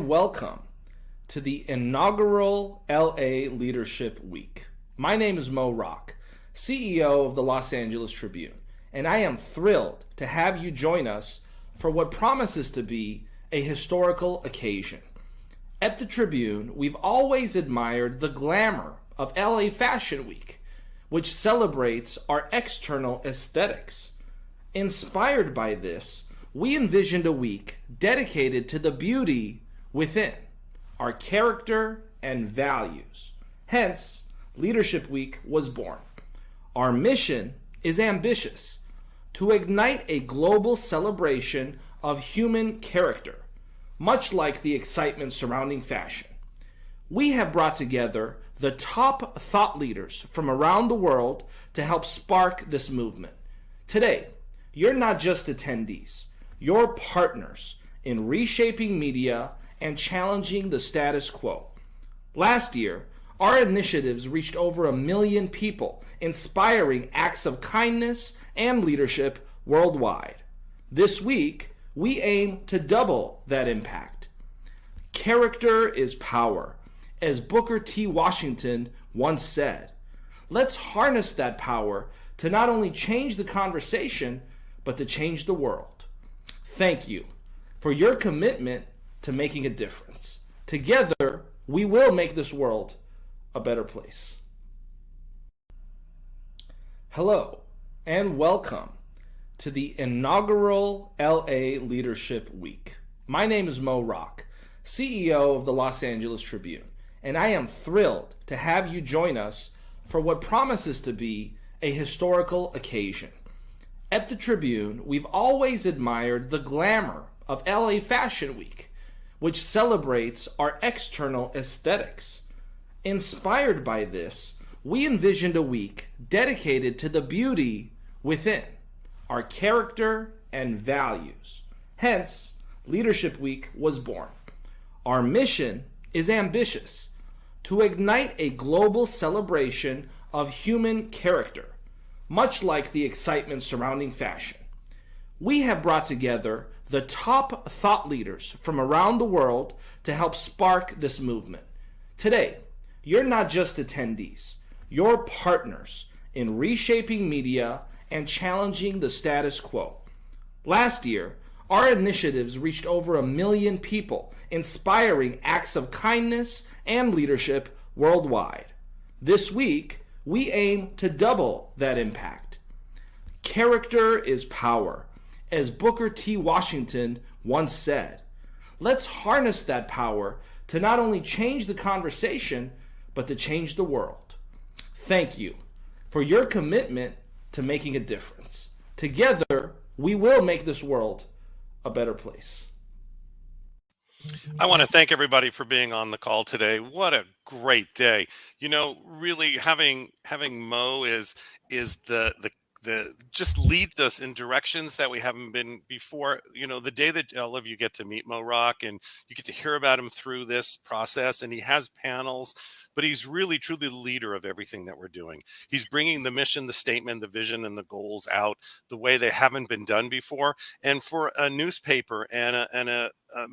welcome to the inaugural LA Leadership Week. My name is Mo Rock, CEO of the Los Angeles Tribune, and I am thrilled to have you join us for what promises to be a historical occasion. At the Tribune, we've always admired the glamour of LA Fashion Week, which celebrates our external aesthetics. Inspired by this, we envisioned a week dedicated to the beauty within, our character and values. Hence, Leadership Week was born. Our mission is ambitious: to ignite a global celebration of human character, much like the excitement surrounding fashion. We have brought together the top thought leaders from around the world to help spark this movement. Today, you're not just attendees, you're partners in reshaping media and challenging the status quo. Last year, our initiatives reached over 1 million people, inspiring acts of kindness and leadership worldwide. This week, we aim to double that impact. Character is power, as Booker T. Washington once said. Let's harness that power to not only change the conversation, but to change the world. Thank you for your commitment to making a difference. Together, we will make this world a better place. Hello, and welcome to the inaugural LA Leadership Week. My name is Mo Rock, CEO of the Los Angeles Tribune, and I am thrilled to have you join us for what promises to be a historical occasion. At the Tribune, we've always admired the glamour of LA Fashion Week, which celebrates our external aesthetics. Inspired by this, we envisioned a week dedicated to the beauty within, our character and values. Hence, Leadership Week was born. Our mission is ambitious: to ignite a global celebration of human character, much like the excitement surrounding fashion. We have brought together the top thought leaders from around the world to help spark this movement. Today, you're not just attendees, you're partners in reshaping media and challenging the status quo. Last year, our initiatives reached over 1 million people, inspiring acts of kindness and leadership worldwide. This week, we aim to double that impact. Character is power, as Booker T. Washington once said. Let's harness that power to not only change the conversation, but to change the world. Thank you for your commitment to making a difference. Together, we will make this world a better place. I want to thank everybody for being on the call today. What a great day. You know, really having Mo is the just leads us in directions that we haven't been before. You know, the day that all of you get to meet Mo Rock and you get to hear about him through this process, and he has panels, but he's really truly the leader of everything that we're doing. He's bringing the mission, the statement, the vision, and the goals out the way they haven't been done before. And for a newspaper and a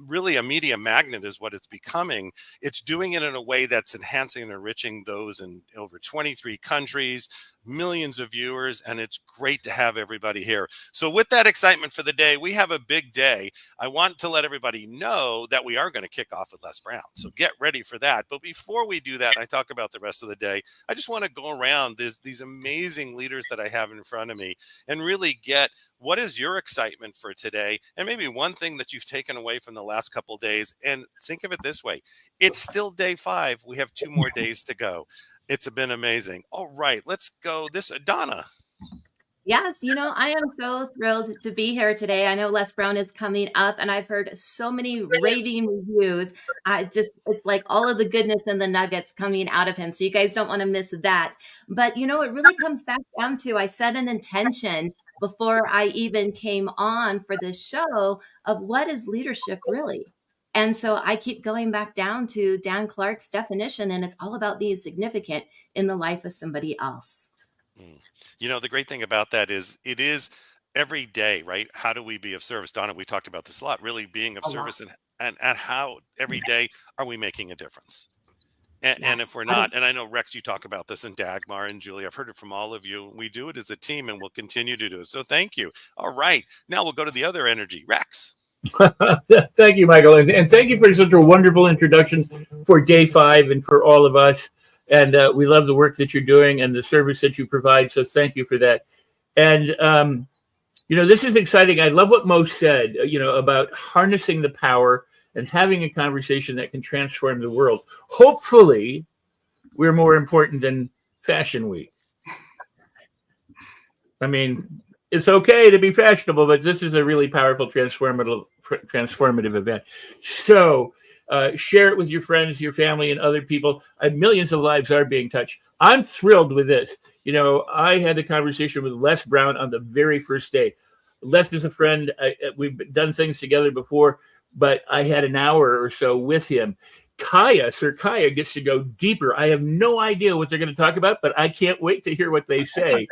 really a media magnet is what it's becoming. It's doing it in a way that's enhancing and enriching those in over 23 countries, millions of viewers, and it's great to have everybody here. So with that excitement for the day, we have a big day. I want to let everybody know that we are going to kick off with Les Brown. So get ready for that. But before we do that, I talk about the rest of the day, I just want to go around these amazing leaders that I have in front of me and really get what is your excitement for today, and maybe one thing that you've taken away from the last couple of days. And think of it this way: it's still day 5. We have 2 more days to go. It's been amazing. All right, let's go. Donna. Yes, I am so thrilled to be here today. I know Les Brown is coming up, and I've heard so many raving reviews. It's like all of the goodness and the nuggets coming out of him. So you guys don't want to miss that. But, it really comes back down to, I set an intention before I even came on for this show of what is leadership really? And so I keep going back down to Dan Clark's definition, and it's all about being significant in the life of somebody else. The great thing about that is it is every day, right? How do we be of service? Donna, we talked about this a lot, really being of service and and how every day are we making a difference? And Yes. if we're not, and I know Rex, you talk about this, and Dagmar and Julie, I've heard it from all of you. We do it as a team, and we'll continue to do it. So thank you. All right, now we'll go to the other energy, Rex. Thank you, Michael, and thank you for such a wonderful introduction for day 5 and for all of us. And we love the work that you're doing and the service that you provide. So thank you for that. And this is exciting. I love what Mo said, about harnessing the power and having a conversation that can transform the world. Hopefully, we're more important than Fashion Week. I mean, it's okay to be fashionable, but this is a really powerful transformative event. So share it with your friends, your family, and other people. Millions of lives are being touched. I'm thrilled with this. I had a conversation with Les Brown on the very first day. Les is a friend. We've done things together before, but I had an hour or so with him. Sir Kaya gets to go deeper. I have no idea what they're going to talk about, but I can't wait to hear what they say,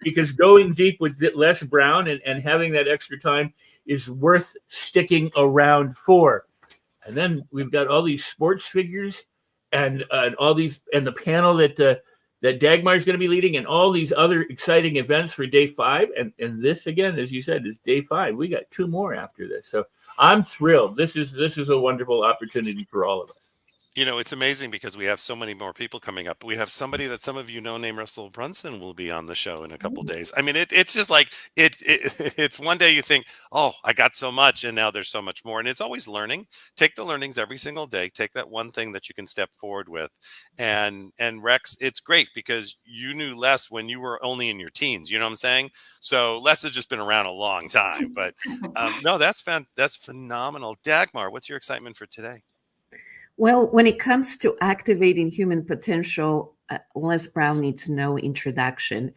because going deep with Les Brown and having that extra time is worth sticking around for. And then we've got all these sports figures and all these, and the panel that Dagmar is going to be leading, and all these other exciting events for day 5. And this, again, as you said, is day 5. We got 2 more after this. So I'm thrilled. This is a wonderful opportunity for all of us. It's amazing because we have so many more people coming up. We have somebody that some of you know named Russell Brunson will be on the show in a couple days. I mean, it's just like it's one day you think, oh, I got so much, and now there's so much more. And it's always learning. Take the learnings every single day. Take that one thing that you can step forward with. And Rex, it's great because you knew Les when you were only in your teens. You know what I'm saying? So Les has just been around a long time. But no, that's phenomenal. Dagmar, what's your excitement for today? Well, when it comes to activating human potential, Les Brown needs no introduction.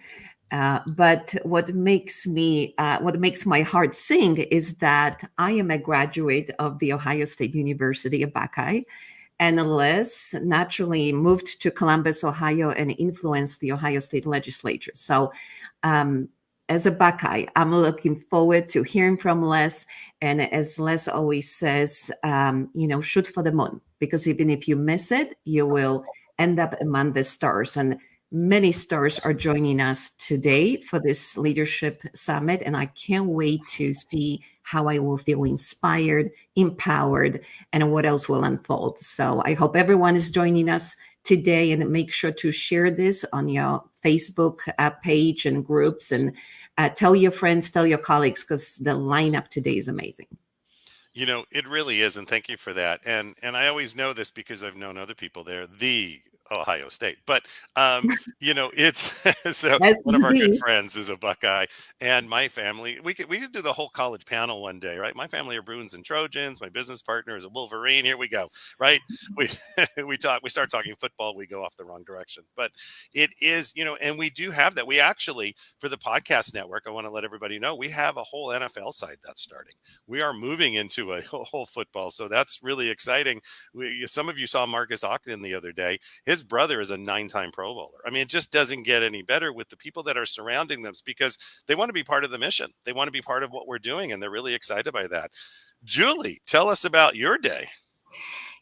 But what makes my heart sing is that I am a graduate of the Ohio State University at Buckeye, and Les naturally moved to Columbus, Ohio, and influenced the Ohio State legislature. So, as a Buckeye, I'm looking forward to hearing from Les. And as Les always says, shoot for the moon, because even if you miss it, you will end up among the stars. And many stars are joining us today for this leadership summit. And I can't wait to see how I will feel inspired, empowered, and what else will unfold. So I hope everyone is joining us today, and make sure to share this on your Facebook page and groups, and tell your friends, tell your colleagues, because the lineup today is amazing. It really is, and thank you for that. And I always know this because I've known other people there, the Ohio State. But it's so one of our good friends is a Buckeye, and my family, we could do the whole college panel one day, right? My family are Bruins and Trojans. My business partner is a Wolverine. Here we go, right? We start talking football, we go off the wrong direction. But it is, and we do have that. We actually, for the podcast network, I want to let everybody know, we have a whole NFL side that's starting. We are moving into a whole football, so that's really exciting. Some of you saw Marcus Ogden the other day. His brother is a 9-time Pro Bowler. I mean, it just doesn't get any better with the people that are surrounding them, because they want to be part of the mission. They want to be part of what we're doing, and they're really excited by that. Julie, tell us about your day.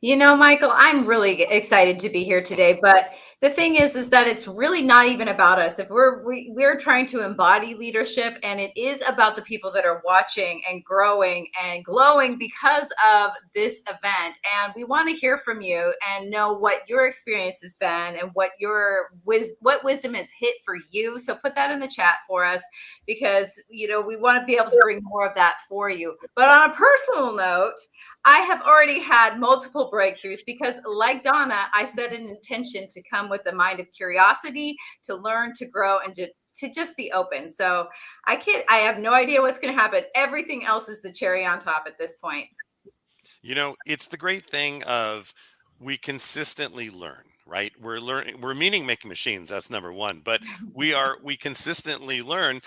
Michael, I'm really excited to be here today, but the thing is that it's really not even about us. If we're trying to embody leadership, and it is about the people that are watching and growing and glowing because of this event. And we want to hear from you and know what your experience has been and what wisdom has hit for you. So put that in the chat for us, because, we want to be able to bring more of that for you. But on a personal note, I have already had multiple breakthroughs because, like Donna, I set an intention to come with a mind of curiosity, to learn, to grow, and to just be open. So I have no idea what's going to happen. Everything else is the cherry on top at this point. It's the great thing of we consistently learn, right? We're learning, we're meaning making machines. That's number one, but we consistently learn.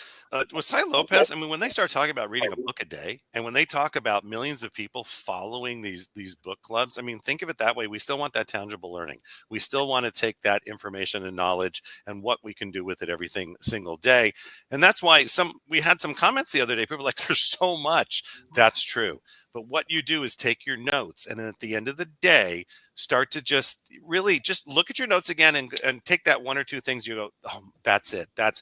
Was Ty Lopez? I mean, when they start talking about reading a book a day, and when they talk about millions of people following these book clubs, I mean, think of it that way. We still want that tangible learning. We still want to take that information and knowledge and what we can do with it every single day. And that's why we had some comments the other day. People were like, there's so much. That's true. But what you do is take your notes, and then at the end of the day, start to just really just look at your notes again and take that one or two things you go, oh, that's it. That's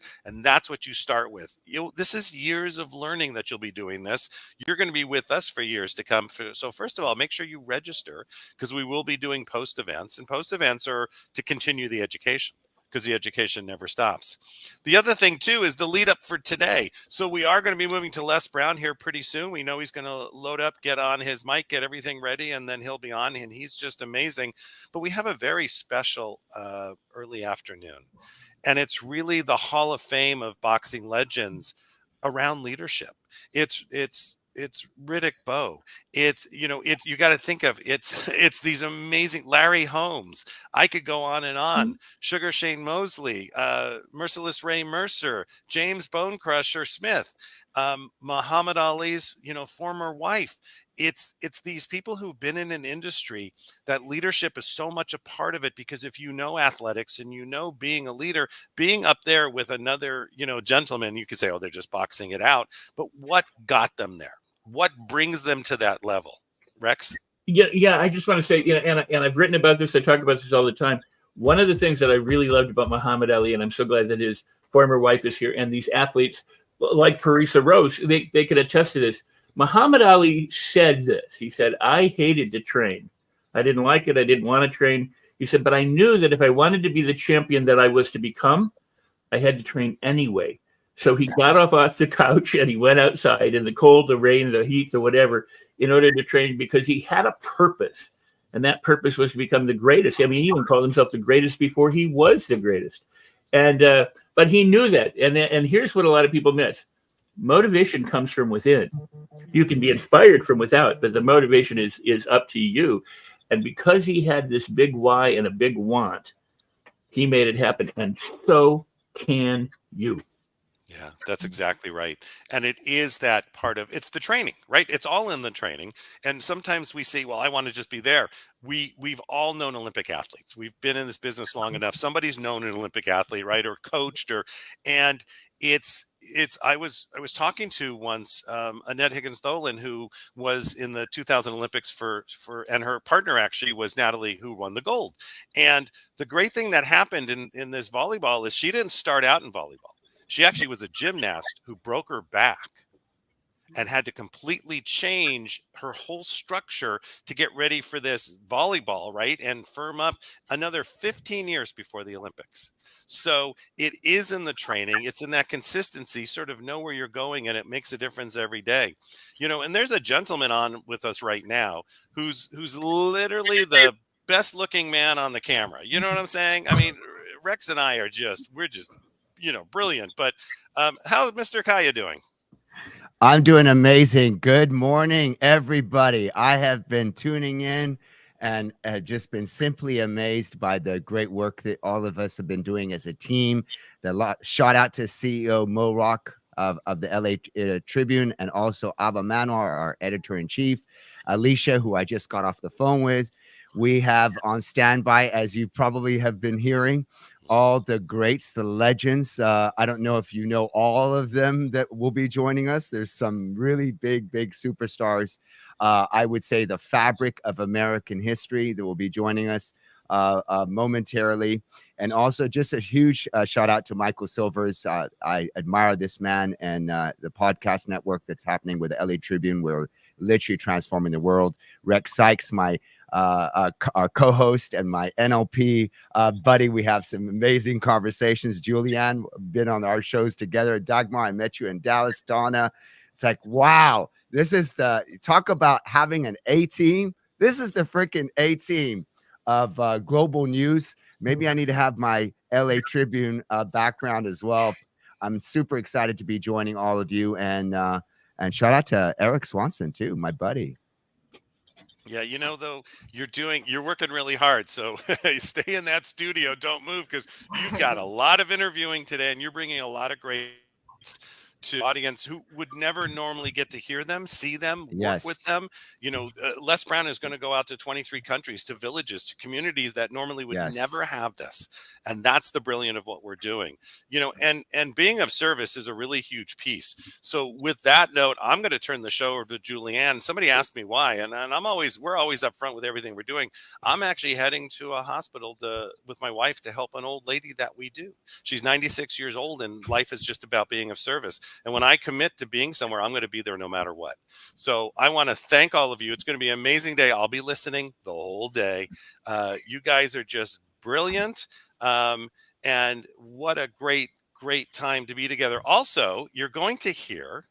what you start with. This is years of learning that you'll be doing this. You're going to be with us for years to come. So first of all, make sure you register, because we will be doing post events, and post events are to continue the education, because the education never stops. The other thing too is the lead up for today. So we are going to be moving to Les Brown here pretty soon. We know he's going to load up, get on his mic, get everything ready, and then he'll be on, and he's just amazing. But we have a very special early afternoon, and it's really the Hall of Fame of boxing legends around leadership. It's Riddick Bowe. You got to think of it's these amazing Larry Holmes. I could go on and on. Sugar Shane Mosley, Merciless Ray Mercer, James Bone Crusher Smith, Muhammad Ali's former wife. It's these people who've been in an industry that leadership is so much a part of it, because if you know athletics and being a leader, being up there with another gentleman, you could say, oh, they're just boxing it out. But what got them there? What brings them to that level? Rex? Yeah. I just want to say, and I've written about this. I talk about this all the time. One of the things that I really loved about Muhammad Ali, and I'm so glad that his former wife is here, and these athletes like Parisa Rose, they could attest to this. Muhammad Ali said this. He said, I hated to train. I didn't like it. I didn't want to train. He said, but I knew that if I wanted to be the champion that I was to become, I had to train anyway. So he got off the couch and he went outside in the cold, the rain, the heat, the whatever, in order to train, because he had a purpose. And that purpose was to become the greatest. I mean, he even called himself the greatest before he was the greatest. And but he knew that. And here's what a lot of people miss. Motivation comes from within. You can be inspired from without, but the motivation is up to you. And because he had this big why and a big want, he made it happen. And so can you. Yeah, that's exactly right. And it is that part of it's the training, right? It's all in the training. And sometimes we say, well, I want to just be there. We've all known Olympic athletes. We've been in this business long enough. Somebody's known an Olympic athlete, right? Or coached, and it's I was talking to once Annette Higgins-Tholen, who was in the 2000 Olympics for and her partner actually was Natalie, who won the gold. And the great thing that happened in this volleyball is she didn't start out in volleyball. She actually was a gymnast who broke her back and had to completely change her whole structure to get ready for this volleyball, right? And firm up another 15 years before the Olympics. So it is in the training. It's in that consistency, sort of know where you're going, and it makes a difference every day. And there's a gentleman on with us right now who's literally the best looking man on the camera. You know what I'm saying? I mean, Rex and I we're just brilliant. But how's Mr. Kaya doing? I'm doing amazing. Good morning, everybody. I have been tuning in and just been simply amazed by the great work that all of us have been doing as a team. Shout out to CEO Mo Rock of the LA Tribune, and also Abba Manor, our editor-in-chief, Alicia, who I just got off the phone with. We have on standby, as you probably have been hearing, all the greats, the legends. I don't know if you know all of them that will be joining us. There's some really big superstars. I would say the fabric of American history that will be joining us momentarily. And also just a huge shout out to Michael Silvers. I admire this man and the podcast network that's happening with the LA Tribune. We're literally transforming the world. Rex Sykes, our co-host and my NLP buddy. We have some amazing conversations. Julianne, been on our shows together. Dagmar, I met you in Dallas. Donna, it's like, wow, this is talk about having an A team. This is the freaking A team of global news. Maybe I need to have my LA Tribune background as well. I'm super excited to be joining all of you, and shout out to Eric Swanson too, my buddy. Yeah, you know, though, you're working really hard. So stay in that studio. Don't move because you've got a lot of interviewing today and you're bringing a lot of great to audience who would never normally get to hear them, see them, work with Yes. them. You know, Les Brown is going to go out to 23 countries, to villages, to communities that normally would Yes. never have this. And that's the brilliant of what we're doing. You know, and being of service is a really huge piece. So with that note, I'm going to turn the show over to Julianne. Somebody asked me why, and we're always upfront with everything we're doing. I'm actually heading to a hospital with my wife to help an old lady that we do. She's 96 years old, and life is just about being of service. And when I commit to being somewhere, I'm going to be there no matter what. So I want to thank all of you. It's going to be an amazing day. I'll be listening the whole day. You guys are just brilliant. And what a great time to be together. Also, you're going to hear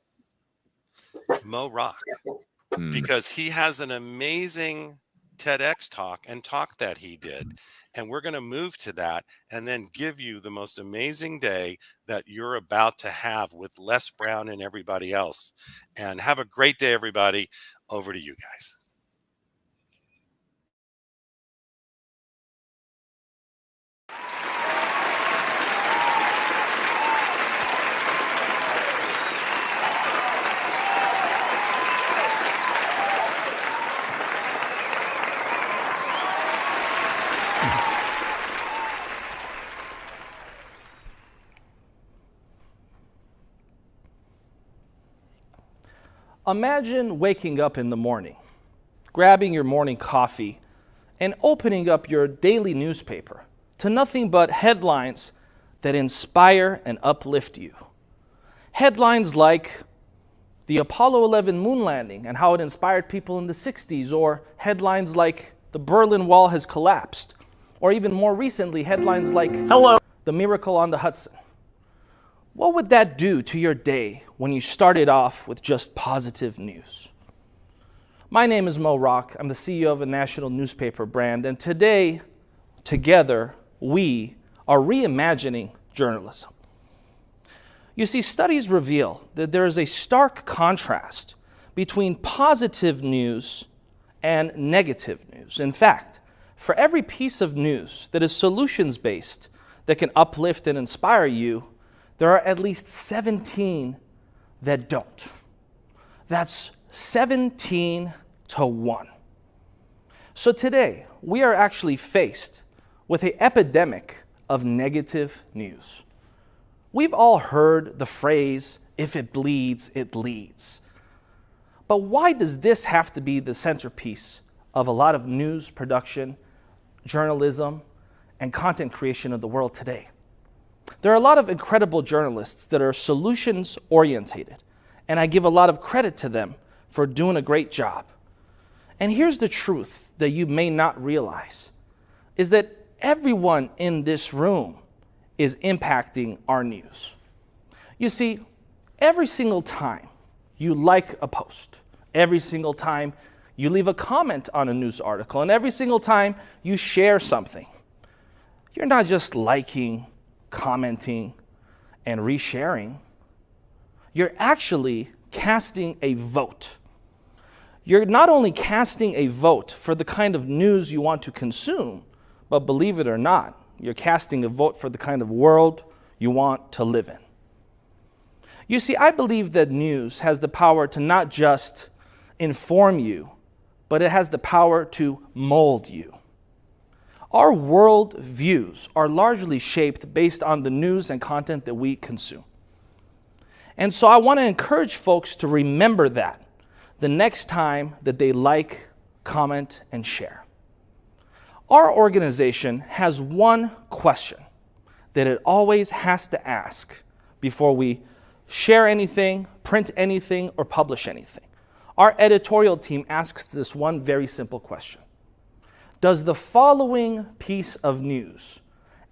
Mo Rock because he has an amazing TEDx talk that he did. And we're going to move to that and then give you the most amazing day that you're about to have with Les Brown and everybody else. And have a great day, everybody. Over to you guys. Imagine waking up in the morning, grabbing your morning coffee, and opening up your daily newspaper to nothing but headlines that inspire and uplift you. Headlines like the Apollo 11 moon landing and how it inspired people in the 60s, or headlines like the Berlin Wall has collapsed, or even more recently, headlines like the miracle on the Hudson. What would that do to your day when you started off with just positive news? My name is Mo Rock. I'm the CEO of a national newspaper brand, and today, together, we are reimagining journalism. You see, studies reveal that there is a stark contrast between positive news and negative news. In fact, for every piece of news that is solutions-based, that can uplift and inspire you, there are at least 17 that don't. That's 17 to 1. So today, we are actually faced with an epidemic of negative news. We've all heard the phrase, if it bleeds, it leads. But why does this have to be the centerpiece of a lot of news production, journalism, and content creation of the world today? There are a lot of incredible journalists that are solutions orientated, and I give a lot of credit to them for doing a great job. And here's the truth that you may not realize, is that everyone in this room is impacting our news. You see, every single time you like a post, every single time you leave a comment on a news article, and every single time you share something, you're not just liking, commenting, and resharing. You're actually casting a vote. You're not only casting a vote for the kind of news you want to consume, but believe it or not, you're casting a vote for the kind of world you want to live in. You see, I believe that news has the power to not just inform you, but it has the power to mold you. Our world views are largely shaped based on the news and content that we consume. And so I want to encourage folks to remember that the next time that they like, comment, and share. Our organization has one question that it always has to ask before we share anything, print anything, or publish anything. Our editorial team asks this one very simple question. Does the following piece of news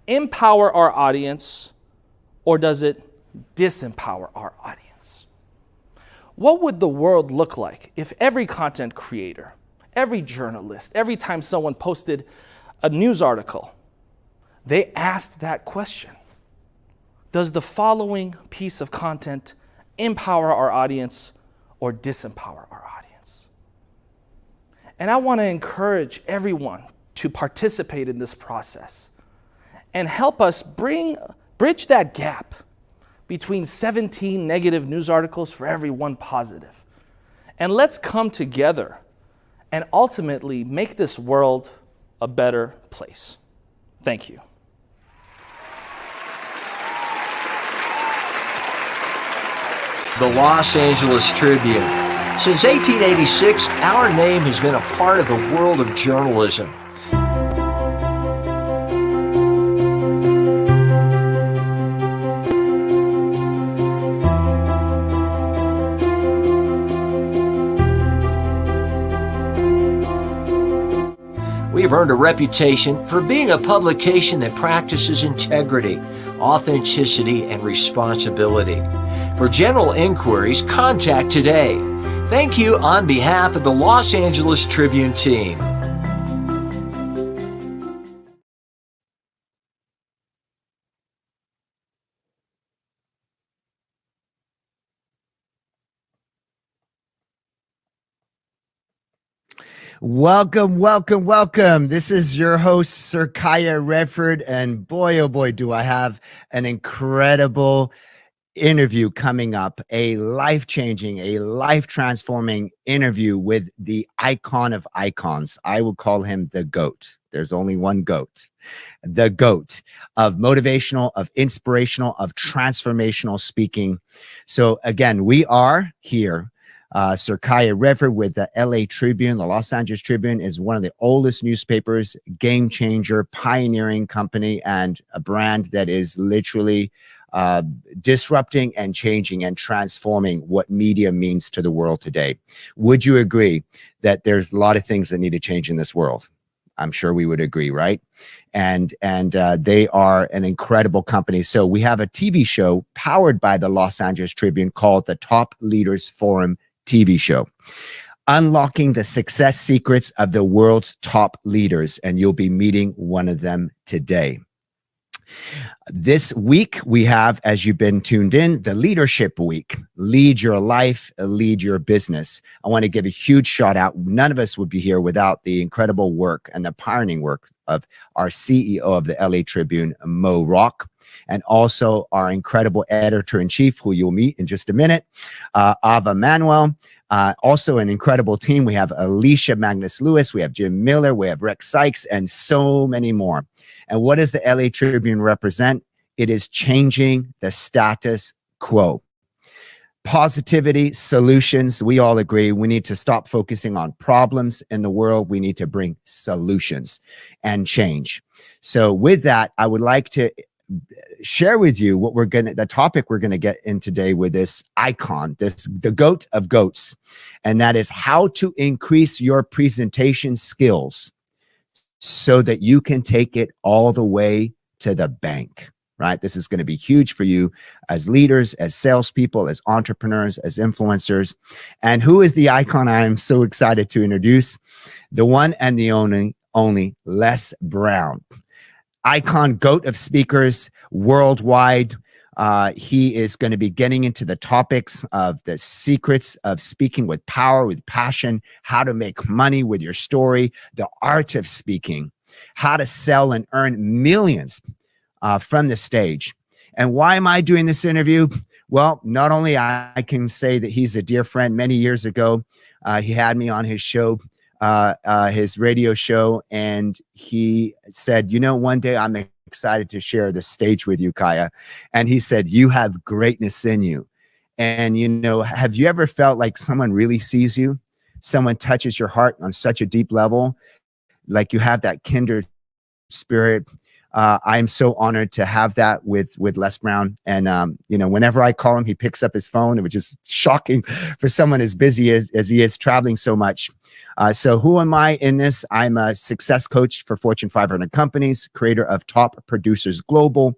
empower our audience, or does it disempower our audience? What would the world look like if every content creator, every journalist, every time someone posted a news article, they asked that question? Does the following piece of content empower our audience or disempower our audience? And I want to encourage everyone to participate in this process and help us bridge that gap between 17 negative news articles for every one positive. And let's come together and ultimately make this world a better place. Thank you. The Los Angeles Tribune. Since 1886, our name has been a part of the world of journalism. We have earned a reputation for being a publication that practices integrity, authenticity, and responsibility. For general inquiries, contact today. Thank you on behalf of the Los Angeles Tribune team. Welcome, welcome, welcome. This is your host, Sir Kaya Redford, and boy, oh boy, do I have an incredible interview coming up, a life-changing, a life-transforming interview with the icon of icons. I will call him the GOAT. There's only one GOAT. The GOAT of motivational, of inspirational, of transformational speaking. So again, we are here. Sir Kaya Redford with the LA Tribune. The Los Angeles Tribune is one of the oldest newspapers, game changer, pioneering company, and a brand that is literally disrupting and changing and transforming what media means to the world today. Would you agree that there's a lot of things that need to change in this world? I'm sure we would agree, right? And they are an incredible company. So we have a TV show powered by the Los Angeles Tribune called the Top Leaders Forum TV show, unlocking the success secrets of the world's top leaders. And you'll be meeting one of them today. This week, we have, as you've been tuned in, the Leadership Week. Lead your life, lead your business. I want to give a huge shout out. None of us would be here without the incredible work and the pioneering work of our CEO of the LA Tribune, Mo Rock, and also our incredible editor-in-chief, who you'll meet in just a minute, Ava Manuel. Also an incredible team. We have Alicia Magnus-Lewis, we have Jim Miller, we have Rex Sykes, and so many more. And what does the LA Tribune represent? It is changing the status quo. Positivity, solutions, we all agree. We need to stop focusing on problems in the world. We need to bring solutions and change. So with that, I would like to share with you what the topic we're going to get in today with this icon, the GOAT of GOATs. And that is how to increase your presentation skills so that you can take it all the way to the bank, right? This is going to be huge for you as leaders, as salespeople, as entrepreneurs, as influencers. And who is the icon I am so excited to introduce? The one and the only Les Brown. Icon, GOAT of speakers worldwide. He is going to be getting into the topics of the secrets of speaking with power, with passion, how to make money with your story, the art of speaking, how to sell and earn millions from the stage. And why am I doing this interview? Well, not only I can say that he's a dear friend. Many years ago, he had me on his show, his radio show, and he said, you know, one day I'm excited to share the stage with you, Kaya. And he said, you have greatness in you. And, you know, have you ever felt like someone really sees you? Someone touches your heart on such a deep level, like you have that kindred spirit. I'm so honored to have that with Les Brown. And, you know, whenever I call him, he picks up his phone, which is shocking for someone as busy as he is, traveling so much. So who am I in this? I'm a success coach for Fortune 500 companies, creator of Top Producers Global.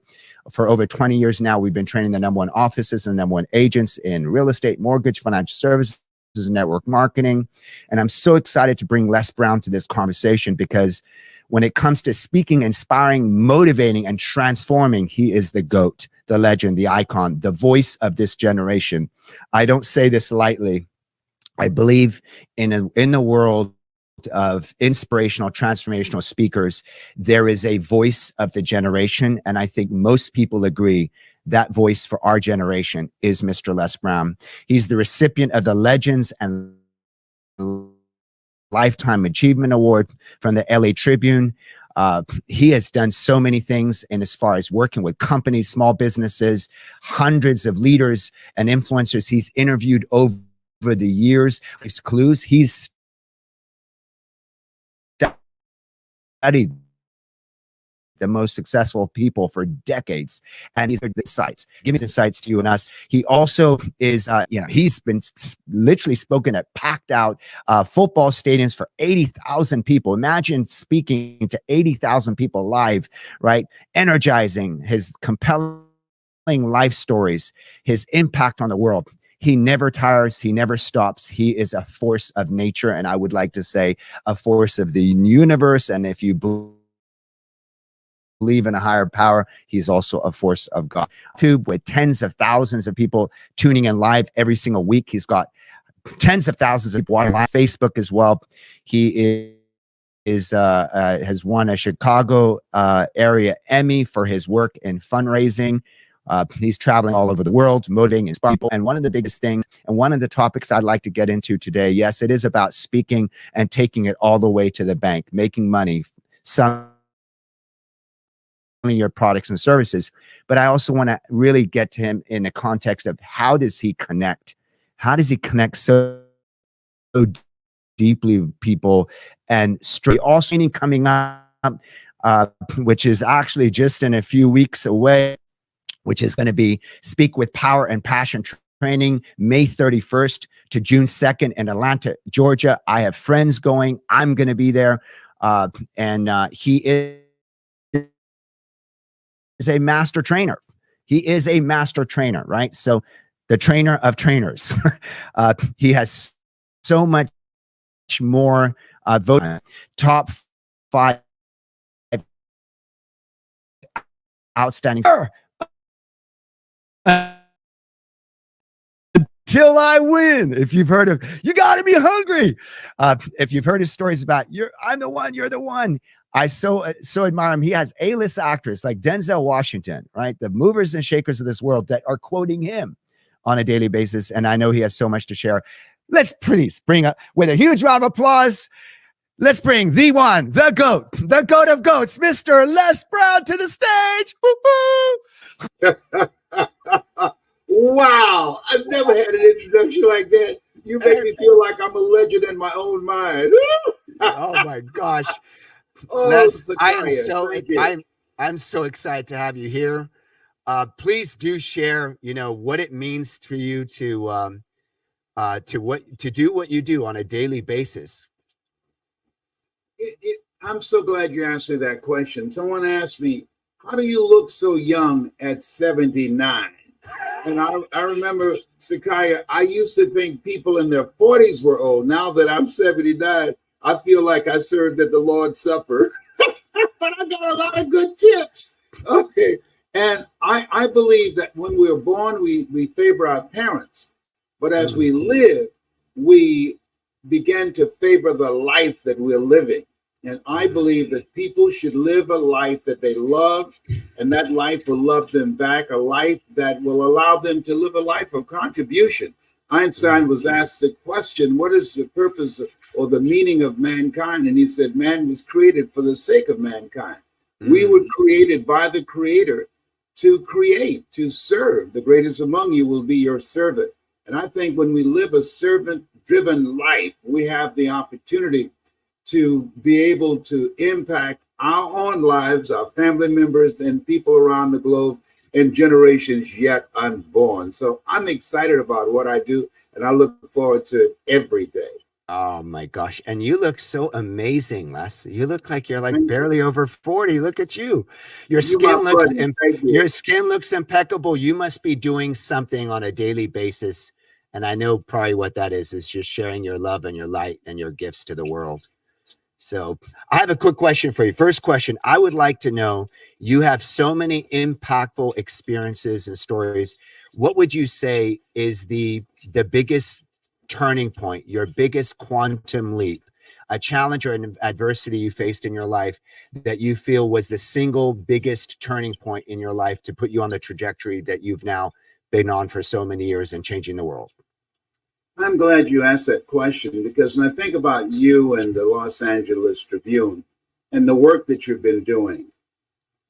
For over 20 years now, we've been training the #1 offices and #1 agents in real estate, mortgage, financial services, network marketing. And I'm so excited to bring Les Brown to this conversation because when it comes to speaking, inspiring, motivating, and transforming, he is the GOAT, the legend, the icon, the voice of this generation. I don't say this lightly. I believe in the world of inspirational, transformational speakers, there is a voice of the generation. And I think most people agree that voice for our generation is Mr. Les Brown. He's the recipient of the Legends and Lifetime Achievement Award from the LA Tribune. He has done so many things in as far as working with companies, small businesses, hundreds of leaders and influencers he's interviewed over the years. His clues, he's studied the most successful people for decades, and these are the insights, giving insights to you and us. He also is, he's been literally spoken at packed out football stadiums for 80,000 people. Imagine speaking to 80,000 people live, right? Energizing, his compelling life stories, his impact on the world. He never tires. He never stops. He is a force of nature. And I would like to say a force of the universe. And if you believe in a higher power, he's also a force of God. YouTube with tens of thousands of people tuning in live every single week. He's got tens of thousands of people on Facebook as well. He has won a Chicago area Emmy for his work in fundraising. He's traveling all over the world, motivating his people. And one of the biggest things, and one of the topics I'd like to get into today, yes, it is about speaking and taking it all the way to the bank, making money, selling your products and services. But I also want to really get to him in the context of how does he connect? How does he connect so deeply with people? And straight also coming up, which is actually just in a few weeks away, which is going to be Speak with Power and Passion Training, May 31st to June 2nd in Atlanta, Georgia. I have friends going. I'm going to be there. He is a master trainer. He is a master trainer, right? So the trainer of trainers. He has so much more top 5 outstanding. Till I win. If you've heard of, you got to be hungry. If you've heard his stories about I'm the one, you're the one. I so admire him. He has A-list actors like Denzel Washington, right? The movers and shakers of this world that are quoting him on a daily basis. And I know he has so much to share. Let's please bring up, with a huge round of applause, let's bring the one, the goat of goats, Mr. Les Brown to the stage. Wow, I've never had an introduction like that. You make me feel like I'm a legend in my own mind. Oh my gosh. Oh, Les, I'm so excited to have you here. Please do share, what it means for you to do what you do on a daily basis. I'm so glad you answered that question. Someone asked me, how do you look so young at 79? And I remember, Sakaya, I used to think people in their 40s were old. Now that I'm 79, I feel like I served at the Lord's Supper. But I got a lot of good tips. Okay. And I believe that when we're born, we favor our parents. But as we live, we begin to favor the life that we're living. And I believe that people should live a life that they love, and that life will love them back, a life that will allow them to live a life of contribution. Einstein was asked the question, what is the purpose or the meaning of mankind? And he said, man was created for the sake of mankind. We were created by the Creator to create, to serve. The greatest among you will be your servant. And I think when we live a servant-driven life, we have the opportunity to be able to impact our own lives, our family members, and people around the globe and generations yet unborn. So I'm excited about what I do, and I look forward to it every day. Oh my gosh. And you look so amazing, Les. You look like you're like barely over 40. Look at you. Your skin looks impeccable. You must be doing something on a daily basis. And I know probably what that is just sharing your love and your light and your gifts to the world. So I have a quick question for you. First question, I would like to know, you have so many impactful experiences and stories. What would you say is the biggest turning point, your biggest quantum leap a challenge or an adversity you faced in your life that you feel was the single biggest turning point in your life to put you on the trajectory that you've now been on for so many years and changing the world? I'm glad you asked that question, because when I think about you and the Los Angeles Tribune and the work that you've been doing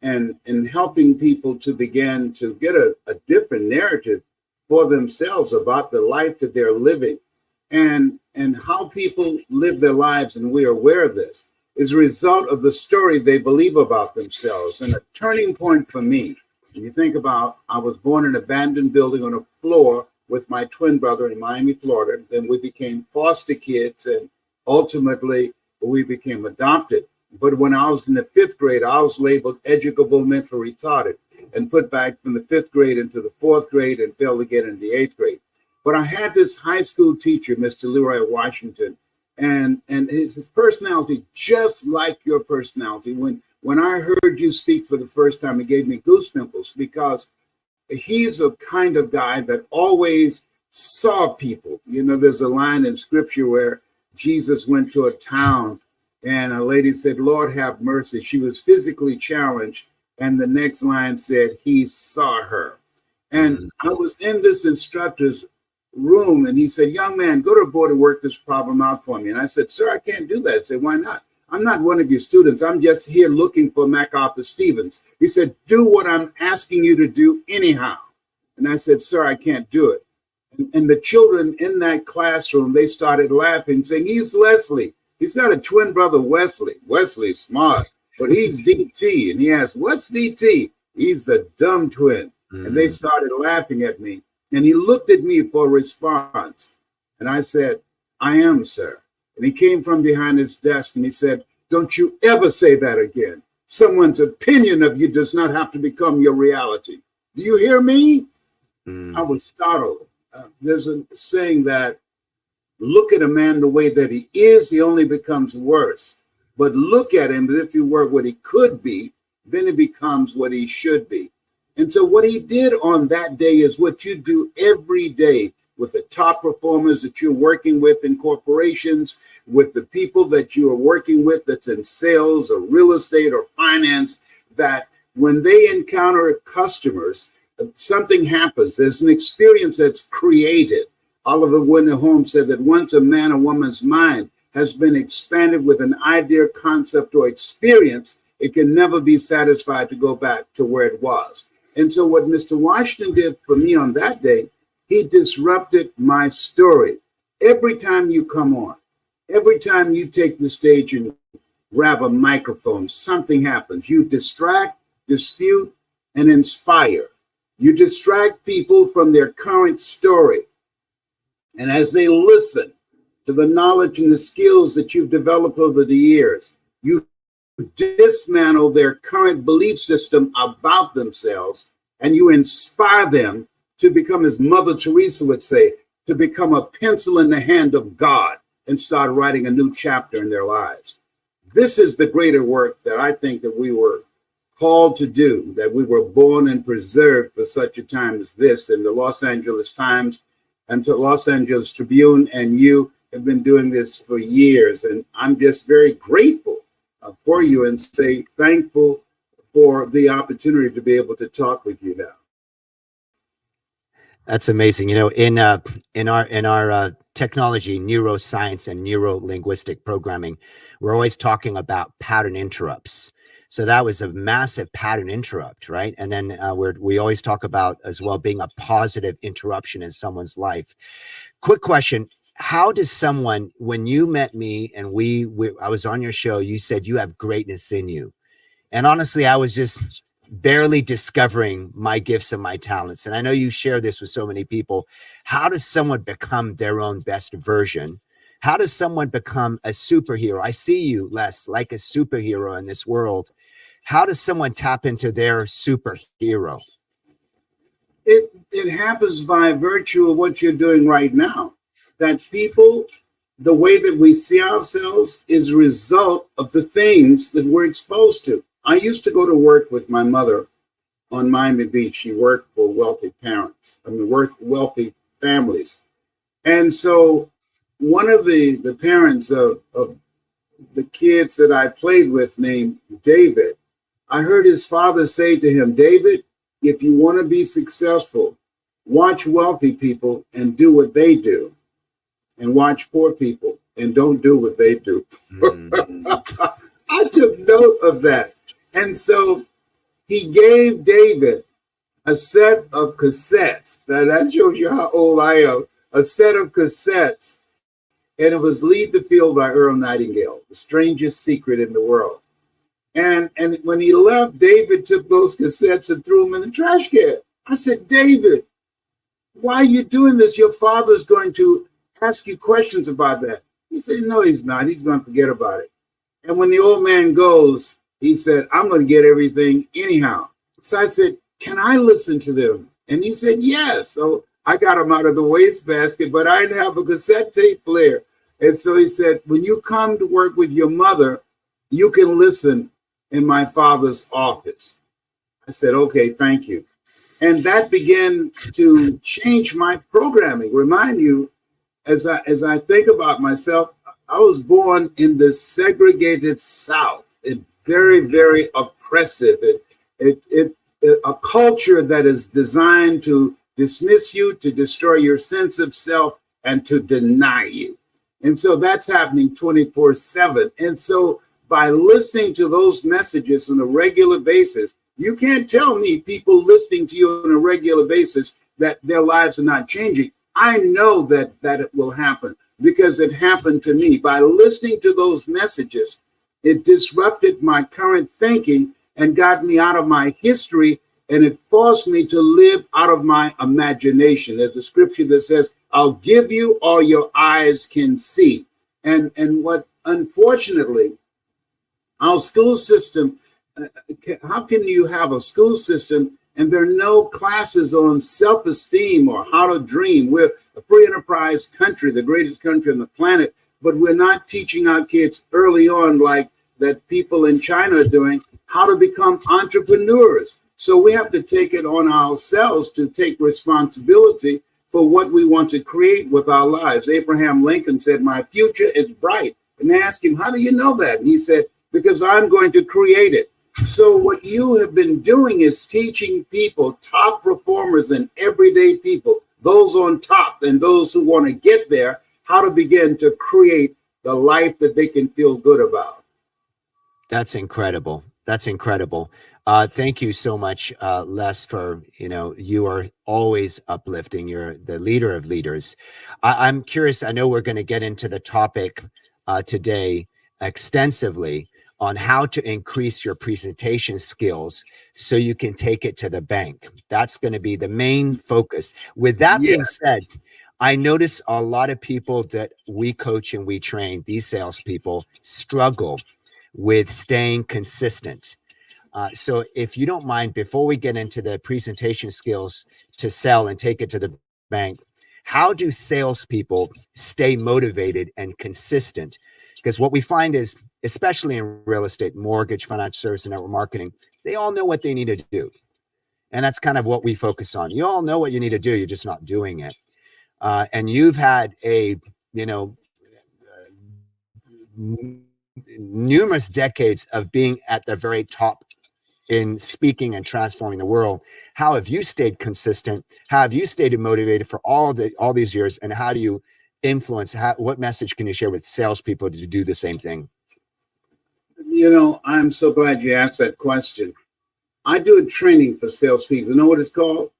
and helping people to begin to get a different narrative for themselves about the life that they're living and how people live their lives, and we are aware of this, is a result of the story they believe about themselves. And a turning point for me, when you think about, I was born in an abandoned building on a floor with my twin brother in Miami, Florida. Then we became foster kids, and ultimately we became adopted. But when I was in the 5th grade, I was labeled educable mentally retarded and put back from the 5th grade into the 4th grade and failed again in the 8th grade. But I had this high school teacher, Mr. Leroy Washington, and his personality, just like your personality. When I heard you speak for the first time, it gave me goosebumps, because he's a kind of guy that always saw people. You know, there's a line in scripture where Jesus went to a town and a lady said, "Lord, have mercy." She was physically challenged. And the next line said, he saw her. And I was in this instructor's room, and he said, "Young man, go to the board and work this problem out for me." And I said, "Sir, I can't do that." I said, "Why not?" "I'm not one of your students. I'm just here looking for MacArthur Stevens." He said, "Do what I'm asking you to do anyhow." And I said, "Sir, I can't do it." And the children in that classroom, they started laughing, saying, "He's Leslie. He's got a twin brother, Wesley. Wesley's smart, but he's DT." And he asked, "What's DT?" "He's the dumb twin." And they started laughing at me. And he looked at me for a response. And I said, "I am, sir." And he came from behind his desk and he said, "Don't you ever say that again. Someone's opinion of you does not have to become your reality. Do you hear me?" I was startled. There's a saying that, look at a man the way that he is, he only becomes worse. But look at him as if he were what he could be, then he becomes what he should be. And so what he did on that day is what you do every day with the top performers that you're working with in corporations, with the people that you are working with that's in sales or real estate or finance, that when they encounter customers, something happens. There's an experience that's created. Oliver Wendell Holmes said that once a man or woman's mind has been expanded with an idea, concept, or experience, it can never be satisfied to go back to where it was. And so what Mr. Washington did for me on that day, he disrupted my story. Every time you come on, every time you take the stage and grab a microphone, something happens. You distract, dispute, and inspire. You distract people from their current story. And as they listen to the knowledge and the skills that you've developed over the years, you dismantle their current belief system about themselves, and you inspire them to become, as Mother Teresa would say, to become a pencil in the hand of God and start writing a new chapter in their lives. This is the greater work that I think that we were called to do, that we were born and preserved for such a time as this. And the Los Angeles Times and the Los Angeles Tribune and you have been doing this for years. And I'm just very grateful for you and say thankful for the opportunity to be able to talk with you now. That's amazing. You know, in our technology, neuroscience, and neuro-linguistic programming, we're always talking about pattern interrupts. So that was a massive pattern interrupt, right? And then we always talk about as well being a positive interruption in someone's life. Quick question. How does someone, when you met me and I was on your show, you said you have greatness in you. And honestly, I was just barely discovering my gifts and my talents. And I know you share this with so many people. How does someone become their own best version? How does someone become a superhero? I see you, Les, like a superhero in this world. How does someone tap into their superhero? It happens by virtue of what you're doing right now. That people, the way that we see ourselves is a result of the things that we're exposed to. I used to go to work with my mother on Miami Beach. She worked for wealthy parents, wealthy families. And so one of the parents of the kids that I played with named David, I heard his father say to him, David, if you want to be successful, watch wealthy people and do what they do, and watch poor people and don't do what they do. I took note of that. And so he gave David a set of cassettes. Now that shows you how old I am. A set of cassettes. And it was Lead the Field by Earl Nightingale, the strangest secret in the world. And when he left, David took those cassettes and threw them in the trash can. I said, David, why are you doing this? Your father's going to ask you questions about that. He said, no, he's not. He's going to forget about it. And when the old man goes, he said, I'm going to get everything anyhow. So I said, can I listen to them? And he said, yes. So I got them out of the wastebasket, but I didn't have a cassette tape player. And so he said, when you come to work with your mother, you can listen in my father's office. I said, okay, thank you. And that began to change my programming. Remind you, as I think about myself, I was born in the segregated South. It very, very oppressive. A culture that is designed to dismiss you, to destroy your sense of self, and to deny you. And so that's happening 24/7. And so by listening to those messages on a regular basis, you can't tell me people listening to you on a regular basis that their lives are not changing. I know that it will happen because it happened to me. By listening to those messages, it disrupted my current thinking and got me out of my history, and it forced me to live out of my imagination. There's a scripture that says, I'll give you all your eyes can see. And what, unfortunately, our school system, how can you have a school system and there are no classes on self-esteem or how to dream? We're a free enterprise country, the greatest country on the planet, but we're not teaching our kids early on, like that people in China are doing, how to become entrepreneurs. So we have to take it on ourselves to take responsibility for what we want to create with our lives. Abraham Lincoln said, my future is bright. And they asked him, how do you know that? And he said, because I'm going to create it. So what you have been doing is teaching people, top performers and everyday people, those on top and those who want to get there, how to begin to create the life that they can feel good about. That's incredible. That's incredible. Thank you so much, Les, for, you are always uplifting. You're the leader of leaders. I'm curious, I know we're going to get into the topic today extensively on how to increase your presentation skills so you can take it to the bank. That's going to be the main focus. With that being said, I notice a lot of people that we coach and we train, these salespeople, struggle with staying consistent. So if you don't mind, before we get into the presentation skills to sell and take it to the bank, how do salespeople stay motivated and consistent? Because what we find is, especially in real estate, mortgage, financial service, and network marketing, they all know what they need to do. And that's kind of what we focus on. You all know what you need to do. You're just not doing it. And you've had numerous decades of being at the very top in speaking and transforming the world. How have you stayed consistent? How have you stayed motivated for all these years? And how do you influence? What message can you share with salespeople to do the same thing? I'm so glad you asked that question. I do a training for salespeople. You know what it's called?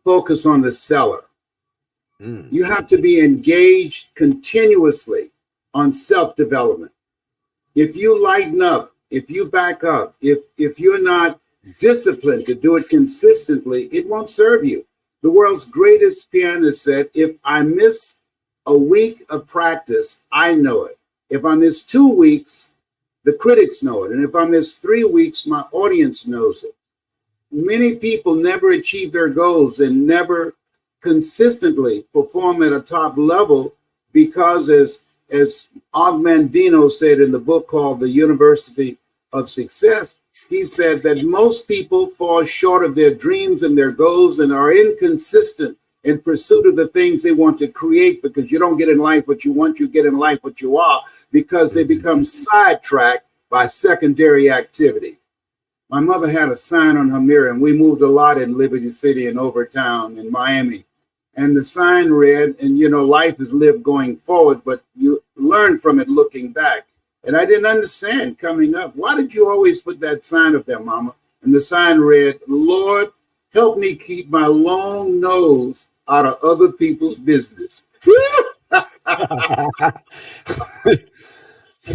Focus on the seller. You have to be engaged continuously on self-development. If you lighten up, if you back up, if you're not disciplined to do it consistently, it won't serve you. The world's greatest pianist said, if I miss a week of practice, I know it. If I miss 2 weeks, the critics know it. And if I miss 3 weeks, my audience knows it. Many people never achieve their goals and never consistently perform at a top level because, as Og Mandino said in the book called The University of Success, he said that most people fall short of their dreams and their goals and are inconsistent in pursuit of the things they want to create, because you don't get in life what you want, you get in life what you are, because they become sidetracked by secondary activity. My mother had a sign on her mirror, and we moved a lot in Liberty City and Overtown in Miami. And the sign read, and you know, life is lived going forward, but you learn from it looking back. And I didn't understand coming up, why did you always put that sign up there, Mama? And the sign read, Lord, help me keep my long nose out of other people's business.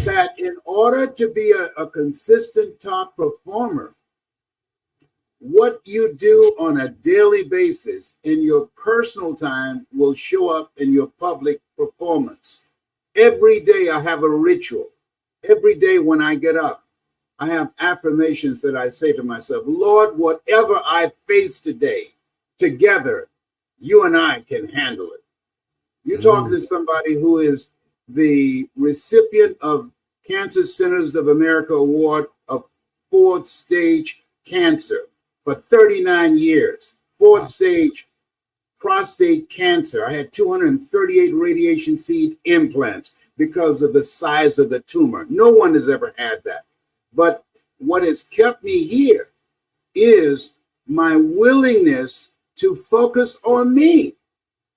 That in order to be a consistent top performer, what you do on a daily basis in your personal time will show up in your public performance. Every day I have a ritual. Every day when I get up, I have affirmations that I say to myself, Lord, whatever I face today, together, you and I can handle it. You're talking to somebody who is the recipient of Cancer Centers of America Award of 4th stage cancer for 39 years, 4th stage prostate cancer. I had 238 radiation seed implants because of the size of the tumor. No one has ever had that. But what has kept me here is my willingness to focus on me,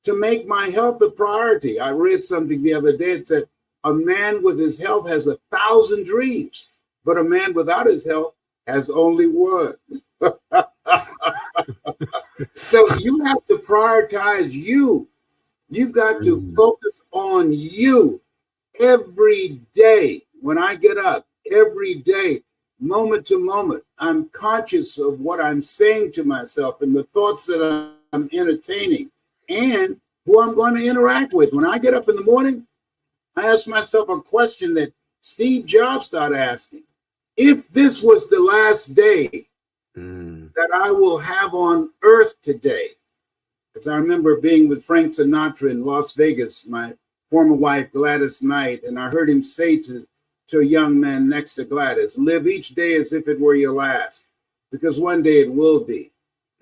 to make my health a priority. I read something the other day that said, a man with his health has 1,000 dreams, but a man without his health has only one. So you have to prioritize you. You've got to focus on you every day. When I get up, every day, moment to moment, I'm conscious of what I'm saying to myself and the thoughts that I'm entertaining and who I'm going to interact with. When I get up in the morning, I ask myself a question that Steve Jobs started asking. If this was the last day that I will have on earth today, because I remember being with Frank Sinatra in Las Vegas, my former wife Gladys Knight, and I heard him say to a young man next to Gladys, live each day as if it were your last, because one day it will be.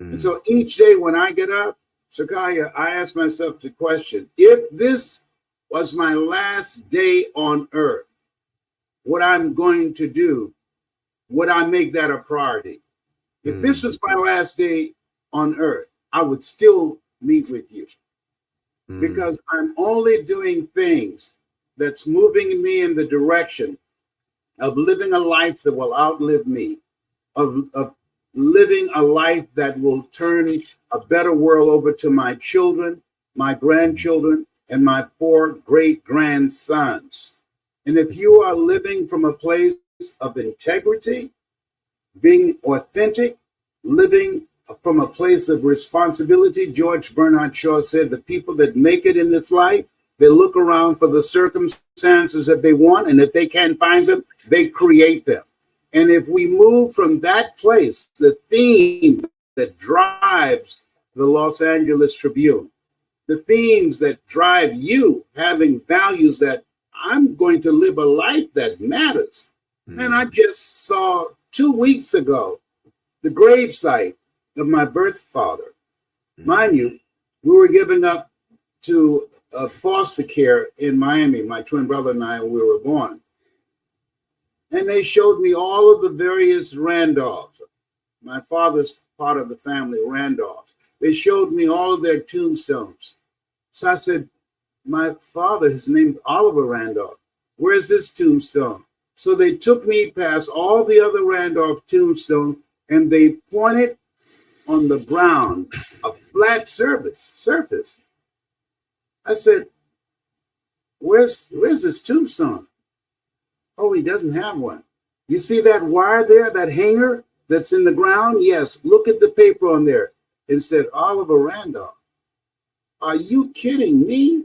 And so each day when I get up, Sakaya, I ask myself the question, if this was my last day on earth, what I'm going to do, would I make that a priority? If this was my last day on earth, I would still meet with you because I'm only doing things that's moving me in the direction of living a life that will outlive me, of living a life that will turn a better world over to my children, my grandchildren, and my 4 great-grandsons. And if you are living from a place of integrity, being authentic, living from a place of responsibility, George Bernard Shaw said, the people that make it in this life, they look around for the circumstances that they want, and if they can't find them, they create them. And if we move from that place, the theme that drives the Los Angeles Tribune, the themes that drive you having values that I'm going to live a life that matters. And I just saw 2 weeks ago the gravesite of my birth father. Mind you, we were giving up to foster care in Miami, my twin brother and I, when we were born. And they showed me all of the various Randolph, my father's part of the family, Randolph. They showed me all of their tombstones. So I said, my father, his name's Oliver Randolph. Where's this tombstone? So they took me past all the other Randolph tombstones and they pointed on the ground, a flat surface. I said, where's this tombstone? Oh, he doesn't have one. You see that wire there, that hanger that's in the ground? Yes, look at the paper on there. It said Oliver Randolph. Are you kidding me?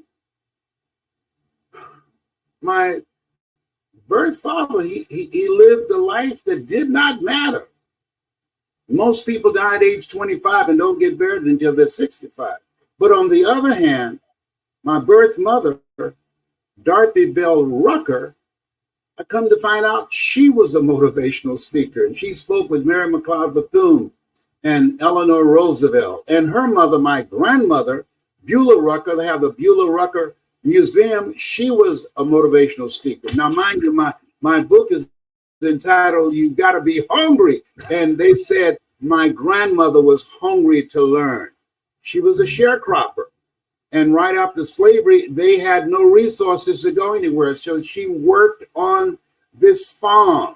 My birth father, he lived a life that did not matter. Most people die at age 25 and don't get buried until they're 65. But on the other hand, my birth mother, Dorothy Bell Rucker, I come to find out she was a motivational speaker, and she spoke with Mary McLeod Bethune and Eleanor Roosevelt. And her mother, my grandmother, Beulah-Rucker. They have the Beulah-Rucker Museum. She was a motivational speaker. Now, mind you, my book is entitled "You Gotta Be Hungry." And they said my grandmother was hungry to learn. She was a sharecropper. And right after slavery, they had no resources to go anywhere. So she worked on this farm,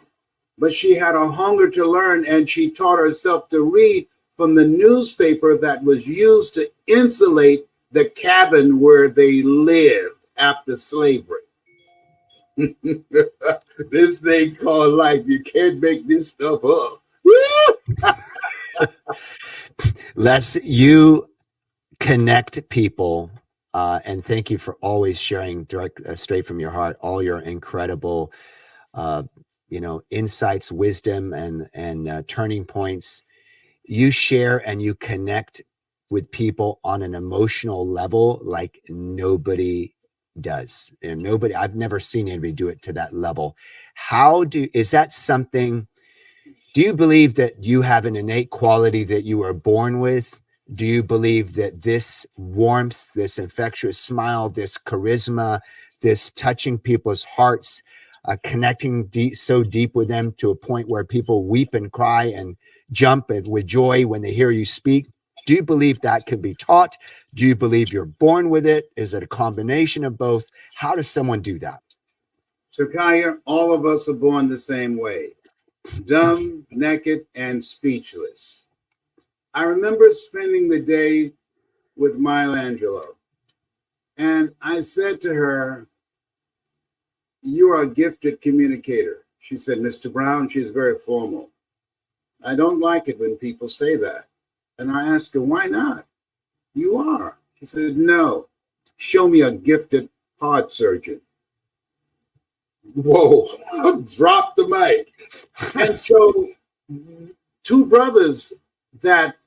but she had a hunger to learn, and she taught herself to read from the newspaper that was used to insulate the cabin where they lived after slavery. This thing called life. You can't make this stuff up. Les, you connect people, and thank you for always sharing direct, straight from your heart, all your incredible, insights, wisdom, and turning points. You share and you connect with people on an emotional level like nobody does. And I've never seen anybody do it to that level. Is that something, do you believe that you have an innate quality that you were born with? Do you believe that this warmth, this infectious smile, this charisma, this touching people's hearts, connecting so deep with them to a point where people weep and cry and jump with joy when they hear you speak? Do you believe that can be taught? Do you believe you're born with it? Is it a combination of both? How does someone do that? Sakaya, all of us are born the same way, dumb, naked, and speechless. I remember spending the day with Maya Angelou, and I said to her, "You are a gifted communicator." She said, "Mr. Brown," she's very formal, "I don't like it when people say that." And I asked her, "Why not?" "You are." She said, "No, show me a gifted heart surgeon." Whoa, I dropped the mic. And so two brothers that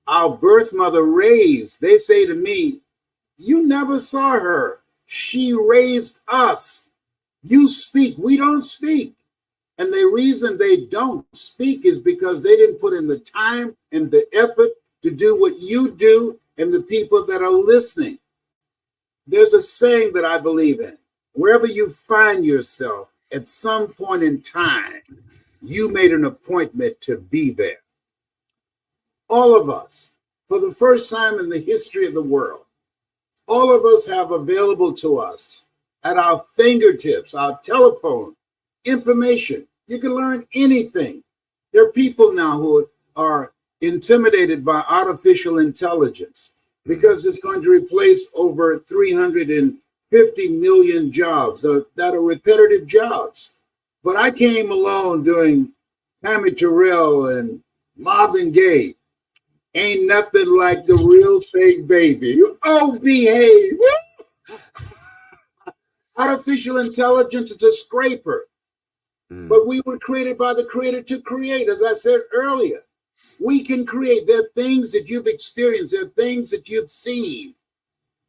our birth mother raised, they say to me, "You never saw her. She raised us. You speak, we don't speak." And the reason they don't speak is because they didn't put in the time and the effort to do what you do and the people that are listening. There's a saying that I believe in. Wherever you find yourself at some point in time, you made an appointment to be there. All of us, for the first time in the history of the world, all of us have available to us at our fingertips, our telephone, information. You can learn anything. There are people now who are intimidated by artificial intelligence because it's going to replace over 350 million jobs that are repetitive jobs. But I came along doing Tammy Terrell and Marvin Gaye. Ain't nothing like the real thing, baby. Oh, behave. Artificial intelligence is a scraper. But we were created by the Creator to create, as I said earlier. We can create. There are things that you've experienced. There are things that you've seen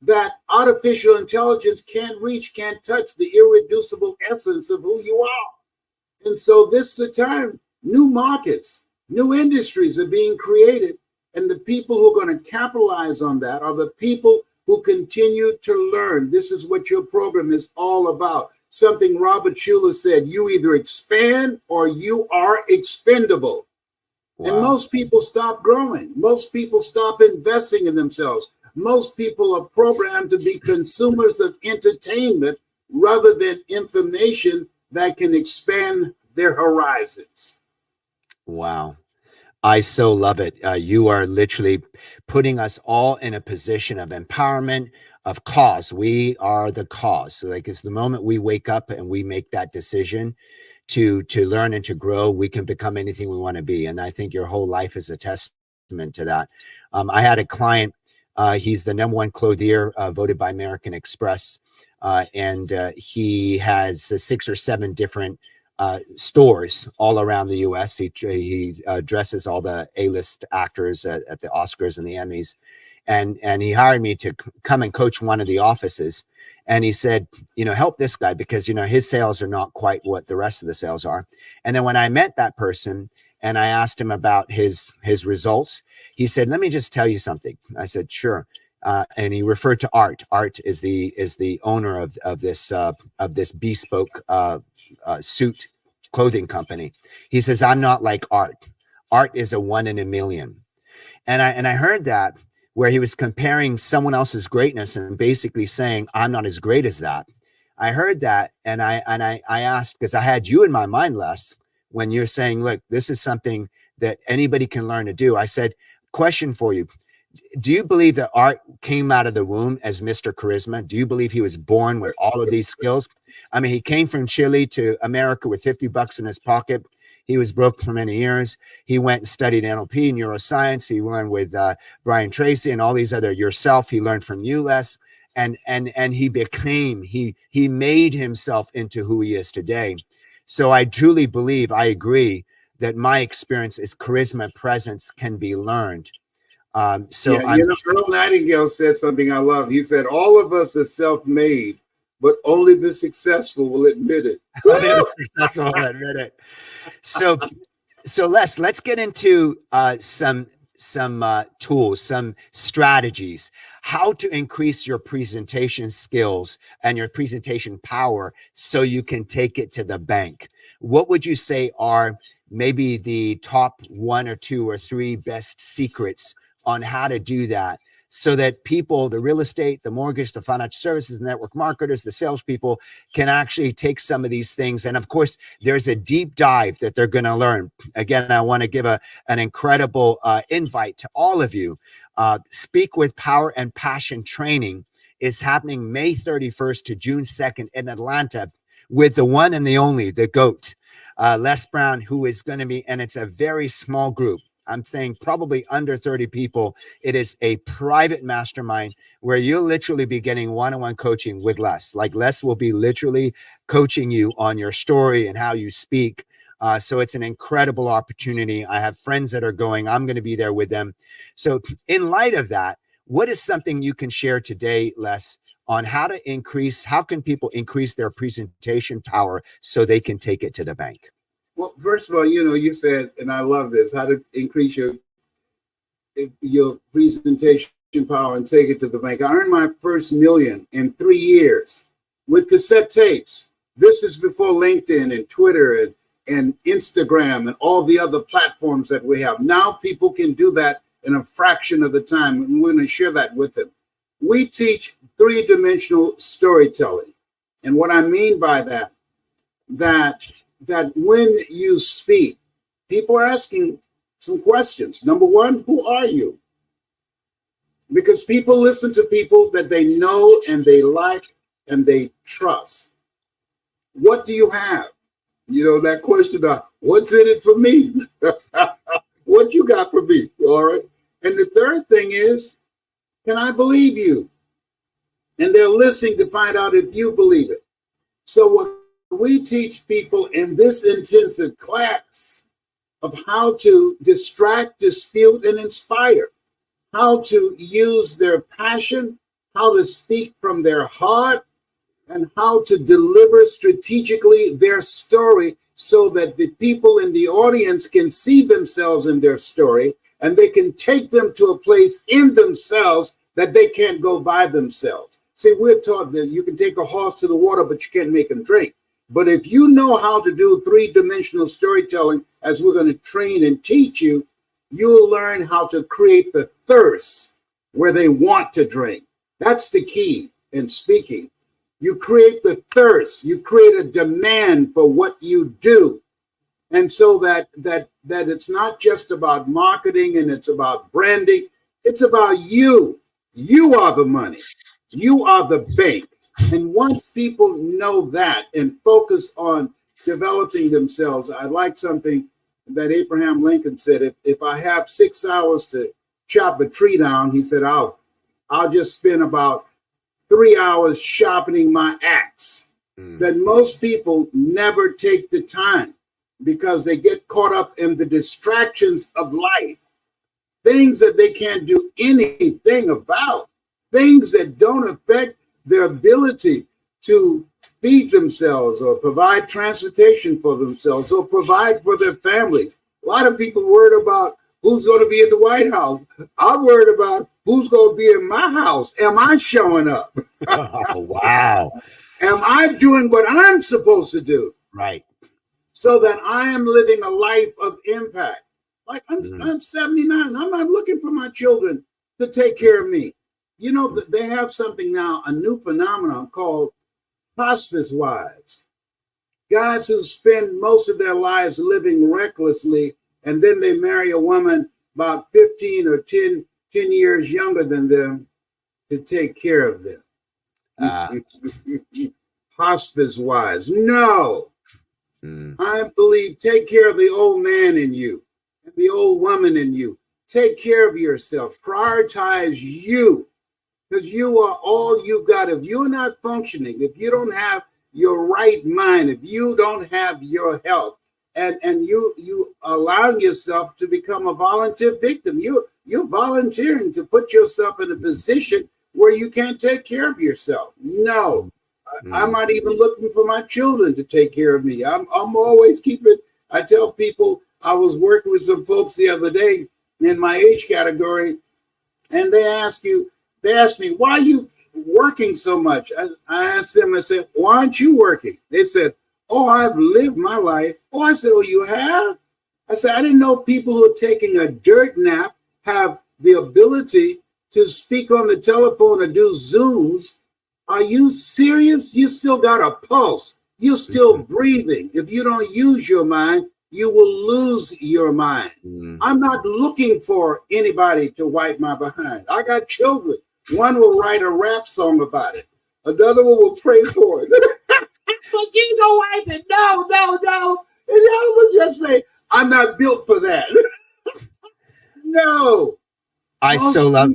that artificial intelligence can't reach, can't touch the irreducible essence of who you are. And so this is a time, new markets, new industries are being created. And the people who are going to capitalize on that are the people who continue to learn. This is what your program is all about. Something Robert Schuller said, you either expand or you are expendable. Wow. And most people stop growing. Most people stop investing in themselves. Most people are programmed to be consumers of entertainment rather than information that can expand their horizons. Wow. I so love it. You are literally putting us all in a position of empowerment, of cause. We are the cause. So like it's the moment we wake up and we make that decision to learn and to grow, we can become anything we want to be. And I think your whole life is a testament to that. I had a client, he's the #1 clothier voted by American Express. And he has 6 or 7 different stores all around the U.S. He dresses all the A-list actors at the Oscars and the Emmys. And he hired me to come and coach one of the offices. And he said, help this guy because, his sales are not quite what the rest of the sales are. And then when I met that person and I asked him about his results, he said, let me just tell you something. I said, sure. and he referred to Art. Art is the owner of this bespoke suit clothing company. He says, I'm not like Art. Art is a 1 in a million. And I heard that, where he was comparing someone else's greatness and basically saying, I'm not as great as that. I heard that, and I asked, because I had you in my mind, Les, when you're saying, look, this is something that anybody can learn to do. I said, question for you. Do you believe that Art came out of the womb as Mr. Charisma? Do you believe he was born with all of these skills? I mean, he came from Chile to America with $50 in his pocket. He was broke for many years. He went and studied NLP, neuroscience. He learned with Brian Tracy and all these other, yourself. He learned from you, Les. And he made himself into who he is today. So I truly believe, I agree, that my experience is charisma, presence can be learned. Earl Nightingale said something I love. He said, all of us are self-made, but only the successful will admit it. Only the successful will admit it. So Les, let's get into some tools, some strategies, how to increase your presentation skills and your presentation power so you can take it to the bank. What would you say are maybe the top 1 or 2 or 3 best secrets on how to do that, so that people, the real estate, the mortgage, the financial services, the network marketers, the salespeople can actually take some of these things? And of course, there's a deep dive that they're going to learn. Again, I want to give an incredible invite to all of you. Speak with Power and Passion training is happening May 31st to June 2nd in Atlanta with the one and the only, the GOAT, Les Brown, who is going to be, and it's a very small group. I'm saying probably under 30 people. It is a private mastermind where you'll literally be getting one-on-one coaching with Les. Like, Les will be literally coaching you on your story and how you speak. So it's an incredible opportunity. I have friends that are going. I'm going to be there with them. So in light of that, what is something you can share today, Les, on how can people increase their presentation power so they can take it to the bank? Well, first of all, you said, and I love this, how to increase your presentation power and take it to the bank. I earned my first $1 million in 3 years with cassette tapes. This is before LinkedIn and Twitter and Instagram and all the other platforms that we have. Now people can do that in a fraction of the time, and we're going to share that with them. We teach 3-dimensional storytelling. And what I mean by that when you speak, people are asking some questions. Number one, who are you? Because people listen to people that they know and they like and they trust. What do you have? That question about what's in it for me? What you got for me? All right. And the third thing is, can I believe you? And they're listening to find out if you believe it. So what we teach people in this intensive class of how to distract, dispute, and inspire, how to use their passion, how to speak from their heart, and how to deliver strategically their story so that the people in the audience can see themselves in their story and they can take them to a place in themselves that they can't go by themselves. See, we're taught that you can take a horse to the water, but you can't make him drink. But if you know how to do 3-dimensional storytelling, as we're going to train and teach you, you'll learn how to create the thirst where they want to drink. That's the key in speaking. You create the thirst. You create a demand for what you do. And so that it's not just about marketing and it's about branding. It's about you. You are the money. You are the bank. And once people know that and focus on developing themselves, I like something that Abraham Lincoln said. If I have 6 hours to chop a tree down, he said, I'll just spend about 3 hours sharpening my axe. That most people never take the time because they get caught up in the distractions of life, things that they can't do anything about, things that don't affect their ability to feed themselves or provide transportation for themselves or provide for their families. A lot of people worried about who's going to be in the White House. I'm worried about who's going to be in my house? Am I showing up? Oh, wow. Am I doing what I'm supposed to do? Right. So that I am living a life of impact. Like I'm 79. I'm not looking for my children to take care of me. You know, they have something now, a new phenomenon called hospice wives. Guys who spend most of their lives living recklessly, and then they marry a woman about 15 or 10 years younger than them to take care of them. Hospice wives. No. I believe take care of the old man in you and the old woman in you. Take care of yourself. Prioritize you, because you are all you've got. If you're not functioning, if you don't have your right mind, if you don't have your health, and you allowing yourself to become a volunteer victim, you're volunteering to put yourself in a position where you can't take care of yourself. No. I'm not even looking for my children to take care of me. I'm always keeping. I tell people, I was working with some folks the other day in my age category, and they asked me, why are you working so much? I asked them, I said, why aren't you working? They said, oh, I've lived my life. Oh, I said, oh, you have? I said, I didn't know people who are taking a dirt nap have the ability to speak on the telephone or do Zooms. Are you serious? You still got a pulse. You're still breathing. If you don't use your mind, you will lose your mind. I'm not looking for anybody to wipe my behind. I got children. One will write a rap song about it. Another one will pray for it. But you don't wipe it. No. And the other one just say, I'm not built for that. No. I so love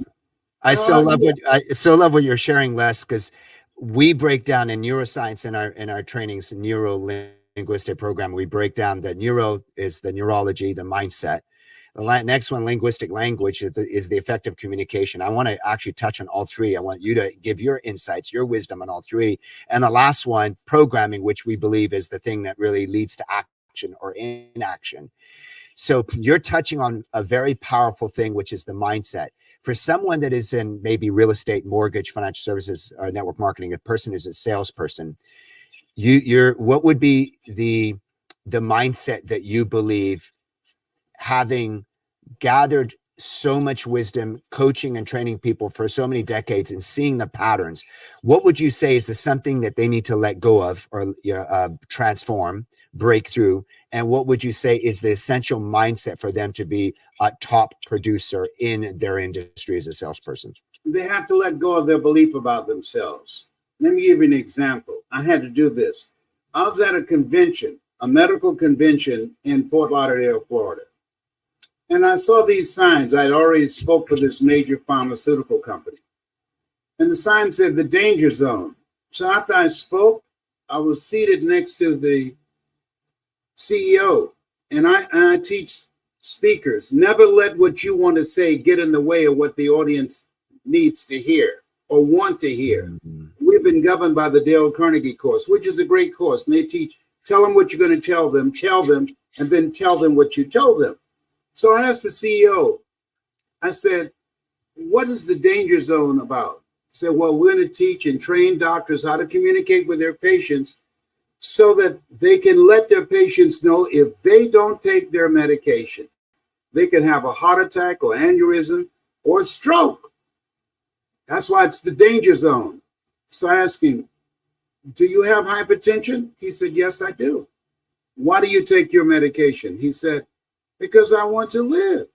what you're sharing, Les, because we break down in neuroscience in our trainings, neuro-linguistic program, we break down that neuro is the neurology, the mindset. The next one, linguistic language, is the effective communication. I want to actually touch on all three. I want you to give your insights, your wisdom on all three. And the last one, programming, which we believe is the thing that really leads to action or inaction. So you're touching on a very powerful thing, which is the mindset. For someone that is in maybe real estate, mortgage, financial services, or network marketing, a person who's a salesperson, what would be the mindset that you believe, having gathered so much wisdom, coaching and training people for so many decades and seeing the patterns, what would you say is the something that they need to let go of or transform, break through? And what would you say is the essential mindset for them to be a top producer in their industry as a salesperson? They have to let go of their belief about themselves. Let me give you an example. I had to do this. I was at a convention, a medical convention in Fort Lauderdale, Florida. And I saw these signs. I'd already spoke for this major pharmaceutical company. And the sign said the danger zone. So after I spoke, I was seated next to the CEO, and I teach speakers, never let what you want to say get in the way of what the audience needs to hear or want to hear. We've been governed by the Dale Carnegie course, which is a great course. And they teach, tell them what you're going to tell them, and then tell them what you told them. So I asked the CEO, I said, what is the danger zone about? He said, well, we're going to teach and train doctors how to communicate with their patients so that they can let their patients know if they don't take their medication, they can have a heart attack or aneurysm or stroke. That's why it's the danger zone. So I asked him, do you have hypertension? He said, yes, I do. Why do you take your medication? He said, because I want to live.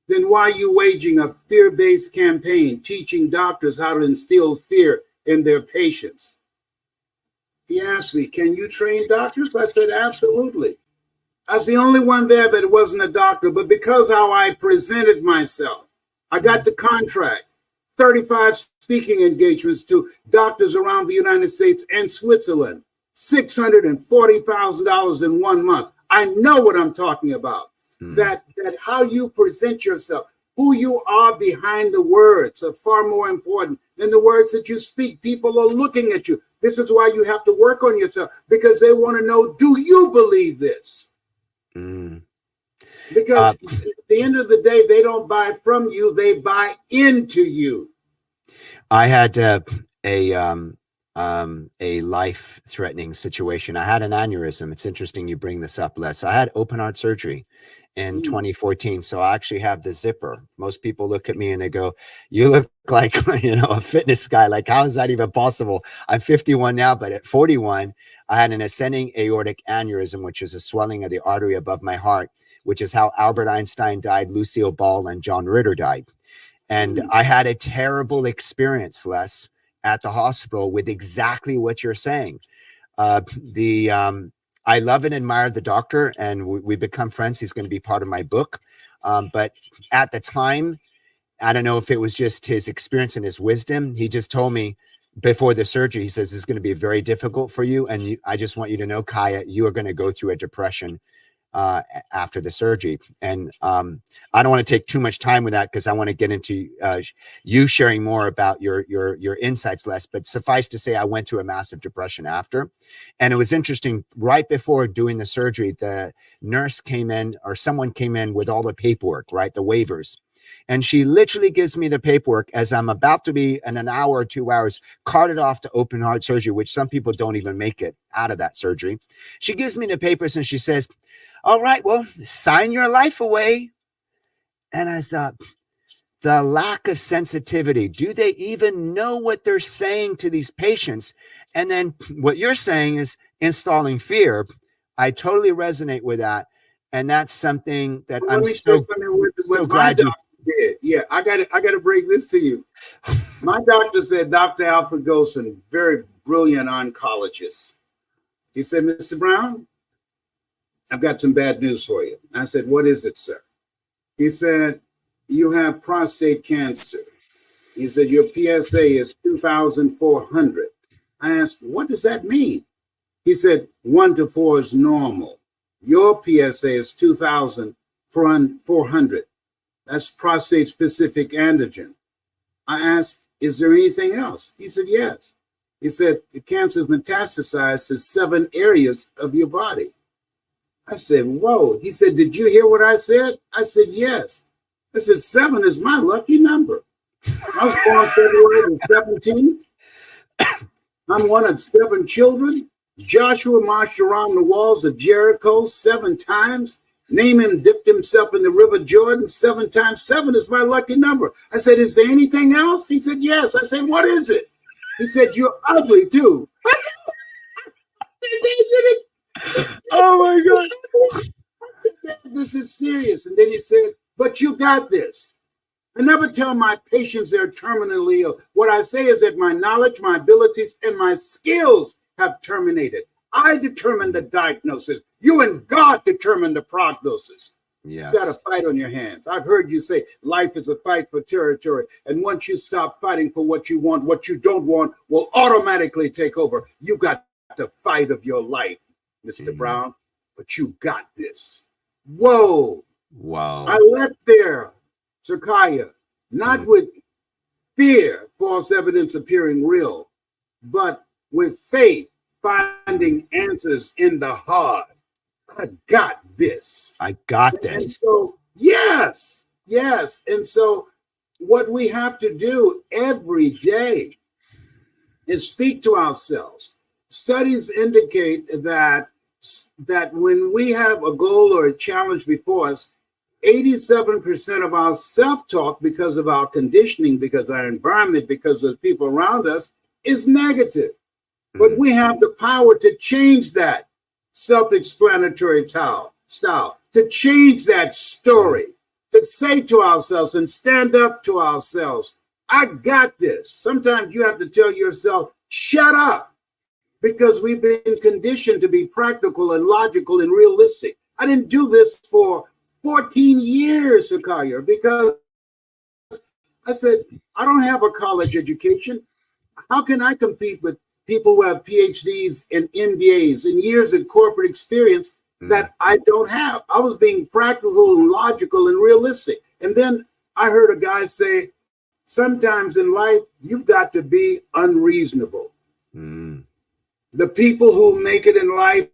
Then why are you waging a fear-based campaign, teaching doctors how to instill fear in their patients? He asked me, can you train doctors? I said, absolutely. I was the only one there that wasn't a doctor, but because how I presented myself, I got the contract, 35 speaking engagements to doctors around the United States and Switzerland, $640,000 in 1 month. I know what I'm talking about. That how you present yourself, who you are behind the words are far more important than the words that you speak. People are looking at you. This is why you have to work on yourself, because they want to know, do you believe this? Because at the end of the day, they don't buy from you, they buy into you. I had a life-threatening situation. I had an aneurysm. It's interesting you bring this up, Les. I had open heart surgery in 2014. So I actually have the zipper. Most people look at me and they go, you look like, a fitness guy. Like, how is that even possible? I'm 51 now, but at 41, I had an ascending aortic aneurysm, which is a swelling of the artery above my heart, which is how Albert Einstein died, Lucille Ball, and John Ritter died. And I had a terrible experience, Les, at the hospital with exactly what you're saying. I love and admire the doctor, and we've become friends. He's going to be part of my book. But at the time, I don't know if it was just his experience and his wisdom. He just told me before the surgery, he says, it's going to be very difficult for you. And I just want you to know, Kaya, you are going to go through a depression after the surgery. And I don't want to take too much time with that because I want to get into you sharing more about your insights, Les. But suffice to say, I went through a massive depression after. And it was interesting, right before doing the surgery, the nurse came in, or someone came in with all the paperwork, right? The waivers. And she literally gives me the paperwork as I'm about to be in an hour or 2 hours carted off to open heart surgery, which some people don't even make it out of that surgery. She gives me the papers and she says, all right, well, sign your life away. And I thought, the lack of sensitivity. Do they even know what they're saying to these patients? And then what you're saying is installing fear. I totally resonate with that. And that's something that I'm so glad you did. Yeah, I got to break this to you. My doctor said, Dr. Alfred Golson, very brilliant oncologist. He said, Mr. Brown, I've got some bad news for you. I said, what is it, sir? He said, you have prostate cancer. He said, your PSA is 2,400. I asked, what does that mean? He said, 1 to 4 is normal. Your PSA is 2,400. That's prostate-specific antigen. I asked, is there anything else? He said, yes. He said, the cancer is metastasized to 7 areas of your body. I said, whoa. He said, did you hear what I said? I said, yes. I said, 7 is my lucky number. I was born February the 17th. I'm one of 7 children. Joshua marched around the walls of Jericho 7 times. Naaman dipped himself in the river Jordan 7 times. 7 is my lucky number. I said, is there anything else? He said, yes. I said, what is it? He said, you're ugly too. Oh my God. This is serious. And then he said, but you got this. I never tell my patients they're terminally ill. What I say is that my knowledge, my abilities, and my skills have terminated. I determine the diagnosis. You and God determine the prognosis. Yes. You got a fight on your hands. I've heard you say life is a fight for territory. And once you stop fighting for what you want, what you don't want will automatically take over. You got the fight of your life, Mr. Brown, but you got this. Whoa. Wow. I left there, Sakaya, not with fear, false evidence appearing real, but with faith, finding answers in the hard. I got this. I got this. And so, yes. And so what we have to do every day is speak to ourselves. Studies indicate that when we have a goal or a challenge before us, 87% of our self-talk, because of our conditioning, because of our environment, because of the people around us, is negative. But we have the power to change that self-explanatory style, to change that story, to say to ourselves and stand up to ourselves, I got this. Sometimes you have to tell yourself, shut up, because we've been conditioned to be practical and logical and realistic. I didn't do this for 14 years, Sakaya, because I said, I don't have a college education. How can I compete with people who have PhDs and MBAs and years of corporate experience that I don't have? I was being practical and logical and realistic. And then I heard a guy say, sometimes in life, you've got to be unreasonable. The people who make it in life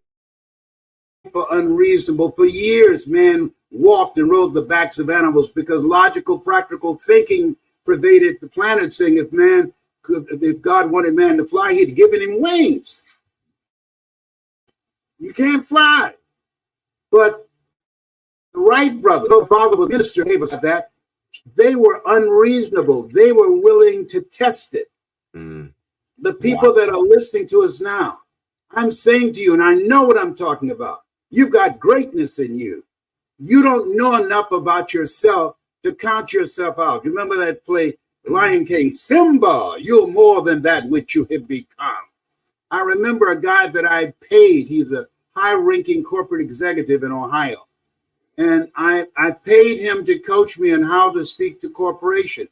are unreasonable. For years, man, walked and rode the backs of animals, because logical, practical thinking pervaded the planet, saying if God wanted man to fly, he'd given him wings. You can't fly. But the Wright brothers, the father of the minister gave us that, they were unreasonable. They were willing to test it. The people that are listening to us now, I'm saying to you, and I know what I'm talking about, you've got greatness in you. You don't know enough about yourself to count yourself out. Remember that play, Lion King? Simba, you're more than that which you have become. I remember a guy that I paid. He's a high-ranking corporate executive in Ohio. And I paid him to coach me on how to speak to corporations.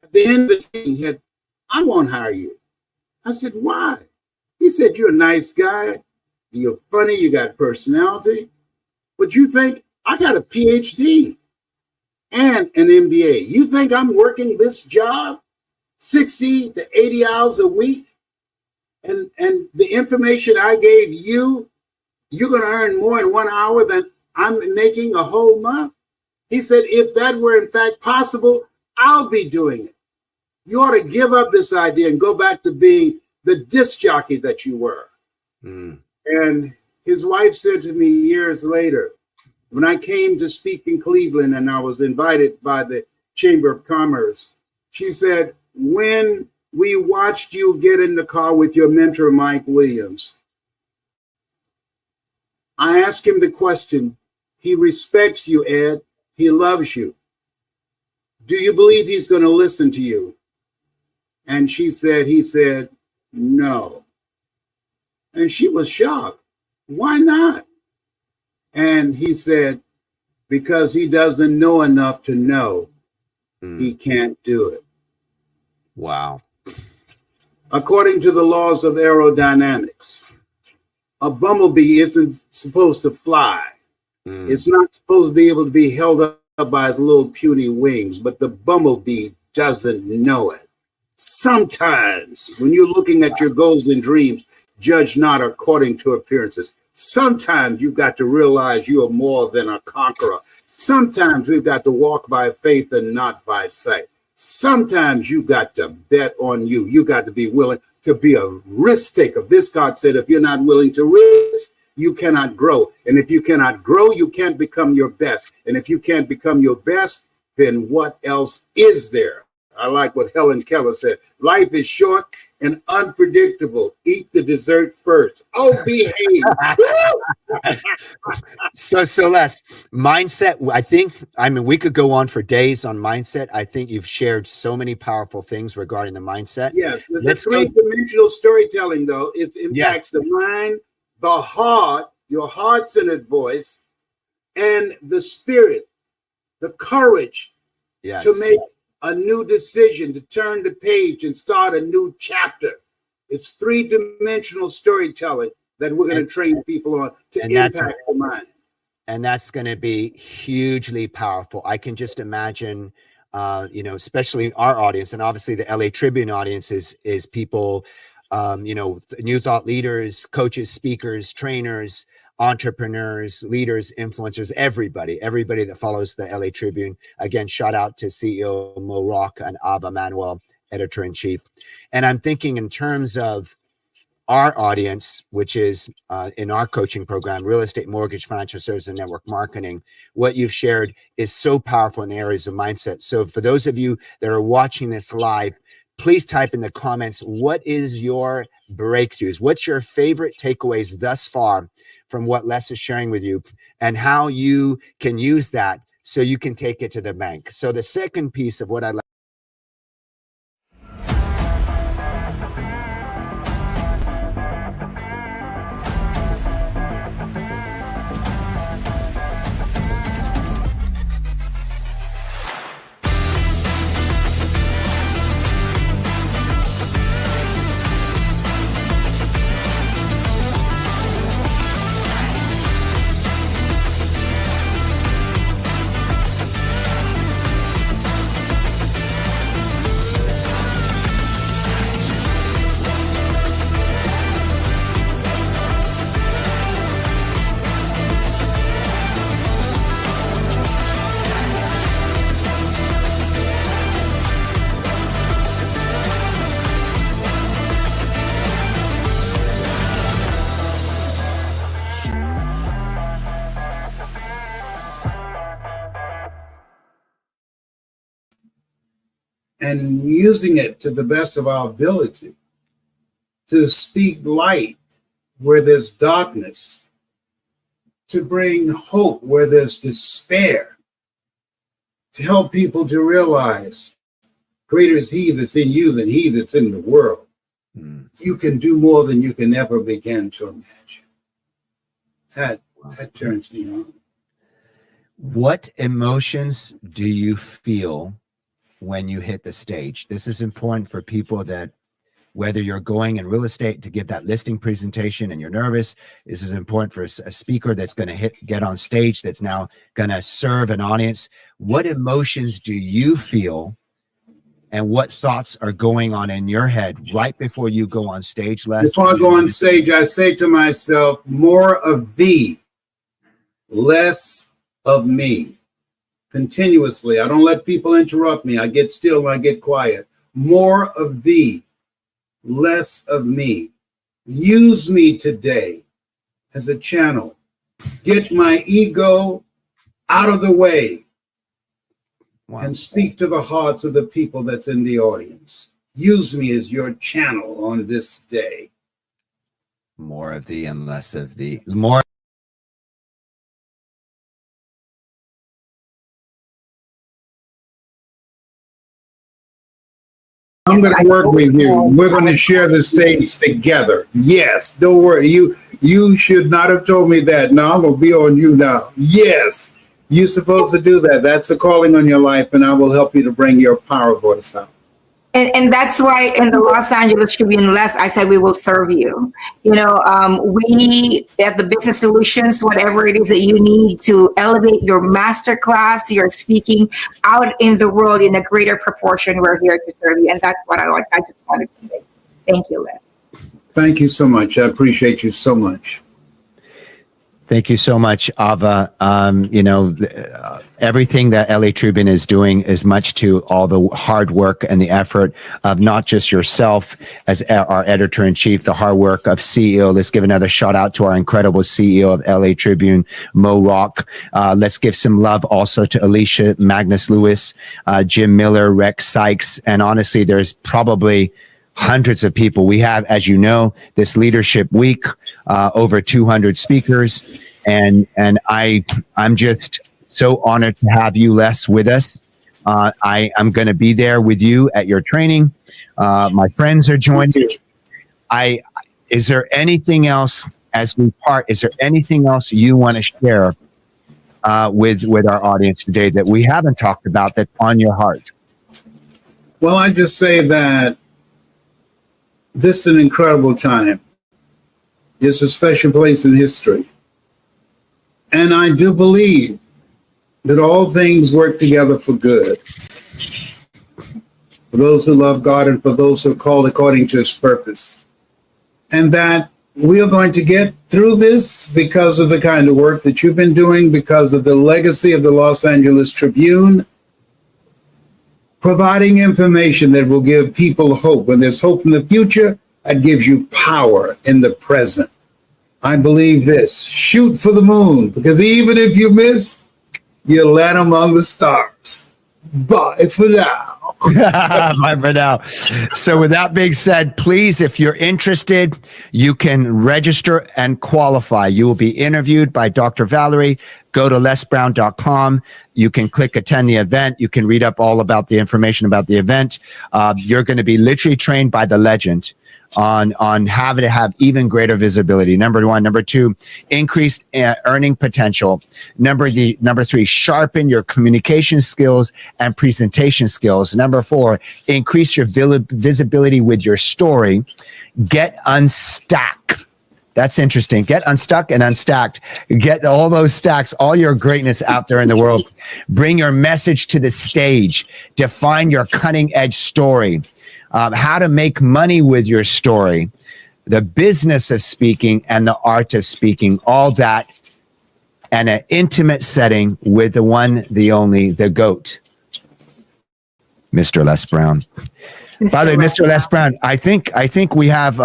At the end of the day, he said, I won't hire you. I said, why? He said, you're a nice guy. You're funny. You got personality. But you think, I got a PhD and an MBA. You think I'm working this job 60 to 80 hours a week? And the information I gave you, you're going to earn more in 1 hour than I'm making a whole month? He said, if that were in fact possible, I'll be doing it. You ought to give up this idea and go back to being the disc jockey that you were. And his wife said to me years later, when I came to speak in Cleveland and I was invited by the Chamber of Commerce, she said, when we watched you get in the car with your mentor, Mike Williams, I asked him the question, he respects you, Ed. He loves you. Do you believe he's going to listen to you? And he said, no. And she was shocked. Why not? And he said, because he doesn't know enough to know he can't do it. Wow. According to the laws of aerodynamics, a bumblebee isn't supposed to fly. It's not supposed to be able to be held up by its little puny wings, but the bumblebee doesn't know it. Sometimes when you're looking at your goals and dreams, judge not according to appearances. Sometimes you've got to realize you are more than a conqueror. Sometimes we've got to walk by faith and not by sight. Sometimes you got to bet on you. You got to be willing to be a risk taker. Viscott said, if you're not willing to risk, you cannot grow. And if you cannot grow, you can't become your best. And if you can't become your best, then what else is there? I like what Helen Keller said. Life is short and unpredictable. Eat the dessert first. Oh, behave. So Les, mindset, we could go on for days on mindset. I think you've shared so many powerful things regarding the mindset. Yes, the three-dimensional storytelling, though, it impacts the mind, the heart, your heart-centered voice, and the spirit, the courage to make a new decision, to turn the page and start a new chapter. It's three-dimensional storytelling that we're going to train people on to impact the mind. And that's going to be hugely powerful. I can just imagine, especially our audience, and obviously the LA Tribune audience is people, new thought leaders, coaches, speakers, trainers, entrepreneurs, leaders, influencers, everybody that follows the LA Tribune. Again, shout out to CEO Mo Rock and Abba Manuel, editor-in-chief. And I'm thinking in terms of our audience, which is in our coaching program, real estate, mortgage, financial services, and network marketing, what you've shared is so powerful in the areas of mindset. So for those of you that are watching this live, please type in the comments, what is your breakthroughs? What's your favorite takeaways thus far from what Les is sharing with you, and how you can use that so you can take it to the bank? So the second piece of what I'd like and using it to the best of our ability to speak light where there's darkness, to bring hope where there's despair, to help people to realize greater is he that's in you than he that's in the world. You can do more than you can ever begin to imagine. That turns me on. What emotions do you feel when you hit the stage? This is important for people that, whether you're going in real estate to give that listing presentation and you're nervous, this is important for a speaker that's going to get on stage, that's now going to serve an audience. What emotions do you feel and what thoughts are going on in your head right before you go on stage? Les? Before I go on stage, I say to myself, more of thee, less of me. Continuously. I don't let people interrupt me. I get still, I get quiet. More of thee, less of me. Use me today as a channel. Get my ego out of the way. Wow. And speak to the hearts of the people that's in the audience. Use me as your channel on this day. More of thee and less of thee. More. I'm going to work with you. We're going to share the stage together. Yes, don't worry. You should not have told me that. No, I'm going to be on you now. Yes, you're supposed to do that. That's a calling on your life, and I will help you to bring your power voice out. And that's why in the Los Angeles Tribune, I said we will serve you. You know, we have the business solutions, whatever it is that you need to elevate your masterclass, your speaking out in the world in a greater proportion. We're here to serve you. And that's what I just wanted to say. Thank you, Les. Thank you so much. I appreciate you so much. Thank you so much, Ava. You know, everything that LA Tribune is doing is much to all the hard work and the effort of not just yourself as our editor-in-chief, the hard work of CEO. Let's give another shout out to our incredible CEO of LA Tribune, Mo Rock. Let's give some love also to Alicia Magnus Lewis, Jim Miller, Rex Sykes, and honestly, there's probably hundreds of people. We have, as you know, this leadership week, over 200 speakers, and I'm just so honored to have you, Les, with us. I'm going to be there with you at your training. My friends are joining. Is there anything else as we part? Is there anything else you want to share with our audience today that we haven't talked about that's on your heart? Well, I just say that this is an incredible time. It's a special place in history. And I do believe that all things work together for good. For those who love God and for those who are called according to his purpose. And that we are going to get through this because of the kind of work that you've been doing, because of the legacy of the Los Angeles Tribune, providing information that will give people hope. When there's hope in the future, that gives you power in the present. I believe this. Shoot for the moon, because even if you miss, you'll land among the stars. Bye for now. Bye for now. So with that being said, please, if you're interested, you can register and qualify. You will be interviewed by Dr. Valerie. Go to lesbrown.com. You can click attend the event. You can read up all about the information about the event. You're going to be literally trained by the legend on how to have even greater visibility. Number one. Number two, increased earning potential. Number three, sharpen your communication skills and presentation skills. Number four, increase your visibility with your story. Get unstuck. That's interesting. Get unstuck and unstacked. Get all those stacks, all your greatness out there in the world. Bring your message to the stage. Define your cutting edge story. How to make money with your story. The business of speaking and the art of speaking. All that in an intimate setting with the one, the only, the GOAT, Mr. Les Brown. By the way, Mr. Les Brown, I think we have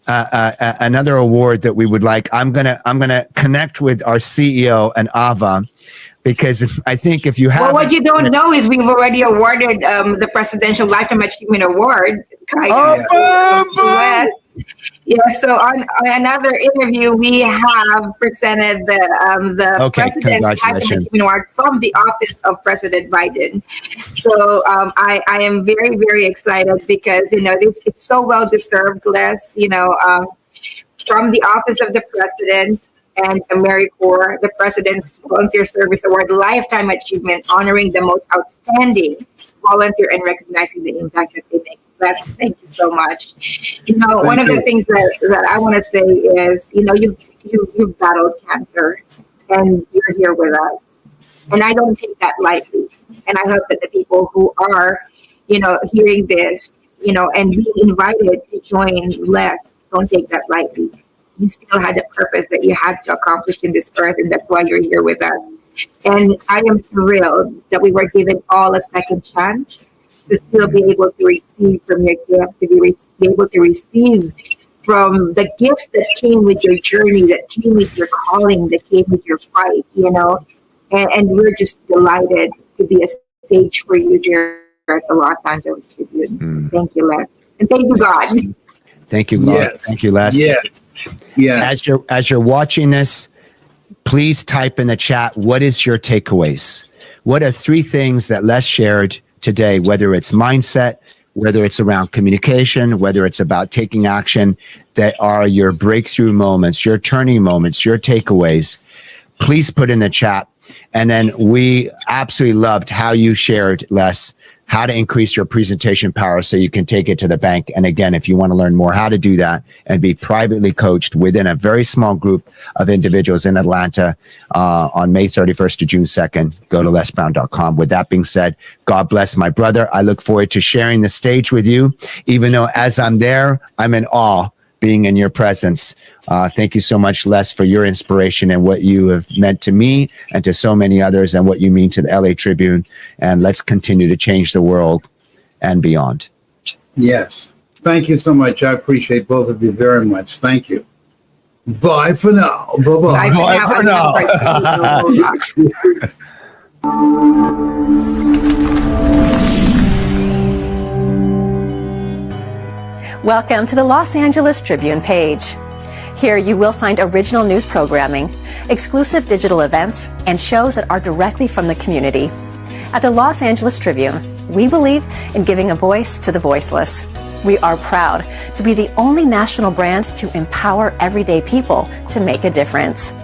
another award that we would like. I'm gonna connect with our CEO and Ava because I think if you Well, have, what you don't know is we've already awarded the Presidential Lifetime Achievement Award. Yeah, so on another interview, we have presented the President's Lifetime Achievement Award from the office of President Biden. So I am very, very excited because, it's so well deserved, Les, from the office of the President and AmeriCorps, the President's Volunteer Service Award Lifetime Achievement, honoring the most outstanding volunteer and recognizing the impact that they make. Les, thank you so much. One of the things that I want to say is, you've battled cancer and you're here with us. And I don't take that lightly. And I hope that the people who are, hearing this, and being invited to join Les, don't take that lightly. You still had a purpose that you had to accomplish in this earth, and that's why you're here with us. And I am thrilled that we were given all a second chance to still be able to receive from your gift, to be able to receive from the gifts that came with your journey, that came with your calling, that came with your fight, And we're just delighted to be a stage for you here at the Los Angeles Tribune. Thank you, Les. And thank you, God. Thank you, God. Yes. Thank you, Les. Yes. Yes. As you're watching this, please type in the chat, what is your takeaways? What are 3 things that Les shared today, whether it's mindset, whether it's around communication, whether it's about taking action, that are your breakthrough moments, your turning moments, your takeaways? Please put in the chat. And then we absolutely loved how you shared, Les, how to increase your presentation power so you can take it to the bank. And again, if you want to learn more how to do that and be privately coached within a very small group of individuals in Atlanta on May 31st to June 2nd, go to lesbrown.com. With that being said, God bless my brother. I look forward to sharing the stage with you, even though as I'm there, I'm in awe being in your presence. Thank you so much, Les, for your inspiration and what you have meant to me and to so many others and what you mean to the LA Tribune. And let's continue to change the world and beyond. Yes. Thank you so much. I appreciate both of you very much. Thank you. Bye for now. Bye-bye. Bye for Welcome to the Los Angeles Tribune page. Here you will find original news programming, exclusive digital events, and shows that are directly from the community. At the Los Angeles Tribune, we believe in giving a voice to the voiceless. We are proud to be the only national brand to empower everyday people to make a difference.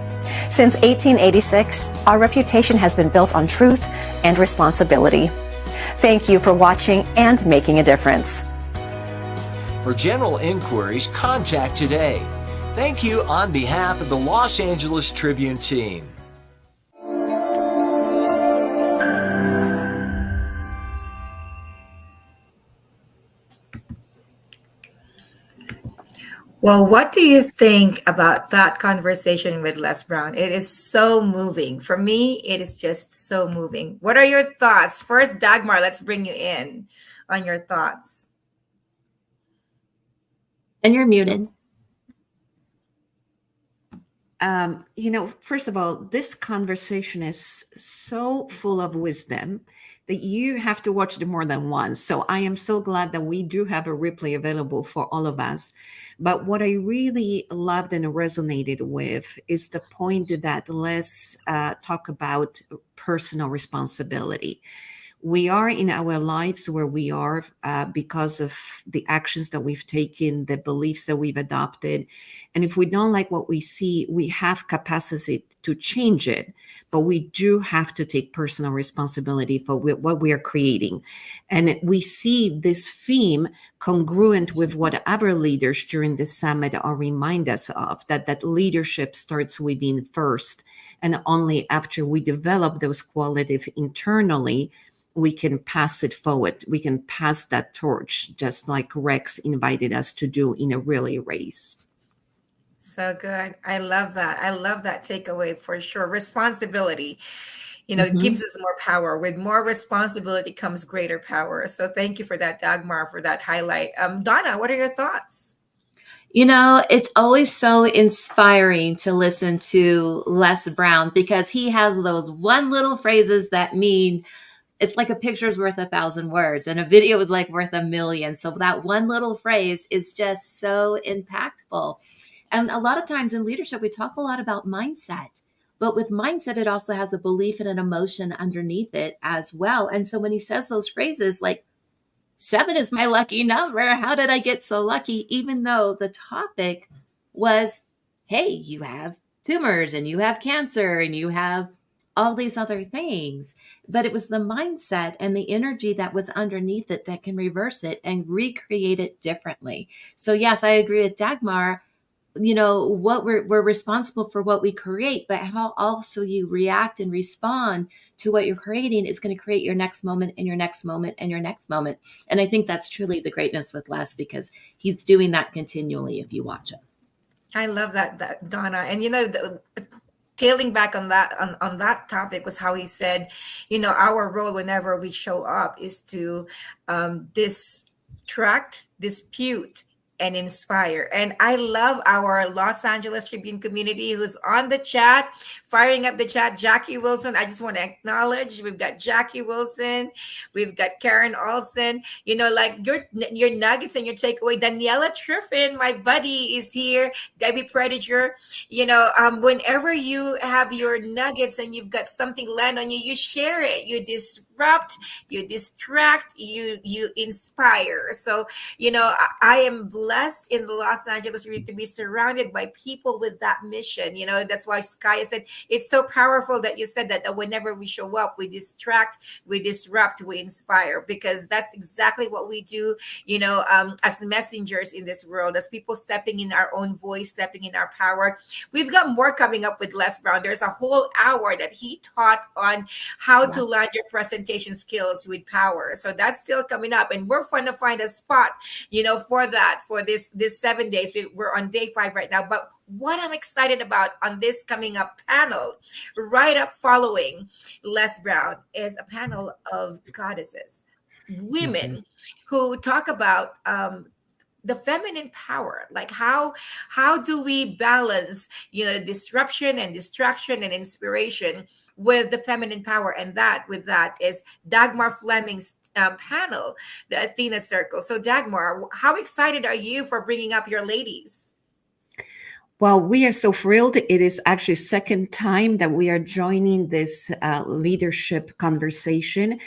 Since 1886, our reputation has been built on truth and responsibility. Thank you for watching and making a difference. For general inquiries, contact today. Thank you on behalf of the Los Angeles Tribune team. Well, what do you think about that conversation with Les Brown? It is so moving. For me, it is just so moving. What are your thoughts? First, Dagmar, let's bring you in on your thoughts. And you're muted. First of all, this conversation is so full of wisdom that you have to watch it more than once. So I am so glad that we do have a replay available for all of us. But what I really loved and resonated with is the point that let's talk about personal responsibility. We are in our lives where we are because of the actions that we've taken, the beliefs that we've adopted. And if we don't like what we see, we have capacity to change it. But we do have to take personal responsibility for what we are creating. And we see this theme congruent with what other leaders during this summit are remind us of, that leadership starts within first. And only after we develop those qualities internally, we can pass it forward. We can pass that torch, just like Rex invited us to do in a relay race. So good. I love that. I love that takeaway for sure. Responsibility, it gives us more power. With more responsibility comes greater power. So thank you for that, Dagmar, for that highlight. Donna, what are your thoughts? You know, it's always so inspiring to listen to Les Brown because he has those one little phrases that mean it's like a picture's worth 1,000 words and a video is like worth 1,000,000. So that one little phrase is just so impactful. And a lot of times in leadership, we talk a lot about mindset. But with mindset, it also has a belief and an emotion underneath it as well. And so when he says those phrases like, 7 is my lucky number. How did I get so lucky? Even though the topic was, hey, you have tumors and you have cancer and you have all these other things. But it was the mindset and the energy that was underneath it that can reverse it and recreate it differently. So yes, I agree with Dagmar. You know, what we're responsible for what we create, but how also you react and respond to what you're creating is going to create your next moment and your next moment and your next moment. And I think that's truly the greatness with Les, because he's doing that continually if you watch him. I love that Donna. And you know, tailing back on that topic was how he said, you know, our role whenever we show up is to distract, dispute, and inspire. And I love our Los Angeles Tribune community who's on the chat, firing up the chat. Jackie Wilson, I just want to acknowledge we've got Jackie Wilson, we've got Karen Olson, you know, like your nuggets and your takeaway. Daniela Triffin, my buddy, is here. Debbie Prediger, you know, whenever you have your nuggets and you've got something land on you, you share it, you disrupt, you distract, you inspire. So, you know, I am blessed in the Los Angeles region to be surrounded by people with that mission. You know, that's why Skya said it's so powerful that you said that whenever we show up, we distract, we disrupt, we inspire, because that's exactly what we do, you know, as messengers in this world, as people stepping in our own voice, stepping in our power. We've got more coming up with Les Brown. There's a whole hour that he taught on how to land your presentation skills with power. So that's still coming up, and we're trying to find a spot, you know, for that, for this 7 days. We're on day 5 right now. But what I'm excited about on this coming up panel, right up following Les Brown, is a panel of goddesses, women who talk about the feminine power. Like how do we balance, you know, disruption and distraction and inspiration with the feminine power? And with that is Dagmar Fleming's panel, the Athena Circle. So Dagmar, how excited are you for bringing up your ladies? Well, we are so thrilled. It is actually second time that we are joining this leadership conversation.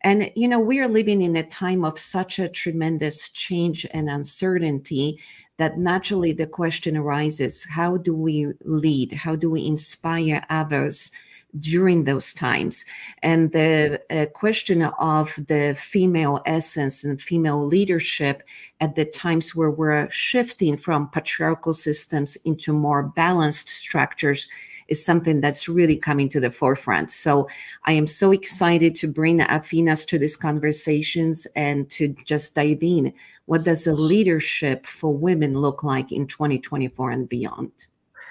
And, you know, we are living in a time of such a tremendous change and uncertainty that naturally the question arises, how do we lead? How do we inspire others during those times? And the question of the female essence and female leadership at the times where we're shifting from patriarchal systems into more balanced structures is something that's really coming to the forefront. So I am so excited to bring the Athenas to these conversations and to just dive in. What does a leadership for women look like in 2024 and beyond?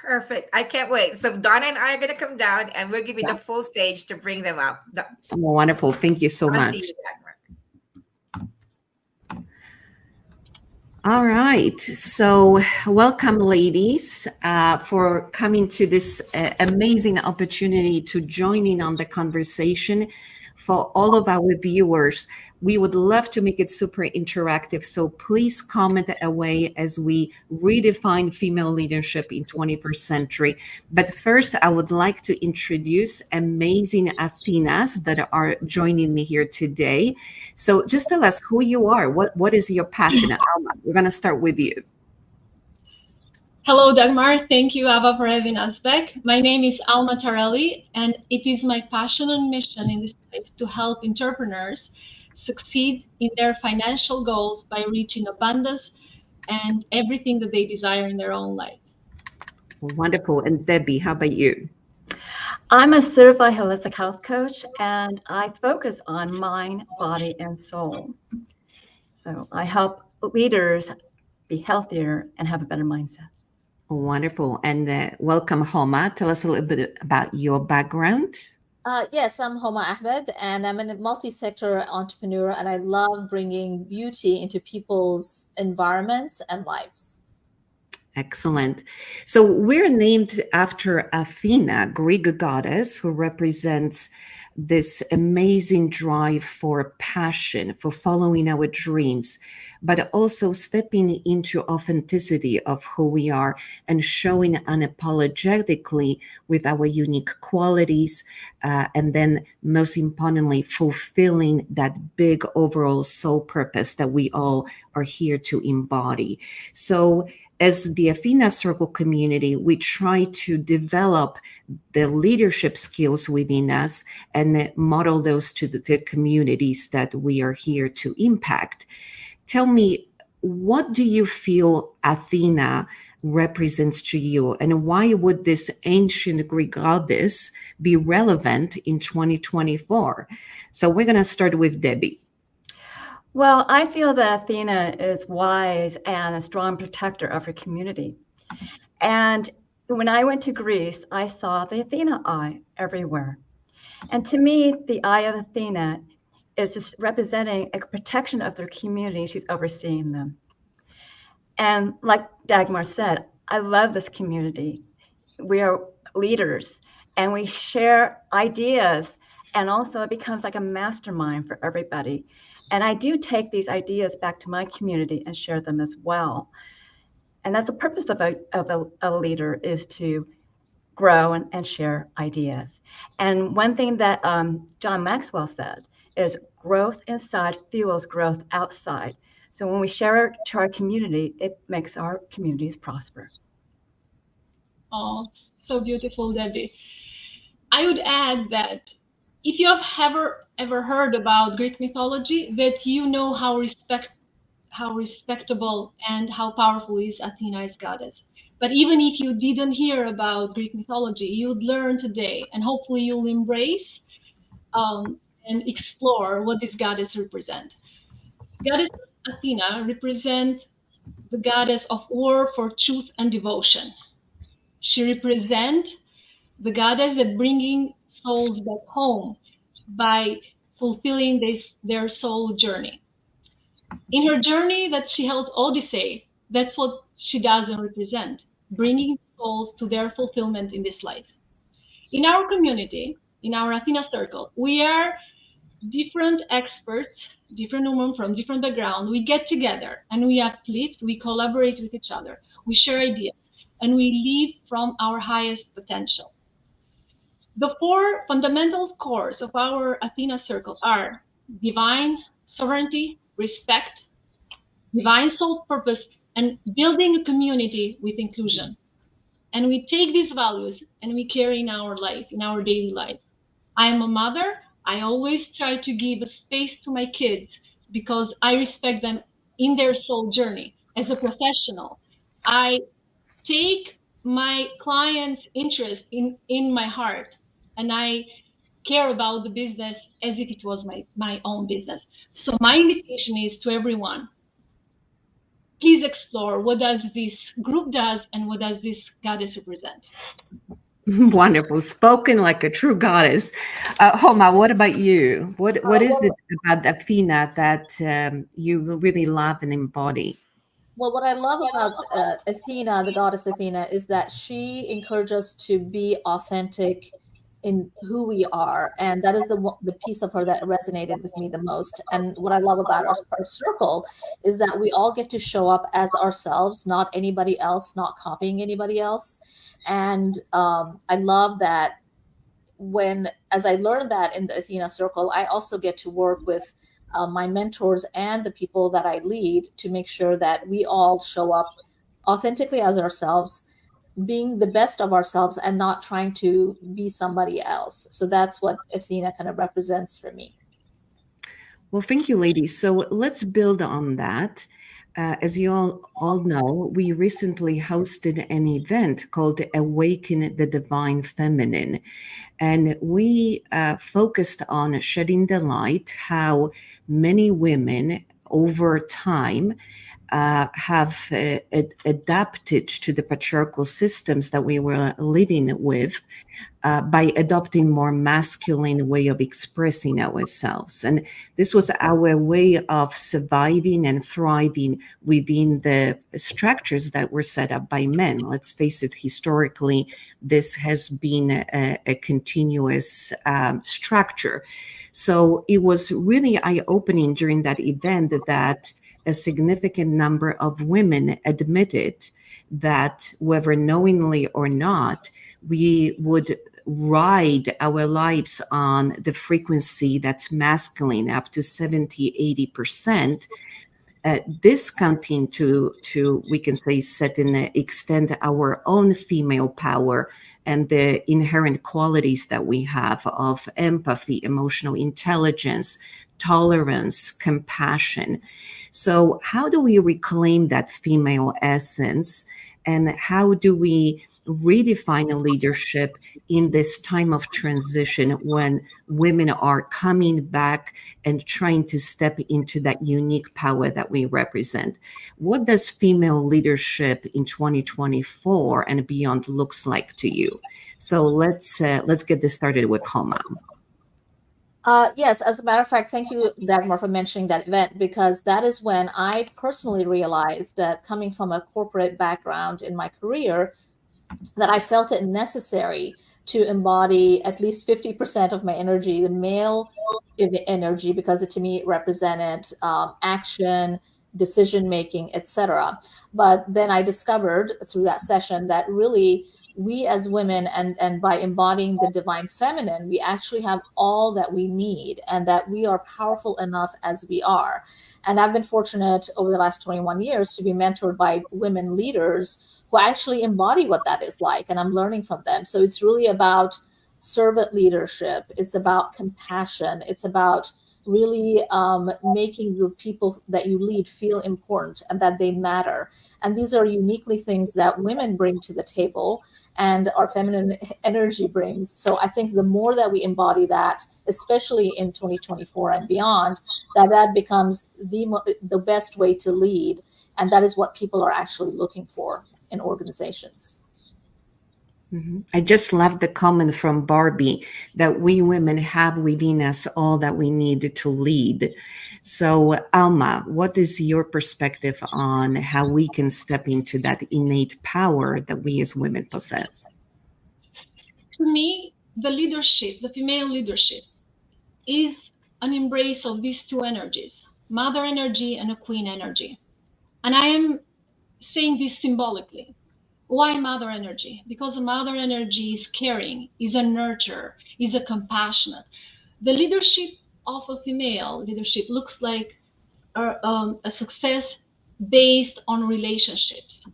Perfect. I can't wait. So Donna and I are going to come down and we'll give you the full stage to bring them up. Oh, wonderful. Thank you so much. All right. So welcome, ladies, for coming to this amazing opportunity to join in on the conversation. For all of our viewers, we would love to make it super interactive. So please comment away as we redefine female leadership in 21st century. But first, I would like to introduce amazing Athenas that are joining me here today. So just tell us who you are. What is your passion? Alma, we're going to start with you. Hello, Dagmar. Thank you, Ava, for having us back. My name is Alma Tarelli, and it is my passion and mission in this life to help entrepreneurs succeed in their financial goals by reaching abundance and everything that they desire in their own life. Wonderful. And Debbie, how about you? I'm a certified holistic health coach, and I focus on mind, body, and soul. So I help leaders be healthier and have a better mindset. Wonderful. And welcome, Homa. Tell us a little bit about your background. Yes, I'm Homa Ahmed, and I'm a multi-sector entrepreneur, and I love bringing beauty into people's environments and lives. Excellent. So we're named after Athena, Greek goddess, who represents this amazing drive for passion, for following our dreams, but also stepping into authenticity of who we are and showing unapologetically with our unique qualities, and then most importantly, fulfilling that big overall soul purpose that we all are here to embody. So as the Athena Circle community, we try to develop the leadership skills within us and model those to the communities that we are here to impact. Tell me, what do you feel Athena represents to you, and why would this ancient Greek goddess be relevant in 2024? So we're going to start with Debbie. Well, I feel that Athena is wise and a strong protector of her community. And when I went to Greece, I saw the Athena eye everywhere. And to me, the eye of Athena is just representing a protection of their community. She's overseeing them. And like Dagmar said, I love this community. We are leaders and we share ideas, and also it becomes like a mastermind for everybody. And I do take these ideas back to my community and share them as well. And that's the purpose of a leader, is to grow and share ideas. And one thing that John Maxwell said is growth inside fuels growth outside. So when we share it to our community, it makes our communities prosper. Oh, so beautiful, Debbie. I would add that if you have ever heard about Greek mythology, that you know how respectable and how powerful is Athena as goddess. But even if you didn't hear about Greek mythology, you'd learn today, and hopefully you'll embrace and explore what this goddess represents. Goddess Athena represents the goddess of war for truth and devotion. She represents the goddess that bringing souls back home by fulfilling their soul journey. In her journey that she helped Odyssey, that's what she does and represent, bringing souls to their fulfillment in this life. In our community, in our Athena Circle, we are different experts, different women from different backgrounds. We get together and we uplift, we collaborate with each other, we share ideas, and we live from our highest potential. The four fundamental cores of our Athena Circle are divine sovereignty, respect, divine soul purpose, and building a community with inclusion. And we take these values and we carry in our life, in our daily life. I am a mother. I always try to give a space to my kids because I respect them in their soul journey. As a professional, I take my clients' interest in my heart, and I care about the business as if it was my own business. So my invitation is to everyone, please explore what does this group does and what does this goddess represent. Wonderful. Spoken like a true goddess. Homa, what about you? What is it about Athena that you really love and embody? Well, what I love about Athena, the goddess Athena, is that she encourages us to be authentic in who we are. And that is the piece of her that resonated with me the most. And what I love about our circle is that we all get to show up as ourselves, not anybody else, not copying anybody else. And I love that as I learned that in the Athena Circle, I also get to work with my mentors and the people that I lead to make sure that we all show up authentically as ourselves, being the best of ourselves and not trying to be somebody else. So that's what Athena kind of represents for me. Well, thank you, ladies. So let's build on that. As you all know, we recently hosted an event called Awaken the Divine Feminine. And we focused on shedding the light how many women over time have adapted to the patriarchal systems that we were living with by adopting more masculine way of expressing ourselves. And this was our way of surviving and thriving within the structures that were set up by men. Let's face it, historically, this has been a continuous structure. So it was really eye-opening during that event that a significant number of women admitted that, whether knowingly or not, we would ride our lives on the frequency that's masculine up to 70-80%, discounting to we can say set and extend our own female power and the inherent qualities that we have of empathy, emotional intelligence, tolerance, compassion. So how do we reclaim that female essence, and how do we redefine leadership in this time of transition when women are coming back and trying to step into that unique power that we represent? What does female leadership in 2024 and beyond looks like to you? So let's get this started with Homa. Yes, as a matter of fact, thank you, Dagmar, for mentioning that event, because that is when I personally realized that, coming from a corporate background in my career, that I felt it necessary to embody at least 50% of my energy, the male energy, because to me it represented action, decision-making, etc. But then I discovered through that session that really we as women, and by embodying the divine feminine, we actually have all that we need, and that we are powerful enough as we are. And I've been fortunate over the last 21 years to be mentored by women leaders who actually embody what that is like, and I'm learning from them. So it's really about servant leadership. It's about compassion. It's about really making the people that you lead feel important and that they matter. And these are uniquely things that women bring to the table and our feminine energy brings. So I think the more that we embody that, especially in 2024 and beyond, that becomes the best way to lead. And that is what people are actually looking for in organizations. Mm-hmm. I just love the comment from Barbie that we women have within us all that we need to lead. So, Alma, what is your perspective on how we can step into that innate power that we as women possess? To me, the leadership, the female leadership, is an embrace of these two energies, mother energy and a queen energy. And I am saying this symbolically. Why mother energy? Because mother energy is caring, is a nurturer, is a compassionate. The leadership of a female leadership looks like a success based on relationships,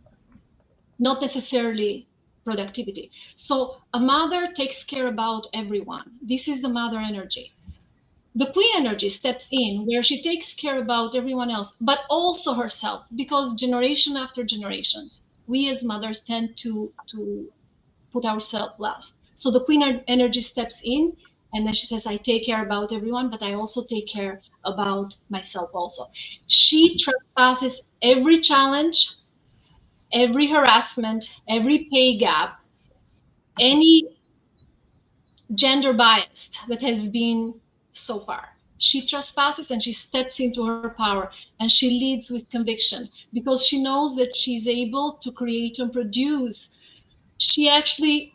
not necessarily productivity. So a mother takes care about everyone. This is the mother energy. The queen energy steps in where she takes care about everyone else, but also herself, because generation after generations, we as mothers tend to put ourselves last. So the queen energy steps in, and then she says, I take care about everyone, but I also take care about myself also. She trespasses every challenge, every harassment, every pay gap, any gender bias that has been so far. She trespasses and she steps into her power, and she leads with conviction because she knows that she's able to create and produce. She actually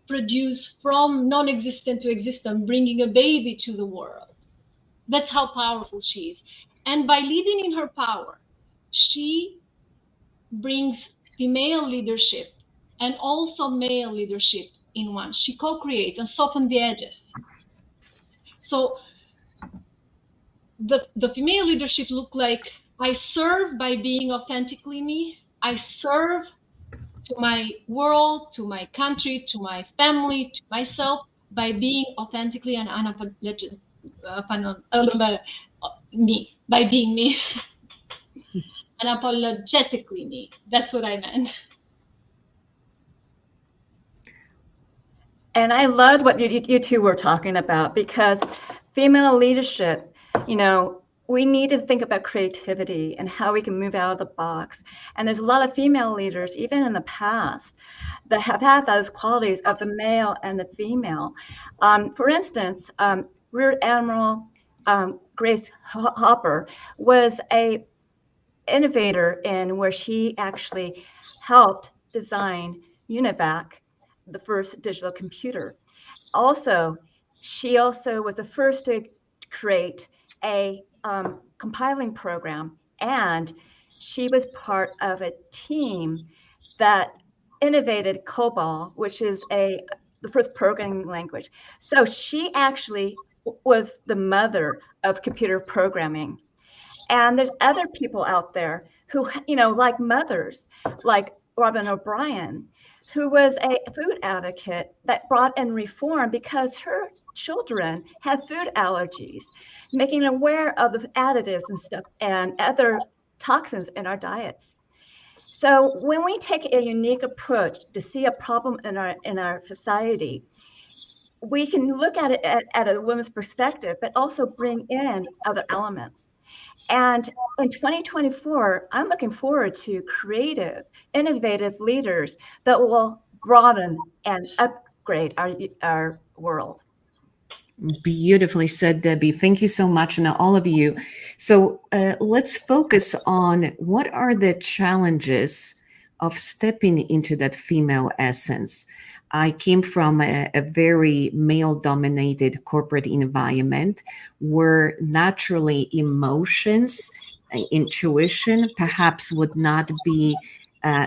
produced from non-existent to existent, bringing a baby to the world. That's how powerful she is. And by leading in her power, she brings female leadership and also male leadership in one. She co-creates and softens the edges. So the female leadership look like, I serve by being authentically me. I serve to my world, to my country, to my family, to myself, by being authentically and unapologetic me, by being me. Unapologetically me. That's what I meant. And I loved what you two were talking about, because female leadership, you know, we need to think about creativity and how we can move out of the box. And there's a lot of female leaders, even in the past, that have had those qualities of the male and the female. For instance, Rear Admiral Grace Hopper was a innovator in where she actually helped design UNIVAC, the first digital computer. Also, she also was the first to create a compiling program, and she was part of a team that innovated COBOL, which is the first programming language. So she actually was the mother of computer programming. And there's other people out there who, like mothers, like Robin O'Brien, who was a food advocate that brought in reform because her children have food allergies, making them aware of the additives and stuff and other toxins in our diets. So when we take a unique approach to see a problem in our society, we can look at it at a woman's perspective, but also bring in other elements. And in 2024, I'm looking forward to creative, innovative leaders that will broaden and upgrade our world. Beautifully said, Debbie. Thank you so much, and all of you. So let's focus on what are the challenges of stepping into that female essence. I came from a very male-dominated corporate environment where naturally emotions, intuition perhaps would not be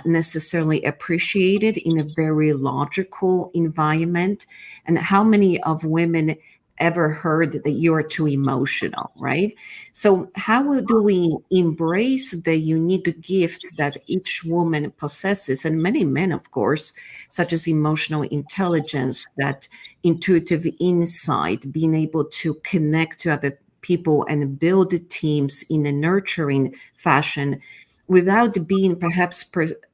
necessarily appreciated in a very logical environment. And how many of women ever heard that you're too emotional, right? So how do we embrace the unique gifts that each woman possesses, and many men, of course, such as emotional intelligence, that intuitive insight, being able to connect to other people and build teams in a nurturing fashion without being perhaps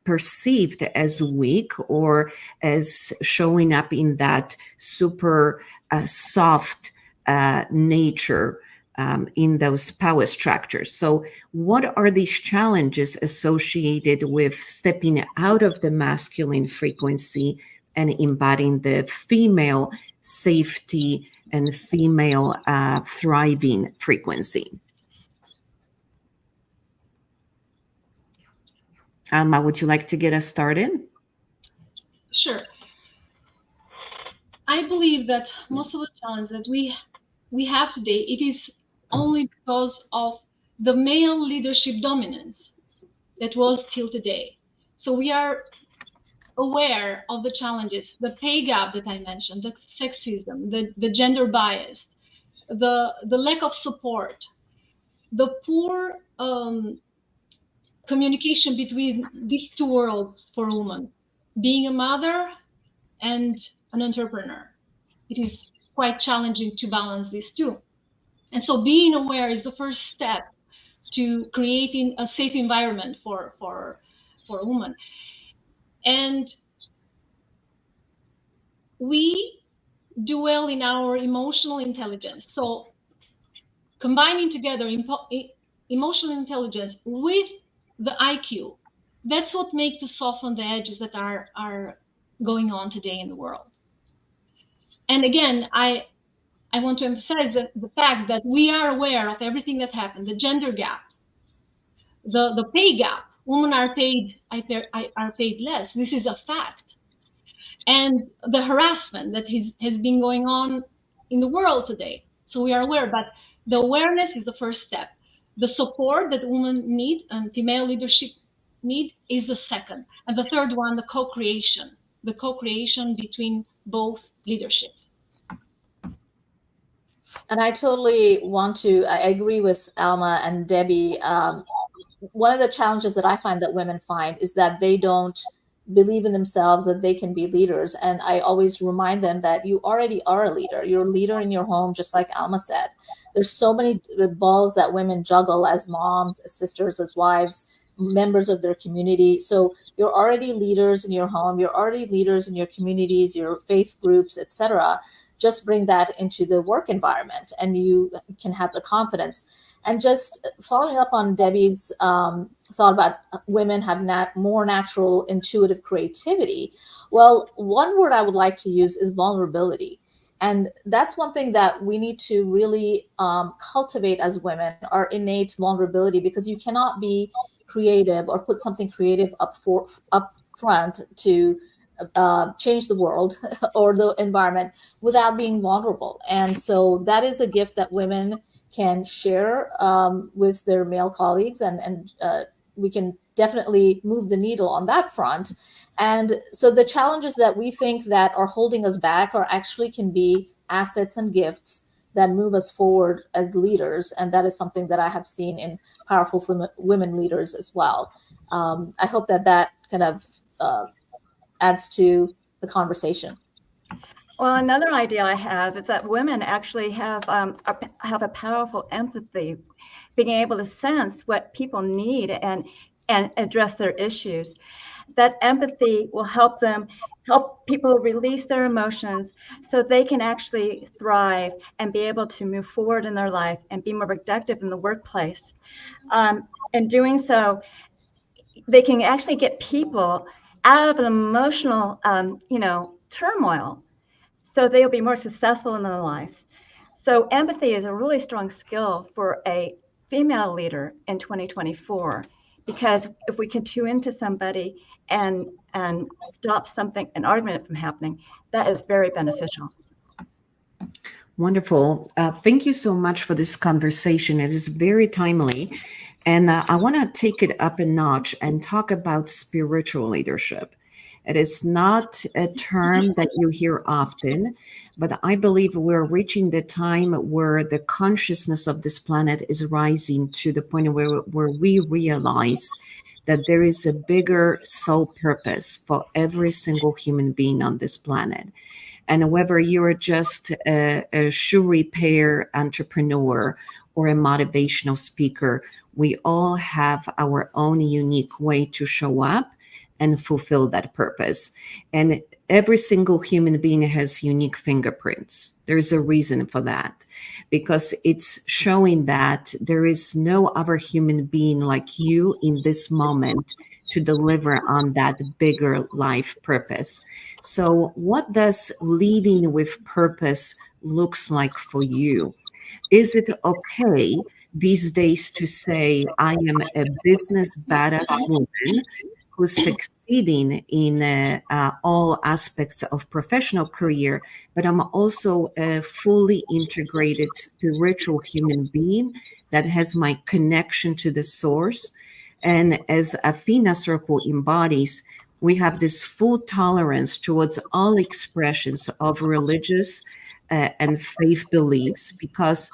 perceived as weak or as showing up in that super soft nature in those power structures. So what are these challenges associated with stepping out of the masculine frequency and embodying the female safety and female thriving frequency? Alma, would you like to get us started? Sure. I believe that most of the challenges that we have today, it is only because of the male leadership dominance that was till today. So we are aware of the challenges, the pay gap that I mentioned, the sexism, the gender bias, the lack of support, the poor communication between these two worlds for women, being a mother and an entrepreneur. It is quite challenging to balance these two. And so being aware is the first step to creating a safe environment for a woman. And we do well in our emotional intelligence. So combining together emotional intelligence with the IQ, that's what makes to soften the edges that are going on today in the world. And again, I want to emphasize the fact that we are aware of everything that happened, the gender gap, the pay gap. Women are paid less. This is a fact. And the harassment that has been going on in the world today. So we are aware, but the awareness is the first step. The support that women need and female leadership need is the second. And the third one, the co-creation between both leaderships. And I totally I agree with Alma and Debbie. One of the challenges that I find that women find is that they don't believe in themselves, that they can be leaders. And I always remind them that you already are a leader. You're a leader in your home, just like Alma said. There's so many balls that women juggle as moms, as sisters, as wives, members of their community. So you're already leaders in your home, you're already leaders in your communities, your faith groups, etc. Just bring that into the work environment and you can have the confidence. And just following up on Debbie's thought about women have more natural intuitive creativity. Well, one word I would like to use is vulnerability. And that's one thing that we need to really cultivate as women, our innate vulnerability, because you cannot be creative or put something creative up front to change the world or the environment without being vulnerable. And so that is a gift that women can share with their male colleagues, and we can definitely move the needle on that front. And so the challenges that we think that are holding us back are actually can be assets and gifts that move us forward as leaders. And that is something that I have seen in powerful women leaders as well. I hope that kind of adds to the conversation. Well, another idea I have is that women actually have a powerful empathy, being able to sense what people need and address their issues. That empathy will help people release their emotions so they can actually thrive and be able to move forward in their life and be more productive in the workplace. In doing so, they can actually get people out of an emotional, turmoil, so they'll be more successful in their life. So empathy is a really strong skill for a female leader in 2024, because if we can tune into somebody and stop an argument from happening, that is very beneficial. Wonderful. Thank you so much for this conversation. It is very timely. And I want to take it up a notch and talk about spiritual leadership. It is not a term that you hear often, but I believe we're reaching the time where the consciousness of this planet is rising to the point where we realize that there is a bigger soul purpose for every single human being on this planet. And whether you're just a shoe repair entrepreneur or a motivational speaker, we all have our own unique way to show up and fulfill that purpose. And every single human being has unique fingerprints. There's a reason for that, because it's showing that there is no other human being like you in this moment to deliver on that bigger life purpose. So what does leading with purpose looks like for you? Is it okay these days to say, I am a business badass woman who's succeeding in all aspects of professional career, but I'm also a fully integrated spiritual human being that has my connection to the source? And as Athena Circle embodies, we have this full tolerance towards all expressions of religious and faith beliefs, because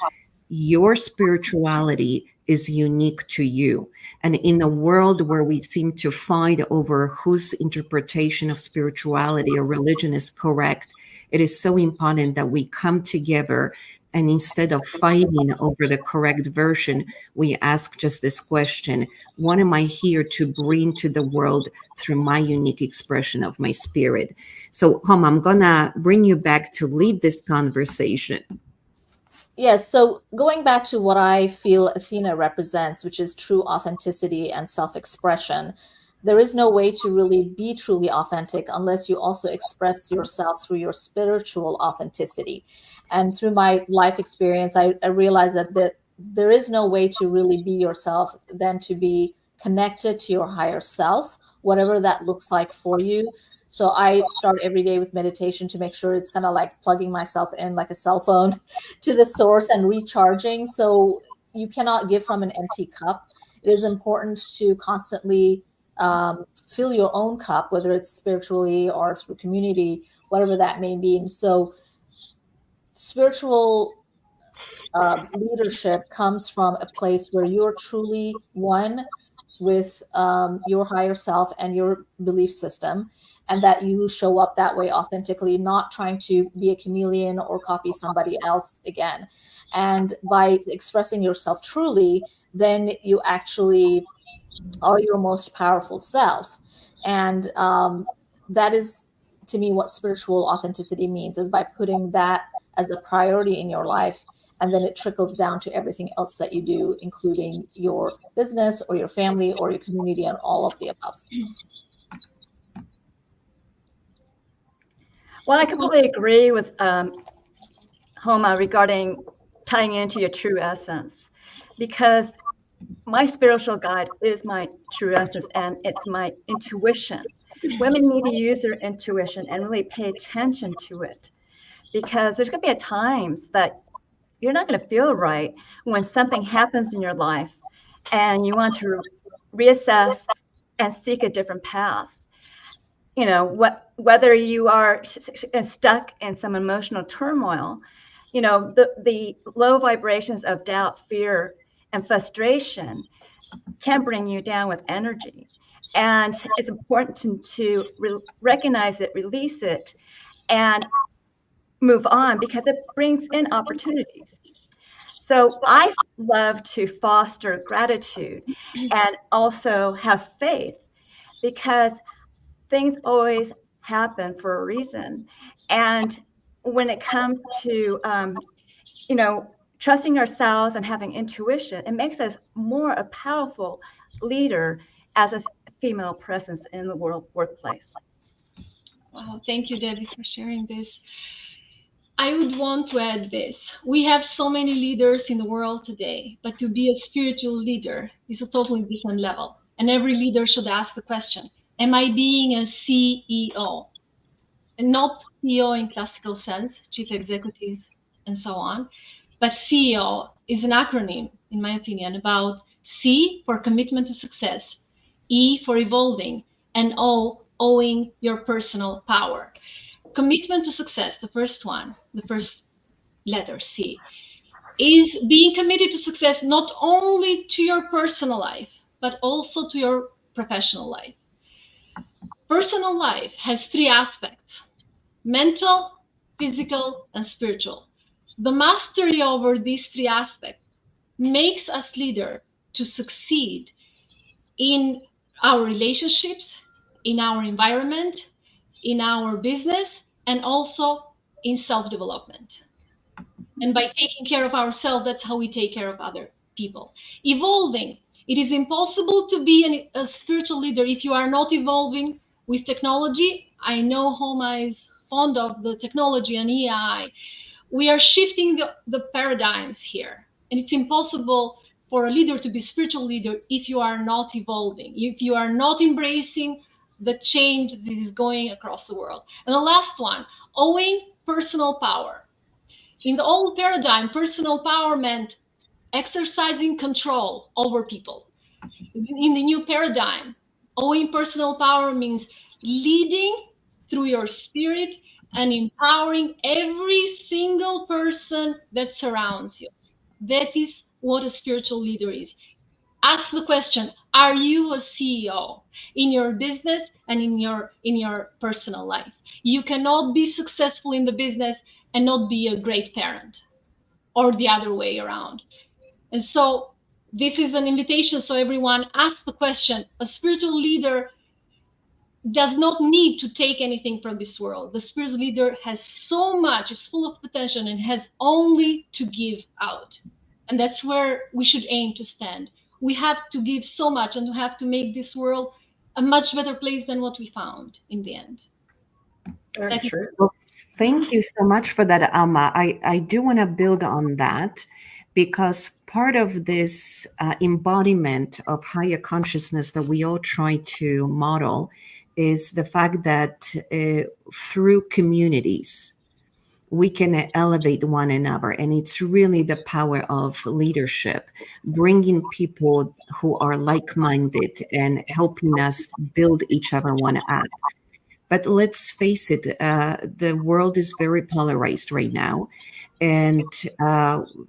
your spirituality is unique to you. And in a world where we seem to fight over whose interpretation of spirituality or religion is correct, it is so important that we come together, and instead of fighting over the correct version, we ask just this question: what am I here to bring to the world through my unique expression of my spirit? So, Hom, I'm gonna bring you back to lead this conversation. Yes, so going back to what I feel Athena represents, which is true authenticity and self-expression, there is no way to really be truly authentic unless you also express yourself through your spiritual authenticity. And through my life experience, I realized that there is no way to really be yourself than to be connected to your higher self, whatever that looks like for you. So I start every day with meditation to make sure it's kind of like plugging myself in like a cell phone to the source and recharging. So you cannot give from an empty cup. It is important to constantly fill your own cup, whether it's spiritually or through community, whatever that may be. So spiritual leadership comes from a place where you're truly one with your higher self and your belief system, and that you show up that way authentically, not trying to be a chameleon or copy somebody else again. And by expressing yourself truly, then you actually are your most powerful self. And that is, to me, what spiritual authenticity means, is by putting that as a priority in your life, and then it trickles down to everything else that you do, including your business or your family or your community and all of the above. Well, I completely agree with Homa regarding tying into your true essence, because my spiritual guide is my true essence, and it's my intuition. Women need to use their intuition and really pay attention to it, because there's going to be times that you're not going to feel right when something happens in your life and you want to reassess and seek a different path. You know, whether you are stuck in some emotional turmoil, you know, the low vibrations of doubt, fear, and frustration can bring you down with energy. And it's important to recognize it, release it, and move on, because it brings in opportunities. So I love to foster gratitude and also have faith, because things always happen for a reason. And when it comes to, you know, trusting ourselves and having intuition, it makes us more a powerful leader as a female presence in the workplace. Wow, thank you, Debbie, for sharing this. I would want to add this. We have so many leaders in the world today, but to be a spiritual leader is a totally different level. And every leader should ask the question, am I being a CEO? And not CEO in classical sense, chief executive and so on, but CEO is an acronym, in my opinion, about C for commitment to success, E for evolving, and O, owing your personal power. Commitment to success, the first one, the first letter, C, is being committed to success not only to your personal life, but also to your professional life. Personal life has three aspects: mental, physical, and spiritual. The mastery over these three aspects makes us leader to succeed in our relationships, in our environment, in our business, and also in self-development. And by taking care of ourselves, that's how we take care of other people. Evolving. It is impossible to be a spiritual leader if you are not evolving with technology. I know Homa is fond of the technology and AI. We are shifting the paradigms here. And it's impossible for a leader to be a spiritual leader if you are not evolving, if you are not embracing the change that is going across the world. And the last one, owing personal power. In the old paradigm, personal power meant exercising control over people. In the new paradigm, owing personal power means leading through your spirit and empowering every single person that surrounds you. That is what a spiritual leader is. Ask the question, are you a CEO in your business and in your personal life? You cannot be successful in the business and not be a great parent, or the other way around. And so this is an invitation. So everyone, ask the question. A spiritual leader does not need to take anything from this world. The spiritual leader has so much, is full of potential, and has only to give out. And that's where we should aim to stand. We have to give so much, and we have to make this world a much better place than what we found in the end. That's true. Well, thank you so much for that, Alma. I do want to build on that, because part of this embodiment of higher consciousness that we all try to model is the fact that through communities, we can elevate one another. And it's really the power of leadership, bringing people who are like-minded and helping us build each other one up. But let's face it, the world is very polarized right now. And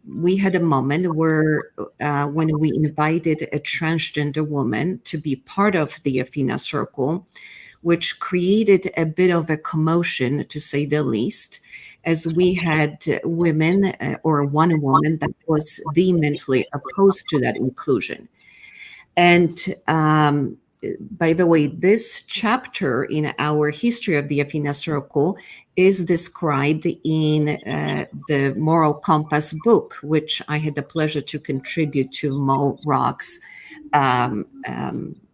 we had a moment where when we invited a transgender woman to be part of the Athena Circle, which created a bit of a commotion, to say the least, as we had women or one woman that was vehemently opposed to that inclusion. And by the way, this chapter in our history of the Athena Circle is described in the Moral Compass book, which I had the pleasure to contribute to Mo Rock's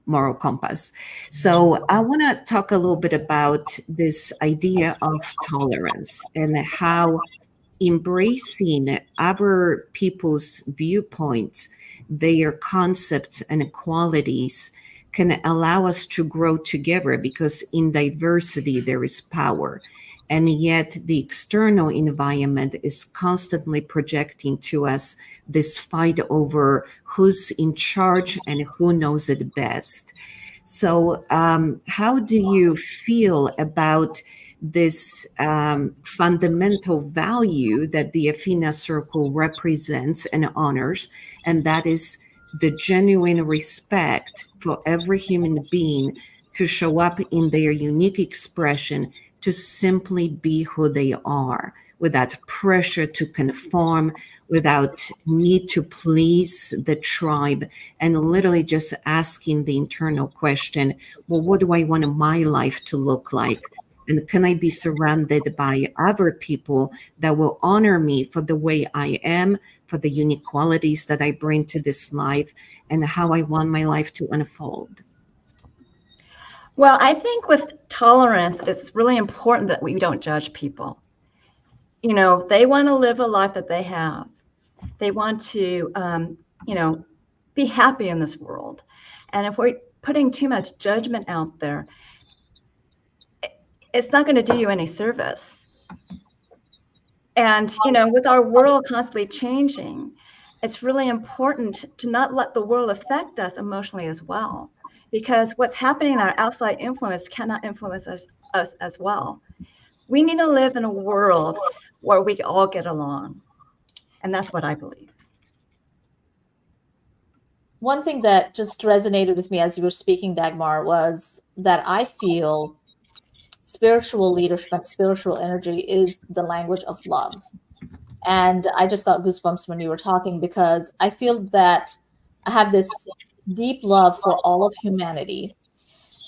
Moral Compass. So I want to talk a little bit about this idea of tolerance and how embracing other people's viewpoints, their concepts and qualities can allow us to grow together, because in diversity there is power. And yet the external environment is constantly projecting to us this fight over who's in charge and who knows it best. So how do you feel about this fundamental value that the Athena Circle represents and honors, and that is the genuine respect for every human being to show up in their unique expression, to simply be who they are, without pressure to conform, without need to please the tribe, and literally just asking the internal question, well, what do I want my life to look like? And can I be surrounded by other people that will honor me for the way I am, for the unique qualities that I bring to this life, and how I want my life to unfold? Well, I think with tolerance, it's really important that we don't judge people. You know, they want to live a life that they have. They want to, you know, be happy in this world. And if we're putting too much judgment out there, it's not going to do you any service. And, you know, with our world constantly changing, it's really important to not let the world affect us emotionally as well, because what's happening in our outside influence cannot influence us as well. We need to live in a world where we all get along. And that's what I believe. One thing that just resonated with me as you were speaking, Dagmar, was that I feel spiritual leadership and spiritual energy is the language of love. And I just got goosebumps when you were talking, because I feel that I have this deep love for all of humanity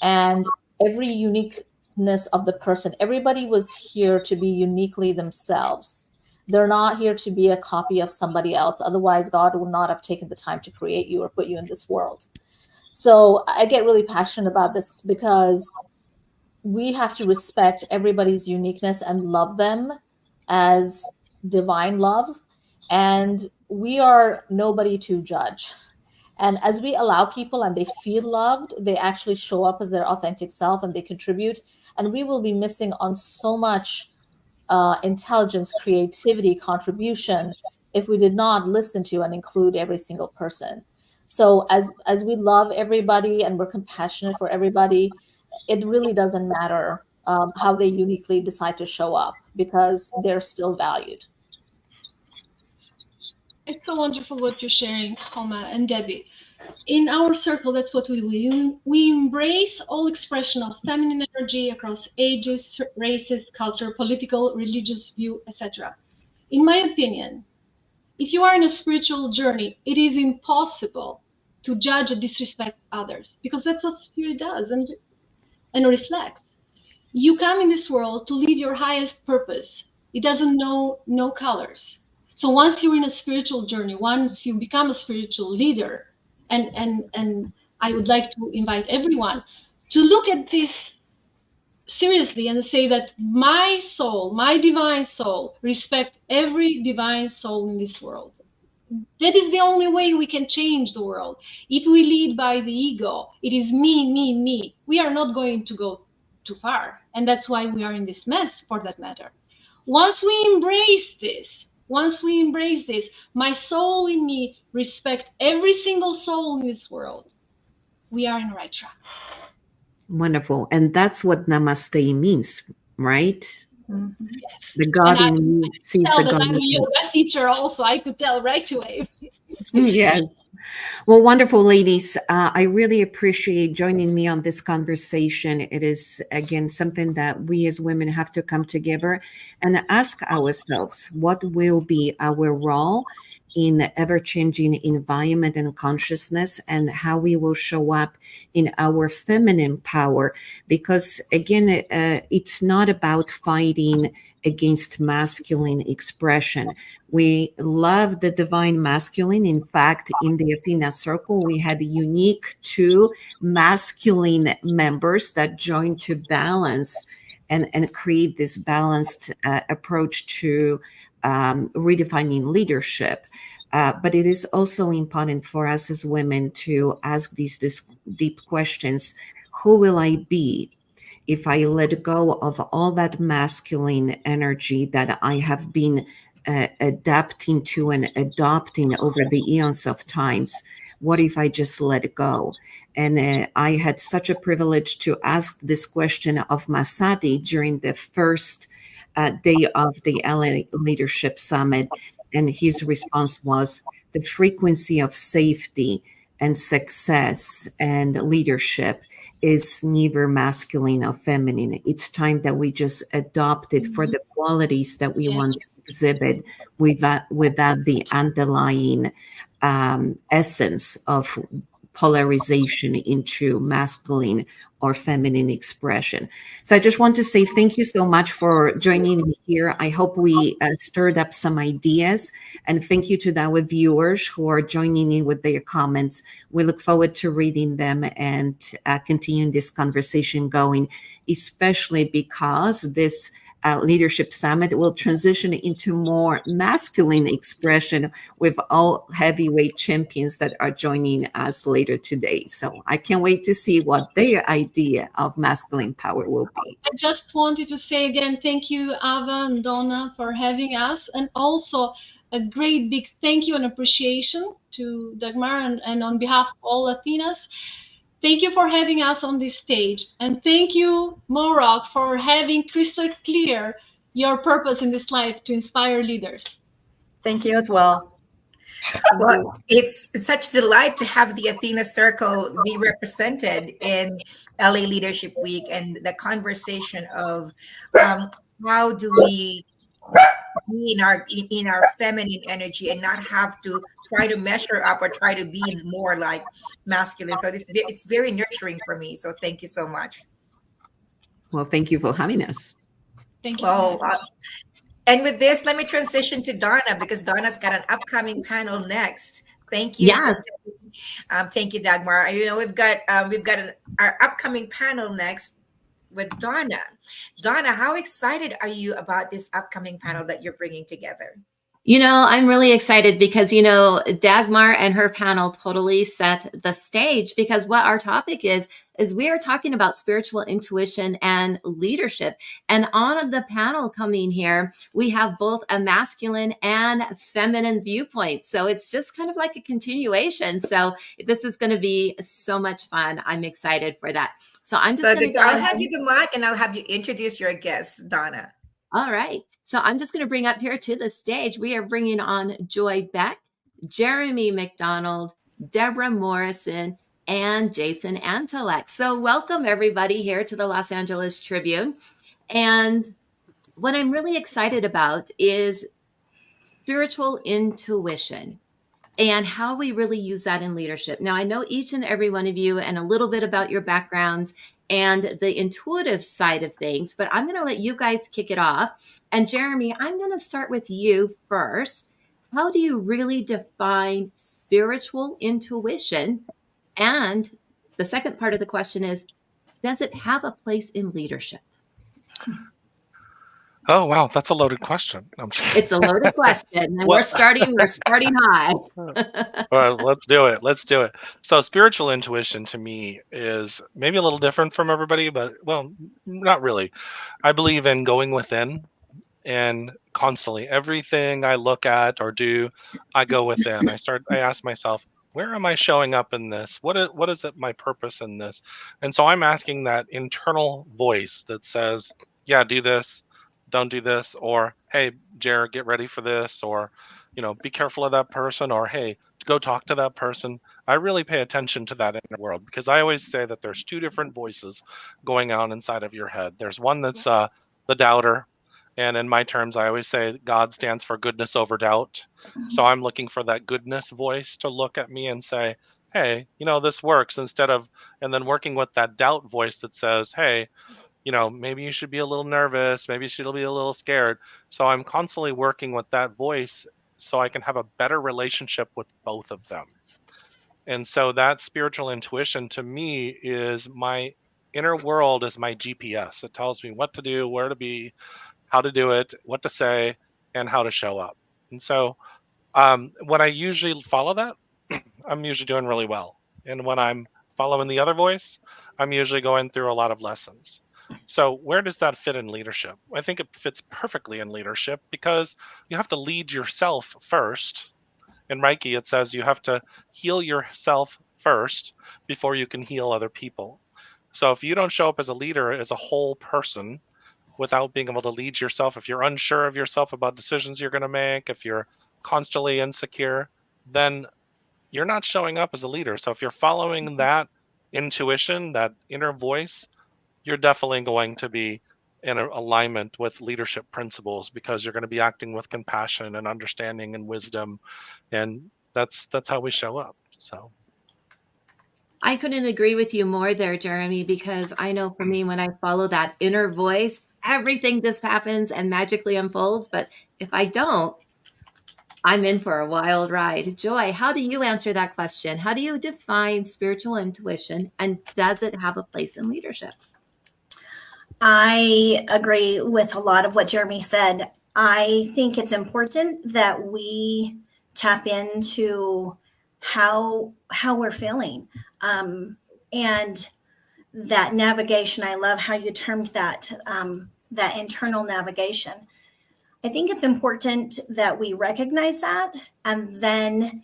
and every uniqueness of the person. Everybody was here to be uniquely themselves. They're not here to be a copy of somebody else. Otherwise, God would not have taken the time to create you or put you in this world. So I get really passionate about this, because we have to respect everybody's uniqueness and love them as divine love. And we are nobody to judge. And as we allow people and they feel loved, they actually show up as their authentic self and they contribute. And we will be missing on so much intelligence, creativity, contribution if we did not listen to and include every single person. So as we love everybody and we're compassionate for everybody, it really doesn't matter how they uniquely decide to show up, because they're still valued. It's so wonderful what you're sharing, Homa and Debbie. In our circle, that's what we do. We embrace all expression of feminine energy across ages, races, culture, political, religious view, etc. In my opinion, if you are in a spiritual journey, it is impossible to judge and disrespect others, because that's what spirit does and reflects. You come in this world to live your highest purpose. It doesn't know no colors. So once you're in a spiritual journey, once you become a spiritual leader, and I would like to invite everyone to look at this seriously and say that my soul, my divine soul, respect every divine soul in this world. That is the only way we can change the world. If we lead by the ego, it is me, me, me, we are not going to go too far. And that's why we are in this mess, for that matter. Once we embrace this, my soul in me respect every single soul in this world, we are in the right track. Wonderful. And that's what namaste means, right? Mm-hmm. Yes. The God in you sees the God I'm a in you. yoga teacher also. I could tell right away. Yeah. Well, wonderful, ladies. I really appreciate joining me on this conversation. It is, again, something that we as women have to come together and ask ourselves, what will be our role in ever-changing environment and consciousness, and how we will show up in our feminine power. Because again, it's not about fighting against masculine expression. We love the divine masculine. In fact, in the Athena Circle, we had unique 2 masculine members that joined to balance and create this balanced approach to redefining leadership. But it is also important for us as women to ask these deep questions. Who will I be if I let go of all that masculine energy that I have been adapting to and adopting over the eons of times? What if I just let it go? And I had such a privilege to ask this question of Masadi during the first day of the LA Leadership Summit. And his response was, the frequency of safety and success and leadership is neither masculine or feminine. It's time that we just adopt it for the qualities that we want to exhibit without the underlying essence of polarization into masculine or feminine expression. So I just want to say thank you so much for joining me here. I hope we stirred up some ideas, and thank you to our viewers who are joining in with their comments. We look forward to reading them and continuing this conversation going, especially because this Leadership Summit will transition into more masculine expression with all heavyweight champions that are joining us later today. So I can't wait to see what their idea of masculine power will be. I just wanted to say again, thank you, Ava and Donna, for having us, and also a great big thank you and appreciation to Dagmar and on behalf of all Athenas. Thank you for having us on this stage. And thank you, Morag, for having crystal clear your purpose in this life to inspire leaders. Thank you as well. Well, it's such a delight to have the Athena Circle be represented in LA Leadership Week, and the conversation of how do we be in our feminine energy and not have to try to measure up or try to be more like masculine. So it's very nurturing for me. So thank you so much. Well, thank you for having us. Thank you. Well, and with this, let me transition to Donna, because Donna's got an upcoming panel next. Thank you. Yes. Thank you, Dagmar. You know, we've got our upcoming panel next with Donna. Donna, how excited are you about this upcoming panel that you're bringing together? You know, I'm really excited because, you know, Dagmar and her panel totally set the stage, because what our topic is we are talking about spiritual intuition and leadership. And on the panel coming here, we have both a masculine and feminine viewpoint. So it's just kind of like a continuation. So this is going to be so much fun. I'm excited for that. So I'm just going to I'll have you the mic and I'll have you introduce your guest, Donna. All right. So I'm just going to bring up here to the stage, we are bringing on Joy Beck, Jeremy McDonald, Deborah Morrison, and Jason Antelek. So welcome everybody here to the Los Angeles Tribune. And what I'm really excited about is spiritual intuition and how we really use that in leadership. Now, I know each and every one of you and a little bit about your backgrounds and the intuitive side of things, but I'm going to let you guys kick it off. And Jeremy, I'm going to start with you first. How do you really define spiritual intuition? And the second part of the question is, does it have a place in leadership? Oh, wow. That's a loaded question. It's a loaded question. And we're starting high. Well, let's do it. So spiritual intuition to me is maybe a little different from everybody, but well, not really. I believe in going within, and constantly everything I look at or do, I go within. I ask myself, where am I showing up in this? What is it, my purpose in this? And so I'm asking that internal voice that says, yeah, do this, don't do this, or hey, Jared, get ready for this, or be careful of that person, or hey, go talk to that person. I really pay attention to that inner world, because I always say that there's two different voices going on inside of your head. There's one that's the doubter, And in my terms, I always say God stands for goodness over doubt. So I'm looking for that goodness voice to look at me and say, hey, this works, and then working with that doubt voice that says, hey, maybe you should be a little nervous, maybe you should be a little scared. So I'm constantly working with that voice so I can have a better relationship with both of them. And so that spiritual intuition to me is my inner world, is my GPS. It tells me what to do, where to be, how to do it, what to say, and how to show up. And so when I usually follow that, I'm usually doing really well. And when I'm following the other voice, I'm usually going through a lot of lessons. So where does that fit in leadership? I think it fits perfectly in leadership because you have to lead yourself first. In Reiki, it says you have to heal yourself first before you can heal other people. So if you don't show up as a leader, as a whole person, without being able to lead yourself, if you're unsure of yourself about decisions you're going to make, if you're constantly insecure, then you're not showing up as a leader. So if you're following that intuition, that inner voice, you're definitely going to be in alignment with leadership principles because you're going to be acting with compassion and understanding and wisdom. And that's how we show up. So I couldn't agree with you more there, Jeremy, because I know for me, when I follow that inner voice, everything just happens and magically unfolds. But if I don't, I'm in for a wild ride. Joy, how do you answer that question? How do you define spiritual intuition, and does it have a place in leadership? I agree with a lot of what Jeremy said. I think it's important that we tap into how we're feeling, and that navigation. I love how you termed that, that internal navigation. I think it's important that we recognize that, and then,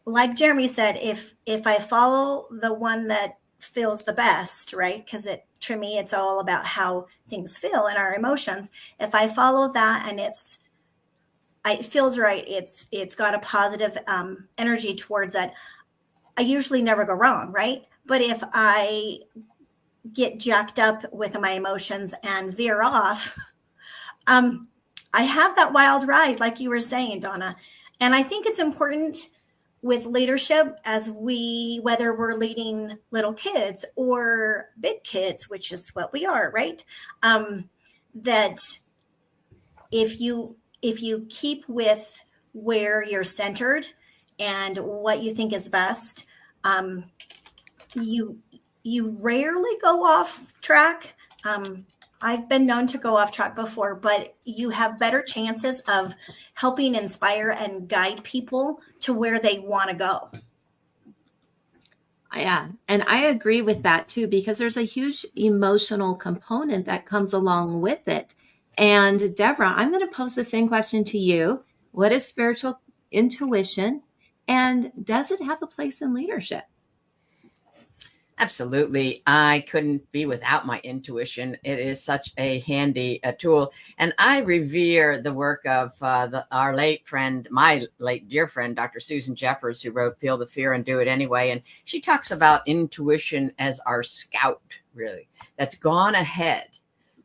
like Jeremy said, if I follow the one that feels the best, right? Because to me, it's all about how things feel and our emotions. If I follow that and it feels right, it's got a positive energy towards it, I usually never go wrong, right? But if I get jacked up with my emotions and veer off, I have that wild ride, like you were saying, Donna. And I think it's important with leadership, as whether we're leading little kids or big kids, which is what we are, right? That if you keep with where you're centered and what you think is best, you rarely go off track. I've been known to go off track before, but you have better chances of helping inspire and guide people to where they want to go. Yeah, and I agree with that too, because there's a huge emotional component that comes along with it. And Deborah, I'm going to pose the same question to you. What is spiritual intuition, and does it have a place in leadership? Absolutely. I couldn't be without my intuition. It is such a handy tool. And I revere the work of our late friend, my late dear friend, Dr. Susan Jeffers, who wrote Feel the Fear and Do It Anyway. And she talks about intuition as our scout, really, that's gone ahead,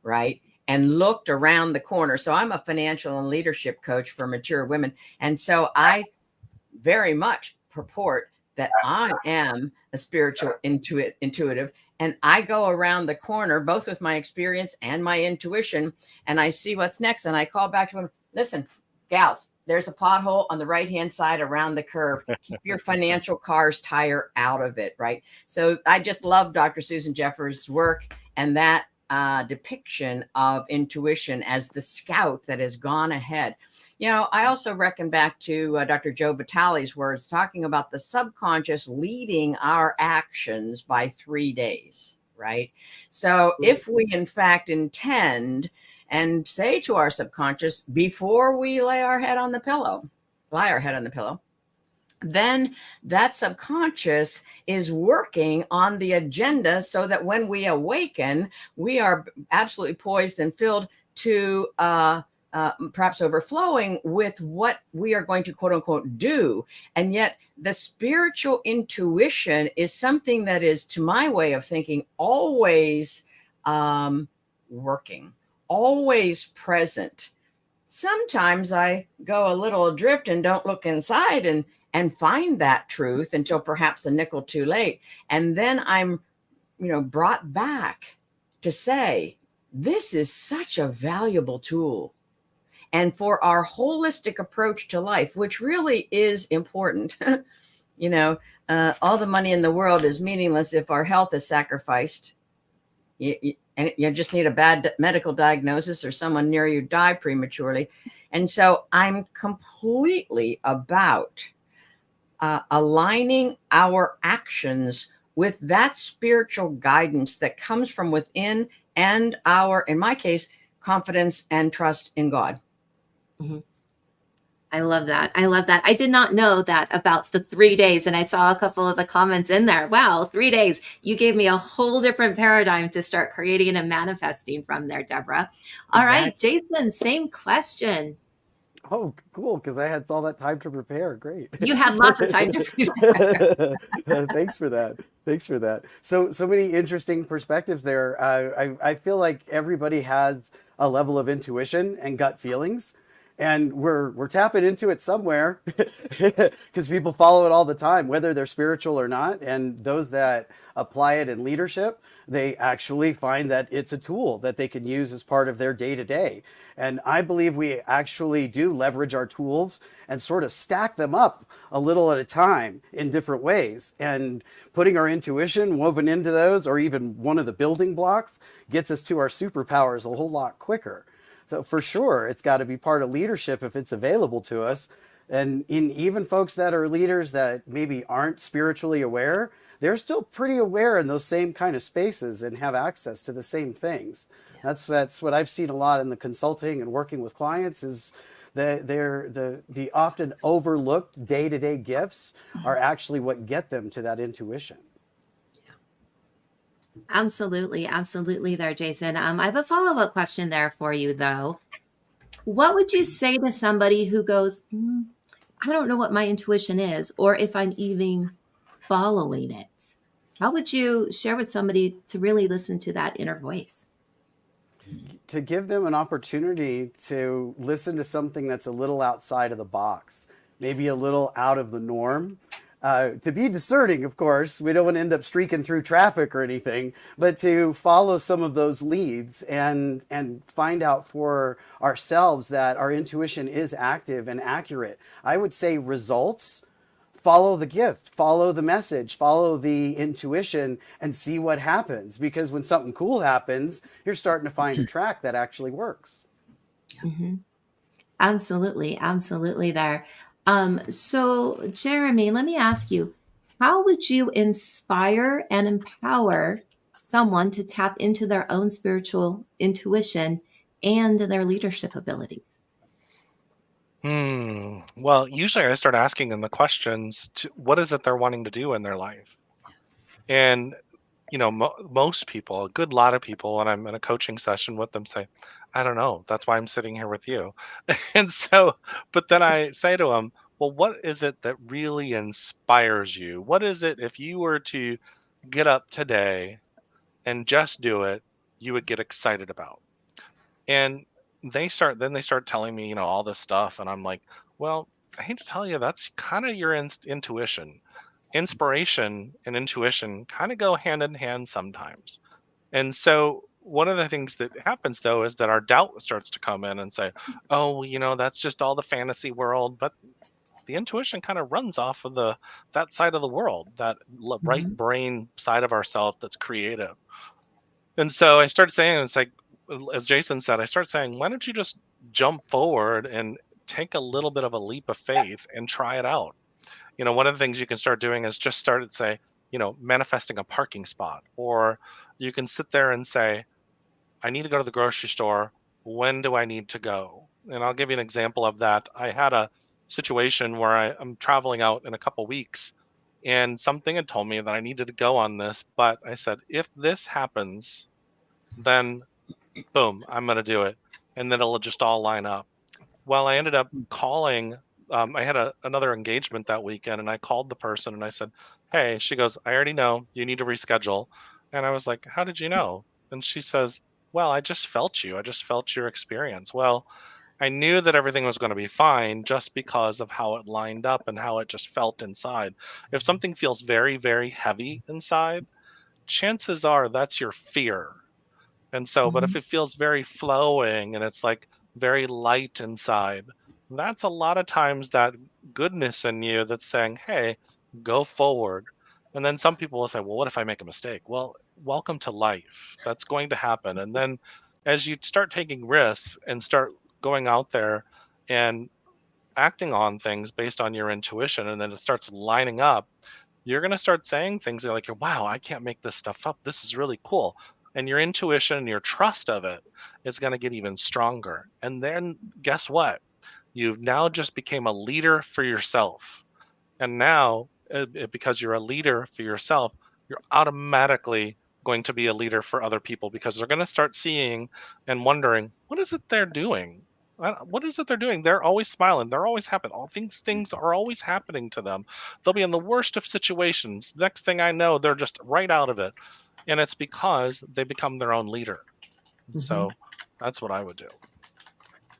right? And looked around the corner. So I'm a financial and leadership coach for mature women. And so I very much purport that I am a spiritual intuitive, and I go around the corner, both with my experience and my intuition, and I see what's next. And I call back to them, listen, gals, there's a pothole on the right-hand side around the curve. Keep your financial car's tire out of it, right? So I just love Dr. Susan Jeffers' work and that depiction of intuition as the scout that has gone ahead. You know, I also reckon back to Dr. Joe Vitale's words talking about the subconscious leading our actions by 3 days, right? So if we in fact intend and say to our subconscious before we lie our head on the pillow, then that subconscious is working on the agenda so that when we awaken, we are absolutely poised and filled to perhaps overflowing with what we are going to quote unquote do. And yet the spiritual intuition is something that is, to my way of thinking, always working, always present. Sometimes I go a little adrift and don't look inside and find that truth until perhaps a nickel too late. And then I'm, brought back to say, this is such a valuable tool. And for our holistic approach to life, which really is important, all the money in the world is meaningless if our health is sacrificed. And you just need a bad medical diagnosis or someone near you die prematurely. And so I'm completely about aligning our actions with that spiritual guidance that comes from within and in my case, confidence and trust in God. Mm-hmm. I love that. I love that. I did not know that about the 3 days. And I saw a couple of the comments in there. Wow, 3 days. You gave me a whole different paradigm to start creating and manifesting from there, Deborah. All right, Jason, same question. Oh, cool. Because I had all that time to prepare. Great. You had lots of time to prepare. Thanks for that. Thanks for that. So many interesting perspectives there. I feel like everybody has a level of intuition and gut feelings. And we're tapping into it somewhere because people follow it all the time, whether they're spiritual or not. And those that apply it in leadership, they actually find that it's a tool that they can use as part of their day-to-day. And I believe we actually do leverage our tools and sort of stack them up a little at a time in different ways. And putting our intuition woven into those, or even one of the building blocks, gets us to our superpowers a whole lot quicker. So for sure, it's got to be part of leadership if it's available to us. And even folks that are leaders that maybe aren't spiritually aware, they're still pretty aware in those same kind of spaces and have access to the same things. Yeah. That's what I've seen a lot in the consulting and working with clients is the often overlooked day-to-day gifts are actually what get them to that intuition. Absolutely. Absolutely there, Jason. I have a follow-up question there for you, though. What would you say to somebody who goes, I don't know what my intuition is, or if I'm even following it? How would you share with somebody to really listen to that inner voice? To give them an opportunity to listen to something that's a little outside of the box, maybe a little out of the norm. To be discerning, of course, we don't want to end up streaking through traffic or anything, but to follow some of those leads and find out for ourselves that our intuition is active and accurate. I would say results, follow the gift, follow the message, follow the intuition and see what happens. Because when something cool happens, you're starting to find a track that actually works. Mm-hmm. Absolutely. Absolutely there. So Jeremy, let me ask you, how would you inspire and empower someone to tap into their own spiritual intuition and their leadership abilities? Well, usually I start asking them the questions to what is it they're wanting to do in their life? And, most people, a good lot of people, when I'm in a coaching session with them say, I don't know. That's why I'm sitting here with you. And so, but then I say to them, well, what is it that really inspires you? What is it, if you were to get up today and just do it, you would get excited about? And they start telling me, all this stuff. And I'm like, well, I hate to tell you, that's kind of your intuition. Inspiration and intuition kind of go hand in hand sometimes. And so one of the things that happens, though, is that our doubt starts to come in and say, oh, that's just all the fantasy world. But the intuition kind of runs off of that side of the world, that right brain side of ourself that's creative. And so I started saying, it's like, as Jason said, I started saying, why don't you just jump forward and take a little bit of a leap of faith and try it out? One of the things you can start doing is just start say, manifesting a parking spot, or you can sit there and say, I need to go to the grocery store. When do I need to go? And I'll give you an example of that. I had a situation where I'm traveling out in a couple weeks, and something had told me that I needed to go on this, but I said, if this happens, then boom, I'm going to do it. And then it'll just all line up. Well, I ended up calling. I had another engagement that weekend, and I called the person and I said, hey, she goes, I already know you need to reschedule. And I was like, how did you know? And she says, well, I just felt you. I just felt your experience. Well, I knew that everything was going to be fine just because of how it lined up and how it just felt inside. If something feels very, very heavy inside, chances are that's your fear. And so, but if it feels very flowing and it's like very light inside, that's a lot of times that goodness in you that's saying, hey, go forward. And then some people will say, well, what if I make a mistake? Well, welcome to life. That's going to happen. And then as you start taking risks and start going out there and acting on things based on your intuition, and then it starts lining up, you're going to start saying things that are like, wow, I can't make this stuff up. This is really cool. And your intuition and your trust of it is going to get even stronger. And then guess what? You've now just became a leader for yourself. And now, because you're a leader for yourself, you're automatically going to be a leader for other people, because they're going to start seeing and wondering, what is it they're doing? What is it they're doing? They're always smiling. They're always happy. All things are always happening to them. They'll be in the worst of situations. Next thing I know, they're just right out of it. And it's because they become their own leader. So that's what I would do.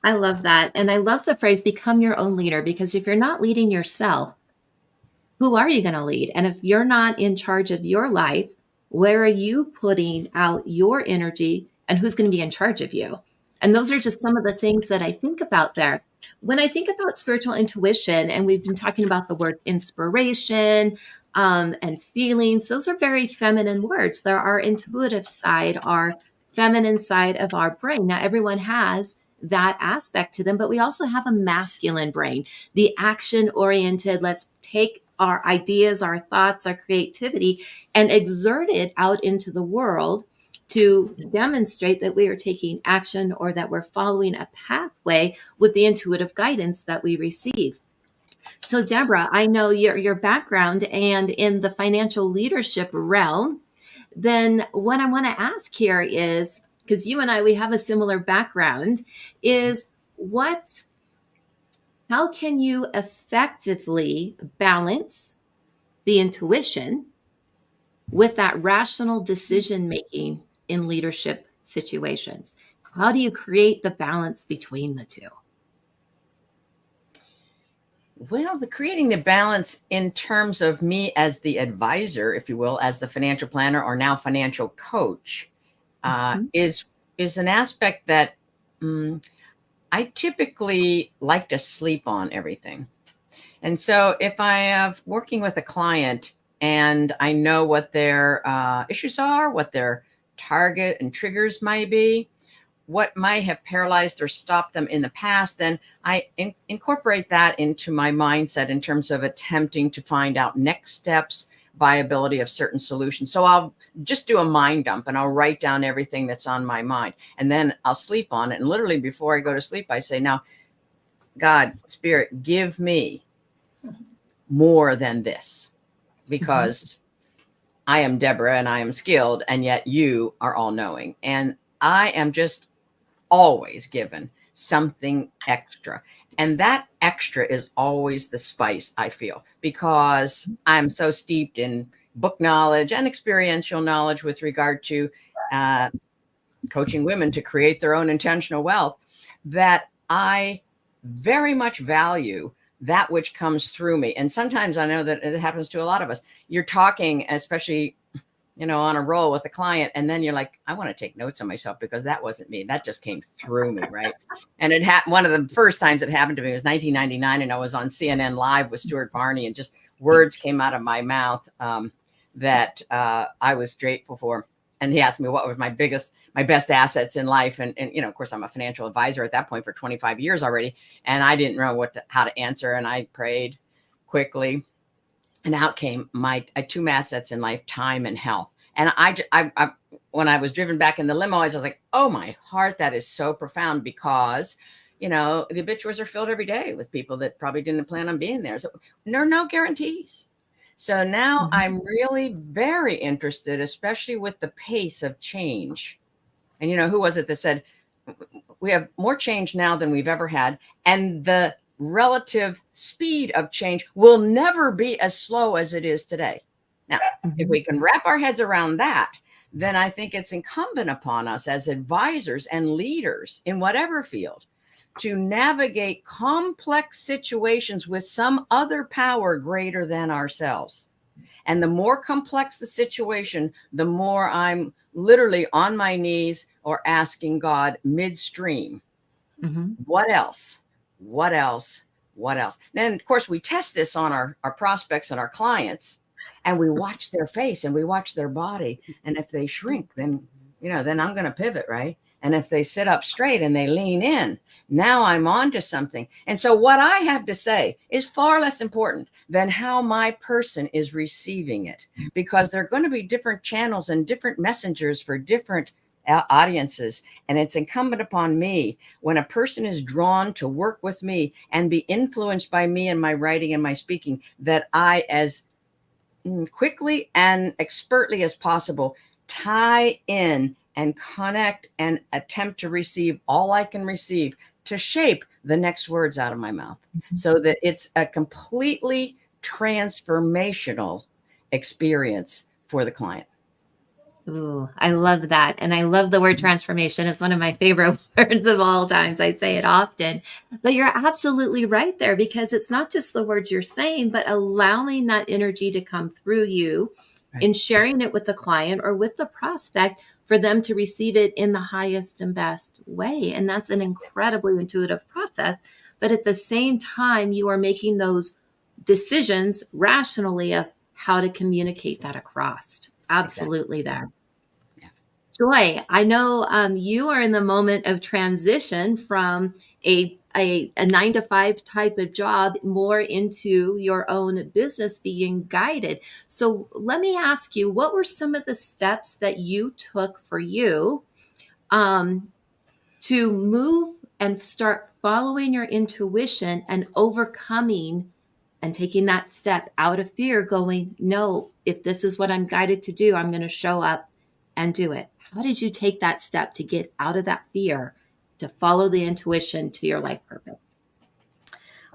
I love that. And I love the phrase, become your own leader, because if you're not leading yourself, who are you going to lead? And if you're not in charge of your life, where are you putting out your energy, and who's going to be in charge of you? And those are just some of the things that I think about there. When I think about spiritual intuition, and we've been talking about the word inspiration and feelings, those are very feminine words. They're our intuitive side, our feminine side of our brain. Now, everyone has that aspect to them, but we also have a masculine brain, the action-oriented, let's take our ideas, our thoughts, our creativity, and exert it out into the world to demonstrate that we are taking action, or that we're following a pathway with the intuitive guidance that we receive. So Deborah, I know your background and in the financial leadership realm, then what I want to ask here is, because you and I, we have a similar background, is how can you effectively balance the intuition with that rational decision making in leadership situations? How do you create the balance between the two? Well, creating the balance in terms of me as the advisor, if you will, as the financial planner or now financial coach, is an aspect that I typically like to sleep on everything. And so if I am working with a client and I know what their issues are, what their target and triggers might be, what might have paralyzed or stopped them in the past, then I incorporate that into my mindset in terms of attempting to find out next steps, viability of certain solutions. So I'll just do a mind dump and I'll write down everything that's on my mind, and then I'll sleep on it. And literally before I go to sleep, I say, now, God, Spirit, give me more than this, because I am Deborah and I am skilled, and yet you are all knowing. And I am just always given something extra. And that extra is always the spice, I feel, because I'm so steeped in book knowledge and experiential knowledge with regard to coaching women to create their own intentional wealth, that I very much value that which comes through me. And sometimes I know that it happens to a lot of us. You're talking, especially, on a roll with a client, and then you're like, I want to take notes on myself because that wasn't me. That just came through me, right? And it happened. One of the first times it happened to me was 1999, and I was on CNN Live with Stuart Varney, and just words came out of my mouth that I was grateful for. And he asked me what were my best assets in life. And of course, I'm a financial advisor at that point for 25 years already. And I didn't know how to answer. And I prayed quickly. And out came my two assets in life, time and health. And I when I was driven back in the limo, I was like, oh, my heart, that is so profound, because, the obituaries are filled every day with people that probably didn't plan on being there. So there are no guarantees. So now I'm really very interested, especially with the pace of change. And, who was it that said, we have more change now than we've ever had. And the relative speed of change will never be as slow as it is today. Now, if we can wrap our heads around that, then I think it's incumbent upon us as advisors and leaders in whatever field to navigate complex situations with some other power greater than ourselves. And the more complex the situation, the more I'm literally on my knees or asking God midstream, what else? What else? What else? Then, of course, we test this on our prospects and our clients, and we watch their face and we watch their body. And if they shrink, then, then I'm going to pivot, right? And if they sit up straight and they lean in, now I'm on to something. And so what I have to say is far less important than how my person is receiving it, because there are going to be different channels and different messengers for different audiences. And it's incumbent upon me, when a person is drawn to work with me and be influenced by me and my writing and my speaking, that I, as quickly and expertly as possible, tie in and connect and attempt to receive all I can receive to shape the next words out of my mouth, so that it's a completely transformational experience for the client. Ooh, I love that. And I love the word transformation. It's one of my favorite words of all times. I say it often. But you're absolutely right there, because it's not just the words you're saying, but allowing that energy to come through you in sharing it with the client or with the prospect for them to receive it in the highest and best way. And that's an incredibly intuitive process. But at the same time, you are making those decisions rationally of how to communicate that across. Absolutely there. Joy, I know you are in the moment of transition from a 9-to-5 type of job more into your own business being guided. So let me ask you, what were some of the steps that you took for you to move and start following your intuition and overcoming and taking that step out of fear, going, no, if this is what I'm guided to do, I'm going to show up and do it? How did you take that step to get out of that fear, to follow the intuition to your life purpose?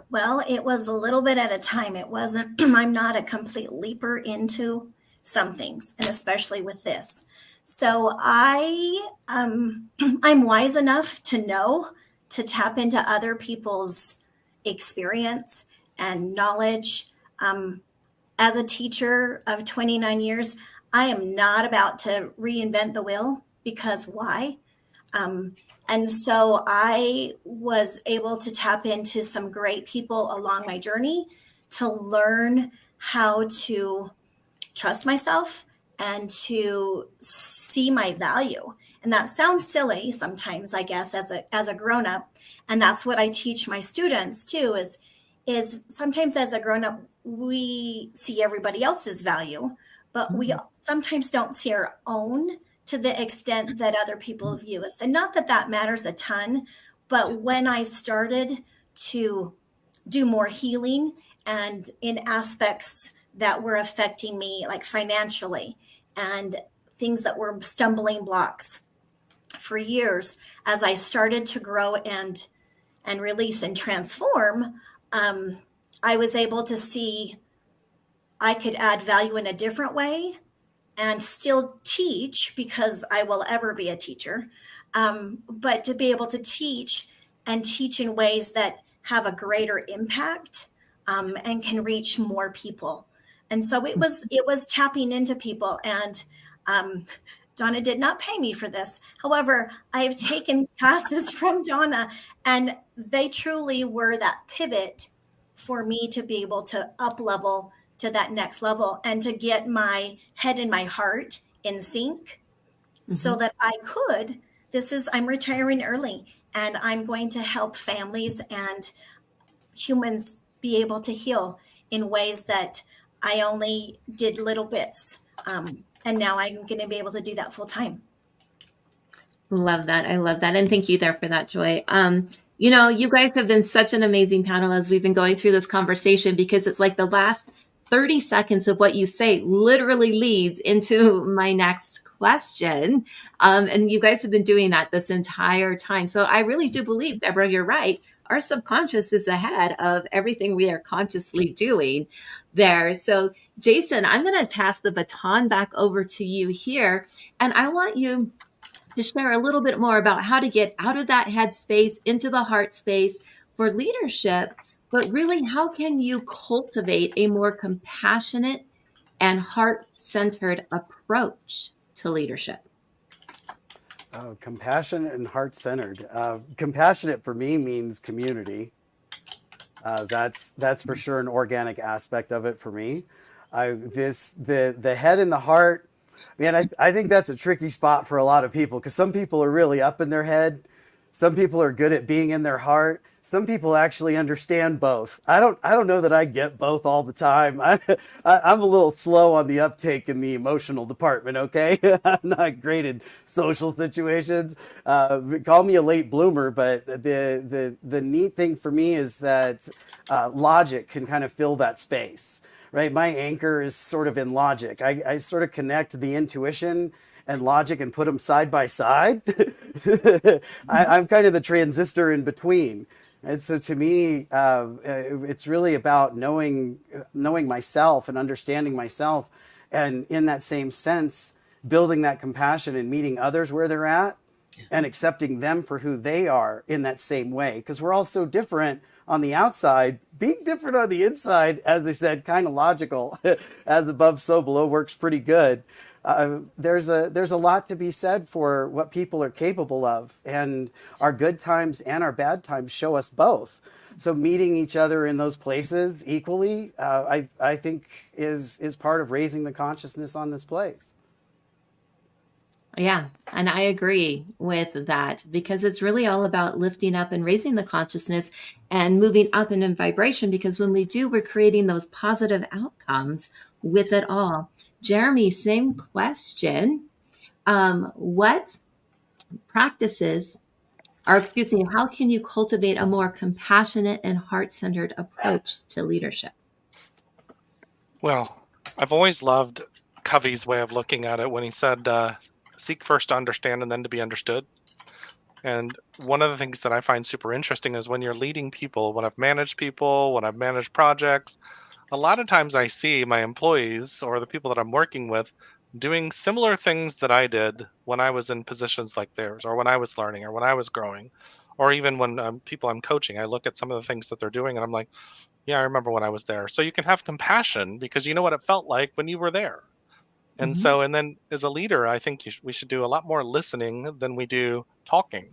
Well, it was a little bit at a time. It wasn't, I'm not a complete leaper into some things, and especially with this. So I'm wise enough to know to tap into other people's experience and knowledge. As a teacher of 29 years, I am not about to reinvent the wheel, because why? And so I was able to tap into some great people along my journey to learn how to trust myself and to see my value. And that sounds silly sometimes, I guess, as a grown-up. And that's what I teach my students too, is sometimes as a grown-up, we see everybody else's value, but we sometimes don't see our own to the extent that other people view us. And not that that matters a ton, but when I started to do more healing and in aspects that were affecting me, like financially, and things that were stumbling blocks for years, as I started to grow and release and transform, I was able to see I could add value in a different way and still teach, because I will ever be a teacher, but to be able to teach and teach in ways that have a greater impact and can reach more people. And so it was tapping into people. And Donna did not pay me for this. However, I have taken classes from Donna, and they truly were that pivot for me to be able to up level to that next level and to get my head and my heart in sync so that I'm retiring early, and I'm going to help families and humans be able to heal in ways that I only did little bits. And now I'm going to be able to do that full time. Love that. I love that. And thank you there for that, Joy. You guys have been such an amazing panel as we've been going through this conversation, because it's like the last 30 seconds of what you say literally leads into my next question. And you guys have been doing that this entire time. So I really do believe, Deborah, you're right. Our subconscious is ahead of everything we are consciously doing there. So Jason, I'm going to pass the baton back over to you here. And I want you to share a little bit more about how to get out of that head space into the heart space for leadership. But really, how can you cultivate a more compassionate and heart-centered approach to leadership? Compassionate and heart-centered. Compassionate for me means community. That's for sure an organic aspect of it for me. The head and the heart, man, I think that's a tricky spot for a lot of people, because some people are really up in their head. Some people are good at being in their heart. Some people actually understand both. I don't know that I get both all the time. I'm a little slow on the uptake in the emotional department, okay? I'm not great in social situations. Call me a late bloomer, but the neat thing for me is that logic can kind of fill that space, right? My anchor is sort of in logic. I sort of connect the intuition and logic and put them side by side. I'm kind of the transistor in between. And so to me, it's really about knowing myself and understanding myself. And in that same sense, building that compassion and meeting others where they're at and accepting them for who they are in that same way. Because we're all so different on the outside. Being different on the inside, as they said, kind of logical. As above, so below works pretty good. There's a lot to be said for what people are capable of, and our good times and our bad times show us both. So meeting each other in those places equally, I think is part of raising the consciousness on this place. Yeah, and I agree with that, because it's really all about lifting up and raising the consciousness and moving up in vibration, because when we do, we're creating those positive outcomes with it all. Jeremy, same question. What practices, or excuse me, how can you cultivate a more compassionate and heart-centered approach to leadership? Well, I've always loved Covey's way of looking at it when he said, seek first to understand and then to be understood. And one of the things that I find super interesting is when you're leading people, when I've managed people, when I've managed projects, a lot of times I see my employees or the people that I'm working with doing similar things that I did when I was in positions like theirs, or when I was learning, or when I was growing, or even when people I'm coaching, I look at some of the things that they're doing and I'm like, yeah, I remember when I was there. So you can have compassion because you know what it felt like when you were there. And so, and then as a leader, I think we should do a lot more listening than we do talking.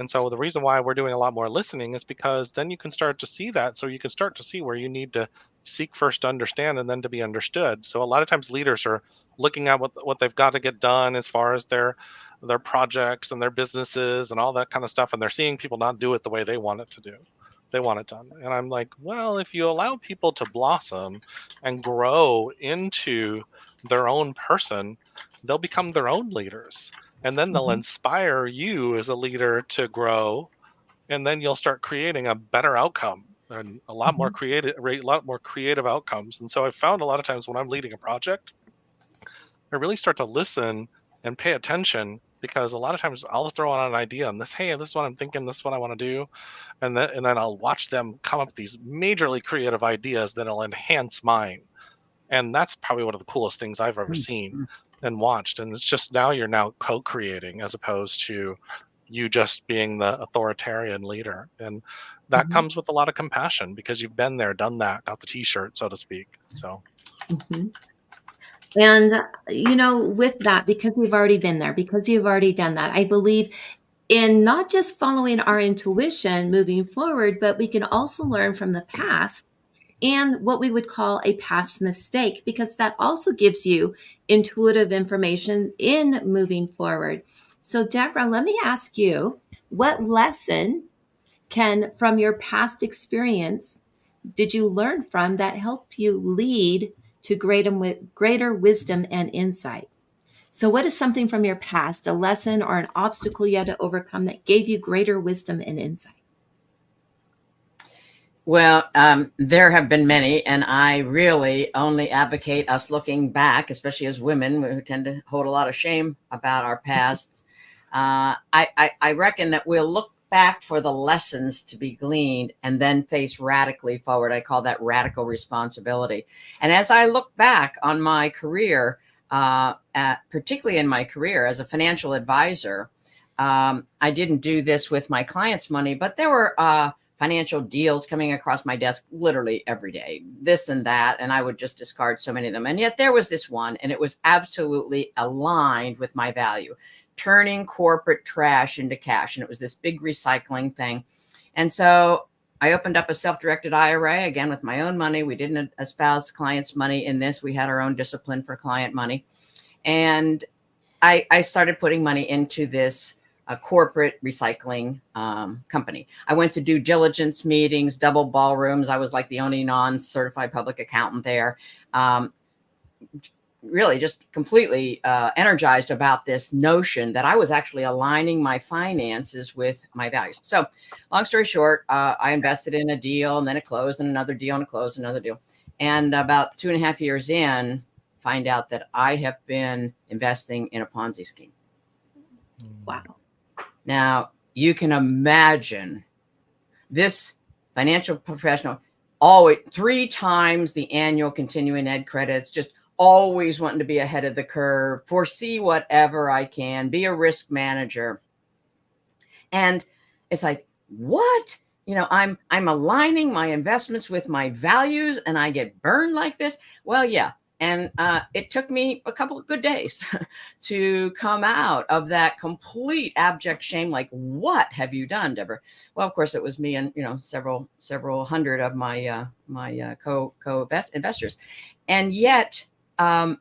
And so the reason why we're doing a lot more listening is because then you can start to see that. So you can start to see where you need to seek first to understand and then to be understood. So a lot of times leaders are looking at what they've got to get done as far as their projects and their businesses and all that kind of stuff. And they're seeing people not do it the way they want it to do. They want it done. And I'm like, well, if you allow people to blossom and grow into their own person, they'll become their own leaders. And then they'll inspire you as a leader to grow, and then you'll start creating a better outcome and a lot more creative outcomes. And so I found a lot of times when I'm leading a project, I really start to listen and pay attention, because a lot of times I'll throw out an idea on this, hey, this is what I'm thinking, this is what I want to do, and then I'll watch them come up with these majorly creative ideas that'll enhance mine. And that's probably one of the coolest things I've ever seen and watched. And it's just you're now co-creating as opposed to you just being the authoritarian leader. And that comes with a lot of compassion because you've been there, done that, got the t-shirt, so to speak. So. And, with that, because we've already been there, because you've already done that, I believe in not just following our intuition moving forward, but we can also learn from the past and what we would call a past mistake, because that also gives you intuitive information in moving forward. So Deborah, let me ask you, what lesson from your past experience did you learn from that helped you lead to greater wisdom and insight? So what is something from your past, a lesson or an obstacle you had to overcome that gave you greater wisdom and insight? Well, there have been many, and I really only advocate us looking back, especially as women who tend to hold a lot of shame about our pasts. I reckon that we'll look back for the lessons to be gleaned and then face radically forward. I call that radical responsibility. And as I look back on my career, particularly in my career as a financial advisor, I didn't do this with my clients' money, but there were financial deals coming across my desk literally every day, this and that, and I would just discard so many of them. And yet there was this one, and it was absolutely aligned with my value, turning corporate trash into cash. And it was this big recycling thing. And so I opened up a self-directed IRA, again, with my own money. We didn't espouse clients' money in this. We had our own discipline for client money. And I started putting money into this corporate recycling company. I went to due diligence meetings, double ballrooms. I was like the only non-certified public accountant there. Really just completely energized about this notion that I was actually aligning my finances with my values. So long story short, I invested in a deal, and then it closed, and another deal, and it closed, another deal. And about 2.5 years in, find out that I have been investing in a Ponzi scheme. Wow. Now, you can imagine this financial professional, always 3 times the annual continuing ed credits, just always wanting to be ahead of the curve, foresee whatever I can, be a risk manager. And it's like, what? You know, I'm aligning my investments with my values and I get burned like this? Well, yeah. And it took me a couple of good days to come out of that complete abject shame. Like, what have you done, Deborah? Well, of course, it was me and, you know, several hundred of my co-investors. And yet I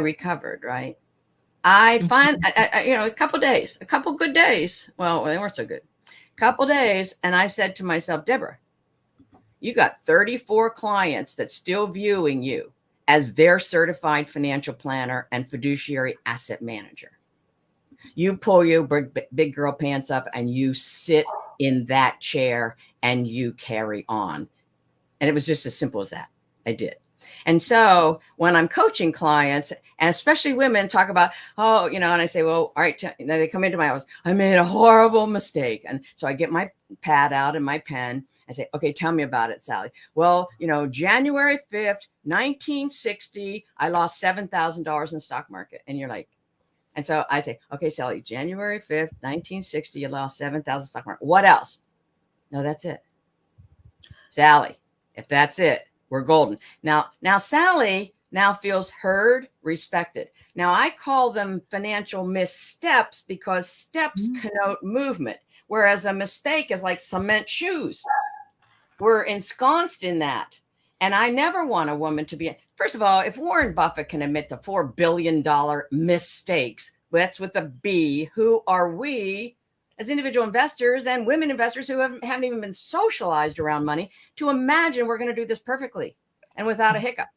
recovered, right? I find, you know, a couple good days. Well, they weren't so good. Couple days. And I said to myself, Deborah, you got 34 clients that's still viewing you as their certified financial planner and fiduciary asset manager. You pull your big girl pants up and you sit in that chair and you carry on. And it was just as simple as that. I did. And so when I'm coaching clients, and especially women, talk about, oh, you know, and I say, well, all right, now they come into my office, I made a horrible mistake. And so I get my pad out and my pen. I say, okay, tell me about it, Sally. Well, you know, January 5th, 1960, I lost $7,000 in the stock market. And you're like, and so I say, okay, Sally, January 5th, 1960, you lost $7,000 stock market. What else? No, that's it. Sally, if that's it, we're golden. Now Sally now feels heard, respected. Now I call them financial missteps because steps connote movement, whereas a mistake is like cement shoes. We're ensconced in that. And I never want a woman to be, first of all, if Warren Buffett can admit to $4 billion mistakes, that's with a B, who are we as individual investors and women investors who haven't even been socialized around money to imagine we're going to do this perfectly and without a hiccup?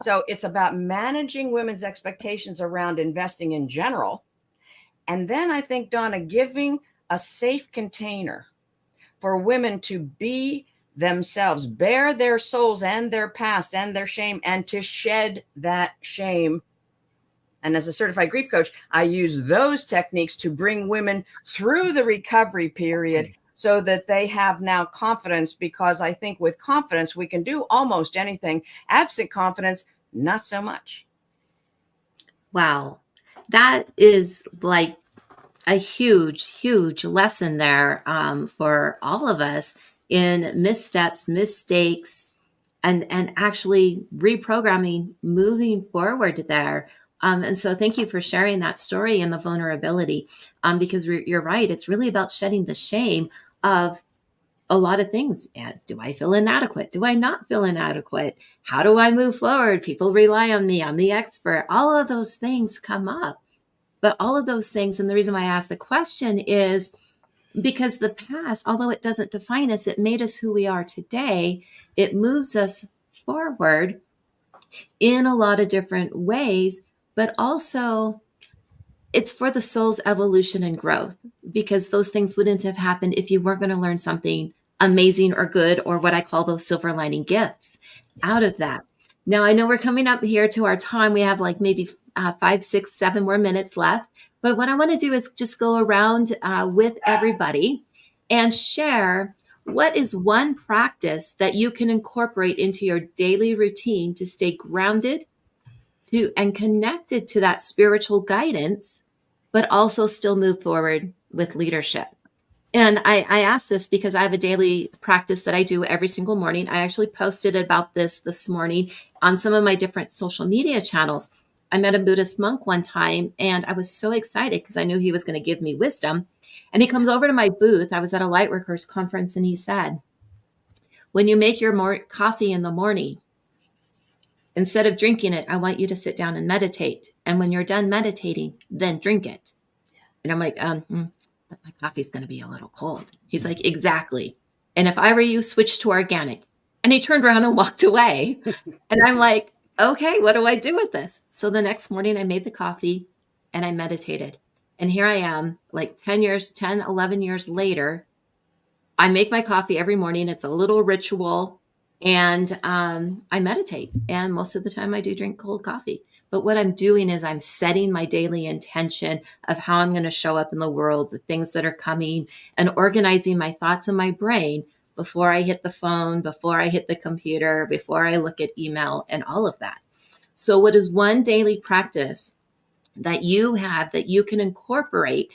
So it's about managing women's expectations around investing in general. And then I think, Donna, giving a safe container for women to be themselves, bear their souls and their past and their shame, and to shed that shame. And as a certified grief coach, I use those techniques to bring women through the recovery period so that they have now confidence, because I think with confidence, we can do almost anything. Absent confidence, not so much. Wow. That is like a huge, huge lesson there for all of us in missteps, mistakes, and actually reprogramming, moving forward there. And so thank you for sharing that story and the vulnerability, because you're right. It's really about shedding the shame of a lot of things. Do I feel inadequate? Do I not feel inadequate? How do I move forward? People rely on me. I'm the expert. All of those things come up. But all of those things, and the reason why I asked the question is because the past, although it doesn't define us, it made us who we are today. It moves us forward in a lot of different ways, but also it's for the soul's evolution and growth, because those things wouldn't have happened if you weren't going to learn something amazing or good, or what I call those silver lining gifts out of that. Now, I know we're coming up here to our time. We have like maybe 5, 6, 7 more minutes left. But what I want to do is just go around with everybody and share what is one practice that you can incorporate into your daily routine to stay grounded and connected to that spiritual guidance, but also still move forward with leadership. And I ask this because I have a daily practice that I do every single morning. I actually posted about this morning on some of my different social media channels. I met a Buddhist monk one time, and I was so excited because I knew he was going to give me wisdom. And he comes over to my booth. I was at a Lightworkers conference, and he said, when you make your coffee in the morning, instead of drinking it, I want you to sit down and meditate. And when you're done meditating, then drink it. And I'm like, but my coffee's going to be a little cold. He's like, exactly. And if I were you, switch to organic. And he turned around and walked away. And I'm like, okay, what do I do with this? So the next morning I made the coffee and I meditated. And here I am, like 10, 11 years later. I make my coffee every morning. It's a little ritual. And I meditate. And most of the time I do drink cold coffee. But what I'm doing is I'm setting my daily intention of how I'm going to show up in the world, the things that are coming, and organizing my thoughts in my brain before I hit the phone, before I hit the computer, before I look at email and all of that. So what is one daily practice that you have that you can incorporate,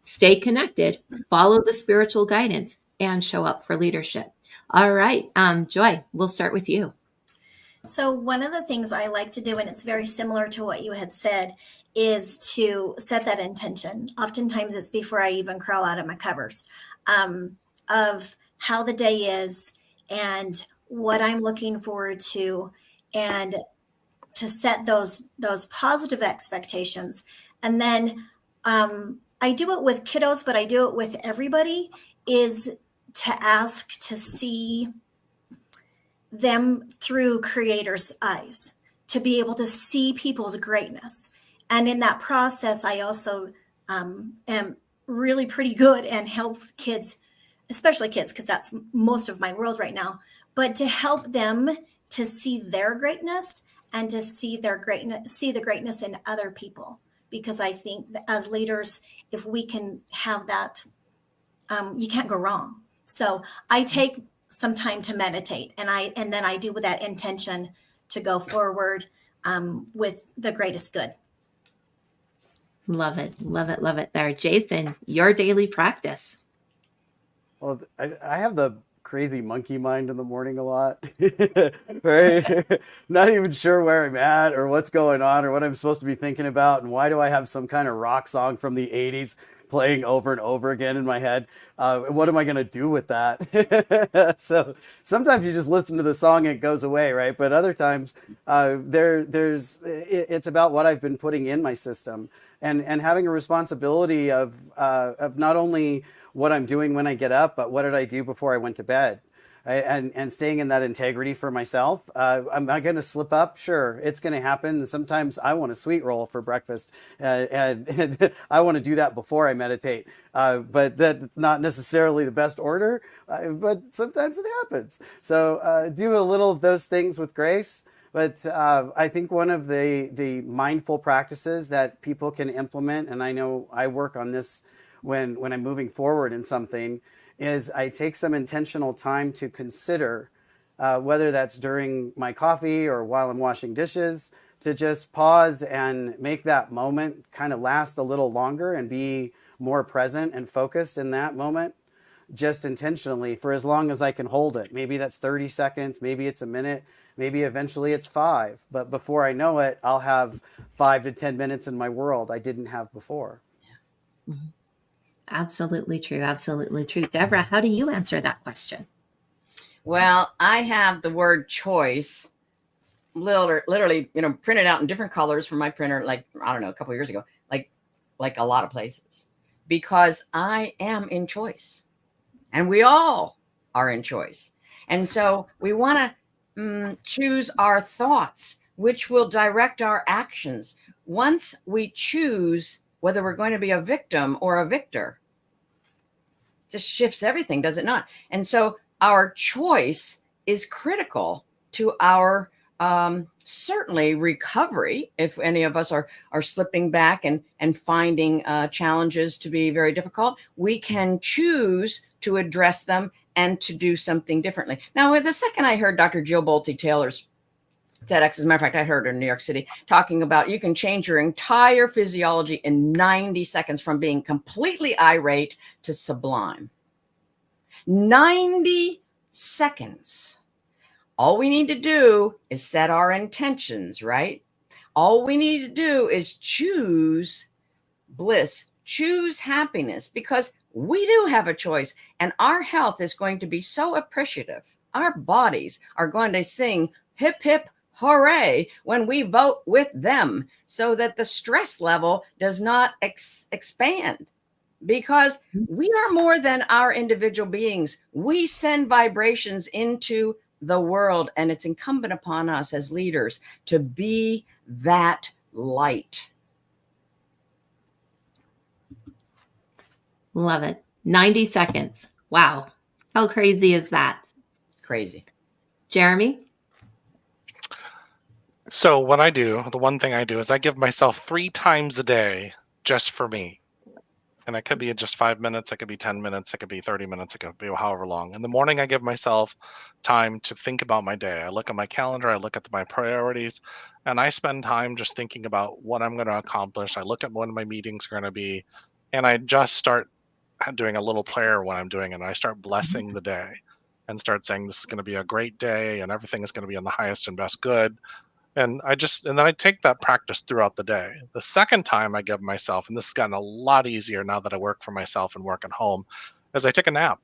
stay connected, follow the spiritual guidance, and show up for leadership? All right, Joy, we'll start with you. So one of the things I like to do, and it's very similar to what you had said, is to set that intention. Oftentimes it's before I even crawl out of my covers, of how the day is and what I'm looking forward to, and to set those positive expectations. And then I do it with kiddos, but I do it with everybody, is to ask to see them through creators' eyes, to be able to see people's greatness. And in that process, I also am really pretty good and help kids, especially kids, because that's most of my world right now, but to help them to see their greatness and to see the greatness in other people. Because I think that as leaders, if we can have that, you can't go wrong. So I take some time to meditate, and then I do with that intention to go forward with the greatest good. Love it. Love it. Love it there. Jason, your daily practice. Well, I have the crazy monkey mind in the morning a lot, right? Not even sure where I'm at or what's going on or what I'm supposed to be thinking about. And why do I have some kind of rock song from the 80s playing over and over again in my head? What am I going to do with that? So sometimes you just listen to the song and it goes away, right? But other times it's about what I've been putting in my system, and having a responsibility of not only what I'm doing when I get up, but what did I do before I went to bed? Right? And staying in that integrity for myself. Am I going to slip up? Sure, it's going to happen. Sometimes I want a sweet roll for breakfast, and I want to do that before I meditate. But that's not necessarily the best order, but sometimes it happens. So do a little of those things with grace. But I think one of the mindful practices that people can implement, and I know I work on this when I'm moving forward in something, is I take some intentional time to consider, whether that's during my coffee or while I'm washing dishes, to just pause and make that moment kind of last a little longer and be more present and focused in that moment, just intentionally for as long as I can hold it. Maybe that's 30 seconds, maybe it's a minute, maybe eventually it's 5. But before I know it, I'll have 5 to 10 minutes in my world I didn't have before. Yeah. Mm-hmm. Absolutely true. Absolutely true. Deborah, how do you answer that question? Well, I have the word choice literally, printed out in different colors from my printer, like, I don't know, a couple of years ago, like a lot of places, because I am in choice and we all are in choice. And so we want to choose our thoughts, which will direct our actions. Once we choose whether we're going to be a victim or a victor, just shifts everything, does it not? And so our choice is critical to our certainly recovery. If any of us are slipping back and finding challenges to be very difficult, we can choose to address them and to do something differently. Now, the second I heard Dr. Jill Bolte Taylor's TEDx, as a matter of fact, I heard her in New York City talking about you can change your entire physiology in 90 seconds from being completely irate to sublime. 90 seconds. All we need to do is set our intentions, right? All we need to do is choose bliss, choose happiness, because we do have a choice, and our health is going to be so appreciative. Our bodies are going to sing hip, hip, hooray when we vote with them, so that the stress level does not expand, because we are more than our individual beings. We send vibrations into the world, and it's incumbent upon us as leaders to be that light. Love it. 90 seconds. Wow. How crazy is that? Crazy. Jeremy? So what I do, the one thing I do is I give myself 3 times a day just for me. And it could be just 5 minutes, it could be 10 minutes, it could be 30 minutes, it could be however long. In the morning, I give myself time to think about my day. I look at my calendar, I look at my priorities, and I spend time just thinking about what I'm going to accomplish. I look at when my meetings are going to be, and I just start doing a little prayer when I'm doing it. And I start blessing the day and start saying this is going to be a great day and everything is going to be in the highest and best good. And then I take that practice throughout the day. The second time I give myself, and this has gotten a lot easier now that I work for myself and work at home, is I take a nap.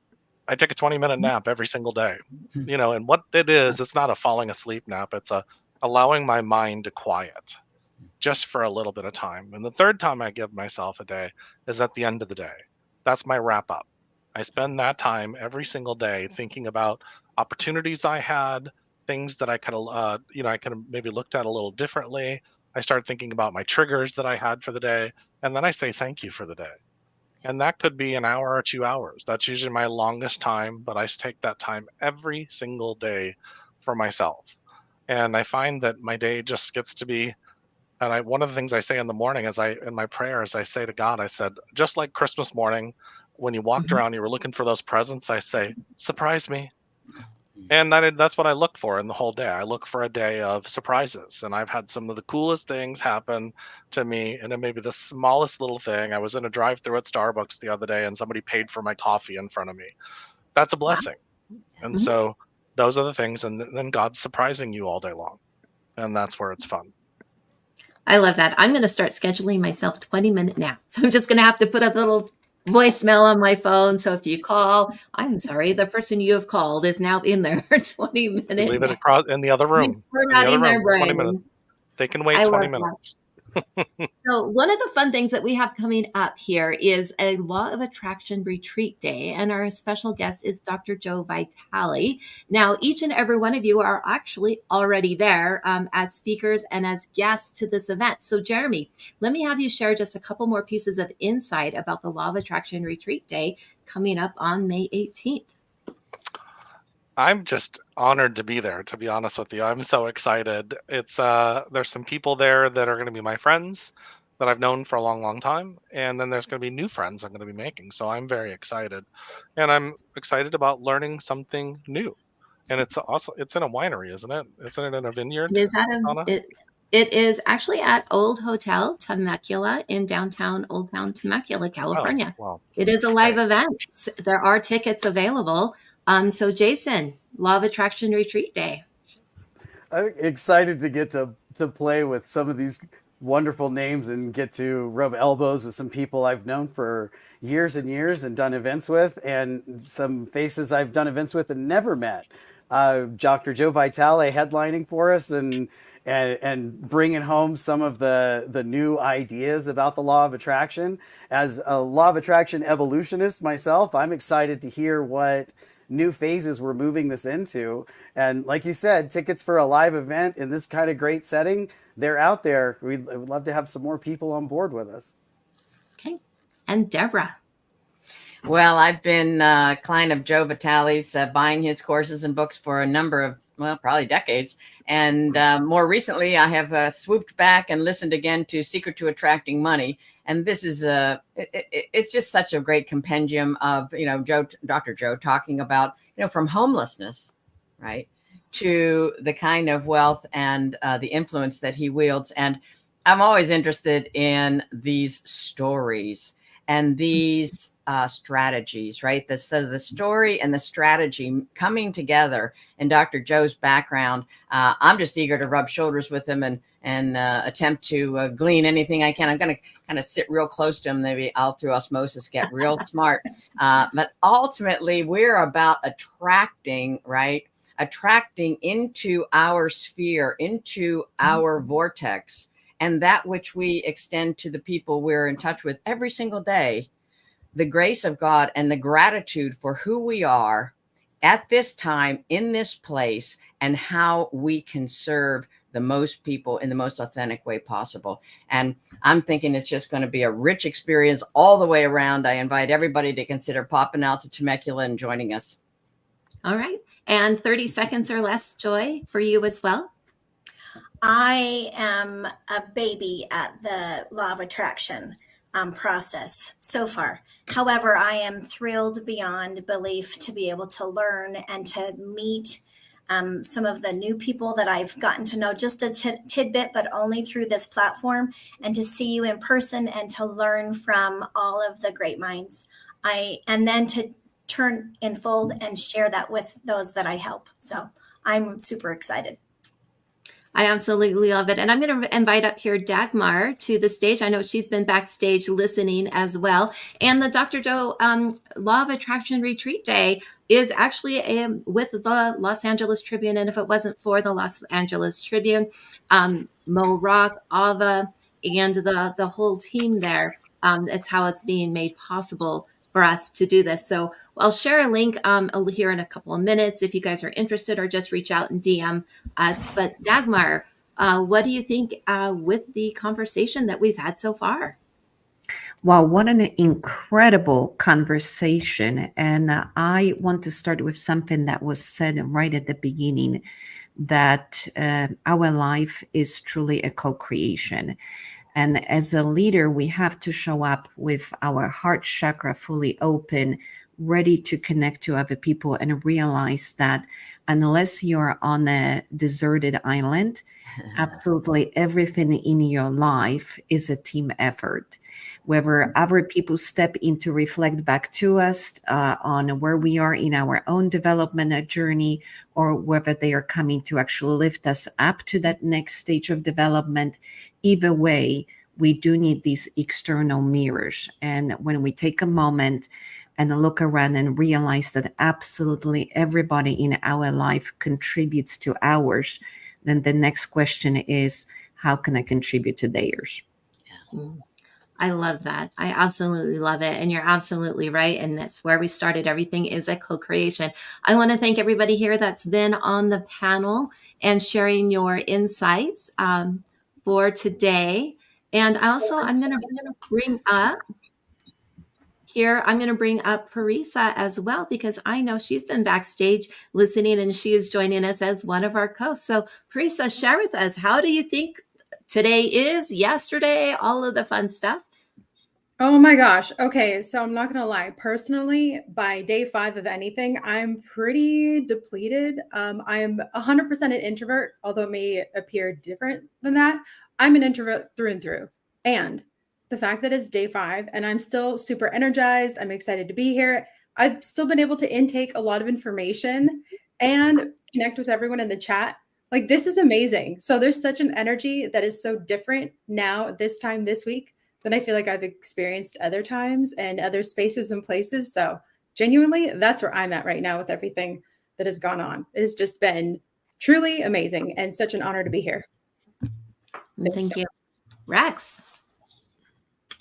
I take a 20-minute nap every single day. And what it is, it's not a falling asleep nap. It's allowing my mind to quiet just for a little bit of time. And the third time I give myself a day is at the end of the day. That's my wrap up. I spend that time every single day thinking about opportunities I had, things that I could have maybe looked at a little differently. I start thinking about my triggers that I had for the day, and then I say thank you for the day. And that could be an hour or 2 hours. That's usually my longest time, but I take that time every single day for myself. And I find that my day just gets to be, and one of the things I say in the morning in my prayers, I say to God, I said, just like Christmas morning, when you walked around, you were looking for those presents, I say, surprise me. And that's what I look for in the whole day. I look for a day of surprises. And I've had some of the coolest things happen to me. And it may be the smallest little thing. I was in a drive-through at Starbucks the other day and somebody paid for my coffee in front of me. That's a blessing. And so those are the things. And then God's surprising you all day long. And that's where it's fun. I love that. I'm going to start scheduling myself 20-minute naps. I'm just going to have to put a little voicemail on my phone. So if you call, I'm sorry, the person you have called is now in there 20 minutes. Leave it across in the other room. Formatting their brain. 20 minutes. They can wait 20 minutes. So one of the fun things that we have coming up here is a Law of Attraction Retreat Day, and our special guest is Dr. Joe Vitale. Now, each and every one of you are actually already there as speakers and as guests to this event. So Jeremy, let me have you share just a couple more pieces of insight about the Law of Attraction Retreat Day coming up on May 18th. I'm just honored to be there, to be honest with you. I'm so excited. It's there's some people there that are going to be my friends that I've known for a long, long time. And then there's going to be new friends I'm going to be making. So I'm very excited. And I'm excited about learning something new. And it's in a winery, isn't it? Isn't it in a vineyard? It is actually at Old Hotel Temecula in downtown Old Town Temecula, California. Oh, wow. It is a live event. There are tickets available. So Jason, Law of Attraction Retreat Day. I'm excited to get to play with some of these wonderful names and get to rub elbows with some people I've known for years and years and done events with, and some faces I've done events with and never met. Dr. Joe Vitale headlining for us and bringing home some of the new ideas about the Law of Attraction. As a Law of Attraction evolutionist myself, I'm excited to hear what new phases we're moving this into. And like you said, tickets for a live event in this kind of great setting, they're out there. We'd love to have some more people on board with us. Okay. And Deborah. Well, I've been a client of Joe Vitale's, buying his courses and books for a number of, well, probably decades. And more recently, I have swooped back and listened again to Secret to Attracting Money. And this is it's just such a great compendium of, Dr. Joe talking about, from homelessness, right, to the kind of wealth and the influence that he wields. And I'm always interested in these stories and these strategies, right? So the story and the strategy coming together in Dr. Joe's background. I'm just eager to rub shoulders with him and attempt to glean anything I can. I'm going to kind of sit real close to him. Maybe I'll, through osmosis, get real smart. But ultimately, we're about attracting, right? Attracting into our sphere, into our vortex, and that which we extend to the people we're in touch with every single day, the grace of God and the gratitude for who we are at this time, in this place, and how we can serve the most people in the most authentic way possible. And I'm thinking it's just going to be a rich experience all the way around. I invite everybody to consider popping out to Temecula and joining us. All right. And 30 seconds or less, Joy, for you as well. I am a baby at the law of attraction process so far. However, I am thrilled beyond belief to be able to learn and to meet some of the new people that I've gotten to know just a tidbit, but only through this platform, and to see you in person and to learn from all of the great minds. And then to turn in fold and share that with those that I help. So I'm super excited. I absolutely love it. And I'm going to invite up here Dagmar to the stage. I know she's been backstage listening as well. And the Dr. Joe Law of Attraction Retreat Day is actually with the Los Angeles Tribune. And if it wasn't for the Los Angeles Tribune, Mo Rock, Ava, and the whole team there, it's how it's being made possible for us to do this. So I'll share a link here in a couple of minutes if you guys are interested, or just reach out and DM us. But Dagmar, what do you think with the conversation that we've had so far? Wow, what an incredible conversation. And I want to start with something that was said right at the beginning, that our life is truly a co-creation. And as a leader, we have to show up with our heart chakra fully open, ready to connect to other people, and realize that unless you're on a deserted island, absolutely everything in your life is a team effort. Whether other people step in to reflect back to us on where we are in our own development journey, or whether they are coming to actually lift us up to that next stage of development, either way, we do need these external mirrors. And when we take a moment and look around and realize that absolutely everybody in our life contributes to ours, then the next question is, how can I contribute to theirs? I love that. I absolutely love it. And you're absolutely right. And that's where we started. Everything is a co-creation. I want to thank everybody here that's been on the panel and sharing your insights for today. And also, I'm going to bring up here, I'm going to bring up Parisa as well, because I know she's been backstage listening and she is joining us as one of our hosts. So Parisa, share with us, how do you think today is, yesterday, all of the fun stuff? Oh my gosh. Okay. So I'm not going to lie. Personally, by day 5 of anything, I'm pretty depleted. I am 100% an introvert, although it may appear different than that. I'm an introvert through and through. And the fact that it's day 5 and I'm still super energized, I'm excited to be here. I've still been able to intake a lot of information and connect with everyone in the chat. Like, this is amazing. So there's such an energy that is so different now, this time, this week, than I feel like I've experienced other times and other spaces and places. So genuinely, that's where I'm at right now with everything that has gone on. It has just been truly amazing and such an honor to be here. Thank you. Rex.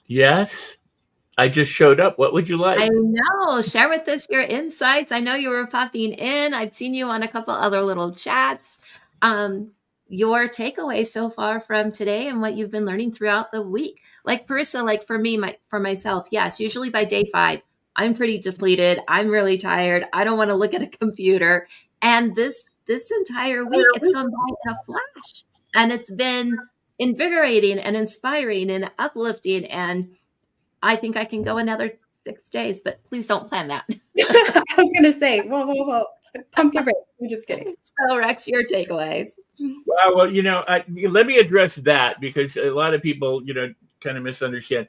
Yes, I just showed up. What would you like? I know. Share with us your insights. I know you were popping in. I've seen you on a couple other little chats. Your takeaway so far from today and what you've been learning throughout the week. Like Parisa, like for me, for myself, yes, usually by day 5, I'm pretty depleted. I'm really tired. I don't want to look at a computer. And this entire week, it's gone by in a flash. And it's been invigorating and inspiring and uplifting. And I think I can go another 6 days, but please don't plan that. I was going to say, whoa. Pump your brakes. I'm just kidding. So, Rex, your takeaways. Well, let me address that, because a lot of people, kind of misunderstand.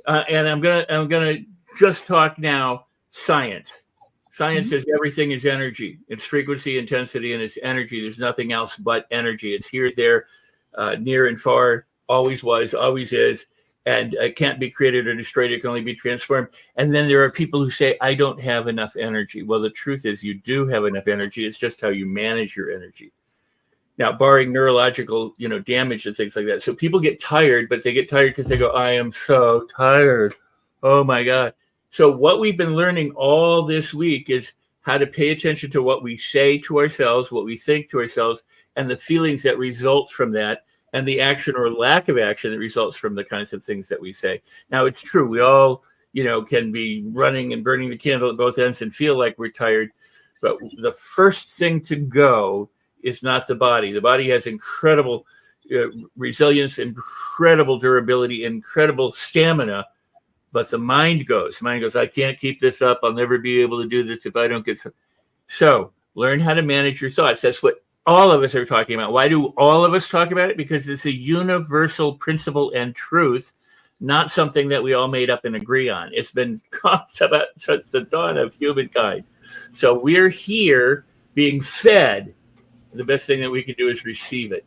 And I'm gonna just talk now science. Science says everything is energy. It's frequency, intensity, and it's energy. There's nothing else but energy. It's here, there, near and far, always was, always is. And it can't be created or destroyed. It can only be transformed. And then there are people who say, I don't have enough energy. Well, the truth is you do have enough energy. It's just how you manage your energy. Now, barring neurological, damage and things like that. So people get tired, but they get tired because they go, I am so tired. Oh, my God. So what we've been learning all this week is how to pay attention to what we say to ourselves, what we think to ourselves, and the feelings that result from that, and the action or lack of action that results from the kinds of things that we say. Now, it's true. We all, can be running and burning the candle at both ends and feel like we're tired. But the first thing to go is not the body. The body has incredible resilience, incredible durability, incredible stamina. But the mind goes, I can't keep this up. I'll never be able to do this if I don't get some. So learn how to manage your thoughts. That's what all of us are talking about. Why do all of us talk about it? Because it's a universal principle and truth, not something that we all made up and agree on. It's been about since the dawn of humankind. So we're here being fed. The best thing that we can do is receive it.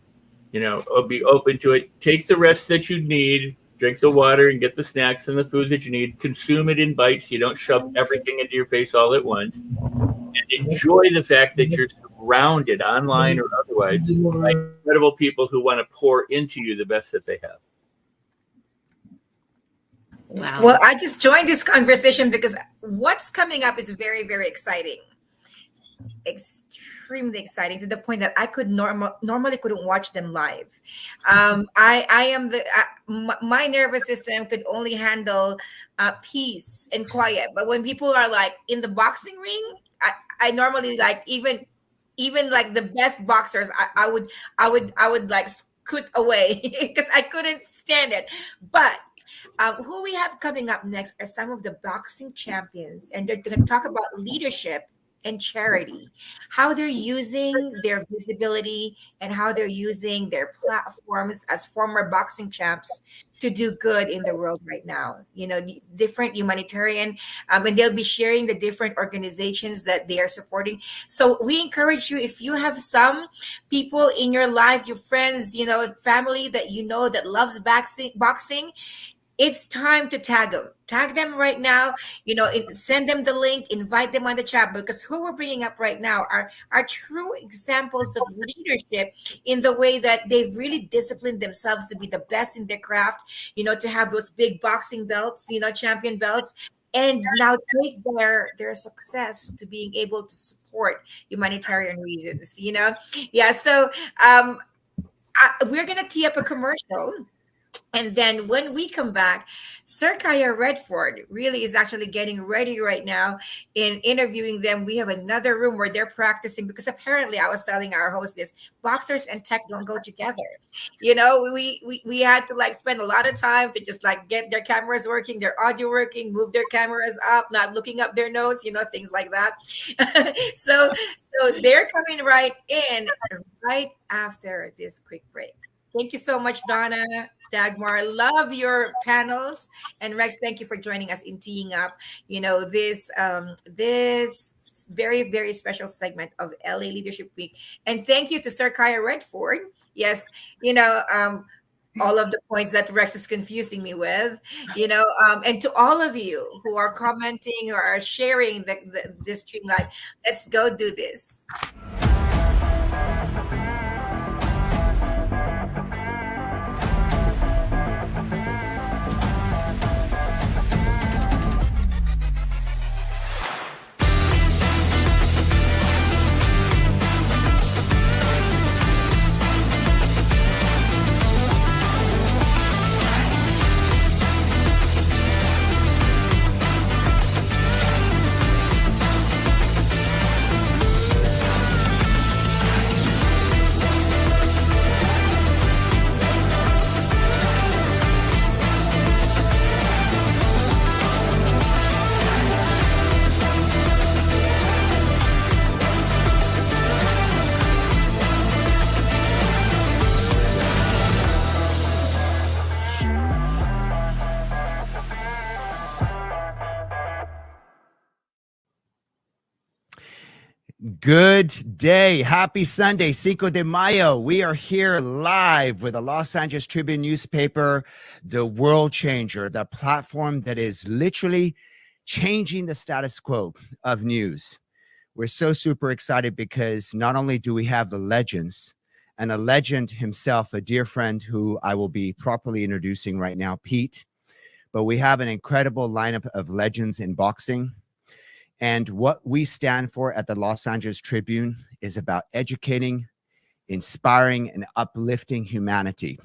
Be open to it. Take the rest that you need. Drink the water and get the snacks and the food that you need. Consume it in bites. You don't shove everything into your face all at once. And enjoy the fact that you're surrounded, online or otherwise, by incredible people who want to pour into you the best that they have. Wow. Well, I just joined this conversation because what's coming up is very, very exciting. Extremely exciting, to the point that I could normally couldn't watch them live. I am my nervous system could only handle peace and quiet. But when people are like in the boxing ring, I normally like even like the best boxers, I would like scoot away because I couldn't stand it. But who we have coming up next are some of the boxing champions, and they're going to talk about leadership and charity, how they're using their visibility and how they're using their platforms as former boxing champs to do good in the world right now. Different humanitarian, and they'll be sharing the different organizations that they are supporting. So we encourage you, if you have some people in your life, your friends, family that that loves boxing, it's time to tag them right now. Send them the link, invite them on the chat, because who we're bringing up right now are true examples of leadership in the way that they've really disciplined themselves to be the best in their craft, to have those big boxing belts, champion belts, and now take their success to being able to support humanitarian reasons, Yeah, so we're going to tee up a commercial. And then when we come back, Sir Kaya Redford really is actually getting ready right now in interviewing them. We have another room where they're practicing, because apparently I was telling our host this, boxers and tech don't go together. We had to spend a lot of time to just get their cameras working, their audio working, move their cameras up, not looking up their nose, things like that. So they're coming right in right after this quick break. Thank you so much, Donna, Dagmar. Love your panels. And Rex, thank you for joining us in teeing up, this very, very special segment of LA Leadership Week. And thank you to Sir Kaya Redford. Yes, all of the points that Rex is confusing me with, and to all of you who are commenting or are sharing this stream live. Let's go do this. Good day. Happy Sunday, Cinco de Mayo. We are here live with the Los Angeles Tribune newspaper, the world changer, the platform that is literally changing the status quo of news. We're so super excited because not only do we have the legends, and a legend himself, a dear friend who I will be properly introducing right now, Pete, but we have an incredible lineup of legends in boxing. And what we stand for at the Los Angeles Tribune is about educating, inspiring, and uplifting humanity.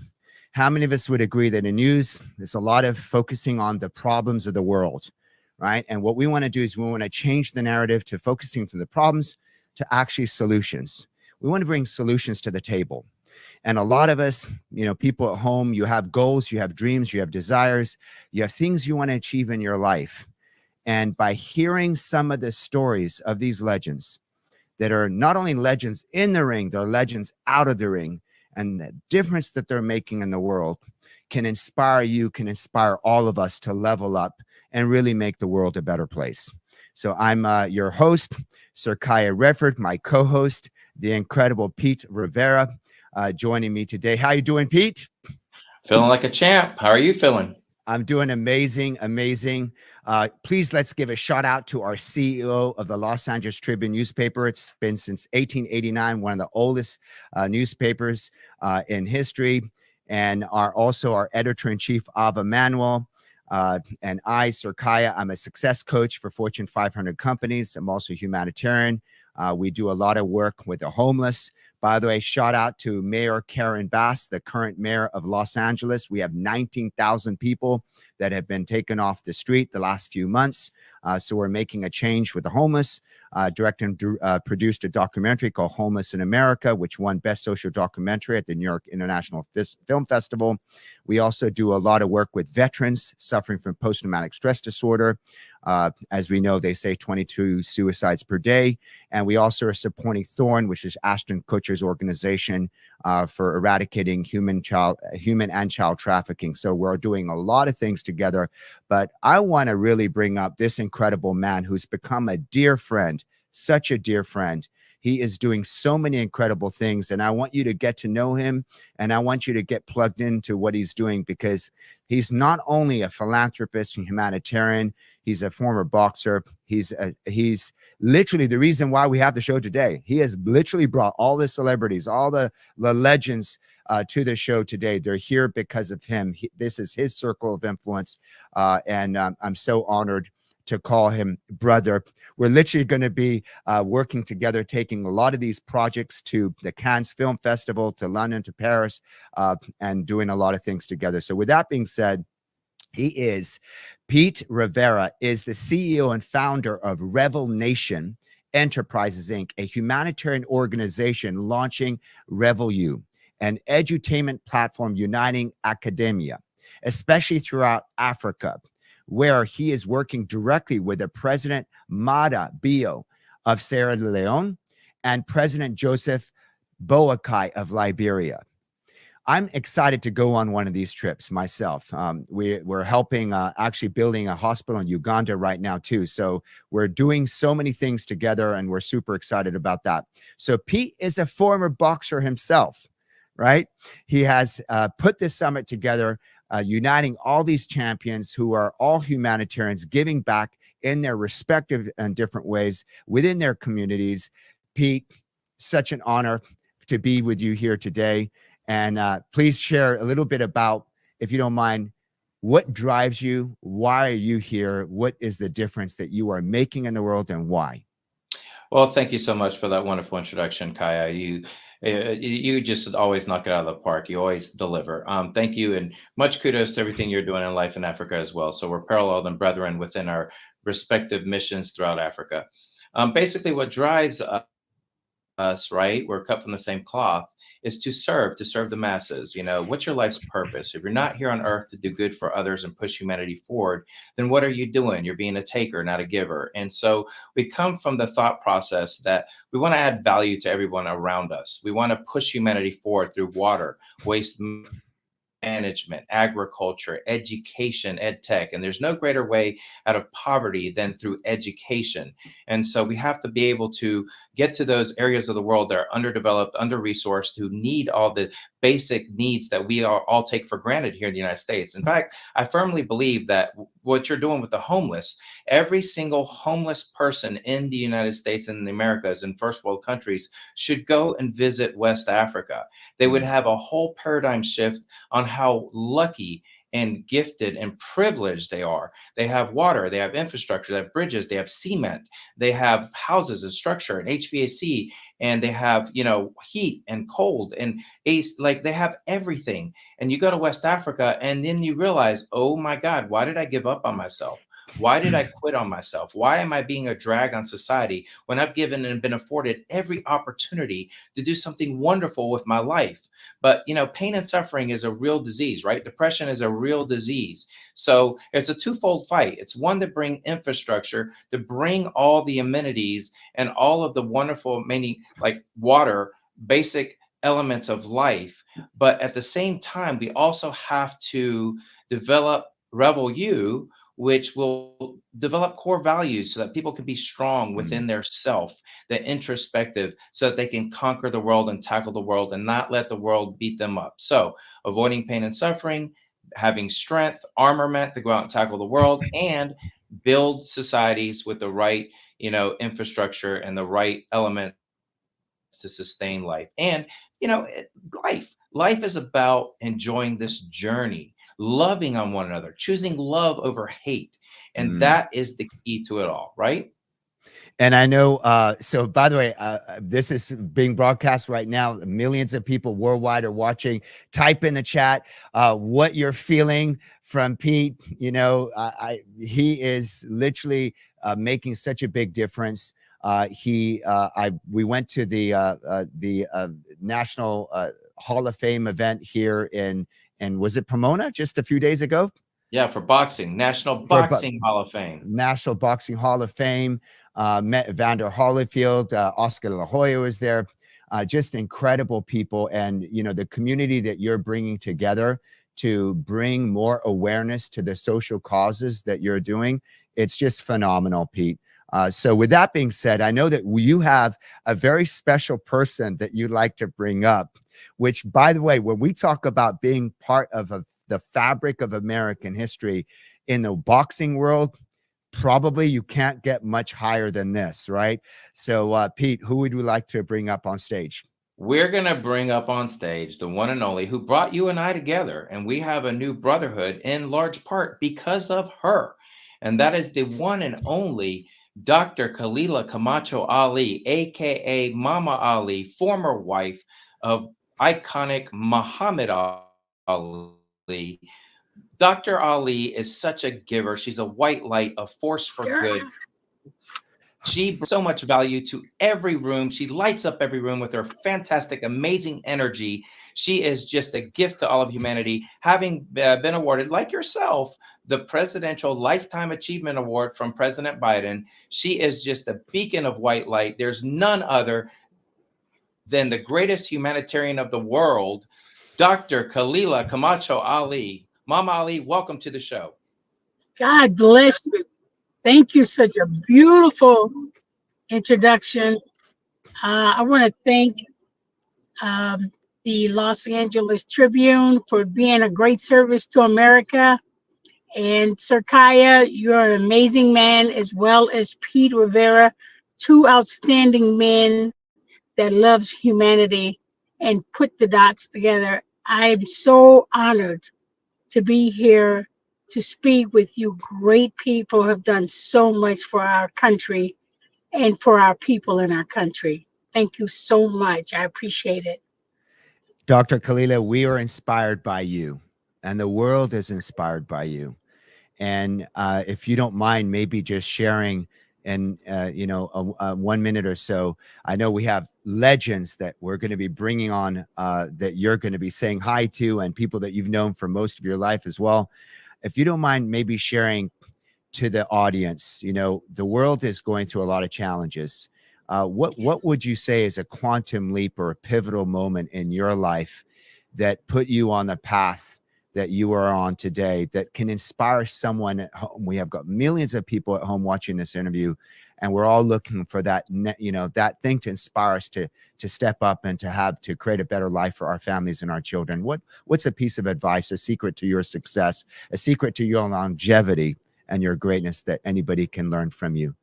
How many of us would agree that in news, there's a lot of focusing on the problems of the world, right? And what we want to do is we want to change the narrative to focusing from the problems to actually solutions. We want to bring solutions to the table. And a lot of us, you know, people at home, you have goals, you have dreams, you have desires, you have things you want to achieve in your life. And by hearing some of the stories of these legends that are not only legends in the ring, they're legends out of the ring, and the difference that they're making in the world can inspire you, can inspire all of us to level up and really make the world a better place. So I'm your host, Sir Kaya Redford, my co-host, the incredible Pete Rivera, joining me today. How you doing, Pete? Feeling like a champ. How are you feeling? I'm doing amazing, amazing. Please, let's give a shout out to our CEO of the Los Angeles Tribune newspaper. It's been since 1889, one of the oldest newspapers in history. And also our editor-in-chief, Ava Manuel. And I, Sir Kaya, I'm a success coach for Fortune 500 companies. I'm also a humanitarian. We do a lot of work with the homeless. By the way, shout out to Mayor Karen Bass, the current mayor of Los Angeles. We have 19,000 people that have been taken off the street the last few months. So we're making a change with the homeless. Directed and produced a documentary called Homeless in America, which won Best Social Documentary at the New York International Film Festival. We also do a lot of work with veterans suffering from post-traumatic stress disorder. As we know, they say 22 suicides per day. And we also are supporting Thorn, which is Ashton Kutcher's organization for eradicating human and child trafficking. So we're doing a lot of things together. But I want to really bring up this incredible man who's become a dear friend, such a dear friend. He is doing so many incredible things, and I want you to get to know him, and I want you to get plugged into what he's doing, because he's not only a philanthropist and humanitarian, he's a former boxer. He's literally the reason why we have the show today. He has literally brought all the celebrities, all the legends to the show today. They're here because of him. This is his circle of influence, and I'm so honored to call him brother. We're literally going to be working together, taking a lot of these projects to the Cannes Film Festival, to London, to Paris, and doing a lot of things together. So with that being said, Pete Rivera is the CEO and founder of Revel Nation Enterprises, Inc., a humanitarian organization launching RevelU, an edutainment platform uniting academia, especially throughout Africa, where he is working directly with the President Mada Bio of Sierra Leone and President Joseph Boakai of Liberia. I'm excited to go on one of these trips myself. We're helping actually building a hospital in Uganda right now too. So we're doing so many things together, and we're super excited about that. So Pete is a former boxer himself, right? He has put this summit together, uniting all these champions who are all humanitarians, giving back in their respective and different ways within their communities. Pete, such an honor to be with you here today. And please share a little bit about, if you don't mind, what drives you? Why are you here? What is the difference that you are making in the world, and why? Well, thank you so much for that wonderful introduction, Kaya. You just always knock it out of the park. You always deliver. Thank you, and much kudos to everything you're doing in life in Africa as well. So we're paralleled and brethren within our respective missions throughout Africa. Basically, what drives us, right? We're cut from the same cloth, is to serve the masses. You know, what's your life's purpose? If you're not here on earth to do good for others and push humanity forward, then what are you doing? You're being a taker, not a giver. And so we come from the thought process that we want to add value to everyone around us. We want to push humanity forward through water, waste management, agriculture, education, ed tech. And there's no greater way out of poverty than through education. And so we have to be able to get to those areas of the world that are underdeveloped, under-resourced, who need all the basic needs that we all take for granted here in the United States. In fact, I firmly believe that what you're doing with the homeless, every single homeless person in the United States and the Americas and first world countries should go and visit West Africa. They would have a whole paradigm shift on how lucky and gifted and privileged they are. They have water, they have infrastructure, they have bridges, they have cement, they have houses and structure and HVAC, and they have, you know, heat and cold and AC, like they have everything. And you go to West Africa and then you realize, oh my God, why did I give up on myself? Why did I quit on myself? Why am I being a drag on society when I've given and been afforded every opportunity to do something wonderful with my life? But, you know, pain and suffering is a real disease, right? Depression is a real disease. So it's a twofold fight. It's one, to bring infrastructure, to bring all the amenities and all of the wonderful, many like water, basic elements of life. But at the same time, we also have to develop Rebel You, which will develop core values so that people can be strong within their self, the introspective, so that they can conquer the world and tackle the world and not let the world beat them up. So avoiding pain and suffering, having strength, armament to go out and tackle the world, and build societies with the right, you know, infrastructure and the right elements to sustain life. And, you know, life is about enjoying this journey, loving on one another, choosing love over hate. And that is the key to it all, right? And I know, so by the way, this is being broadcast right now. Millions of people worldwide are watching. Type in the chat what you're feeling from Pete. You know, he is literally making such a big difference. We went to the National Hall of Fame event here in was it Pomona just a few days ago? Yeah, for boxing, National Boxing Hall of Fame. National Boxing Hall of Fame. Met Evander Holyfield, Oscar La Hoya was there. Just incredible people, and you know the community that you're bringing together to bring more awareness to the social causes that you're doing. It's just phenomenal, Pete. So with that being said, I know that you have a very special person that you'd like to bring up, which, by the way, when we talk about being part of the fabric of American history in the boxing world, probably you can't get much higher than this, right? So, Pete, who would we like to bring up on stage? We're going to bring up on stage the one and only who brought you and I together, and we have a new brotherhood in large part because of her. And that is the one and only Dr. Khalila Camacho Ali, aka Mama Ali, former wife of iconic Muhammad Ali. Dr. Ali is such a giver. She's a white light, a force for good. She brings so much value to every room. She lights up every room with her fantastic, amazing energy. She is just a gift to all of humanity, having been awarded, like yourself, the Presidential Lifetime Achievement Award from President Biden. She is just a beacon of white light. There's none other than the greatest humanitarian of the world, Dr. Khalila Camacho Ali. Mama Ali, welcome to the show. God bless you. Thank you. Such a beautiful introduction. I want to thank the Los Angeles Tribune for being a great service to America. And Sir Kaya, you're an amazing man, as well as Pete Rivera, two outstanding men that loves humanity and put the dots together. I'm so honored to be here to speak with you. Great people have done so much for our country and for our people in our country. Thank you so much. I appreciate it. Dr. Khalila, we are inspired by you, and the world is inspired by you. And if you don't mind, maybe just sharing in you know, 1 minute or so. I know we have legends that we're going to be bringing on that you're going to be saying hi to, and people that you've known for most of your life as well. If you don't mind, maybe sharing to the audience, you know, the world is going through a lot of challenges. What would you say is a quantum leap or a pivotal moment in your life that put you on the path that you are on today that can inspire someone at home? We have got millions of people at home watching this interview, and we're all looking for that, that thing to inspire us to step up and to create a better life for our families and our children. What's a piece of advice, a secret to your success, a secret to your longevity and your greatness that anybody can learn from you?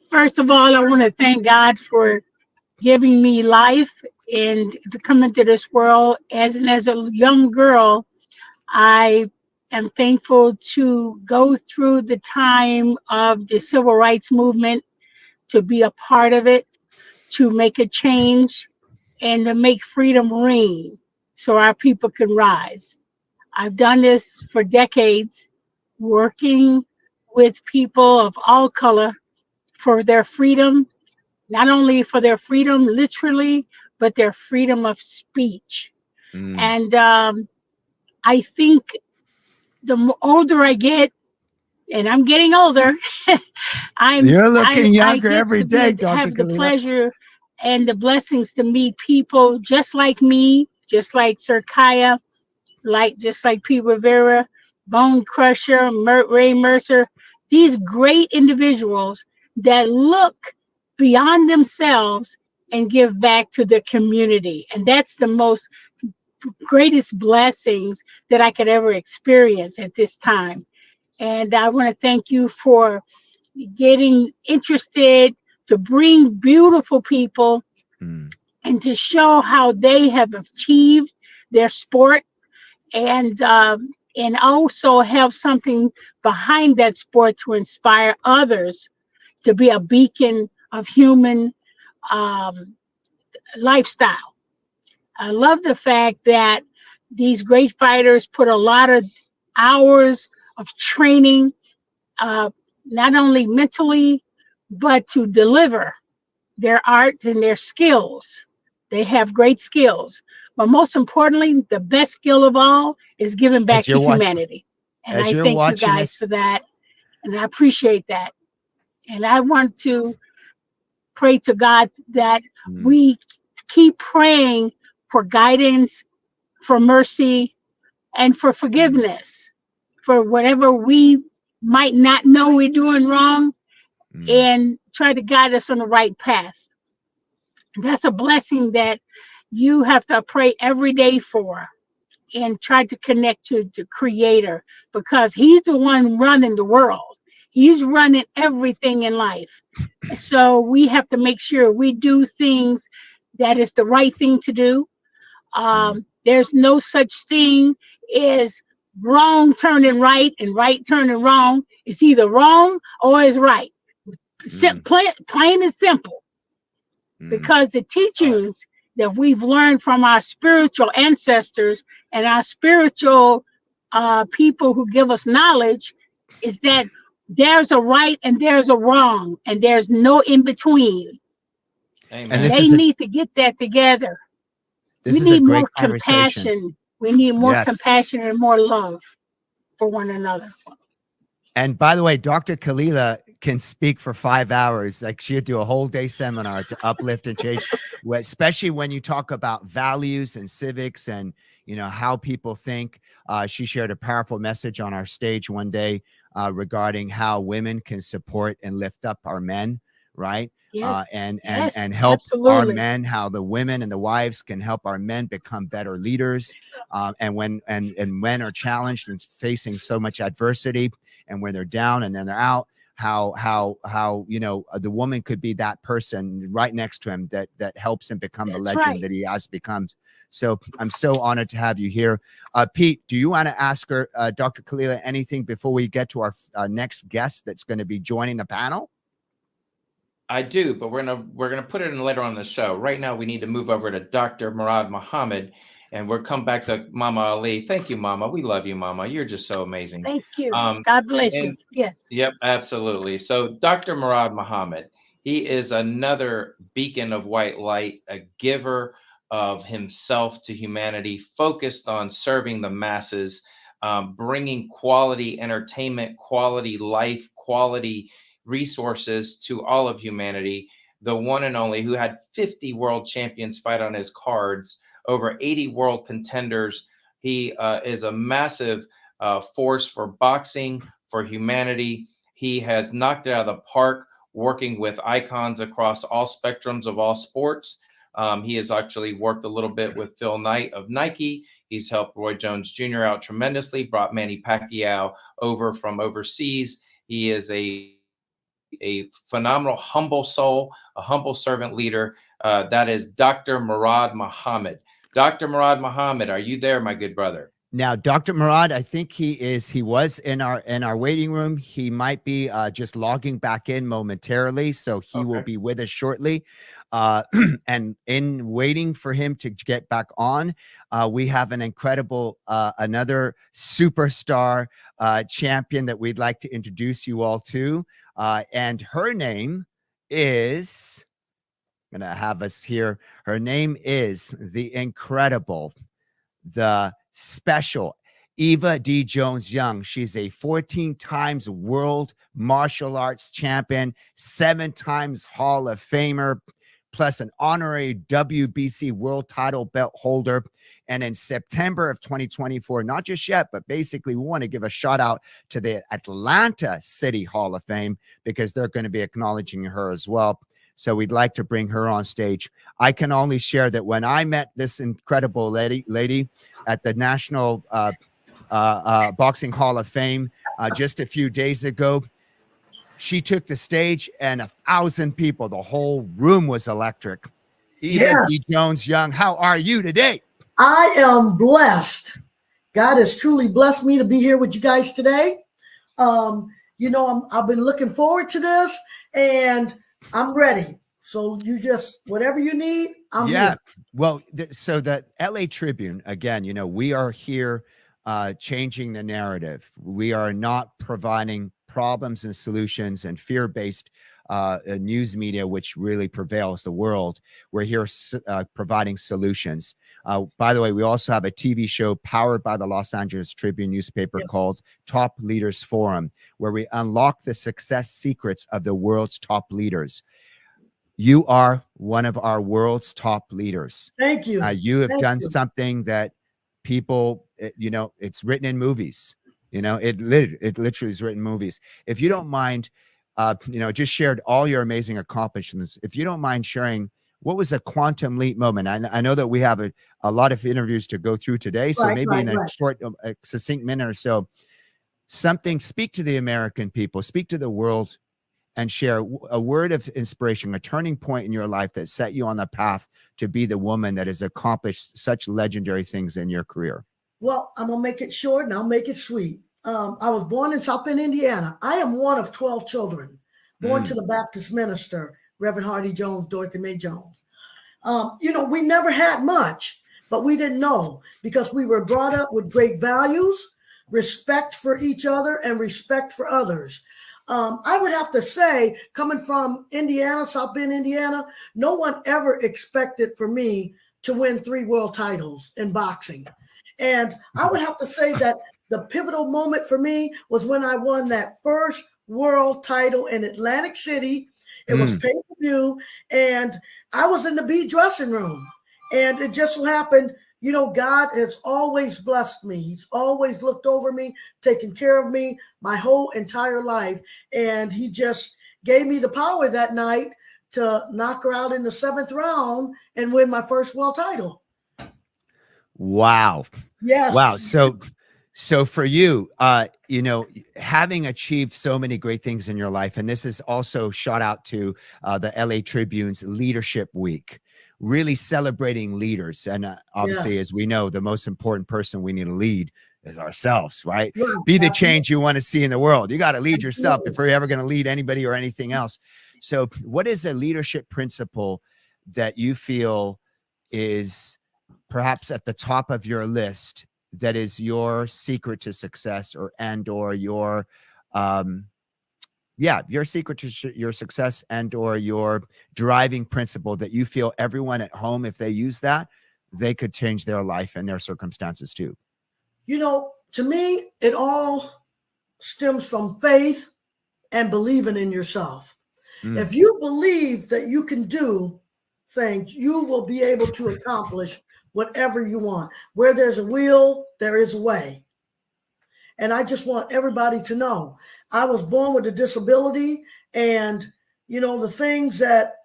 First of all, I want to thank God for giving me life and to come into this world. As a young girl, I am thankful to go through the time of the civil rights movement, to be a part of it, to make a change, and to make freedom ring so our people can rise. I've done this for decades, working with people of all color for their freedom, not only for their freedom literally, but their freedom of speech. And I think the older I get, and I'm getting older, You're looking younger every day, Dr. Have the Kalila. pleasure and the blessings to meet people just like me, just like Sir Kaya, just like Pete Rivera, Bone Crusher, Ray Mercer, these great individuals that look beyond themselves and give back to the community. And that's the most greatest blessings that I could ever experience at this time. And I want to thank you for getting interested to bring beautiful people and to show how they have achieved their sport, and also have something behind that sport to inspire others to be a beacon of human lifestyle. I love the fact that these great fighters put a lot of hours of training, not only mentally, but to deliver their art and their skills. They have great skills. But most importantly, the best skill of all is giving back to humanity. And I thank you guys for that. And I appreciate that. And I want to pray to God that we keep praying for guidance, for mercy, and for forgiveness for whatever we might not know we're doing wrong, and try to guide us on the right path. And that's a blessing that you have to pray every day for, and try to connect to the Creator, because He's the one running the world. He's running everything in life. So we have to make sure we do things that is the right thing to do. There's no such thing as wrong turning right and right turning wrong. It's either wrong or it's right. Plain and simple. Because the teachings that we've learned from our spiritual ancestors and our spiritual people who give us knowledge is that there's a right and there's a wrong, and there's no in between. Amen. And they need to get that together. We need more compassion. We need more compassion and more love for one another. And by the way, Dr. Kalila can speak for 5 hours. Like, she'd do a whole day seminar to uplift and change, especially when you talk about values and civics and, how people think. She shared a powerful message on our stage one day regarding how women can support and lift up our men, right? Yes. And help absolutely. our men, how the women and the wives can help our men become better leaders. And when men are challenged and facing so much adversity, and when they're down and then they're out, how the woman could be that person right next to him that helps him become the legend that he has become. So I'm so honored to have you here. Pete, do you want to ask her, Dr. Kalila, anything before we get to our next guest that's going to be joining the panel? I do, but we're gonna put it in later on the show. Right now, we need to move over to Dr. Murad Muhammad, and we'll come back to Mama Ali. Thank you, Mama. We love you, Mama. You're just so amazing. Thank you. God bless you. Yes. Yep, absolutely. So Dr. Murad Muhammad, he is another beacon of white light, a giver of himself to humanity, focused on serving the masses, bringing quality entertainment, quality life, quality resources to all of humanity. The one and only, who had 50 world champions fight on his cards, over 80 world contenders He is a massive force for boxing, for humanity. He has knocked it out of the park working with icons across all spectrums of all sports. He has actually worked a little bit with Phil Knight of Nike. He's helped Roy Jones Jr. out tremendously, brought Manny Pacquiao over from overseas. He is a phenomenal, humble soul, a humble servant leader. That is Dr. Murad Muhammad. Dr. Murad Muhammad, are you there, my good brother? Now, Dr. Murad, I think he was in our waiting room. He might be just logging back in momentarily, so he will be with us shortly. And in waiting for him to get back on, we have an incredible, another superstar champion that we'd like to introduce you all to. And her name is, I'm going to have us here. Her name is the incredible, the special Eva D. Jones Young. She's a 14 times world martial arts champion, 7 times Hall of Famer, plus an honorary WBC world title belt holder. And in September of 2024, not just yet, but basically we want to give a shout out to the Atlanta City Hall of Fame because they're going to be acknowledging her as well. So we'd like to bring her on stage. I can only share that when I met this incredible lady at the National Boxing Hall of Fame just a few days ago, she took the stage and 1,000 people, the whole room was electric. Eva D. Jones Young, how are you today? I am blessed. God has truly blessed me to be here with you guys today. You know, I've been looking forward to this and I'm ready. So you just, whatever you need, I'm here. Well, so the LA Tribune, again, you know, we are here changing the narrative. We are not providing problems and solutions and fear-based news media, which really prevails the world. We're here providing solutions. By the way, we also have a TV show powered by the Los Angeles Tribune newspaper called Top Leaders Forum, where we unlock the success secrets of the world's top leaders. You are one of our world's top leaders. Thank you. You have done something that people, you know, it's written in movies. You know, it literally is written in movies. If you don't mind, you know, just shared all your amazing accomplishments. If you don't mind sharing, what was a quantum leap moment? I know that we have a lot of interviews to go through today, so maybe in a short, succinct minute or so, something, speak to the American people, speak to the world, and share a word of inspiration, a turning point in your life that set you on the path to be the woman that has accomplished such legendary things in your career. Well, I'm going to make it short and I'll make it sweet. I was born in South Bend, Indiana. I am one of 12 children born to the Baptist minister, Reverend Hardy Jones, Dorothy Mae Jones. You know, we never had much, but we didn't know because we were brought up with great values, respect for each other, and respect for others. I would have to say, coming from Indiana, South Bend, Indiana, no one ever expected for me to win 3 world titles in boxing. And I would have to say that the pivotal moment for me was when I won that first world title in Atlantic City. It was pay-per-view, and I was in the B dressing room. And it just so happened, you know, God has always blessed me. He's always looked over me, taken care of me my whole entire life. And he just gave me the power that night to knock her out in the 7th round and win my first world title. Wow. Yes. Wow. So for you, you know, having achieved so many great things in your life, and this is also shout out to the LA Tribune's Leadership Week, really celebrating leaders. And obviously, as we know, the most important person we need to lead is ourselves, right? Yeah, be the change you want to see in the world. You got to lead yourself before you're ever going to lead anybody or anything else. So what is a leadership principle that you feel is perhaps at the top of your list that is your secret to success, or your your secret to your success and or your driving principle that you feel everyone at home, if they use that, they could change their life and their circumstances too? You know, to me, it all stems from faith and believing in yourself. If you believe that you can do things, you will be able to accomplish whatever you want. Where there's a will, there is a way. And I just want everybody to know, I was born with a disability, and, you know, the things that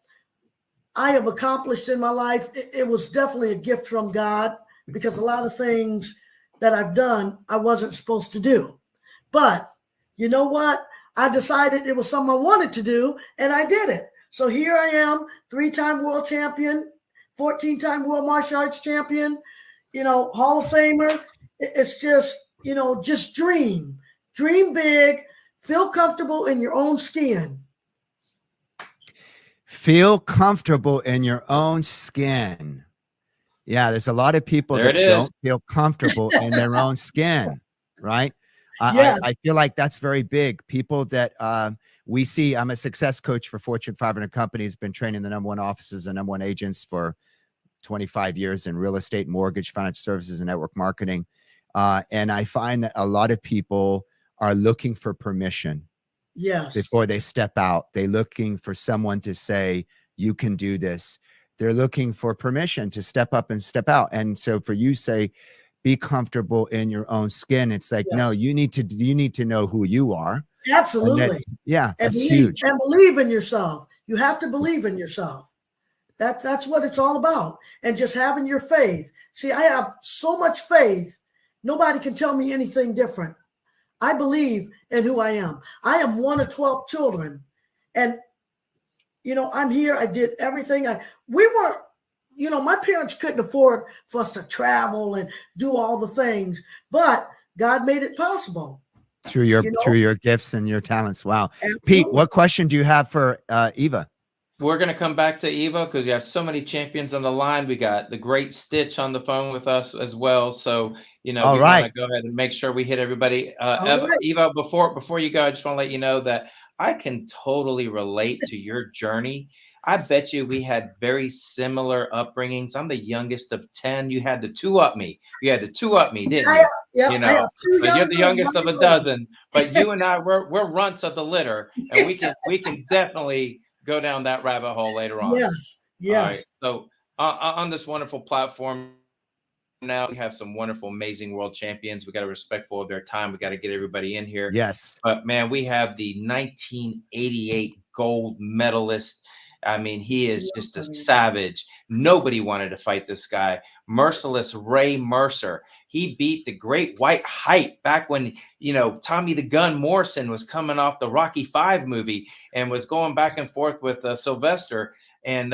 I have accomplished in my life, it was definitely a gift from God, because a lot of things that I've done, I wasn't supposed to do. But you know what? I decided it was something I wanted to do, and I did it. So here I am, 3-time world champion, 14-time world martial arts champion, you know, Hall of Famer. It's just, you know, just dream big, feel comfortable in your own skin. Feel comfortable in your own skin. Yeah, there's a lot of people There that it is. don't feel comfortable in their own skin, right? Yes. I feel like that's very big. People that we see, I'm a success coach for Fortune 500 companies, been training the #1 offices and #1 agents for 25 years in real estate, mortgage, financial services, and network marketing. And I find that a lot of people are looking for permission. Yes. Before they step out. They're looking for someone to say, you can do this. They're looking for permission to step up and step out. And so for you say, be comfortable in your own skin. It's like, Yes. no, you need to know who you are. Absolutely. And yeah, And that's believe, huge. and believe in yourself. You have to believe in yourself. That's what it's all about. And just having your faith. See, I have so much faith. Nobody can tell me anything different. I believe in who I am. I am one of 12 children. And, you know, I'm here. I did everything. We weren't, you know, my parents couldn't afford for us to travel and do all the things, but God made it possible. Through your gifts and your talents. Wow. Absolutely. Pete, what question do you have for Eva? We're going to come back to Eva because you have so many champions on the line. We got the great Stitch on the phone with us as well. So, you know, we want to go ahead and make sure we hit everybody. Eva, before you go, I just want to let you know that I can totally relate to your journey. I bet you we had very similar upbringings. I'm the youngest of 10. You had to 2-up me. You had to 2-up me, didn't you? Yeah, you know, but you're the youngest of a dozen. But you and I, we're runts of the litter, and we can definitely go down that rabbit hole later on. Yes. Yes. All right. So on this wonderful platform now, we have some wonderful, amazing world champions. We got to be respectful of their time. We got to get everybody in here. Yes. But man, we have the 1988 gold medalist. I mean, he is just a savage. Nobody wanted to fight this guy. Merciless Ray Mercer. He beat the great white hype back when, you know, Tommy the Gun Morrison was coming off the Rocky V movie and was going back and forth with Sylvester. And,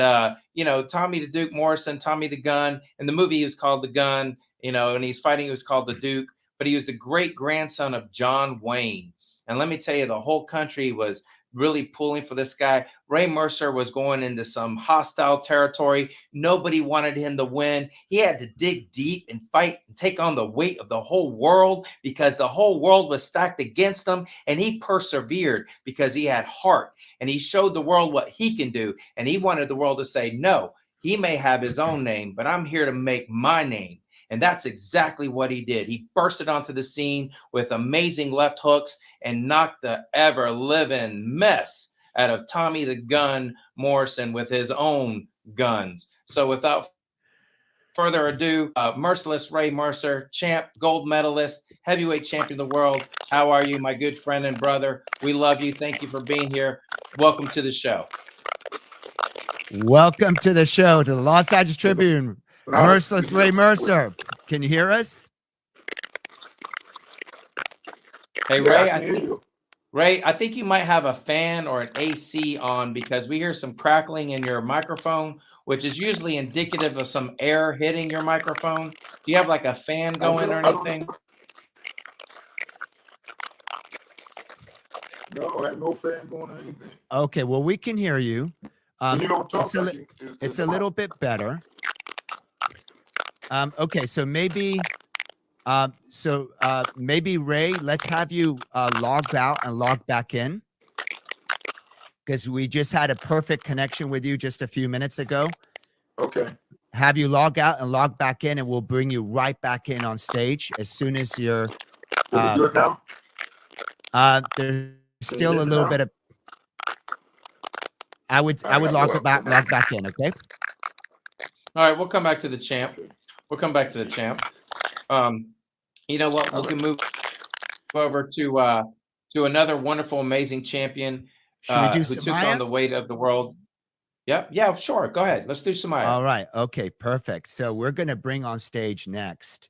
you know, Tommy the Duke Morrison, Tommy the Gun. In the movie, he was called the Gun, you know, and he's fighting, he was called the Duke. But he was the great grandson of John Wayne. And let me tell you, the whole country was really pulling for this guy. Ray Mercer was going into some hostile territory. Nobody wanted him to win. He had to dig deep and fight and take on the weight of the whole world because the whole world was stacked against him. And he persevered because he had heart and he showed the world what he can do. And he wanted the world to say, no, he may have his own name, but I'm here to make my name. And that's exactly what he did. He bursted onto the scene with amazing left hooks and knocked the ever-living mess out of Tommy the Gun Morrison with his own guns. So without further ado, Merciless Ray Mercer, champ, gold medalist, heavyweight champion of the world. How are you, my good friend and brother? We love you. Thank you for being here. Welcome to the show. Welcome to the show, to the Los Angeles Tribune. Merciless Ray Mercer. Can you hear us? Hey, Ray, Ray, I think you might have a fan or an AC on because we hear some crackling in your microphone, which is usually indicative of some air hitting your microphone. Do you have like a fan going or anything? No, I have no fan going or anything. Okay, well, we can hear you. You don't talk it's a little bit better. Okay, so maybe Ray, let's have you log out and log back in because we just had a perfect connection with you just a few minutes ago. Okay. Have you log out and log back in, and we'll bring you right back in on stage as soon as you're. Good now. There's still a little bit of. I would log back in. Okay. All right, we'll come back to the champ. We'll come back to the champ. You know what? We can move over to another wonderful, amazing champion Should we do who took on Samaya? the weight of the world. Yep. Yeah, sure. Go ahead. Let's do Samaya. All right. Okay, perfect. So we're going to bring on stage next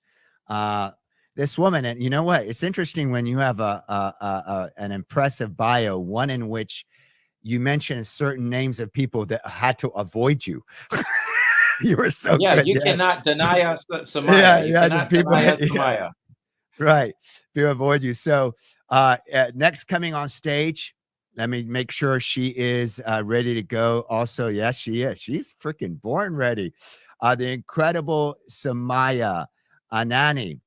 this woman. And you know what? It's interesting when you have an impressive bio, one in which you mention certain names of people that had to avoid you. You were so good. You cannot deny us Samaya. You cannot deny us Samaya. Right. To avoid you. So next coming on stage, let me make sure she is ready to go. Also, yes, she is. She's freaking born ready. The incredible Samaya Anani,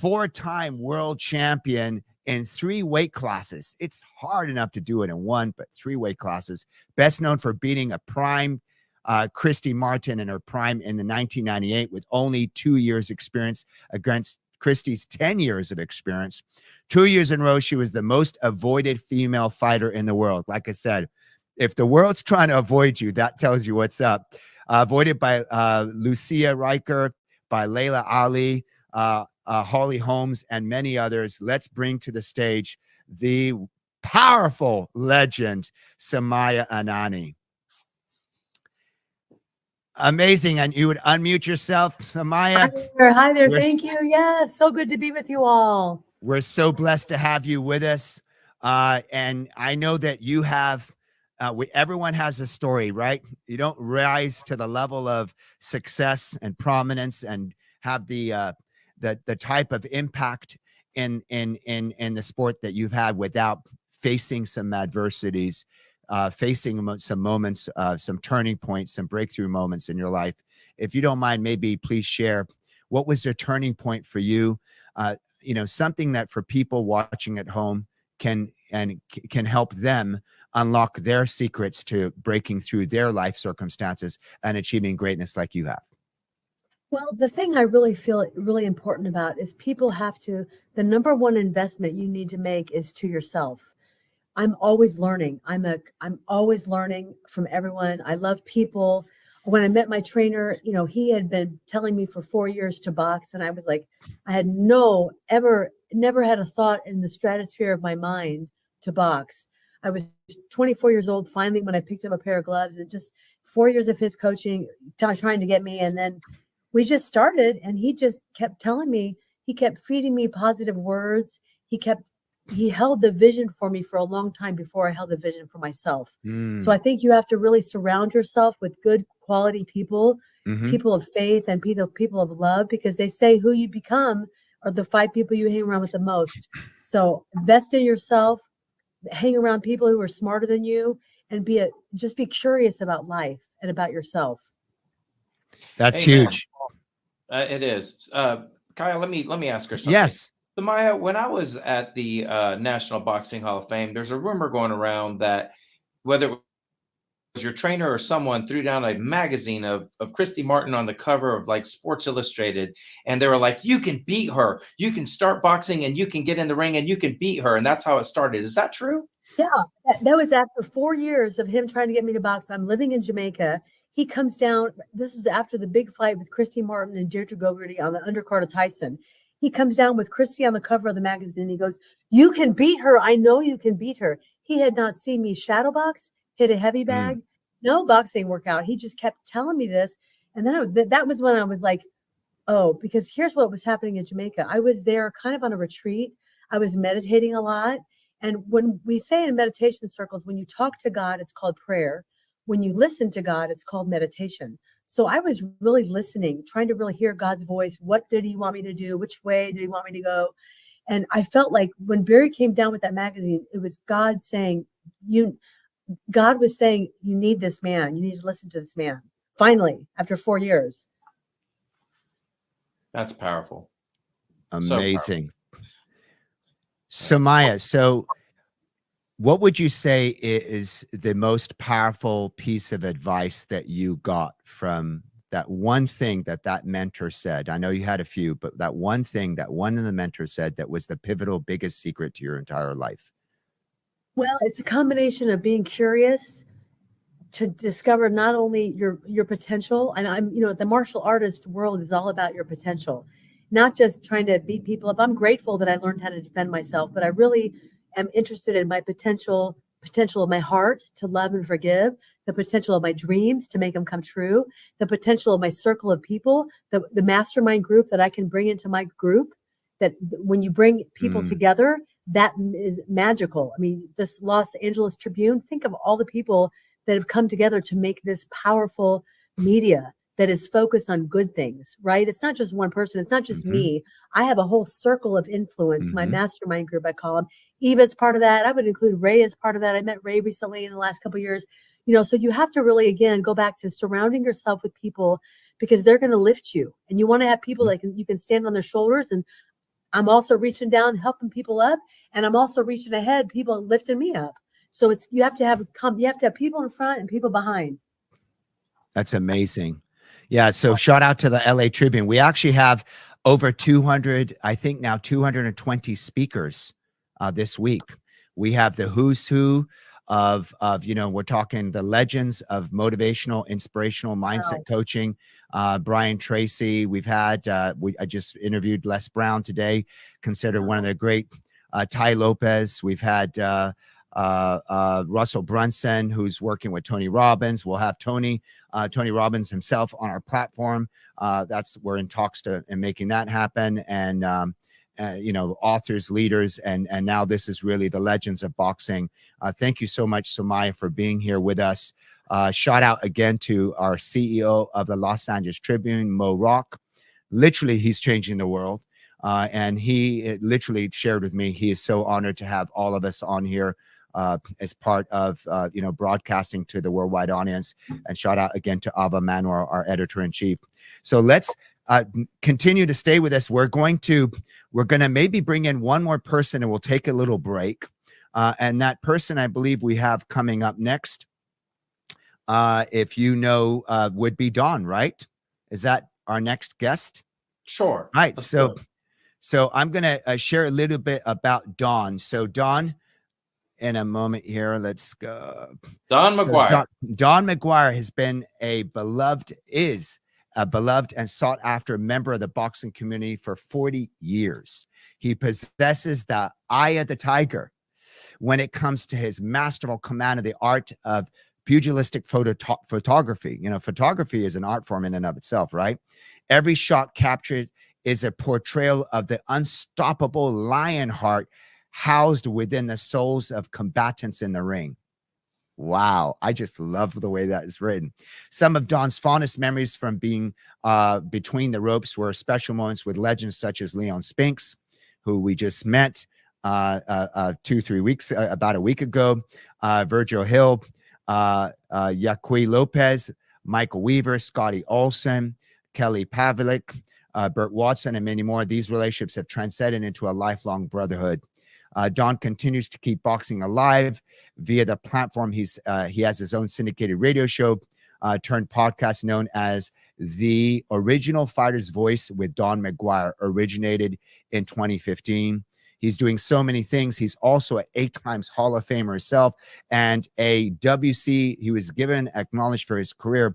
4-time world champion in 3 weight classes. It's hard enough to do it in 1, but 3 weight classes. Best known for beating a prime Christy Martin in her prime in the 1998 with only 2 years experience against Christie's 10 years of experience. 2 years in a row, she was the most avoided female fighter in the world. Like I said, if the world's trying to avoid you, that tells you what's up. Avoided by Lucia Riker, by Layla Ali, Holly Holmes, and many others. Let's bring to the stage the powerful legend, Samaya Anani. Amazing. And you would unmute yourself, Samaya. Hi there. Thank you. Yeah, so good to be with you all. We're so blessed to have you with us. And I know that you have, everyone has a story, right? You don't rise to the level of success and prominence and have the type of impact in the sport that you've had without facing some adversities, facing some moments, some turning points, some breakthrough moments in your life. If you don't mind, maybe please share what was the turning point for you? You know, something that for people watching at home can help them unlock their secrets to breaking through their life circumstances and achieving greatness like you have. Well, the thing I really feel really important about is people have to, the number one investment you need to make is to yourself. I'm always learning. I'm always learning from everyone. I love people. When I met my trainer, you know, he had been telling me for 4 years to box. And I was like, I had never had a thought in the stratosphere of my mind to box. I was 24 years old finally when I picked up a pair of gloves, and just 4 years of his coaching, trying to get me. And then we just started, and he just kept telling me, he kept feeding me positive words. He held the vision for me for a long time before I held the vision for myself. So I think you have to really surround yourself with good quality people, people of faith and people of love, because they say who you become are the 5 people you hang around with the most. So invest in yourself, hang around people who are smarter than you, and just be curious about life and about yourself. That's huge. It is. Kyle, let me ask her something. Yes. Samaya, when I was at the National Boxing Hall of Fame, there's a rumor going around that whether it was your trainer or someone threw down a magazine of Christy Martin on the cover of like Sports Illustrated, and they were like, you can beat her. You can start boxing and you can get in the ring and you can beat her. And that's how it started. Is that true? Yeah, that was after 4 years of him trying to get me to box. I'm living in Jamaica. He comes down. This is after the big fight with Christy Martin and Deirdre Gogarty on the undercard of Tyson. He comes down with Christy on the cover of the magazine. He goes, you can beat her. I know you can beat her. He had not seen me shadow box, hit a heavy bag, no boxing workout. He just kept telling me this. And then that was when I was like, oh, because here's what was happening in Jamaica. I was there kind of on a retreat. I was meditating a lot. And when we say in meditation circles, when you talk to God, it's called prayer. When you listen to God, it's called meditation. So I was really listening, trying to really hear God's voice. What did he want me to do? Which way did he want me to go? And I felt like when Barry came down with that magazine, it was God saying, God was saying, you need this man. You need to listen to this man. Finally, after 4 years. That's powerful. Amazing. So Maya, so what would you say is the most powerful piece of advice that you got from that one thing that mentor said? I know you had a few, but that one thing that one of the mentors said that was the pivotal biggest secret to your entire life. Well, it's a combination of being curious, to discover not only your potential, and I'm, you know, the martial artist world is all about your potential, not just trying to beat people up. I'm grateful that I learned how to defend myself, but I really am interested in my potential of my heart to love and forgive, the potential of my dreams to make them come true, the potential of my circle of people, the mastermind group that I can bring into my group, that when you bring people together, that is magical. I mean, this Los Angeles Tribune, think of all the people that have come together to make this powerful media that is focused on good things, right? It's not just one person. It's not just me. I have a whole circle of influence, my mastermind group, I call them. Eva's part of that. I would include Ray as part of that. I met Ray recently in the last couple of years. You know, so you have to really, again, go back to surrounding yourself with people because they're going to lift you. And you want to have people that you can stand on their shoulders. And I'm also reaching down, helping people up. And I'm also reaching ahead, people lifting me up. So it's, you have to have people in front and people behind. That's amazing. Yeah. So shout out to the LA Tribune. We actually have over 200, I think now 220 speakers this week. We have the who's who of, you know, we're talking the legends of motivational, inspirational mindset coaching. Brian Tracy, we've had, I just interviewed Les Brown today, considered one of the great, Ty Lopez. We've had, Russell Brunson, who's working with Tony Robbins. We'll have Tony Robbins himself on our platform. We're in talks and making that happen. And, you know, authors, leaders, and now this is really the legends of boxing. Thank you so much, Somaya, for being here with us. Shout out again to our CEO of the Los Angeles Tribune, Mo Rock. Literally, he's changing the world. And he literally shared with me, he is so honored to have all of us on here as part of, you know, broadcasting to the worldwide audience. And shout out again to Ava Manuel, our editor-in-chief. So let's continue to stay with us. We're going to maybe bring in one more person and we'll take a little break. And that person, I believe we have coming up next, if you know, would be Dawn, right? Is that our next guest? Sure. Right. So I'm going to share a little bit about Dawn. So Dawn, in a moment here, let's go. Dawn McGuire. Dawn McGuire has been a beloved and sought after member of the boxing community for 40 years. He possesses the eye of the tiger when it comes to his masterful command of the art of pugilistic photography. You know, photography is an art form in and of itself, right? Every shot captured is a portrayal of the unstoppable lion heart housed within the souls of combatants in the ring. Wow. I just love the way that is written. Some of Dawn's fondest memories from being between the ropes were special moments with legends such as Leon Spinks, who we just met 2-3 weeks, about a week ago, Virgil Hill, Yaqui Lopez, Michael Weaver, Scotty Olsen, Kelly Pavlik, Burt Watson, and many more. These relationships have transcended into a lifelong brotherhood. Dawn continues to keep boxing alive via the platform. He has his own syndicated radio show turned podcast known as The Original Fighter's Voice with Dawn McGuire, originated in 2015. He's doing so many things. He's also an 8-time Hall of Famer himself and a WC. He was acknowledged for his career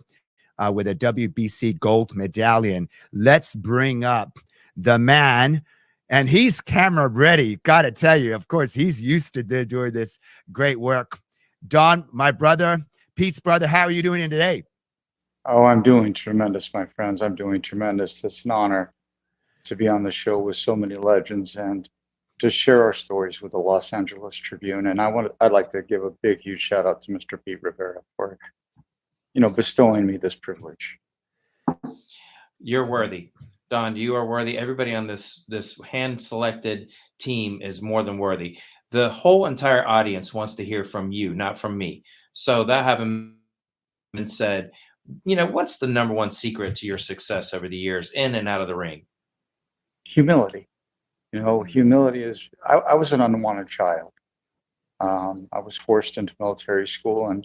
with a WBC gold medallion. Let's bring up the man. And he's camera ready. Got to tell you, of course, he's used to doing this great work. Dawn, my brother, Pete's brother, how are you doing today? Oh, I'm doing tremendous, my friends. I'm doing tremendous. It's an honor to be on the show with so many legends and to share our stories with the Los Angeles Tribune. And I'd like to give a big, huge shout out to Mr. Pete Rivera for, you know, bestowing me this privilege. You're worthy. Dawn, you are worthy. Everybody on this hand-selected team is more than worthy. The whole entire audience wants to hear from you, not from me. So that having been said, you know, what's the number one secret to your success over the years in and out of the ring? Humility. You know, humility is, I was an unwanted child. I was forced into military school and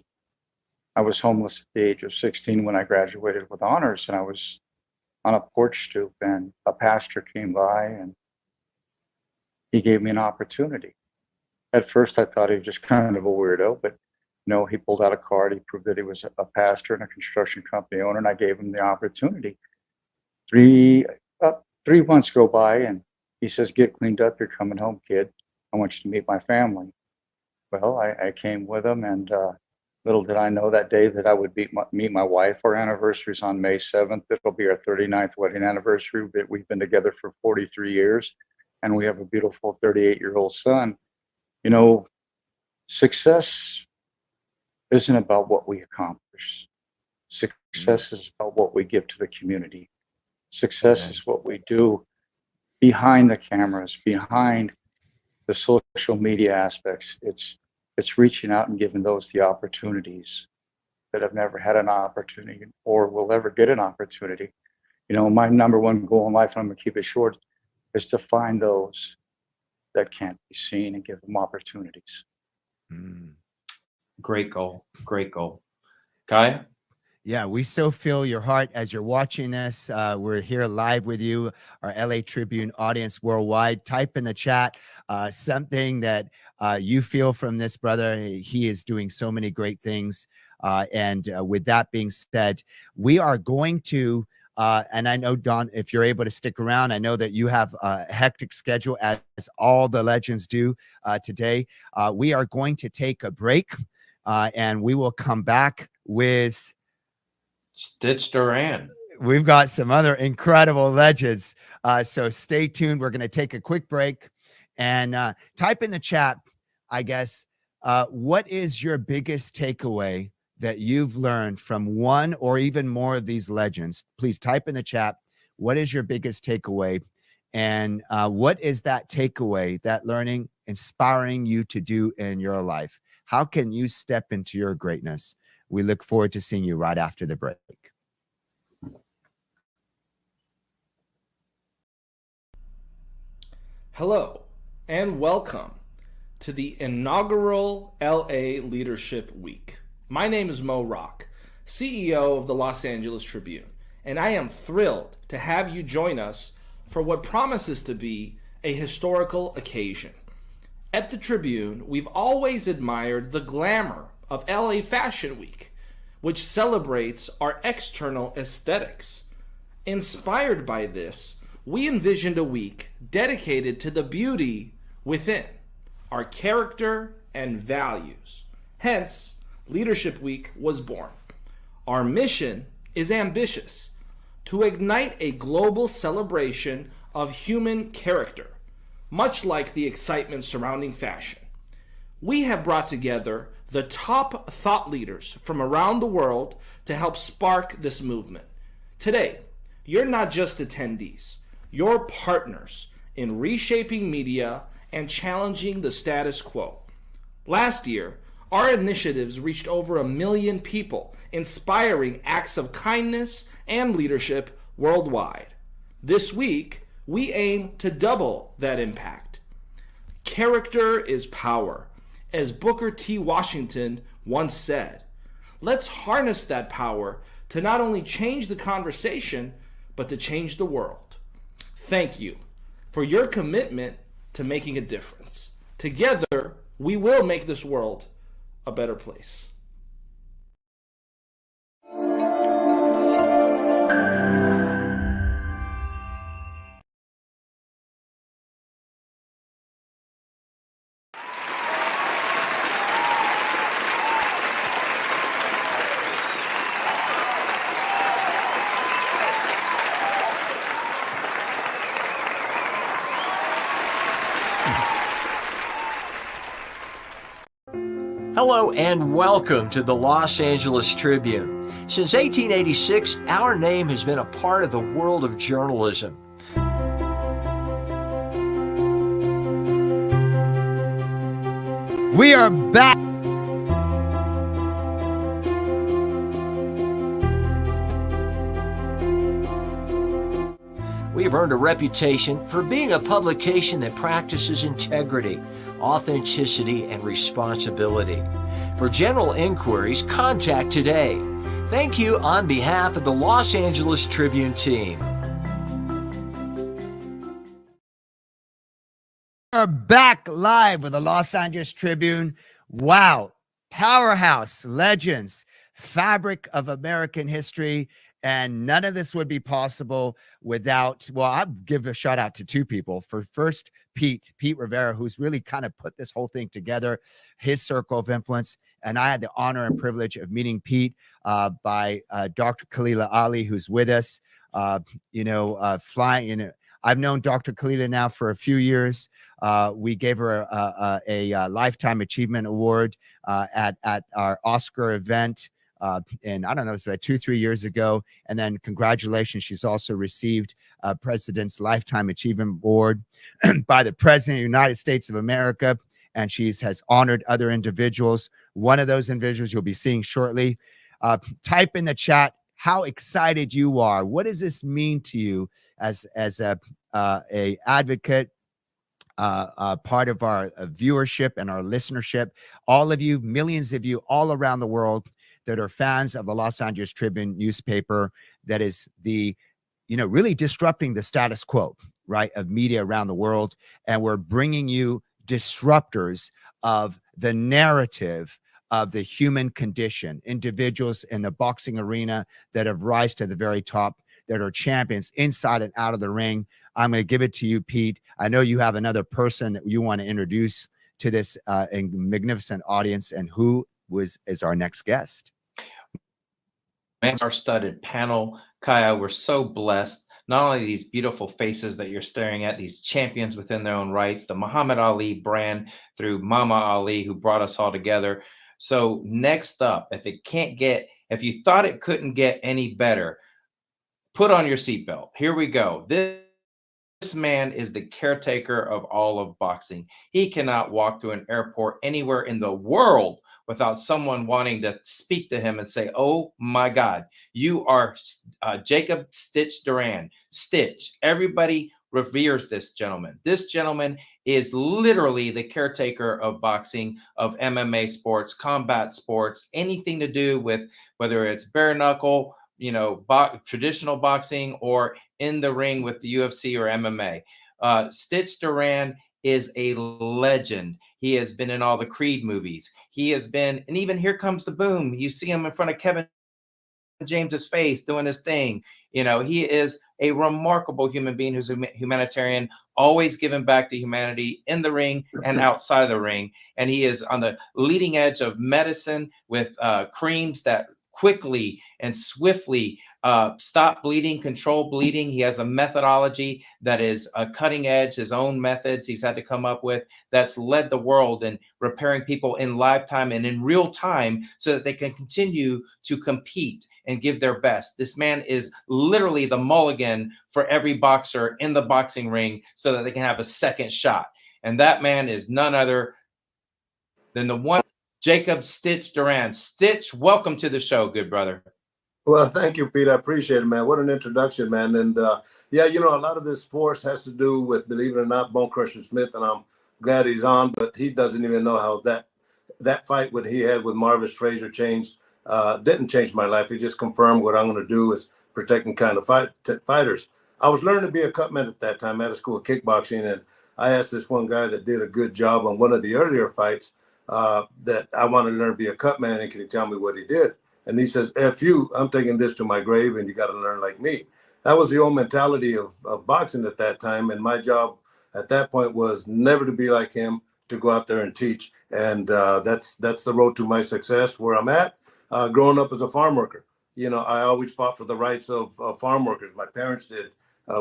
I was homeless at the age of 16 when I graduated with honors, and I was on a porch stoop and a pastor came by and he gave me an opportunity. At first I thought he was just kind of a weirdo, but You know, he pulled out a card. He proved that he was a pastor and a construction company owner, and I gave him the opportunity. 3 months go by, and he says, "Get cleaned up. You're coming home, kid. I want you to meet my family." Well, I came with him, and little did I know that day that I would meet my wife. Our anniversary is on May 7th. It'll be our 39th wedding anniversary. We've been together for 43 years, and we have a beautiful 38-year-old son. You know, success isn't about what we accomplish. Success is about what we give to the community. Success is what we do behind the cameras, behind the social media aspects. It's reaching out and giving those the opportunities that have never had an opportunity or will ever get an opportunity. You know, my number one goal in life, and I'm gonna keep it short, is to find those that can't be seen and give them opportunities. Great goal. Great goal. Kaya? Yeah, we so feel your heart as you're watching this. We're here live with you, our LA Tribune audience worldwide. Type in the chat something that you feel from this brother. He is doing so many great things. And with that being said, we are going to, and I know, Don, if you're able to stick around, I know that you have a hectic schedule as all the legends do today. We are going to take a break and we will come back with Stitch Duran. We've got some other incredible legends. So stay tuned. We're going to take a quick break and type in the chat, I guess, what is your biggest takeaway that you've learned from one or even more of these legends? Please type in the chat. What is your biggest takeaway? And what is that takeaway, that learning, inspiring you to do in your life? How can you step into your greatness? We look forward to seeing you right after the break. Hello, and welcome to the inaugural LA Leadership Week. My name is Mo Rock, CEO of the Los Angeles Tribune, and I am thrilled to have you join us for what promises to be a historical occasion. At the Tribune, we've always admired the glamour of LA Fashion Week, which celebrates our external aesthetics. Inspired by this, we envisioned a week dedicated to the beauty within, our character and values. Hence, Leadership Week was born. Our mission is ambitious: to ignite a global celebration of human character, much like the excitement surrounding fashion. We have brought together the top thought leaders from around the world to help spark this movement. Today, you're not just attendees, you're partners in reshaping media and challenging the status quo. Last year, our initiatives reached over 1 million people, inspiring acts of kindness and leadership worldwide. This week, we aim to double that impact. Character is power, as Booker T. Washington once said. Let's harness that power to not only change the conversation, but to change the world. Thank you for your commitment to making a difference. Together, we will make this world a better place. Hello and welcome to the Los Angeles Tribune. Since 1886, our name has been a part of the world of journalism. We are back. We have earned a reputation for being a publication that practices integrity, authenticity, and responsibility. For general inquiries, contact today. Thank you on behalf of the Los Angeles Tribune team. We're back live with the Los Angeles Tribune. Wow. powerhouse, legends, fabric of American history. And none of this would be possible without, well, I'll give a shout out to two people. For first, Pete Rivera, who's really kind of put this whole thing together, his circle of influence. And I had the honor and privilege of meeting Pete by Dr. Khalila Ali, who's with us, flying. I've known Dr. Khalila now for a few years. We gave her a Lifetime Achievement Award at our Oscar event. And I don't know, it was about 2-3 years ago. And then congratulations, she's also received President's Lifetime Achievement Award by the President of the United States of America. And she has honored other individuals. One of those individuals you'll be seeing shortly. Type in the chat how excited you are. What does this mean to you as a advocate, part of our viewership and our listenership? All of you, millions of you all around the world that are fans of the Los Angeles Tribune newspaper, that is really disrupting the status quo, right, of media around the world. And we're bringing you disruptors of the narrative of the human condition, individuals in the boxing arena that have risen to the very top, that are champions inside and out of the ring. I'm going to give it to you, Pete. I know you have another person that you want to introduce to this magnificent audience, and who is our next guest. Star-studded panel, Kaya. We're so blessed. Not only these beautiful faces that you're staring at, these champions within their own rights, the Muhammad Ali brand through Mama Ali, who brought us all together. So next up, if you thought it couldn't get any better, put on your seatbelt. Here we go. This man is the caretaker of all of boxing. He cannot walk through an airport anywhere in the world without someone wanting to speak to him and say, "Oh my God, you are Jacob Stitch Duran." Stitch. Everybody reveres this gentleman. This gentleman is literally the caretaker of boxing, of MMA sports, combat sports, anything to do with whether it's bare knuckle, traditional boxing, or in the ring with the UFC or MMA. Stitch Duran is a legend. He has been in all the Creed movies. He has been, and even Here Comes the Boom. You see him in front of Kevin James's face doing his thing. He is a remarkable human being who's a humanitarian, always giving back to humanity in the ring and outside of the ring. And he is on the leading edge of medicine with creams that quickly and swiftly stop bleeding, control bleeding. He has a methodology that is a cutting edge, his own methods he's had to come up with, that's led the world in repairing people in lifetime and in real time so that they can continue to compete and give their best. This man is literally the mulligan for every boxer in the boxing ring so that they can have a second shot. And that man is none other than the one, Jacob Stitch Duran. Stitch, welcome to the show, good brother. Well, thank you, Pete. I appreciate it, man. What an introduction, man. And yeah, a lot of this force has to do with, believe it or not, Bone Crusher Smith, and I'm glad he's on, but he doesn't even know how that fight what he had with Marvis Frazier didn't change my life. It just confirmed what I'm going to do is protecting kind of fighters. I was learning to be a cutman at that time at a school of kickboxing, and I asked this one guy that did a good job on one of the earlier fights that I wanted to learn to be a cutman, and can you tell me what he did? And he says, "F you, I'm taking this to my grave, and you got to learn like me." That was the old mentality of boxing at that time, and my job at that point was never to be like him, to go out there and teach. And that's the road to my success where I'm at. Growing up as a farm worker, I always fought for the rights of farm workers. My parents did.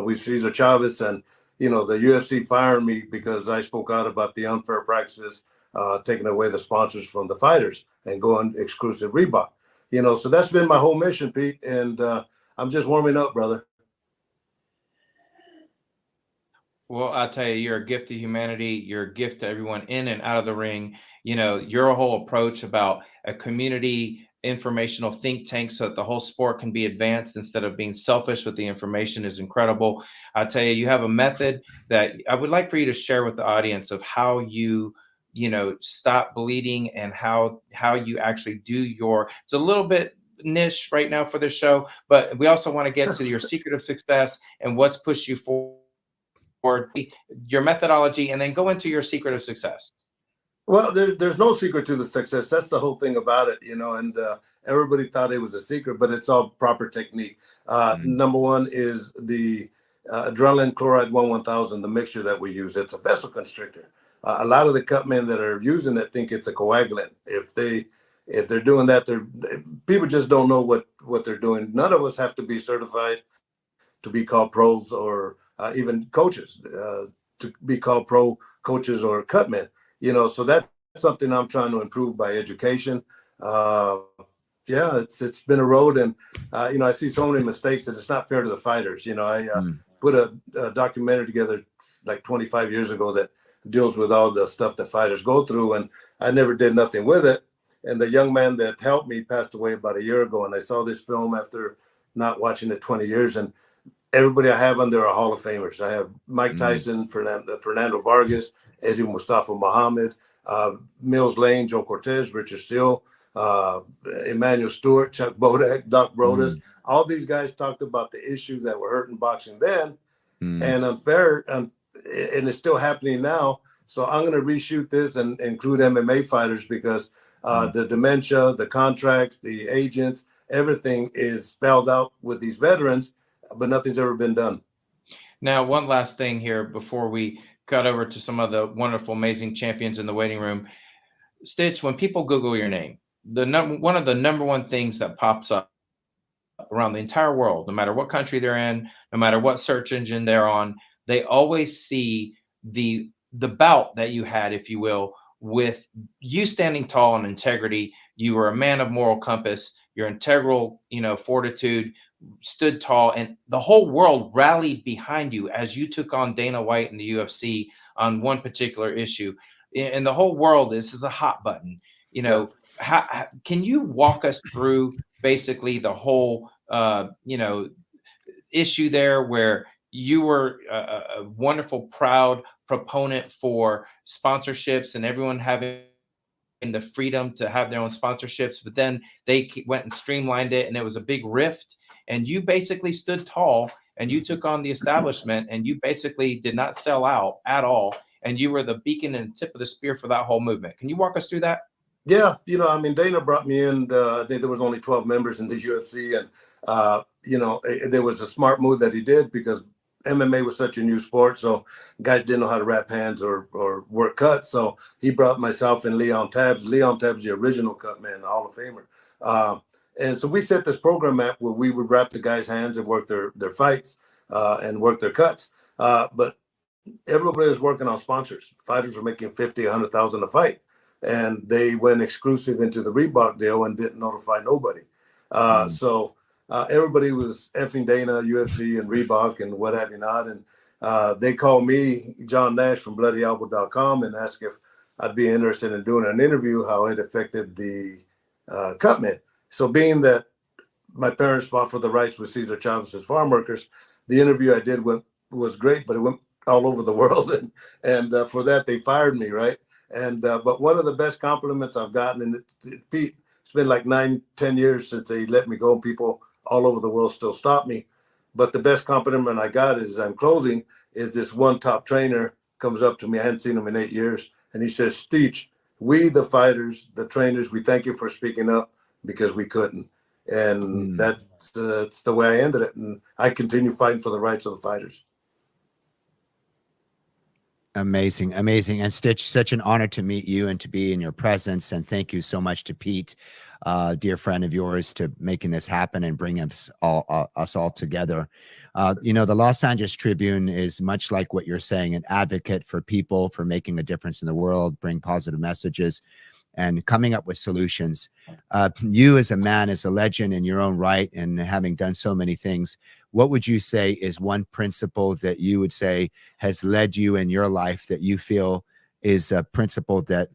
We Cesar Chavez, and the UFC fired me because I spoke out about the unfair practices, taking away the sponsors from the fighters and going exclusive Reebok. So that's been my whole mission, Pete, and I'm just warming up, brother. Well, I'll tell you, you're a gift to humanity. You're a gift to everyone in and out of the ring. Your whole approach about a community informational think tank so that the whole sport can be advanced instead of being selfish with the information is incredible. I'll tell you, you have a method that I would like for you to share with the audience of how you stop bleeding and how you actually do it's a little bit niche right now for the show, but we also want to get to your secret of success and what's pushed you forward, your methodology, and then go into your secret of success. Well, there's no secret to the success. That's the whole thing about it, and everybody thought it was a secret, but it's all proper technique. Number one is the adrenaline chloride 1000, the mixture that we use. It's a vessel constrictor. A lot of the cut men that are using it think it's a coagulant. If they're doing that, people just don't know what they're doing. None of us have to be certified to be called pros or even coaches to be called pro coaches or cut men. So that's something I'm trying to improve by education. It's been a road, and I see so many mistakes that it's not fair to the fighters. I put a documentary together like 25 years ago that deals with all the stuff that fighters go through, and I never did nothing with it. And the young man that helped me passed away about a year ago, and I saw this film after not watching it 20 years, and everybody I have on there are Hall of Famers. I have Mike Tyson, Fernando Vargas, Eddie Mustafa Muhammad, Mills Lane, Joe Cortez, Richard Steele, Emmanuel Stewart, Chuck Bodak, Doc Brodas. All these guys talked about the issues that were hurting boxing then and unfair, and it's still happening now. So I'm going to reshoot this and include MMA fighters because the dementia, the contracts, the agents, everything is spelled out with these veterans, but nothing's ever been done. Now, one last thing here before we cut over to some of the wonderful, amazing champions in the waiting room. Stitch, when people Google your name, one of the number one things that pops up around the entire world, no matter what country they're in, no matter what search engine they're on, they always see the bout that you had, if you will, with you standing tall on integrity. You were a man of moral compass, your integral, fortitude, stood tall, and the whole world rallied behind you as you took on Dana White in the UFC on one particular issue. And the whole world, this is a hot button. How can you walk us through basically the whole, issue there where you were a wonderful, proud proponent for sponsorships and everyone having the freedom to have their own sponsorships, but then they went and streamlined it and it was a big rift, and you basically stood tall and you took on the establishment and you basically did not sell out at all, and you were the beacon and tip of the spear for that whole movement. Can you walk us through that? Yeah, Dana brought me in. I think there was only 12 members in the UFC, and there was a smart move that he did because MMA was such a new sport, so guys didn't know how to wrap hands or work cuts. So he brought myself and Leon Tabbs. Leon Tabbs, the original cut man, the Hall of Famer. And so we set this program up where we would wrap the guys' hands and work their fights and work their cuts. But everybody was working on sponsors. Fighters were making $50,000, $100,000 a fight. And they went exclusive into the Reebok deal and didn't notify nobody. So everybody was effing Dana, UFC, and Reebok, and what have you not. And they called me, John Nash from BloodyElbow.com, and asked if I'd be interested in doing an interview, how it affected the cutmen. So being that my parents fought for the rights with Cesar Chavez's farm workers, the interview I did was great, but it went all over the world. And for that, they fired me, right? And but one of the best compliments I've gotten, and Pete, it's been like 9-10 years since they let me go, and people all over the world still stop me. But the best compliment I got is this one top trainer comes up to me. I hadn't seen him in 8 years. And he says, Stitch, we, the fighters, the trainers, we thank you for speaking up because we couldn't. And that's the way I ended it. And I continue fighting for the rights of the fighters. Amazing. And Stitch, such an honor to meet you and to be in your presence. And thank you so much to Pete, dear friend of yours, to making this happen and bring us all together. The Los Angeles Tribune is much like what you're saying, an advocate for people, for making a difference in the world, bring positive messages and coming up with solutions. You as a man, as a legend in your own right, and having done so many things, what would you say is one principle that you would say has led you in your life that you feel is a principle that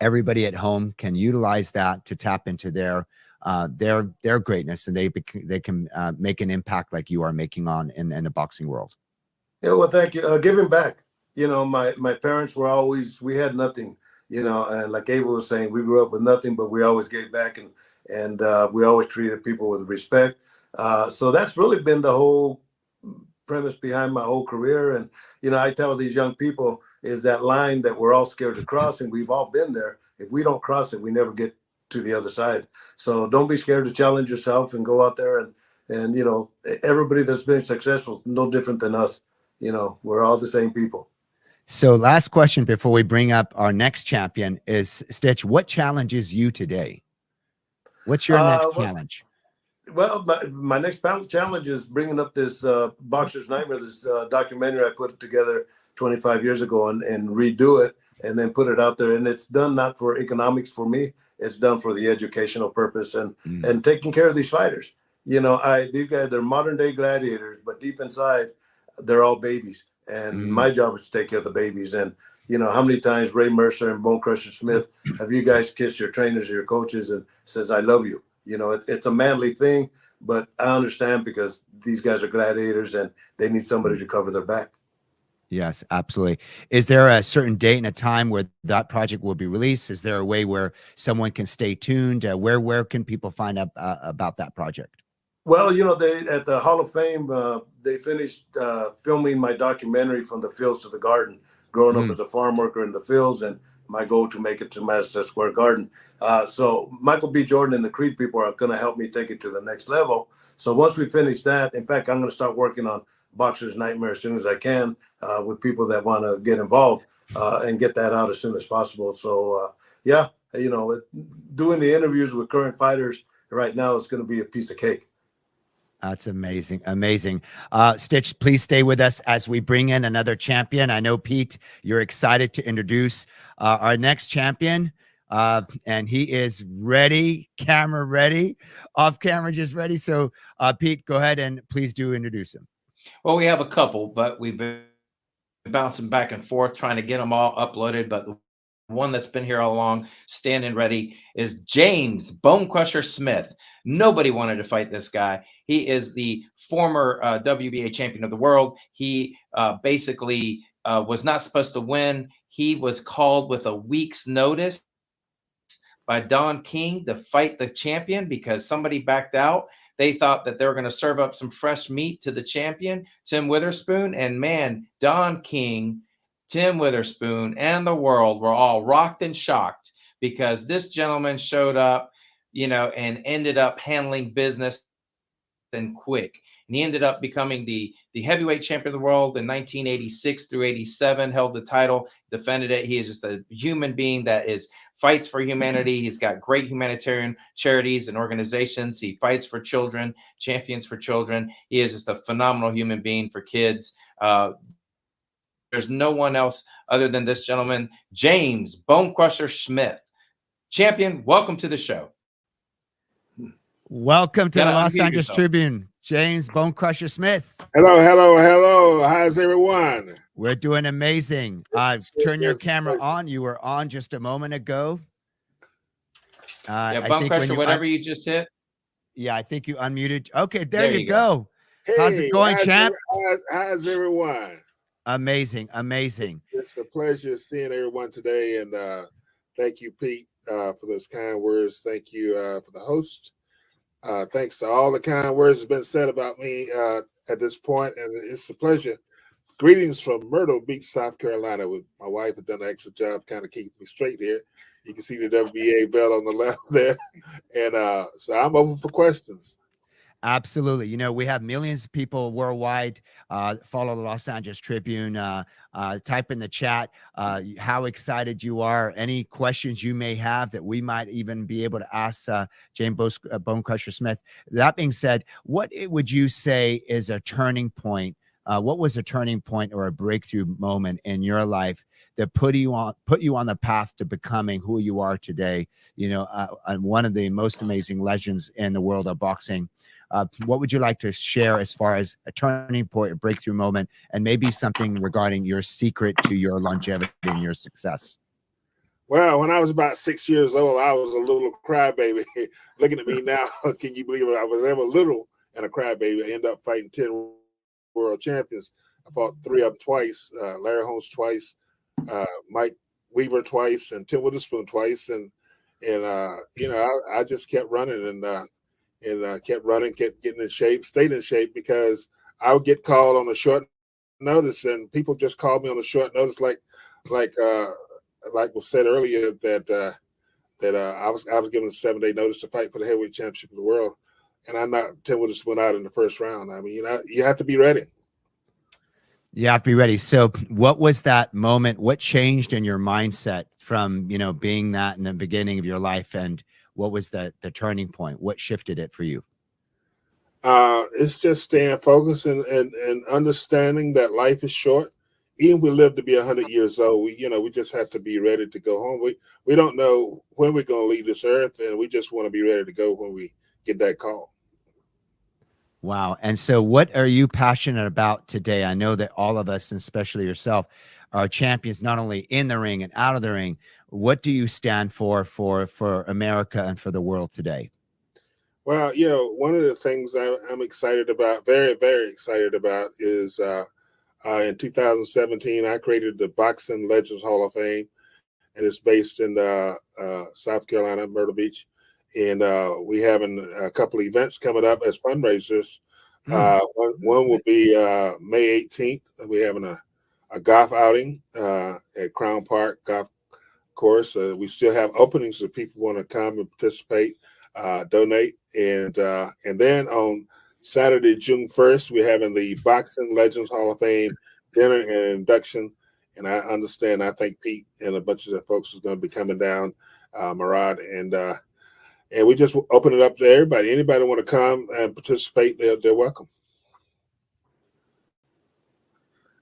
everybody at home can utilize that to tap into their greatness, and they can make an impact like you are making in the boxing world? Yeah, well, thank you. Giving back. My parents were always, we had nothing, and like Ava was saying, we grew up with nothing, but we always gave back, and we always treated people with respect. So that's really been the whole premise behind my whole career. And, I tell these young people, is that line that we're all scared to cross, and we've all been there. If we don't cross it, we never get to the other side. So don't be scared to challenge yourself and go out there and you know, everybody that's been successful is no different than us. You know, we're all the same people. So last question before we bring up our next champion is, Stitch, what challenges you today? What's your next challenge? Well, my next challenge is bringing up this Boxer's Nightmare, this documentary I put together 25 years ago and redo it and then put it out there. And it's done not for economics for me. It's done for the educational purpose and taking care of these fighters. You know, these guys, they're modern day gladiators, but deep inside, they're all babies. And my job is to take care of the babies. And, you know, how many times Ray Mercer and Bone Crusher Smith have you guys kissed your trainers or your coaches and says, I love you? You know, it's a manly thing, but I understand because these guys are gladiators and they need somebody to cover their back. Yes, absolutely. Is there a certain date and a time where that project will be released? Is there a way where someone can stay tuned? Where can people find out about that project? Well, you know, at the Hall of Fame, they finished filming my documentary From the Fields to the Garden, growing up as a farm worker in the fields and my goal to make it to Madison Square Garden. So Michael B. Jordan and the Creed people are going to help me take it to the next level. So once we finish that, in fact, I'm going to start working on Boxer's Nightmare as soon as I can with people that want to get involved and get that out as soon as possible. So, yeah, you know, doing the interviews with current fighters right now is going to be a piece of cake. That's amazing. Amazing. Stitch, please stay with us as we bring in another champion. I know, Pete, you're excited to introduce our next champion. And he is ready, camera ready, off camera just ready. So, Pete, go ahead and please do introduce him. Well, we have a couple, but we've been bouncing back and forth trying to get them all uploaded. But the one that's been here all along, standing ready, is James Bone Crusher Smith. Nobody wanted to fight this guy. He is the former WBA champion of the world. He basically was not supposed to win. He was called with a week's notice by Don King to fight the champion because somebody backed out. They thought that they were going to serve up some fresh meat to the champion, Tim Witherspoon. And man, Don King, Tim Witherspoon, and the world were all rocked and shocked because this gentleman showed up, you know, and ended up handling business and quick. And he ended up becoming the heavyweight champion of the world in 1986 through 87, held the title, defended it. He is just a human being that fights for humanity. He's got great humanitarian charities and organizations. He fights for children, champions for children. He is just a phenomenal human being for kids. There's no one else other than this gentleman, James Bone Crusher Smith. Champion, welcome to the show. Welcome to the Los Angeles Tribune, James Bone Crusher Smith. Hello, hello, hello. How's everyone? We're doing amazing. Turn your camera on. You were on just a moment ago. Yeah, Bone Crusher, whatever you just hit. Yeah, I think you unmuted. Okay, there you go. Hey, how's it going, champ? How's everyone? Amazing, amazing. It's a pleasure seeing everyone today, and thank you, Pete, for those kind words. Thank you for the host. Thanks to all the kind words that have been said about me at this point, and it's a pleasure. Greetings from Myrtle Beach, South Carolina. With my wife has done an excellent job kind of keeping me straight here. You can see the WBA belt on the left there, and so I'm open for questions. Absolutely. You know, we have millions of people worldwide follow the Los Angeles Tribune. Type in the chat how excited you are, any questions you may have that we might even be able to ask James Bone Crusher Smith. That being said, what would you say is a turning point? What was a turning point or a breakthrough moment in your life that put you on the path to becoming who you are today? You know, one of the most amazing legends in the world of boxing. What would you like to share as far as a turning point, a breakthrough moment, and maybe something regarding your secret to your longevity and your success? Well, when I was about 6 years old, I was a little crybaby. Looking at me now, can you believe it? I was ever little and a crybaby. I ended up fighting 10 world champions. I fought 3 of them twice, Larry Holmes twice, Mike Weaver twice, and Tim Witherspoon twice. And you know, I just kept running and kept running, kept getting in shape, stayed in shape, because I would get called on a short notice, and people just called me on a short notice like like was said earlier, that I was given a 7-day notice to fight for the heavyweight championship of the world, and I'm not 10 would just went out in the first round. I mean, you have to be ready. You have to be ready. So what was that moment? What changed in your mindset from, being that in the beginning of your life, and what was the turning point? What shifted it for you? It's just staying focused and understanding that life is short. Even if we live to be 100 years old, we just have to be ready to go home. We don't know when we're going to leave this earth, and we just want to be ready to go when we get that call. Wow. And so what are you passionate about today? I know that all of us, and especially yourself, are champions, not only in the ring and out of the ring. What do you stand for America and for the world today? Well, one of the things I'm excited about, very, very excited about, is in 2017, I created the Boxing Legends Hall of Fame, and it's based in South Carolina, Myrtle Beach. And we having a couple of events coming up as fundraisers. One will be May 18th. We're having a golf outing at Crown Park Golf Course. We still have openings if people want to come and participate, donate. And then on Saturday, June 1st, we're having the Boxing Legends Hall of Fame dinner and induction. And I think Pete and a bunch of the folks is going to be coming down, Murad, and we just open it up to everybody. Anybody want to come and participate, they're welcome.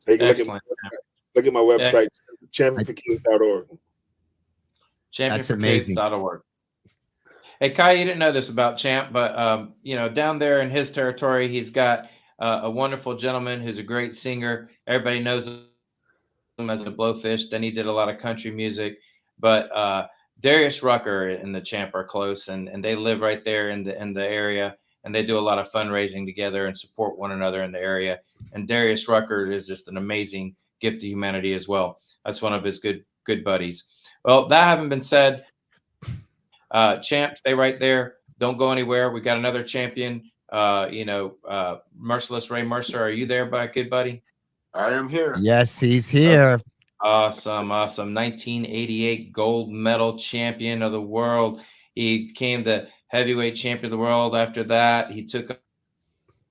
They can look at my website, championforkids.org. Championforkids.org. Hey, Kai, you didn't know this about Champ, but down there in his territory, he's got a wonderful gentleman who's a great singer. Everybody knows him as a Blowfish. Then he did a lot of country music, but Darius Rucker and the Champ are close, and they live right there in the area, and they do a lot of fundraising together and support one another in the area. And Darius Rucker is just an amazing gift to humanity as well. That's one of his good buddies. Well, that having been said, Champ, stay right there. Don't go anywhere. We got another champion. Merciless Ray Mercer. Are you there, good buddy? I am here. Yes, he's here. Awesome. 1988 gold medal champion of the world. He became the heavyweight champion of the world after that. He took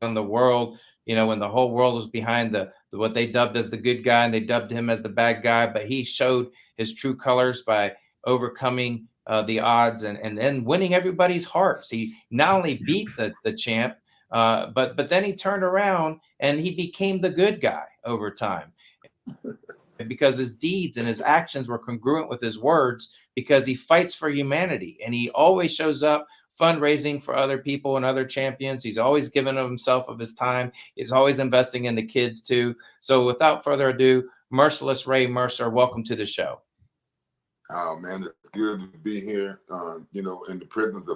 on the world, when the whole world was behind what they dubbed as the good guy, and they dubbed him as the bad guy. But he showed his true colors by overcoming the odds and then winning everybody's hearts. He not only beat the champ, but then he turned around and he became the good guy over time, because his deeds and his actions were congruent with his words, because he fights for humanity, and he always shows up fundraising for other people and other champions. He's always given of himself, of his time. He's always investing in the kids too. So without further ado, Merciless Ray Mercer, welcome to the show. Oh man, it's good to be here. In the presence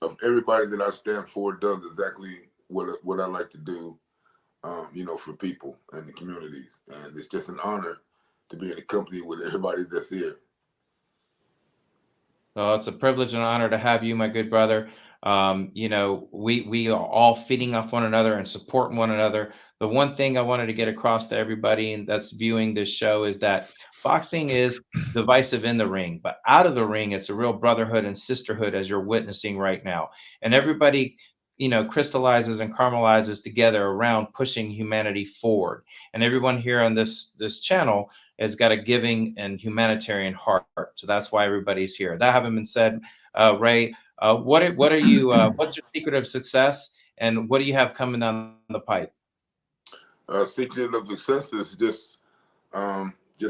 of everybody that I stand for does exactly what I like to do, for people and the communities. And it's just an honor to be in the company with everybody that's here. Well, it's a privilege and honor to have you, my good brother. We are all feeding off one another and supporting one another. The one thing I wanted to get across to everybody and that's viewing this show is that boxing is divisive in the ring, but out of the ring, it's a real brotherhood and sisterhood, as you're witnessing right now. And everybody, crystallizes and caramelizes together around pushing humanity forward. And everyone here on this channel has got a giving and humanitarian heart. So that's why everybody's here. That having been said, Ray, what are you? What's your secret of success, and what do you have coming down the pipe? Secret of success is just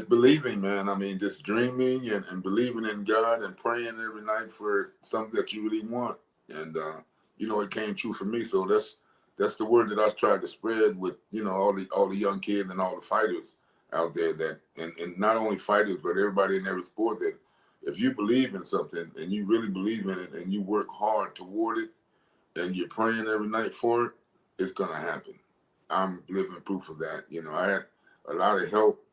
believing, man. I mean, just dreaming and believing in God and praying every night for something that you really want. And it came true for me. So that's the word that I tried to spread with all the young kids and all the fighters out there, that and not only fighters but everybody in every sport, that if you believe in something and you really believe in it and you work hard toward it and you're praying every night for it, it's gonna happen. I'm living proof of that. I had a lot of help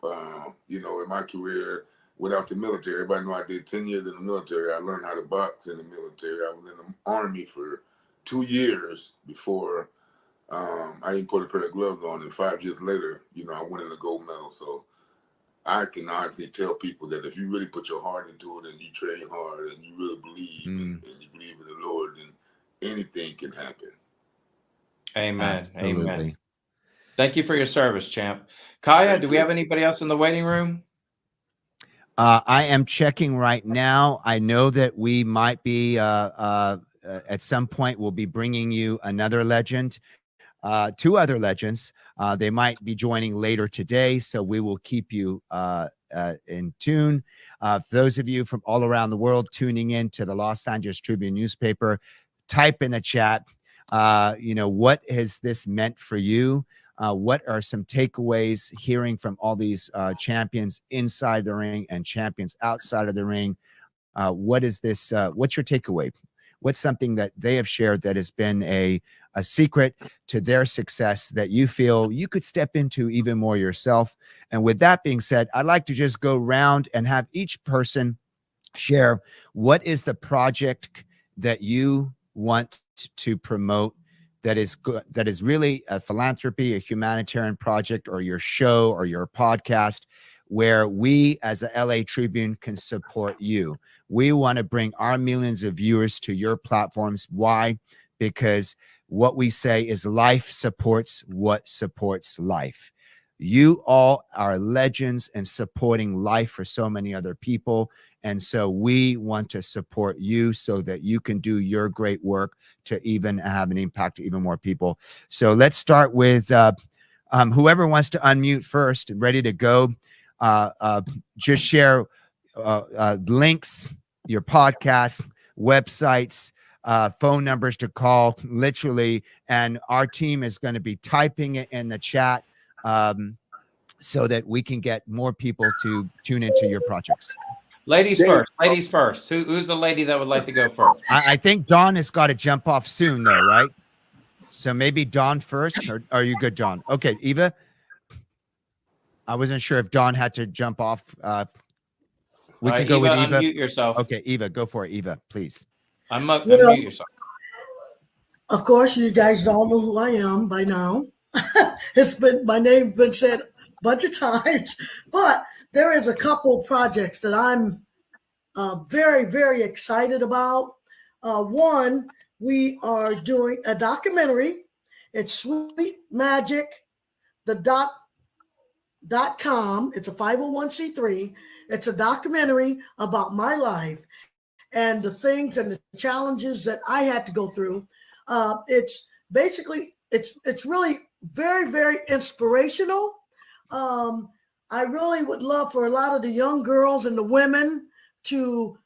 in my career without the military. Everybody know I did 10 years in the military. I learned how to box in the military. I was in the Army for 2 years before I even put a pair of gloves on, and 5 years later, I won in the gold medal. So I can honestly tell people that if you really put your heart into it and you train hard and you really believe and you believe in the Lord, then anything can happen. Amen. Absolutely. Amen. Thank you for your service, champ. Kaya, do we have anybody else in the waiting room? I am checking right now. I know that we might be at some point we'll be bringing you another legend, two other legends. They might be joining later today, so we will keep you in tune. For those of you from all around the world tuning in to the Los Angeles Tribune newspaper, type in the chat, what has this meant for you? What are some takeaways hearing from all these champions inside the ring and champions outside of the ring? What is this? What's your takeaway? What's something that they have shared that has been a secret to their success that you feel you could step into even more yourself? And with that being said, I'd like to just go round and have each person share what is the project that you want to promote that is good, that is really a philanthropy, a humanitarian project, or your show or your podcast where we as a LA Tribune can support you. We want to bring our millions of viewers to your platforms. Why? Because what we say is life supports what supports life. You all are legends in supporting life for so many other people. And so we want to support you so that you can do your great work to even have an impact to even more people. So let's start with whoever wants to unmute first, ready to go. Just share links, your podcast, websites, phone numbers to call, literally. And our team is going to be typing it in the chat so that we can get more people to tune into your projects. Ladies first. Ladies first. Who's the lady that would like to go first? I think Dawn has got to jump off soon, though, right? So maybe Dawn first. Or are you good, Dawn? Okay, Eva. I wasn't sure if Dawn had to jump off. We could go Eva, with Eva. Unmute yourself. Okay, Eva, go for it, Eva, please. Unmute yourself. Of course, you guys don't know who I am by now. My name's been said a bunch of times, but there is a couple projects that I'm very, very excited about. One, we are doing a documentary. It's Sweet Magic, .com. It's a 501c3. It's a documentary about my life and the things and the challenges that I had to go through. It's basically, it's really very, very inspirational. I really would love for a lot of the young girls and the women to,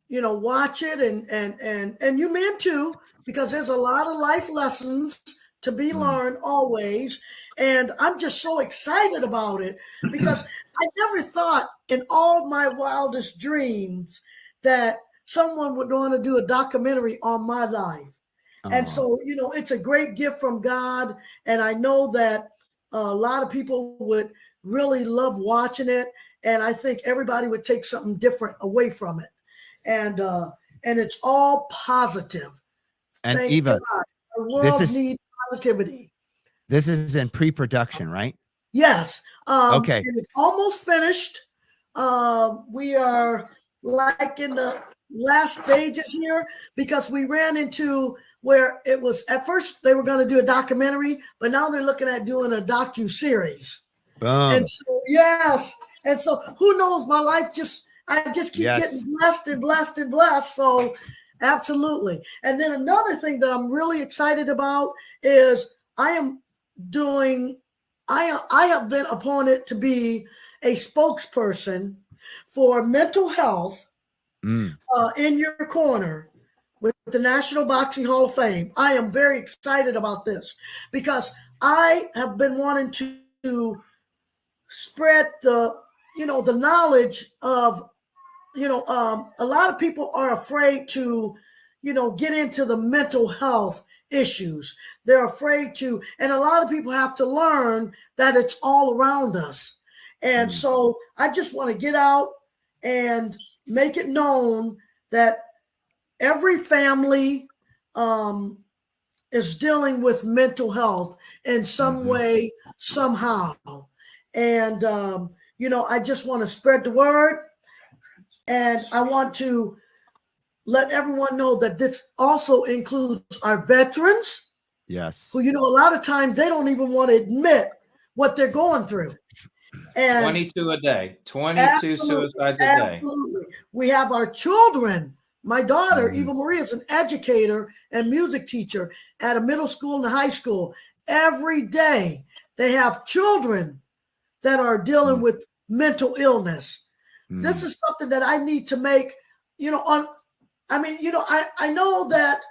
watch it and you men too, because there's a lot of life lessons to be learned always. And I'm just so excited about it because I never thought in all my wildest dreams that someone would want to do a documentary on my life. And so, it's a great gift from God. And I know that a lot of people would really love watching it. And I think everybody would take something different away from it. And it's all positive. And Thank Eva, God. The world needs positivity. This is in pre-production, right? Yes. Okay. And it's almost finished. We are like in the last stages here because we ran into where it was at first they were going to do a documentary, but now they're looking at doing a docu-series. And so, yes. And so who knows, my life I just keep getting blessed and blessed and blessed. So absolutely. And then another thing that I'm really excited about is I have been appointed to be a spokesperson for mental health in your corner with the National Boxing Hall of Fame. I am very excited about this because I have been wanting to spread the knowledge of, a lot of people are afraid to, get into the mental health issues. They're afraid to, and a lot of people have to learn that it's all around us. And so I just want to get out and make it known that every family is dealing with mental health in some way, somehow. And, I just want to spread the word. And I want to let everyone know that this also includes our veterans. Yes. Who, a lot of times they don't even want to admit what they're going through. And 22 a day, 22 suicides a day. Absolutely. We have our children. My daughter, Eva Marie, is an educator and music teacher at a middle school and a high school. Every day they have children that are dealing with mental illness. This is something that I need to make, I know that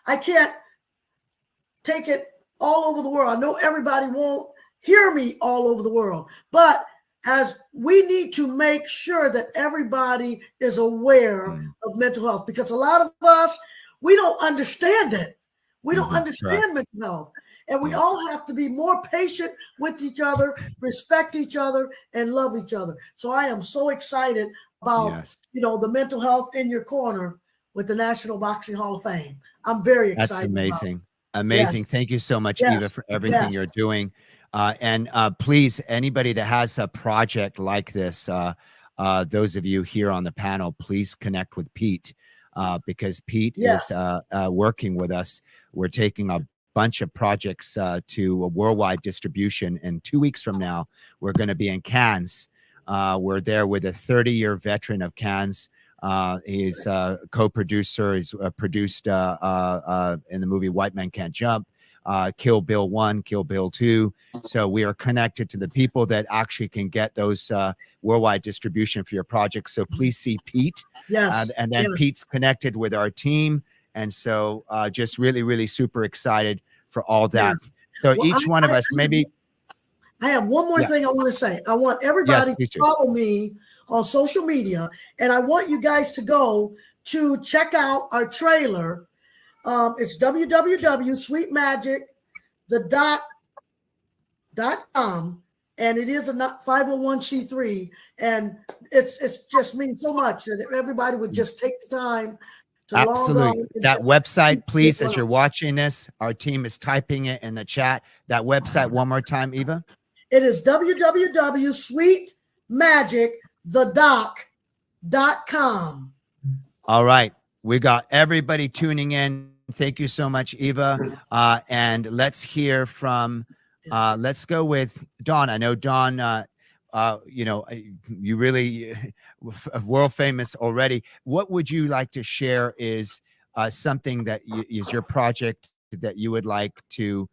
I can't take it all over the world. I know everybody won't hear me all over the world, but as we need to make sure that everybody is aware of mental health, because a lot of us, we don't understand it. We don't understand mental health. And we all have to be more patient with each other, respect each other, and love each other. So I am so excited about, the mental health in your corner with the National Boxing Hall of Fame. I'm very excited. That's amazing. Amazing. Yes. Thank you so much, Eva, for everything you're doing. And please, anybody that has a project like this, those of you here on the panel, please connect with Pete, because Pete is working with us. We're taking a bunch of projects to a worldwide distribution. And 2 weeks from now, we're going to be in Cannes. We're there with a 30-year veteran of Cannes. He's a co-producer. He's produced in the movie White Men Can't Jump, Kill Bill 1, Kill Bill 2. So we are connected to the people that actually can get those worldwide distribution for your project. So please see Pete. Yes. And then Pete's connected with our team. And so just really, really super excited for all that. So each one of us, maybe. I have one more thing I want to say. I want everybody to follow me on social media, and I want you guys to go to check out our trailer. It's www.sweetmagic.com, and it is a 501c3, and it's just means so much that everybody would just take the time to absolutely log on. That website, please, as you're watching this, our team is typing it in the chat. That website one more time, Eva. It is www.sweetmagicthedoc.com. All right. We got everybody tuning in. Thank you so much, Eva. And let's hear from, let's go with Dawn. I know, Dawn, you really world famous already. What would you like to share is something that is your project that you would like to,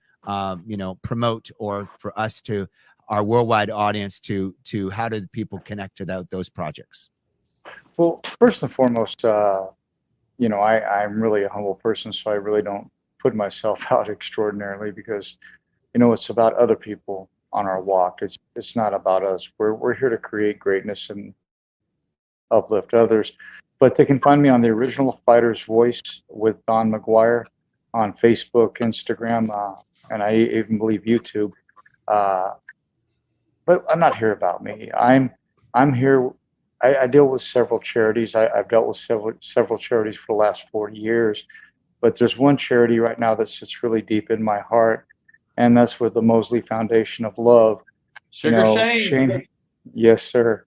promote, or for us to, our worldwide audience to how do people connect to those projects? Well, first and foremost, I'm really a humble person, so I really don't put myself out extraordinarily, because, it's about other people on our walk. It's not about us. We're here to create greatness and uplift others. But they can find me on the Original Fighter's Voice with Don McGuire on Facebook, Instagram, and I even believe YouTube. But I'm not here about me. I'm here. I deal with several charities. I've dealt with several charities for the last 40 years, but there's one charity right now that sits really deep in my heart, and that's with the Mosley Foundation of Love. Shane. Yes, sir.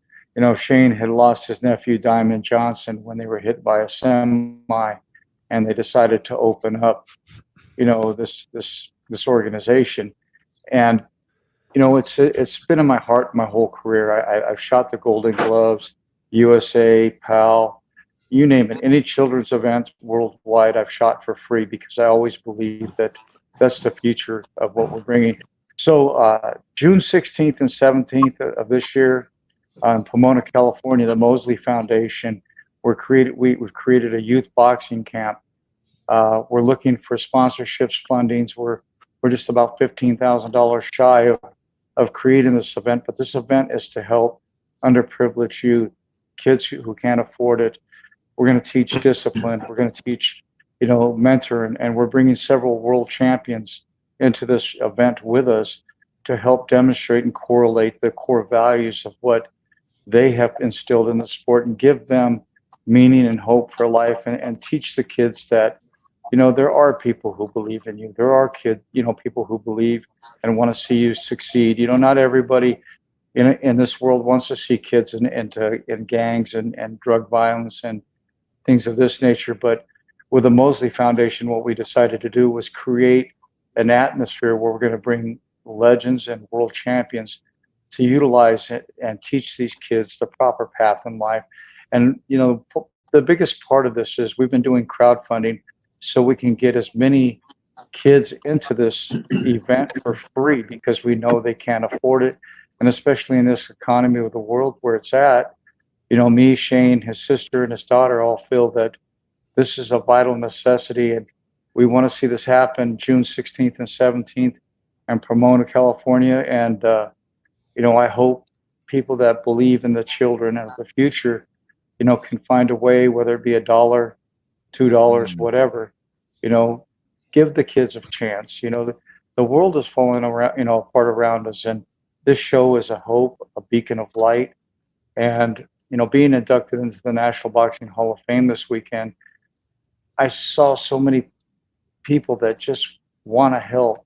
Shane had lost his nephew Diamond Johnson when they were hit by a semi, and they decided to open up, this organization. And it's been in my heart my whole career. I've shot the Golden Gloves, USA, PAL, you name it. Any children's event worldwide, I've shot for free, because I always believe that that's the future of what we're bringing. So June 16th and 17th of this year in Pomona, California, the Mosley Foundation, we've created a youth boxing camp. We're looking for sponsorships, fundings. We're just about $15,000 shy of creating this event, but this event is to help underprivileged youth, kids who can't afford it. We're going to teach discipline. We're going to teach, mentor, and we're bringing several world champions into this event with us to help demonstrate and correlate the core values of what they have instilled in the sport, and give them meaning and hope for life, and teach the kids that, there are people who believe in you. There are people who believe and want to see you succeed. Not everybody in this world wants to see kids in gangs and drug violence and things of this nature. But with the Mosley Foundation, what we decided to do was create an atmosphere where we're going to bring legends and world champions to utilize it and teach these kids the proper path in life. And, the biggest part of this is we've been doing crowdfunding so we can get as many kids into this event for free, because we know they can't afford it. And especially in this economy with the world where it's at, me, Shane, his sister, and his daughter all feel that this is a vital necessity. And we want to see this happen June 16th and 17th in Pomona, California. And, I hope people that believe in the children and the future, can find a way, whether it be $1, $2, whatever, give the kids a chance. The world is falling around, apart around us. And this show is a hope, a beacon of light. And, being inducted into the National Boxing Hall of Fame this weekend, I saw so many people that just want to help.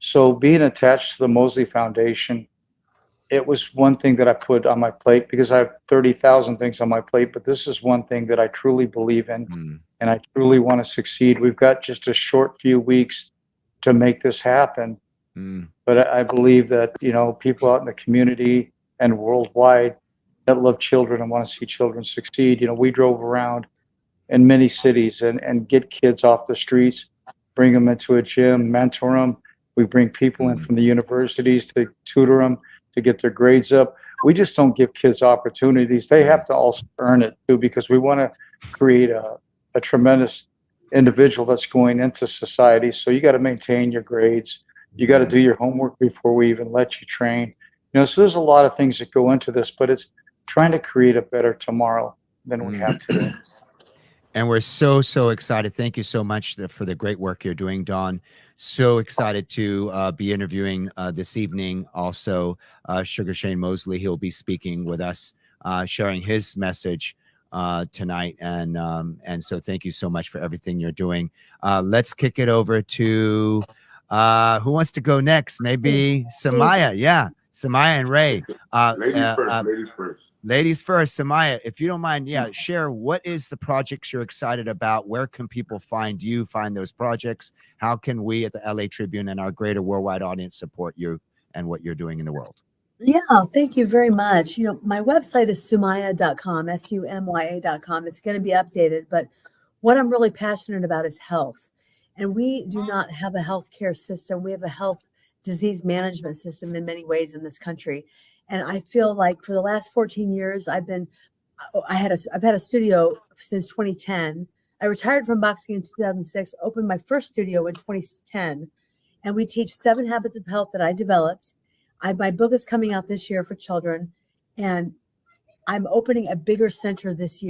So being attached to the Mosley Foundation, it was one thing that I put on my plate, because I have 30,000 things on my plate, but this is one thing that I truly believe in, and I truly want to succeed. We've got just a short few weeks to make this happen. But I believe that, people out in the community and worldwide that love children and want to see children succeed. We drove around in many cities and get kids off the streets, bring them into a gym, mentor them. We bring people in from the universities to tutor them, to get their grades up. We just don't give kids opportunities. They have to also earn it too, because we want to create a tremendous individual that's going into society. So you got to maintain your grades. You got to do your homework before we even let you train. So there's a lot of things that go into this, but it's trying to create a better tomorrow than we have today. And we're so excited. Thank you so much for the great work you're doing, Don. So excited to be interviewing this evening. Also, Sugar Shane Mosley, he'll be speaking with us, sharing his message tonight. And so thank you so much for everything you're doing. Let's kick it over to who wants to go next? Maybe Samaya. Yeah. Samaya and Ray. Ladies first. Ladies first. Samaya, if you don't mind, share what is the projects you're excited about? Where can people find you, find those projects? How can we at the LA Tribune and our greater worldwide audience support you and what you're doing in the world? Yeah, thank you very much. My website is sumaya.com, SUMYA.com. It's going to be updated, but what I'm really passionate about is health. And we do not have a healthcare system. We have a health disease management system in many ways in this country. And I feel like for the last 14 years, I've had a studio since 2010. I retired from boxing in 2006, opened my first studio in 2010, and we teach 7 habits of health that I developed. My book is coming out this year for children, and I'm opening a bigger center this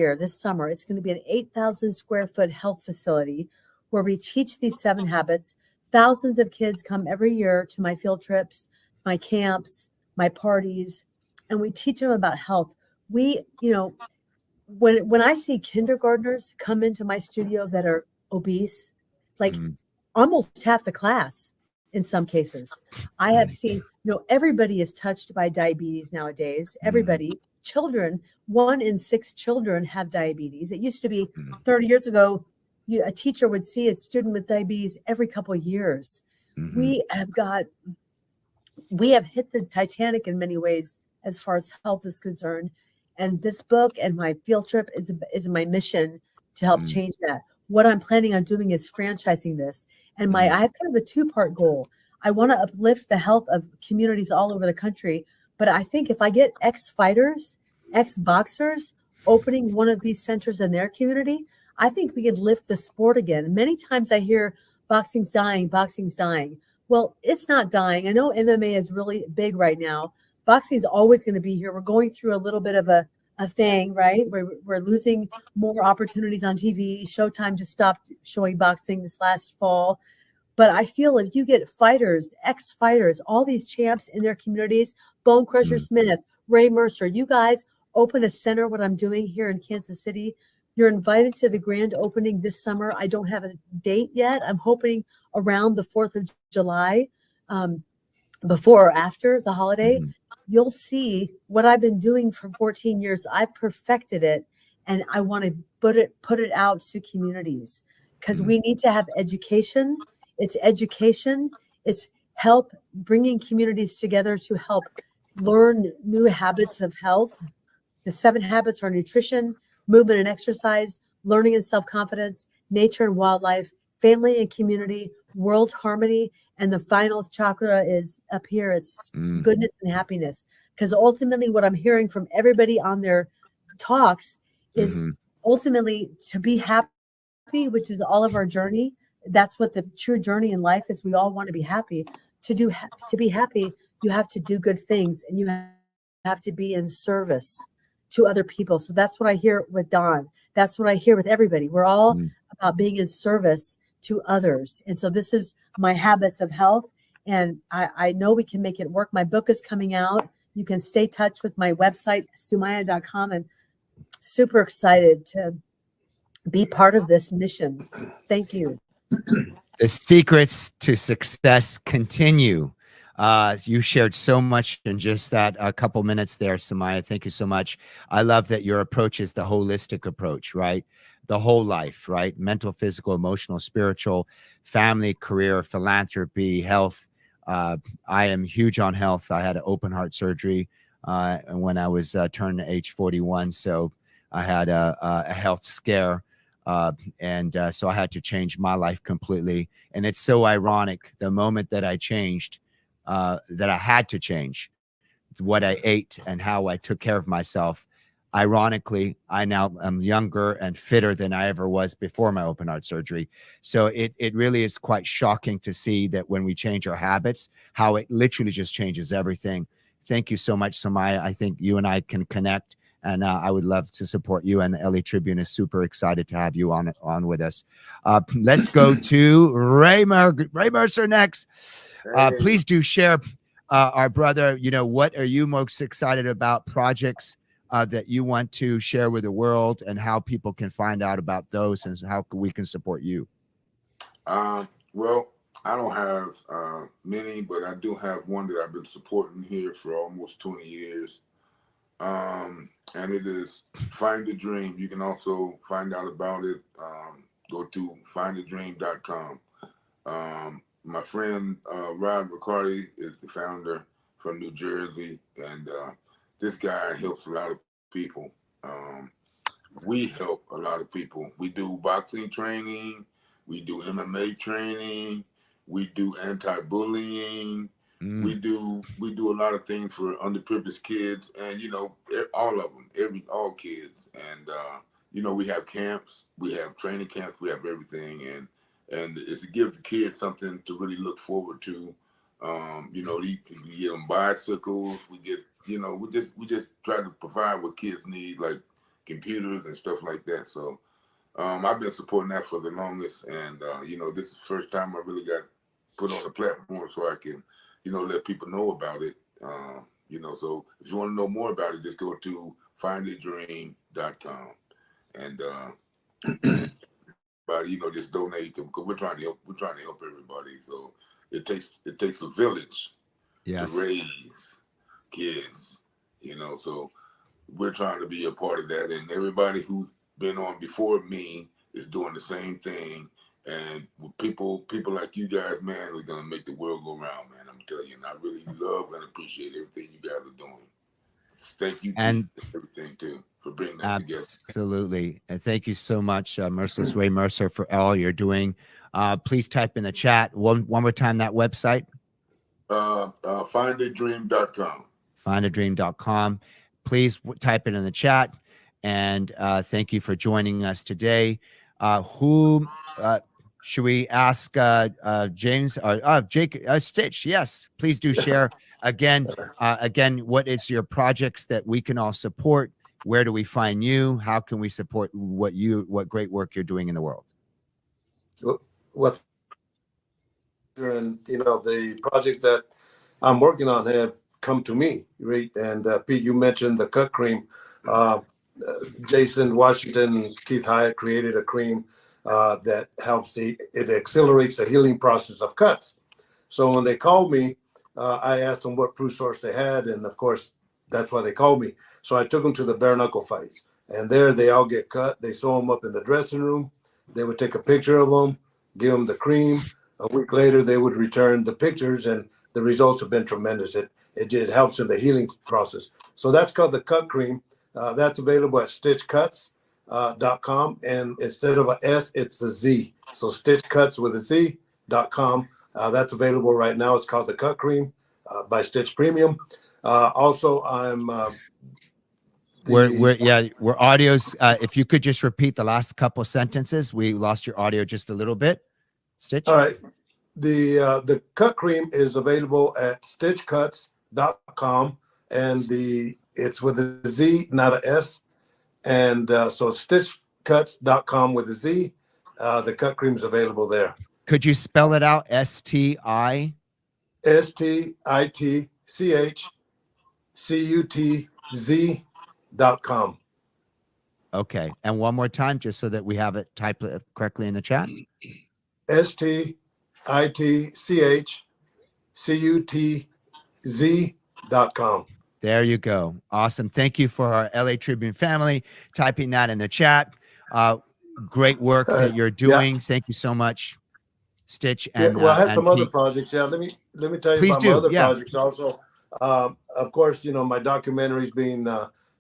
summer. It's going to be an 8,000 square foot health facility where we teach these 7 habits. Thousands of kids come every year to my field trips, my camps, my parties, and we teach them about health. We, when I see kindergartners come into my studio that are obese, like almost half the class in some cases, I have seen, everybody is touched by diabetes nowadays. Everybody, children, 1 in 6 children have diabetes. It used to be 30 years ago, a teacher would see a student with diabetes every couple of years. We have hit the Titanic in many ways as far as health is concerned. And this book and my field trip is my mission to help change that. What I'm planning on doing is franchising this. And I have kind of a 2-part goal. I want to uplift the health of communities all over the country. But I think if I get ex-fighters, ex-boxers opening one of these centers in their community, I think we could lift the sport again. Many times I hear boxing's dying, boxing's dying. Well, it's not dying. I know MMA is really big right now. Boxing is always going to be here. We're going through a little bit of a thing, right? We're losing more opportunities on TV. Showtime just stopped showing boxing this last fall. But I feel if you get fighters, ex-fighters, all these champs in their communities, Bone Crusher Smith, Ray Mercer, you guys open a center, what I'm doing here in Kansas City. You're invited to the grand opening this summer. I don't have a date yet. I'm hoping around the 4th of July, before or after the holiday. you'll see what I've been doing for 14 years. I've perfected it, and I want to put it out to communities, because we need to have education. It's education. It's help bringing communities together to help learn new habits of health. The 7 habits are nutrition, movement and exercise, learning and self-confidence, nature and wildlife, family and community, world harmony, and the final chakra is up here. It's goodness and happiness. Because ultimately what I'm hearing from everybody on their talks is ultimately to be happy, which is all of our journey. That's what the true journey in life is. We all want to be happy. To be happy, you have to do good things, and you have to be in service to other people. So that's what I hear with Don. That's what I hear with everybody. We're all about being in service to others. And so this is my habits of health. And I know we can make it work. My book is coming out. You can stay in touch with my website, sumaya.com. And super excited to be part of this mission. Thank you. The secrets to success continue. You shared so much in just that a couple minutes there, Samaya. Thank you so much. I love that your approach is the holistic approach, right? The whole life, right? Mental, physical, emotional, spiritual, family, career, philanthropy, health. I am huge on health. I had an open heart surgery when I was turned age 41. So I had a health scare. So I had to change my life completely. And it's so ironic, the moment that I changed, that I had to change what I ate and how I took care of myself. Ironically, I now am younger and fitter than I ever was before my open heart surgery. So it really is quite shocking to see that when we change our habits, how it literally just changes everything. Thank you so much, Samaya. I think you and I can connect, and I would love to support you. And the LA Tribune is super excited to have you on with us. Let's go to Ray Mercer next. Please do share, our brother, what are you most excited about, projects that you want to share with the world, and how people can find out about those and how we can support you? Well, I don't have many, but I do have one that I've been supporting here for almost 20 years. And it is Find a Dream. You can also find out about it. Go to findadream.com. My friend Rod McCarty is the founder from New Jersey, and this guy helps a lot of people. We help a lot of people. We do boxing training, we do MMA training, we do anti-bullying. We do a lot of things for underprivileged kids, and all of them, all kids. And we have camps, we have training camps, we have everything, and it gives the kids something to really look forward to. We get them bicycles, we get we just try to provide what kids need, like computers and stuff like that. So I've been supporting that for the longest, and this is the first time I really got put on the platform so I can let people know about it. So if you want to know more about it, just go to findadream.com, and but just donate them, because we're trying to help everybody. So it takes a village to raise kids, so we're trying to be a part of that, and everybody who's been on before me is doing the same thing. And people like you guys, man, are gonna make the world go round, man. I'm telling you, and I really love and appreciate everything you guys are doing. Thank you, and everything too, for bringing that together. Absolutely, and thank you so much, Merciless Ray Mercer, for all you're doing. Please type in the chat one more time that website. Findadream.com. Findadream.com. Please type it in the chat, and thank you for joining us today. Who should we ask? James or Jake Stitch? Yes, please do share again. What is your projects that we can all support? Where do we find you? How can we support what great work you're doing in the world? What and the projects that I'm working on have come to me, right? And Pete, you mentioned the cut cream. Jason Washington, Keith Hyatt created a cream that helps it accelerates the healing process of cuts. So when they called me, I asked them what proof source they had, and of course, that's why they called me. So I took them to the bare knuckle fights, and there they all get cut. They sew them up in the dressing room. They would take a picture of them, give them the cream. A week later, they would return the pictures, and the results have been tremendous. It helps in the healing process. So that's called the cut cream. That's available at stitchcuts.com, and instead of an S, it's a Z. So stitchcuts with a Z.com. That's available right now. It's called the Cut Cream by Stitch Premium. Also, I'm we're audio's. If you could just repeat the last couple sentences, we lost your audio just a little bit. Stitch. All right. The Cut Cream is available at stitchcuts.com, and it's with a Z, not a S. And so stitchcuts.com with a Z. The Cut Cream is available there. Could you spell it out? STICHCUTZ.com. Okay. And one more time, just so that we have it typed correctly in the chat. STICHCUTZ.com. There you go. Awesome. Thank you for our LA Tribune family typing that in the chat. Great work that you're doing. Yeah. Thank you so much, Stitch. And well, I have some other projects. Yeah, let me tell you about my other projects also. Of course, you know, my documentary is being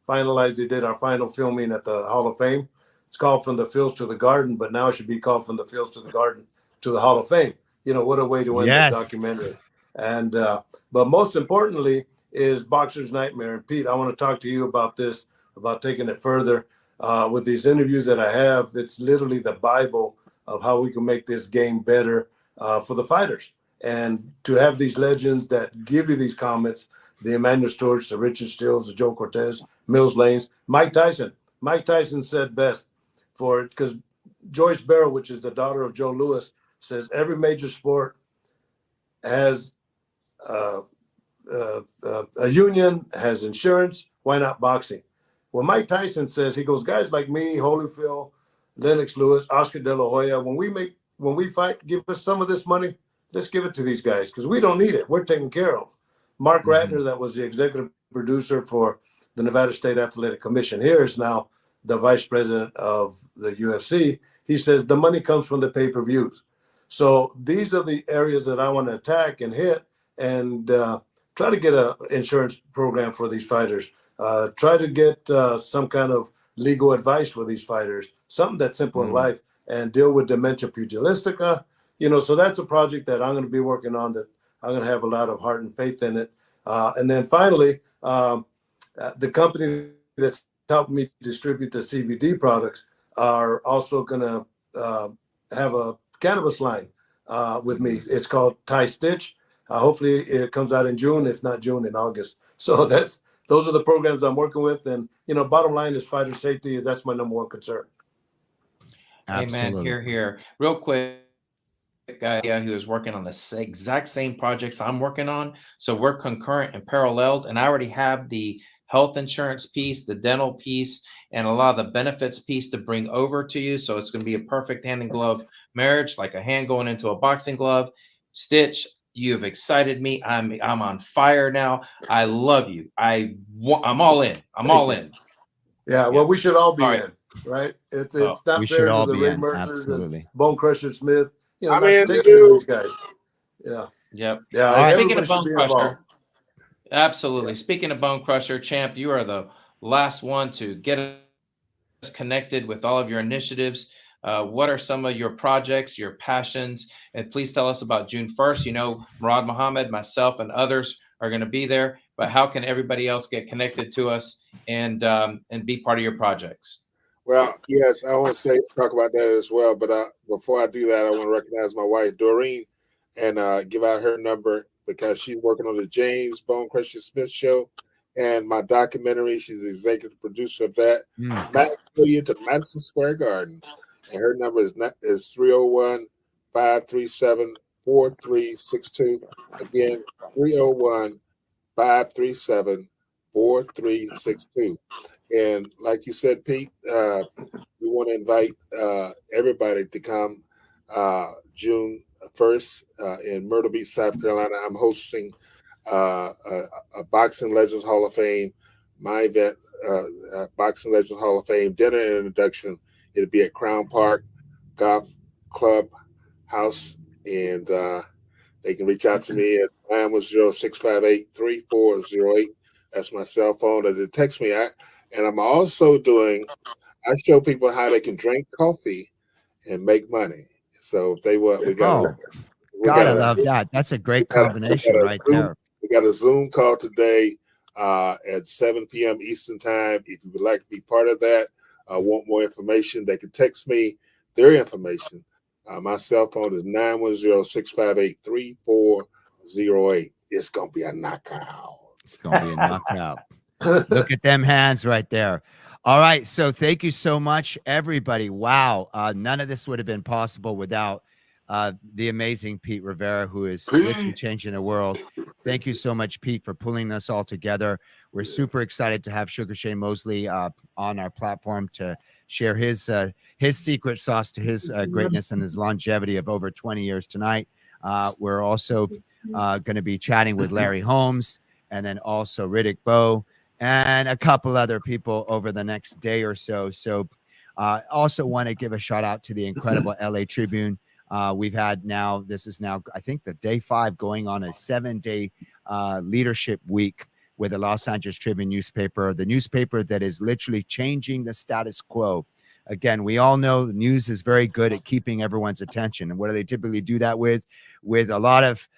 finalized. They did our final filming at the Hall of Fame. It's called From the Fields to the Garden, but now it should be called From the Fields to the Garden to the Hall of Fame. You know, what a way to end the documentary. And but most importantly is Boxer's Nightmare. And Pete, I want to talk to you about this, about taking it further. With these interviews that I have, it's literally the Bible of how we can make this game better for the fighters. And to have these legends that give you these comments, the Emmanuel Stewarts, the Richard Stills, the Joe Cortez, Mills Lanes, Mike Tyson. Mike Tyson said best for it, because Joyce Barrow, which is the daughter of Joe Louis, says every major sport has a union, has insurance. Why not boxing? Well, Mike Tyson says, he goes, guys like me, Holyfield, Lennox Lewis, Oscar De La Hoya, when we fight, give us some of this money. Let's give it to these guys, because we don't need it. We're taken care of. Mark Ratner, that was the executive producer for the Nevada State Athletic Commission here, is now the vice president of the UFC. He says the money comes from the pay-per-views. So these are the areas that I want to attack and hit, and try to get an insurance program for these fighters. Try to get some kind of legal advice for these fighters, something that's simple in life, and deal with dementia pugilistica. You know, so that's a project that I'm going to be working on, that I'm going to have a lot of heart and faith in it. And then finally, the company that's helping me distribute the CBD products are also going to have a cannabis line with me. It's called Thai Stitch. Hopefully it comes out in June, if not June, in August. So those are the programs I'm working with. And, you know, bottom line is fighter safety. That's my number one concern. Amen. Hear, hear. Real quick, guy who is working on the exact same projects I'm working on. So we're concurrent and paralleled, and I already have the health insurance piece, the dental piece, and a lot of the benefits piece to bring over to you. So it's going to be a perfect hand in glove marriage, like a hand going into a boxing glove. Stitch, you've excited me. I'm on fire now. I love you. I'm all in. I'm all in. Yeah, well, we should all be in, right? It's not fair to the Ray Mercers and Bone Crusher Smith. You know, take care of these guys. Yeah. Yep. Yeah. Speaking of Bone Crusher, absolutely. Yeah. Speaking of Bone Crusher, champ, you are the last one to get us connected with all of your initiatives. What are some of your projects, your passions? And please tell us about June 1st. You know, Murad Muhammad, myself, and others are going to be there. But how can everybody else get connected to us and be part of your projects? Well, yes, I want to talk about that as well. But before I do that, I want to recognize my wife, Doreen, and give out her number, because she's working on the James Bone Crusher Smith show and my documentary. She's the executive producer of that. Matt Million to Madison Square Garden. And her number is 301-537-4362. Again, 301-537-4362. And like you said, Pete, we want to invite everybody to come June 1st in Myrtle Beach, South Carolina. I'm hosting a Boxing Legends Hall of Fame, my event, Boxing Legends Hall of Fame dinner and introduction. It'll be at Crown Park Golf Club House, and they can reach out to me at 910-658-3408. That's my cell phone, or they text me. And I'm also doing, I show people how they can drink coffee and make money. So if they want, gotta love that. That's a great combination right there. We got a Zoom call today at 7 p.m. Eastern time. If you would like to be part of that, want more information, they can text me their information. My cell phone is 910-658-3408. It's going to be a knockout. It's going to be a knockout. Look at them hands right there. All right. So thank you so much, everybody. Wow. None of this would have been possible without the amazing Pete Rivera, who is literally changing the world. Thank you so much, Pete, for pulling us all together. We're super excited to have Sugar Shane Mosley on our platform to share his secret sauce to his greatness and his longevity of over 20 years tonight. We're also going to be chatting with Larry Holmes, and then also Riddick Bowe and a couple other people over the next day or so. So also want to give a shout out to the incredible LA Tribune. We've had this is now, I think, the day 5 going on a 7-day leadership week with the Los Angeles Tribune newspaper, the newspaper that is literally changing the status quo. Again, we all know the news is very good at keeping everyone's attention. And what do they typically do that with? With a lot of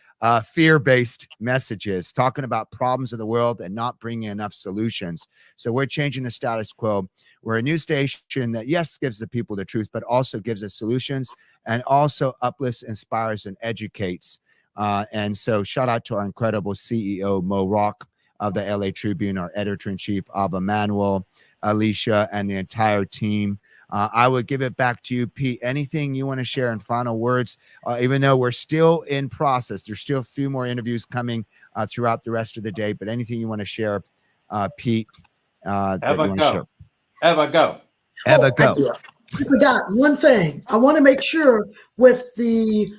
fear-based messages, talking about problems of the world and not bringing enough solutions. So we're changing the status quo. We're a news station that, yes, gives the people the truth, but also gives us solutions and also uplifts, inspires, and educates. And so shout out to our incredible CEO, Mo Rock of the LA Tribune, our editor-in-chief, Ava Manuel, Alicia, and the entire team. I would give it back to you, Pete. Anything you want to share in final words, even though we're still in process, there's still a few more interviews coming throughout the rest of the day, but anything you want to share, Pete? Eva, go. Eva, go. Eva, go. I forgot one thing. I want to make sure with the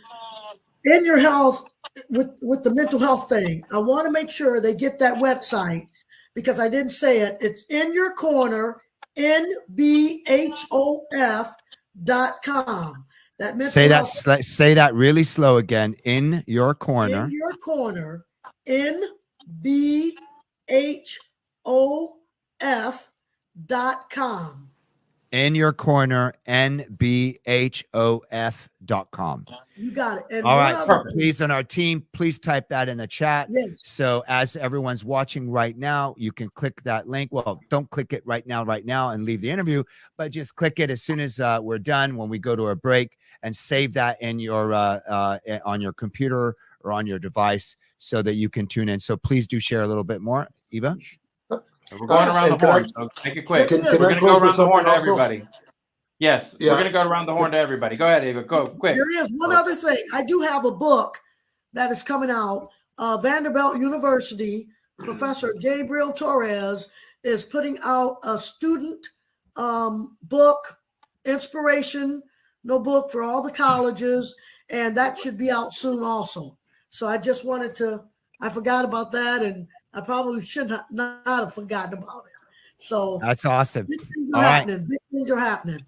In Your Health, with the mental health thing, I want to make sure they get that website, because I didn't say it. It's In Your Corner, NBHOF.com. Say that really slow again. In your corner. In Your Corner, NBHOF.com. In Your Corner, NBHOF.com. You got it. And all right, please, on our team, please type that in the chat. Yes. So as everyone's watching right now, you can click that link. Well, don't click it right now and leave the interview, but just click it as soon as we're done, when we go to a break, and save that in your on your computer or on your device so that you can tune in. So please do share a little bit more, Eva. We're going around the horn, so make it quick. We're going to go around the horn to everybody. Yes, we're going to go around the horn to everybody. Go ahead, Eva. Go quick. There is one other thing. I do have a book that is coming out. Vanderbilt University, Professor Gabriel Torres is putting out a student book, inspiration, book for all the colleges, and that should be out soon also. So I just wanted to, I forgot about that, and I probably should not have forgotten about it. So that's awesome. Big things are happening. Big things are happening.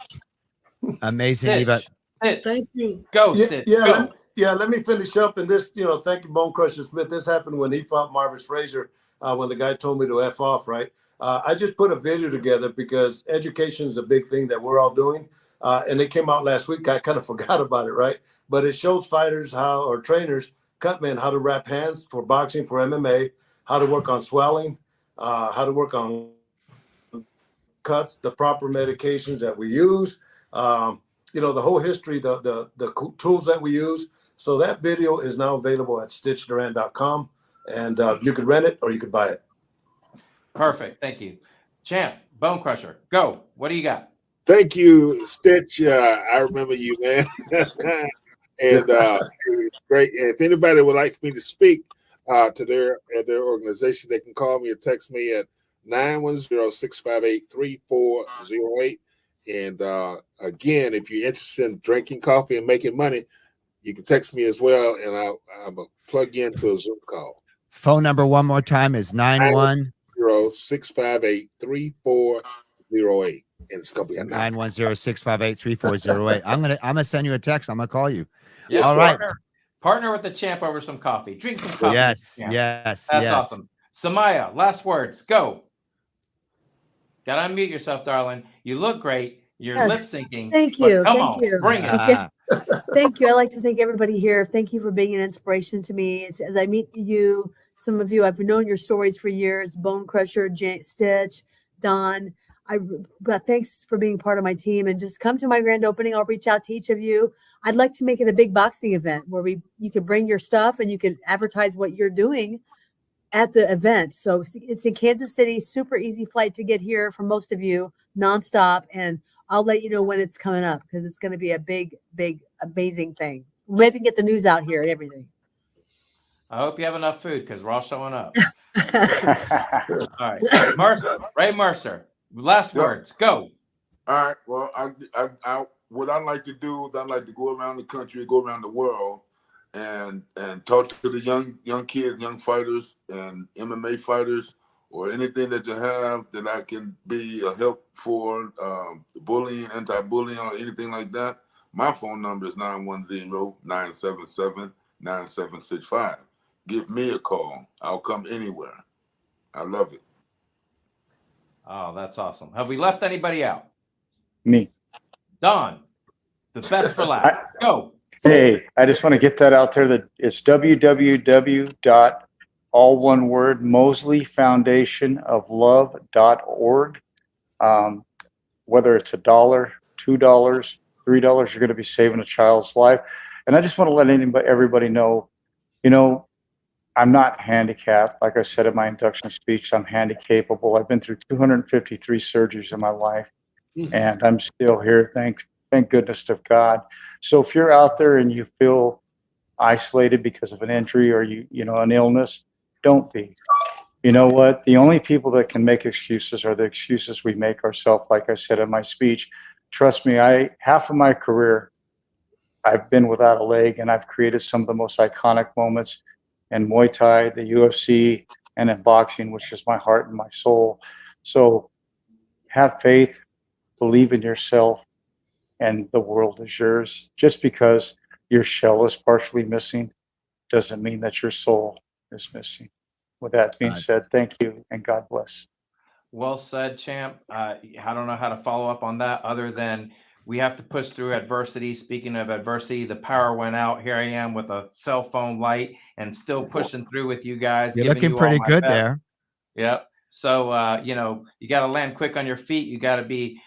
Amazing, Eva. Thank you. Go, let me finish up. And this, thank you, Bone Crusher Smith. This happened when he fought Marvis Frazier, when the guy told me to F off, right? I just put a video together because education is a big thing that we're all doing. And it came out last week. I kind of forgot about it, right? But it shows fighters or trainers, cutmen, how to wrap hands for boxing, for MMA, how to work on swelling, how to work on cuts, the proper medications that we use, the whole history, the tools that we use. So that video is now available at stitchduran.com, and you could rent it or you could buy it. Perfect. Thank you. Champ, Bone Crusher, go. What do you got? Thank you, Stitch. I remember you, man. And it's great. And if anybody would like me to speak to their organization, they can call me or text me at 910-658-3408. And again, if you're interested in drinking coffee and making money, you can text me as well, and I'll plug you into a Zoom call. Phone number one more time is 910-658-3408. And it's gonna be a 910-658-3408. I'm gonna send you a text. I'm gonna call you. Yes, All right. Partner with the champ over some coffee. Drink some coffee. Yes, Yeah. yes, That's yes. awesome. Samaya, last words. Go. Gotta unmute yourself, darling. You look great. You're Yes. lip syncing. Thank but you. Come Thank on, you. bring it. Okay. Thank you. I'd like to thank everybody here. Thank you for being an inspiration to me. As I meet you, some of you, I've known your stories for years. Bone Crusher, Stitch, Don. But thanks for being part of my team. And just come to my grand opening. I'll reach out to each of you. I'd like to make it a big boxing event where you can bring your stuff and you can advertise what you're doing at the event. So it's in Kansas City, super easy flight to get here for most of you, nonstop. And I'll let you know when it's coming up because it's going to be a big, big, amazing thing. Maybe get the news out here and everything. I hope you have enough food because we're all showing up. All right. Mercer, Ray Mercer, last words. Go. All right. Well, what I like to do is I like to go around the country, go around the world, and talk to the young kids, young fighters, and MMA fighters, or anything that you have that I can be a help for, bullying, anti-bullying, or anything like that. My phone number is 910-977-9765. Give me a call. I'll come anywhere. I love it. Oh, that's awesome. Have we left anybody out? Me. Don, the best for last. Go. Hey, I just want to get that out there that it's www.mosleyfoundationoflove.org. Whether it's $1, $2, $3, you're going to be saving a child's life. And I just want to let everybody know, I'm not handicapped. Like I said in my induction speech, I'm handy-capable. I've been through 253 surgeries in my life, and I'm still here. Thank goodness to God. So if you're out there and you feel isolated because of an injury or an illness, don't be. You know what? The only people that can make excuses are the excuses we make ourselves. Like I said in my speech, trust me, half of my career, I've been without a leg, and I've created some of the most iconic moments in Muay Thai, the UFC, and in boxing, which is my heart and my soul. So have faith, believe in yourself, and the world is yours. Just because your shell is partially missing doesn't mean that your soul is missing. With that being said, thank you and God bless. Well said, champ. I don't know how to follow up on that other than we have to push through adversity. Speaking of adversity, the power went out. Here I am with a cell phone light and still pushing through with you guys. You're looking pretty good there. Yep. So, you got to land quick on your feet. You got to be,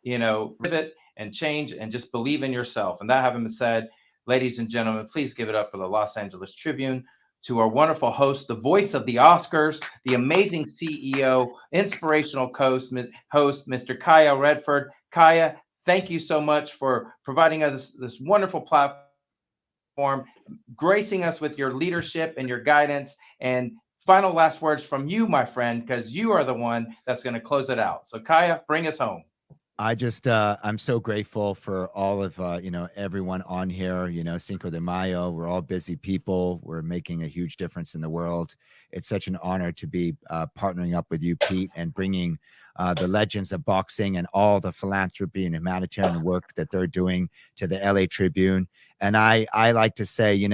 pivot and change and just believe in yourself. And that having been said, ladies and gentlemen, please give it up for the Los Angeles Tribune, to our wonderful host, the voice of the Oscars, the amazing CEO, inspirational host, Mr. Kaya Redford. Kaya, thank you so much for providing us this wonderful platform, gracing us with your leadership and your guidance. And final last words from you, my friend, because you are the one that's going to close it out. So Kaya, bring us home. I'm so grateful for all of, everyone on here, Cinco de Mayo. We're all busy people. We're making a huge difference in the world. It's such an honor to be partnering up with you, Pete, and bringing the legends of boxing and all the philanthropy and humanitarian work that they're doing to the LA Tribune. And I like to say,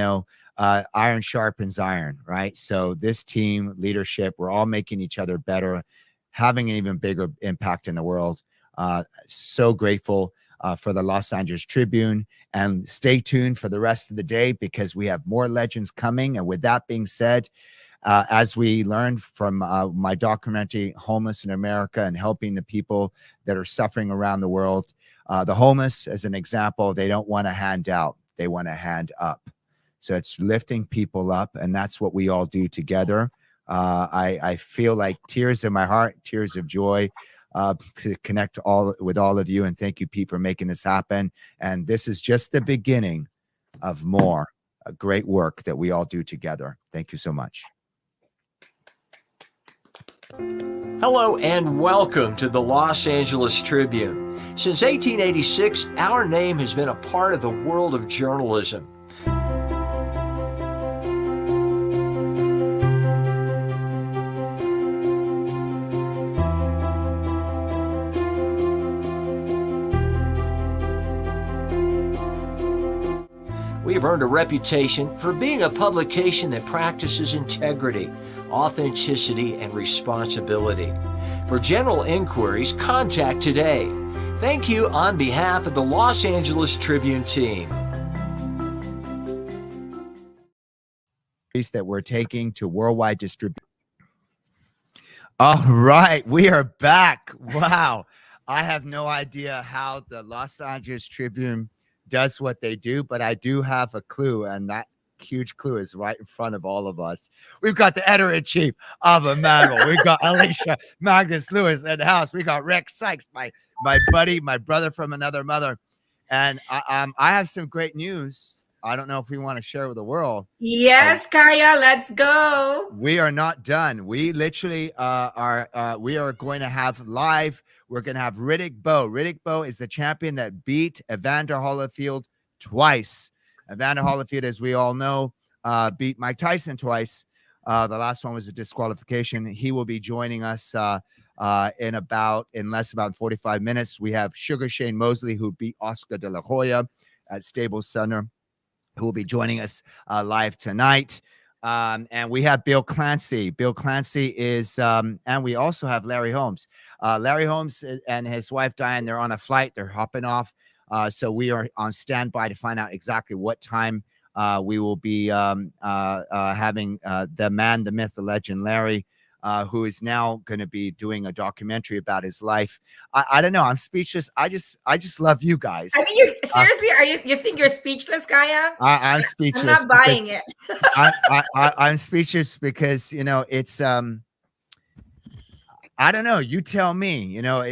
iron sharpens iron, right? So this team leadership, we're all making each other better, having an even bigger impact in the world. So grateful for the Los Angeles Tribune, and stay tuned for the rest of the day because we have more legends coming. And with that being said, as we learned from my documentary, Homeless in America, and helping the people that are suffering around the world, the homeless, as an example, they don't want a handout. They want a hand up. So it's lifting people up, and that's what we all do together. I feel like tears in my heart, tears of joy, to connect with all of you. And thank you, Pete, for making this happen. And this is just the beginning of more great work that we all do together. Thank you so much. Hello and welcome to the Los Angeles Tribune. Since 1886, our name has been a part of the world of journalism. have earned a reputation for being a publication that practices integrity, authenticity, and responsibility. For general inquiries, contact today. Thank you on behalf of the Los Angeles Tribune team. That we're taking to worldwide distribution. All right, we are back. Wow. I have no idea how the Los Angeles Tribune does what they do, but I do have a clue, and that huge clue is right in front of all of us. We've got the editor-in-chief of Emmanuel. We've got Alicia Magnus Lewis in the house. We got Rick Sykes, my buddy, my brother from another mother. And I have some great news. I don't know if we want to share with the world. Yes, Kaya, let's go. We are not done. We literally we are going to have live. We're going to have Riddick Bowe. Riddick Bowe is the champion that beat Evander Holyfield twice. Evander Holyfield, as we all know, beat Mike Tyson twice. The last one was a disqualification. He will be joining us in less about 45 minutes. We have Sugar Shane Mosley, who beat Oscar De La Hoya at Staples Center, who will be joining us live tonight. And we have Bill Clancy. Bill Clancy is, and we also have Larry Holmes. Larry Holmes and his wife, Diane, they're on a flight. They're hopping off. So we are on standby to find out exactly what time we will be having the man, the myth, the legend, Larry, who is now going to be doing a documentary about his life. I don't know. I'm speechless. I just love you guys. I mean, seriously, you think you're speechless, Kaya? I'm speechless. I'm not buying it. I'm speechless because, you know, it's, I don't know. You tell me. You know,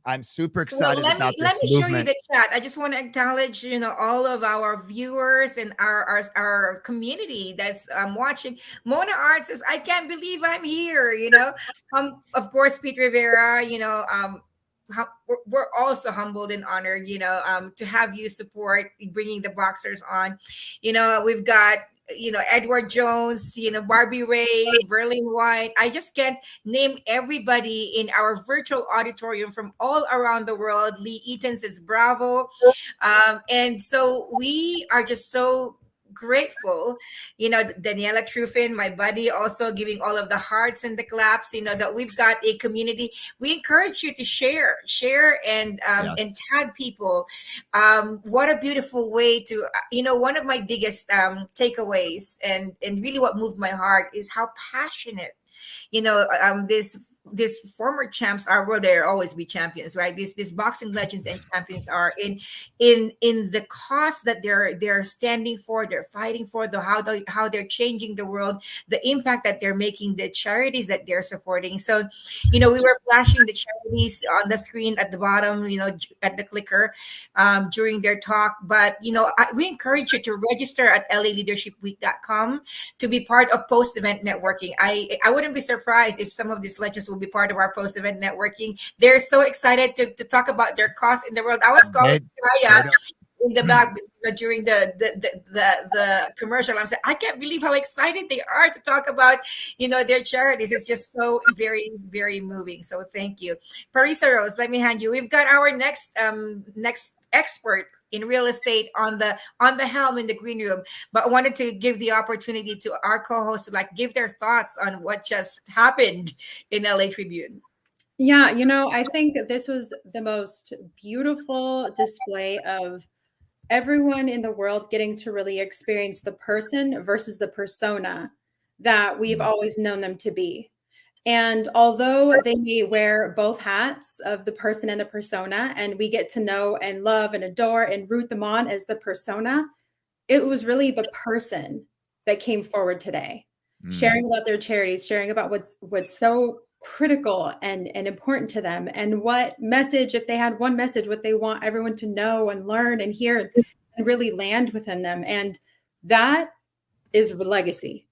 I'm super excited about this Let me show you movement. the chat. I just want to acknowledge, you know, all of our viewers and our community that's watching. Mona Art says, "I can't believe I'm here." You know, of course, Pete Rivera. You know, we're also humbled and honored. You know, to have you support bringing the boxers on. You know, we've got, you know, Edward Jones, you know, Barbie Ray, Berlin White. I just can't name everybody in our virtual auditorium from all around the world. Lee Eaton says bravo. And so we are just so grateful, you know. Daniela Truffin, my buddy, also giving all of the hearts and the claps, you know, that we've got a community. We encourage you to share and and tag people. What a beautiful way to, you know, one of my biggest takeaways and really what moved my heart is how passionate, you know, these former champs are, where they'll always be champions, right? These boxing legends and champions are in the cause that they're standing for, they're fighting for, how they're changing the world, the impact that they're making, the charities that they're supporting. So, you know, we were flashing the charities on the screen at the bottom, you know, at the clicker during their talk. But, you know, we encourage you to register at laleadershipweek.com to be part of post-event networking. I wouldn't be surprised if some of these legends will be part of our post-event networking. They're so excited to talk about their cause in the world. I was calling Kaya in the back during the commercial. I'm saying, I can't believe how excited they are to talk about, you know, their charities. It's just so very, very moving. So thank you. Parisa Rose, let me hand you. We've got our next expert in real estate on the helm in the green room, but I wanted to give the opportunity to our co-hosts to like give their thoughts on what just happened in LA Tribune. Yeah, you know, I think this was the most beautiful display of everyone in the world getting to really experience the person versus the persona that we've always known them to be. And although they may wear both hats of the person and the persona, and we get to know and love and adore and root them on as the persona, it was really the person that came forward today, sharing about their charities, sharing about what's so critical and important to them, and what message, if they had one message, what they want everyone to know and learn and hear and really land within them. And that is legacy.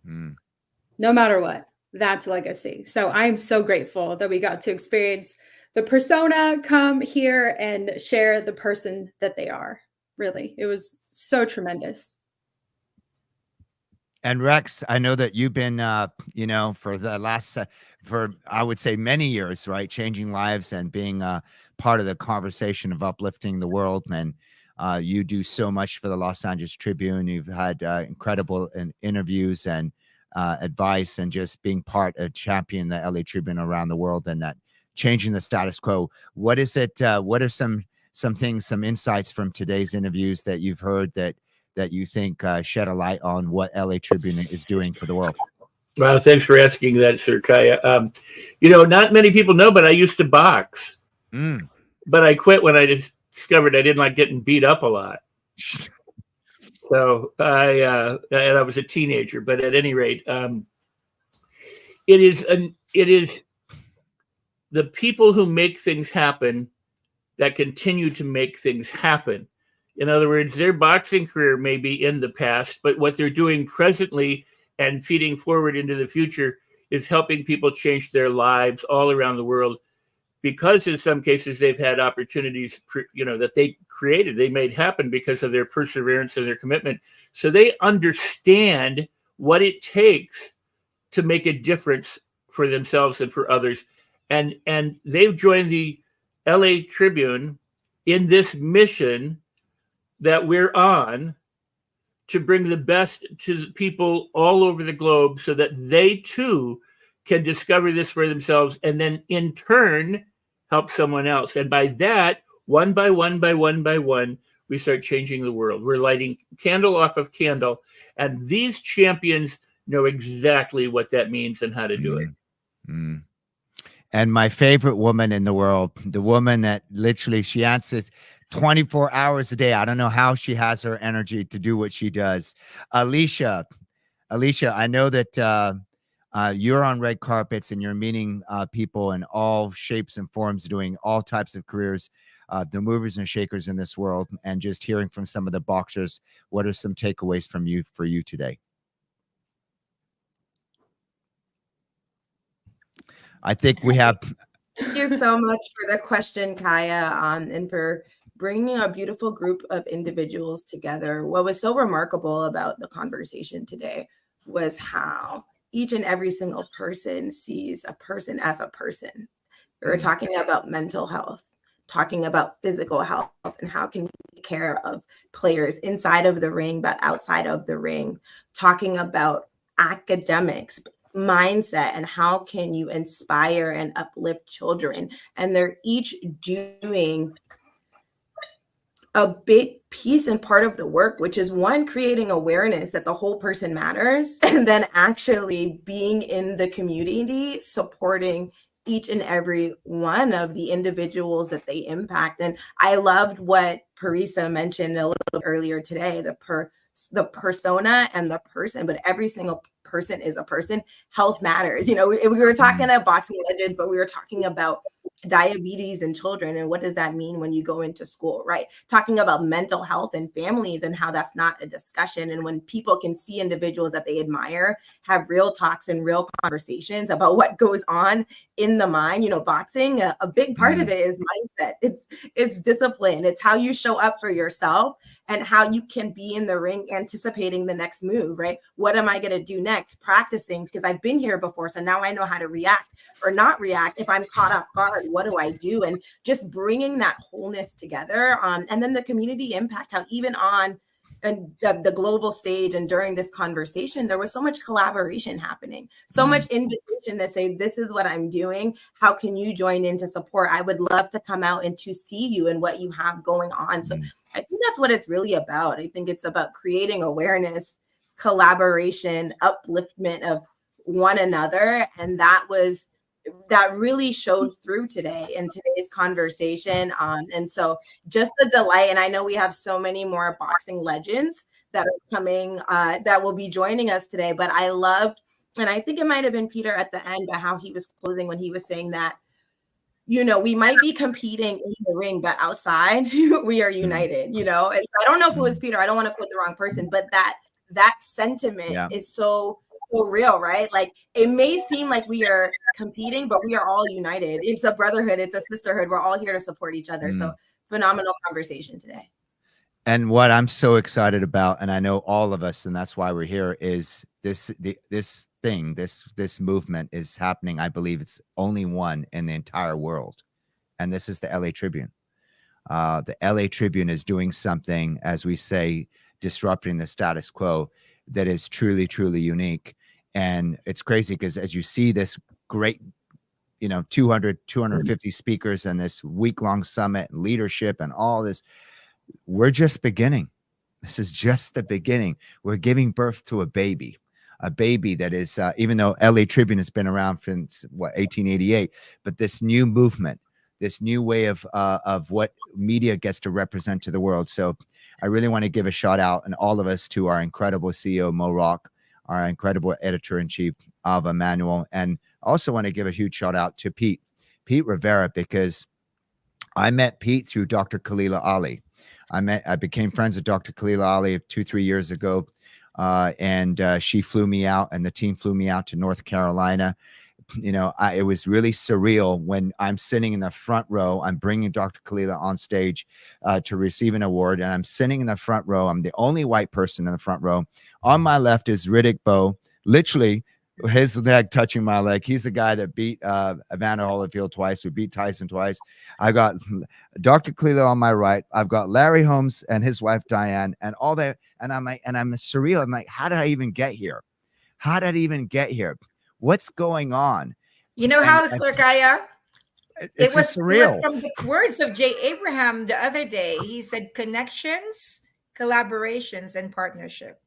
No matter what. That's legacy. So I'm so grateful that we got to experience the persona come here and share the person that they are. Really, it was so tremendous. And Rex, I know that you've been, you know, for the last, I would say many years, right, changing lives and being part of the conversation of uplifting the world. And You do so much for the Los Angeles Tribune. You've had incredible interviews and advice, and just being part of champion the LA Tribune around the world, and that changing the status quo. What is it? What are some things, some insights from today's interviews that you've heard that you think shed a light on what LA Tribune is doing for the world? Well, thanks for asking that, Sir Kaya. You know, not many people know, but I used to box. But I quit when I discovered I didn't like getting beat up a lot. So and I was a teenager, but at any rate, it is the people who make things happen that continue to make things happen. In other words, their boxing career may be in the past, but what they're doing presently and feeding forward into the future is helping people change their lives all around the world, because in some cases they've had opportunities, that they created, they made happen because of their perseverance and their commitment. So they understand what it takes to make a difference for themselves and for others. And they've joined the LA Tribune in this mission that we're on, to bring the best to people all over the globe so that they too can discover this for themselves, and then in turn help someone else. And by that, one by one, we start changing the world. We're lighting candle off of candle, and these champions know exactly what that means and how to do it. And my favorite woman in the world, the woman that literally, she answers 24 hours a day. I don't know how she has her energy to do what she does. Alicia, I know that you're on red carpets and you're meeting people in all shapes and forms, doing all types of careers, the movers and shakers in this world, and just hearing from some of the boxers. What are some takeaways from you for you today? I think we have. Thank you so much for the question, Kaya, and for bringing a beautiful group of individuals together. What was so remarkable about the conversation today was how each and every single person sees a person as a person. We were talking about mental health, talking about physical health, and how can we take care of players inside of the ring, but outside of the ring, talking about academics, mindset, and how can you inspire and uplift children. And they're each doing a big piece and part of the work, which is one, creating awareness that the whole person matters, and then actually being in the community, supporting each and every one of the individuals that they impact. And I loved what Parisa mentioned a little earlier today, the persona and the person, but every single person is a person. Health matters. You know, we were talking about boxing legends, but we were talking about diabetes in children, and what does that mean when you go into school, right? Talking about mental health and families and how that's not a discussion. And when people can see individuals that they admire have real talks and real conversations about what goes on in the mind, you know, boxing, a big part of it is mindset. It's discipline. It's how you show up for yourself and how you can be in the ring anticipating the next move, right? What am I going to do next? Practicing, because I've been here before. So now I know how to react or not react. If I'm caught off guard, what do I do? And just bringing that wholeness together. And then the community impact, how even on the global stage and during this conversation, there was so much collaboration happening, so much invitation to say, this is what I'm doing. How can you join in to support? I would love to come out and to see you and what you have going on. So I think that's what it's really about. I think it's about creating awareness, collaboration, upliftment of one another. And that really showed through today in today's conversation. And so just the delight, and I know we have so many more boxing legends that are coming, that will be joining us today, but I loved, and I think it might've been Peter at the end, but how he was closing when he was saying that, you know, we might be competing in the ring, but outside we are united, you know? And I don't know if it was Peter, I don't want to quote the wrong person, but that sentiment is so real, right? Like, it may seem like we are competing, but we are all united. It's a brotherhood. It's a sisterhood. We're all here to support each other. So phenomenal conversation today. And what I'm so excited about, and I know all of us, and that's why we're here, is this movement is happening. I believe it's only one in the entire world. And this is the LA Tribune. The LA Tribune is doing something, as we say, disrupting the status quo that is truly, truly unique. And it's crazy because as you see this great, 250 speakers and this week-long summit and leadership and all this, we're just beginning. This is just the beginning. We're giving birth to a baby that is, even though LA Tribune has been around since 1888, but this new movement, this new way of what media gets to represent to the world. So I really want to give a shout out, and all of us, to our incredible CEO, Mo Rock, our incredible editor-in-chief, Ava Manuel, and also want to give a huge shout out to Pete Rivera, because I met Pete through Dr. Khalila Ali. I became friends with Dr. Khalila Ali 2-3 years ago. And she flew me out, and the team flew me out to North Carolina. It was really surreal when I'm sitting in the front row. I'm bringing Dr. Khalila on stage to receive an award, and I'm sitting in the front row. I'm the only white person in the front row. On my left is Riddick Bowe, literally his leg touching my leg. He's the guy that beat Evander Holyfield twice, who beat Tyson twice. I got Dr. Khalila on my right. I've got Larry Holmes and his wife Diane, and all that. And I'm surreal. I'm like, how did I even get here? How did I even get here? What's going on? You know how, Sorkaya? It was surreal. From the words of Jay Abraham the other day. He said connections, collaborations, and partnership.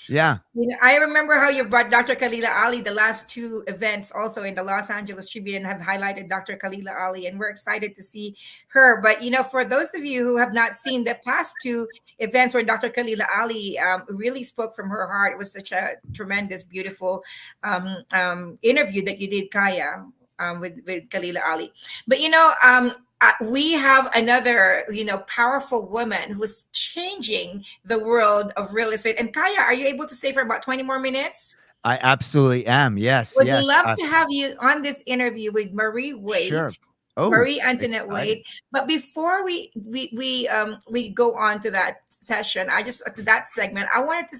Yeah. I remember how you brought Dr. Khalila Ali. The last two events also in the Los Angeles Tribune have highlighted Dr. Khalila Ali, and we're excited to see her. But, for those of you who have not seen the past two events where Dr. Khalila Ali really spoke from her heart, it was such a tremendous, beautiful interview that you did, Kaya, with Khalila Ali. But, we have another, powerful woman who's changing the world of real estate. And Kaya, are you able to stay for about 20 more minutes? I absolutely am. Yes. Would yes. love to have you on this interview with Marie Waite. Sure. Oh, Marie Antoinette exciting. Waite. But before we go on to that session, to that segment, I want to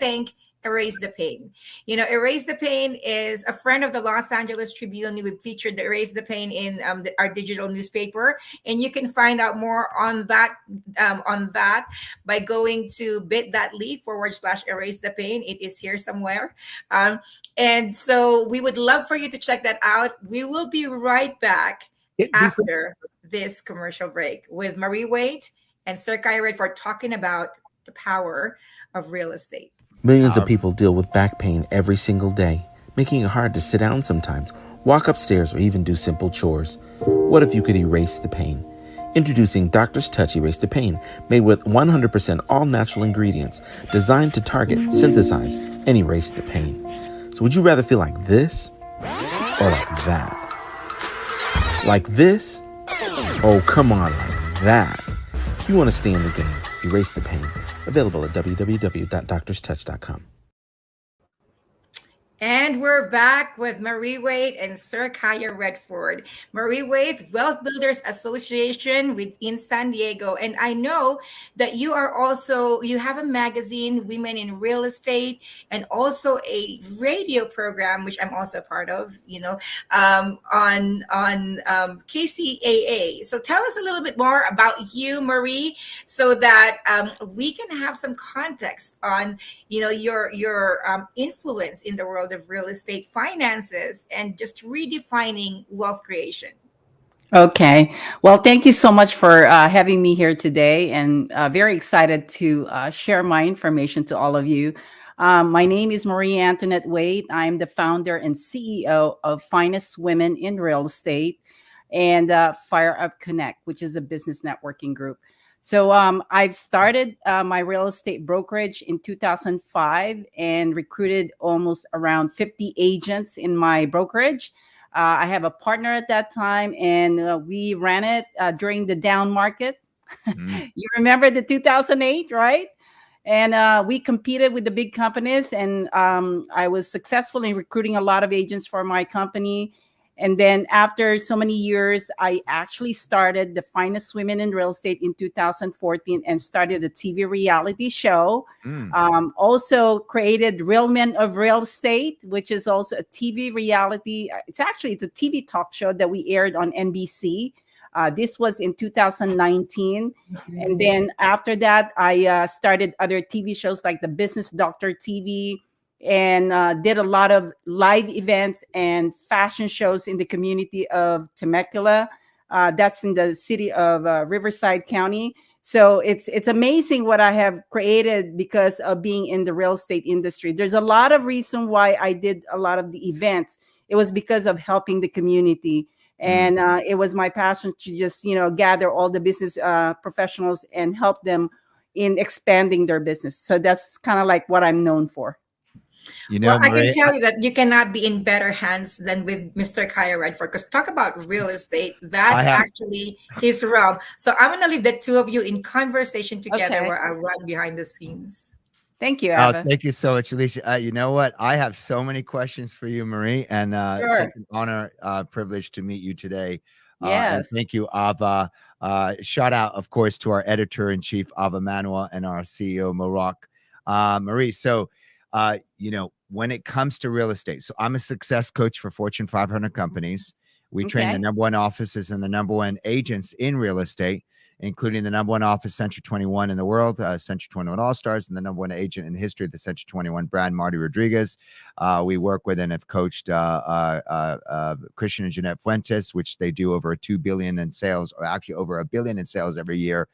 thank Erase the Pain. Erase the Pain is a friend of the Los Angeles Tribune. We featured the Erase the Pain in our digital newspaper, and you can find out more on that by going to bit.ly/erase the pain. It is here somewhere, and so we would love for you to check that out. We will be right back after this commercial break with Marie Waite and Sir Kaya Redford talking about the power of real estate. Millions of people deal with back pain every single day, making it hard to sit down sometimes, walk upstairs, or even do simple chores. What if you could erase the pain? Introducing Doctor's Touch Erase the Pain, made with 100% all-natural ingredients, designed to target, synthesize, and erase the pain. So would you rather feel like this or like that? Like this? Oh, come on, like that. If you want to stay in the game, erase the pain. Available at www.doctorstouch.com. And we're back with Marie Waite and Sir Kaya Redford. Marie Waite, Wealth Builders Association in San Diego. And I know that you have a magazine, Women in Real Estate, and also a radio program, which I'm also a part of, on KCAA. So tell us a little bit more about you, Marie, so that we can have some context on, your influence in the world of real estate finances and just redefining wealth creation. Okay. Well, thank you so much for having me here today, and very excited to share my information to all of you. My name is Marie Antoinette Waite. I'm the founder and CEO of Finest Women in Real Estate and Fire Up Connect, which is a business networking group. So I've started my real estate brokerage in 2005 and recruited almost around 50 agents in my brokerage. I have a partner at that time, and we ran it during the down market. You remember the 2008, right? And we competed with the big companies, and I was successful in recruiting a lot of agents for my company. And then after so many years, I actually started the Finest Women in Real Estate in 2014 and started a TV reality show. Also created Real Men of Real Estate, which is also a TV reality. It's a TV talk show that we aired on NBC This was in 2019. And then after that, I started other TV shows like the Business Doctor TV, and did a lot of live events and fashion shows in the community of Temecula. That's in the city of Riverside County. So it's amazing what I have created because of being in the real estate industry. There's a lot of reason why I did a lot of the events. It was because of helping the community. And it was my passion to just, gather all the business professionals and help them in expanding their business. So that's kind of like what I'm known for. Well, I can tell you that you cannot be in better hands than with Mr. Kaya Redford, because talk about real estate. That's actually his realm. So I'm going to leave the two of you in conversation together where I run behind the scenes. Thank you, Ava. Thank you so much, Alicia. You know what? I have so many questions for you, Marie, and such an honor, privilege to meet you today. And thank you, Ava. Shout out, of course, to our editor-in-chief, Ava Manuel, and our CEO, Morak. Marie, so, when it comes to real estate, so I'm a success coach for Fortune 500 companies. We train the #1 offices and the #1 agents in real estate, including the #1 office, Century 21 in the world, Century 21 All-Stars, and the #1 agent in the history of the Century 21 brand, Marty Rodriguez. We work with and have coached Christian and Jeanette Fuentes, which they do over $2 billion in sales, or actually over $1 billion in sales every year,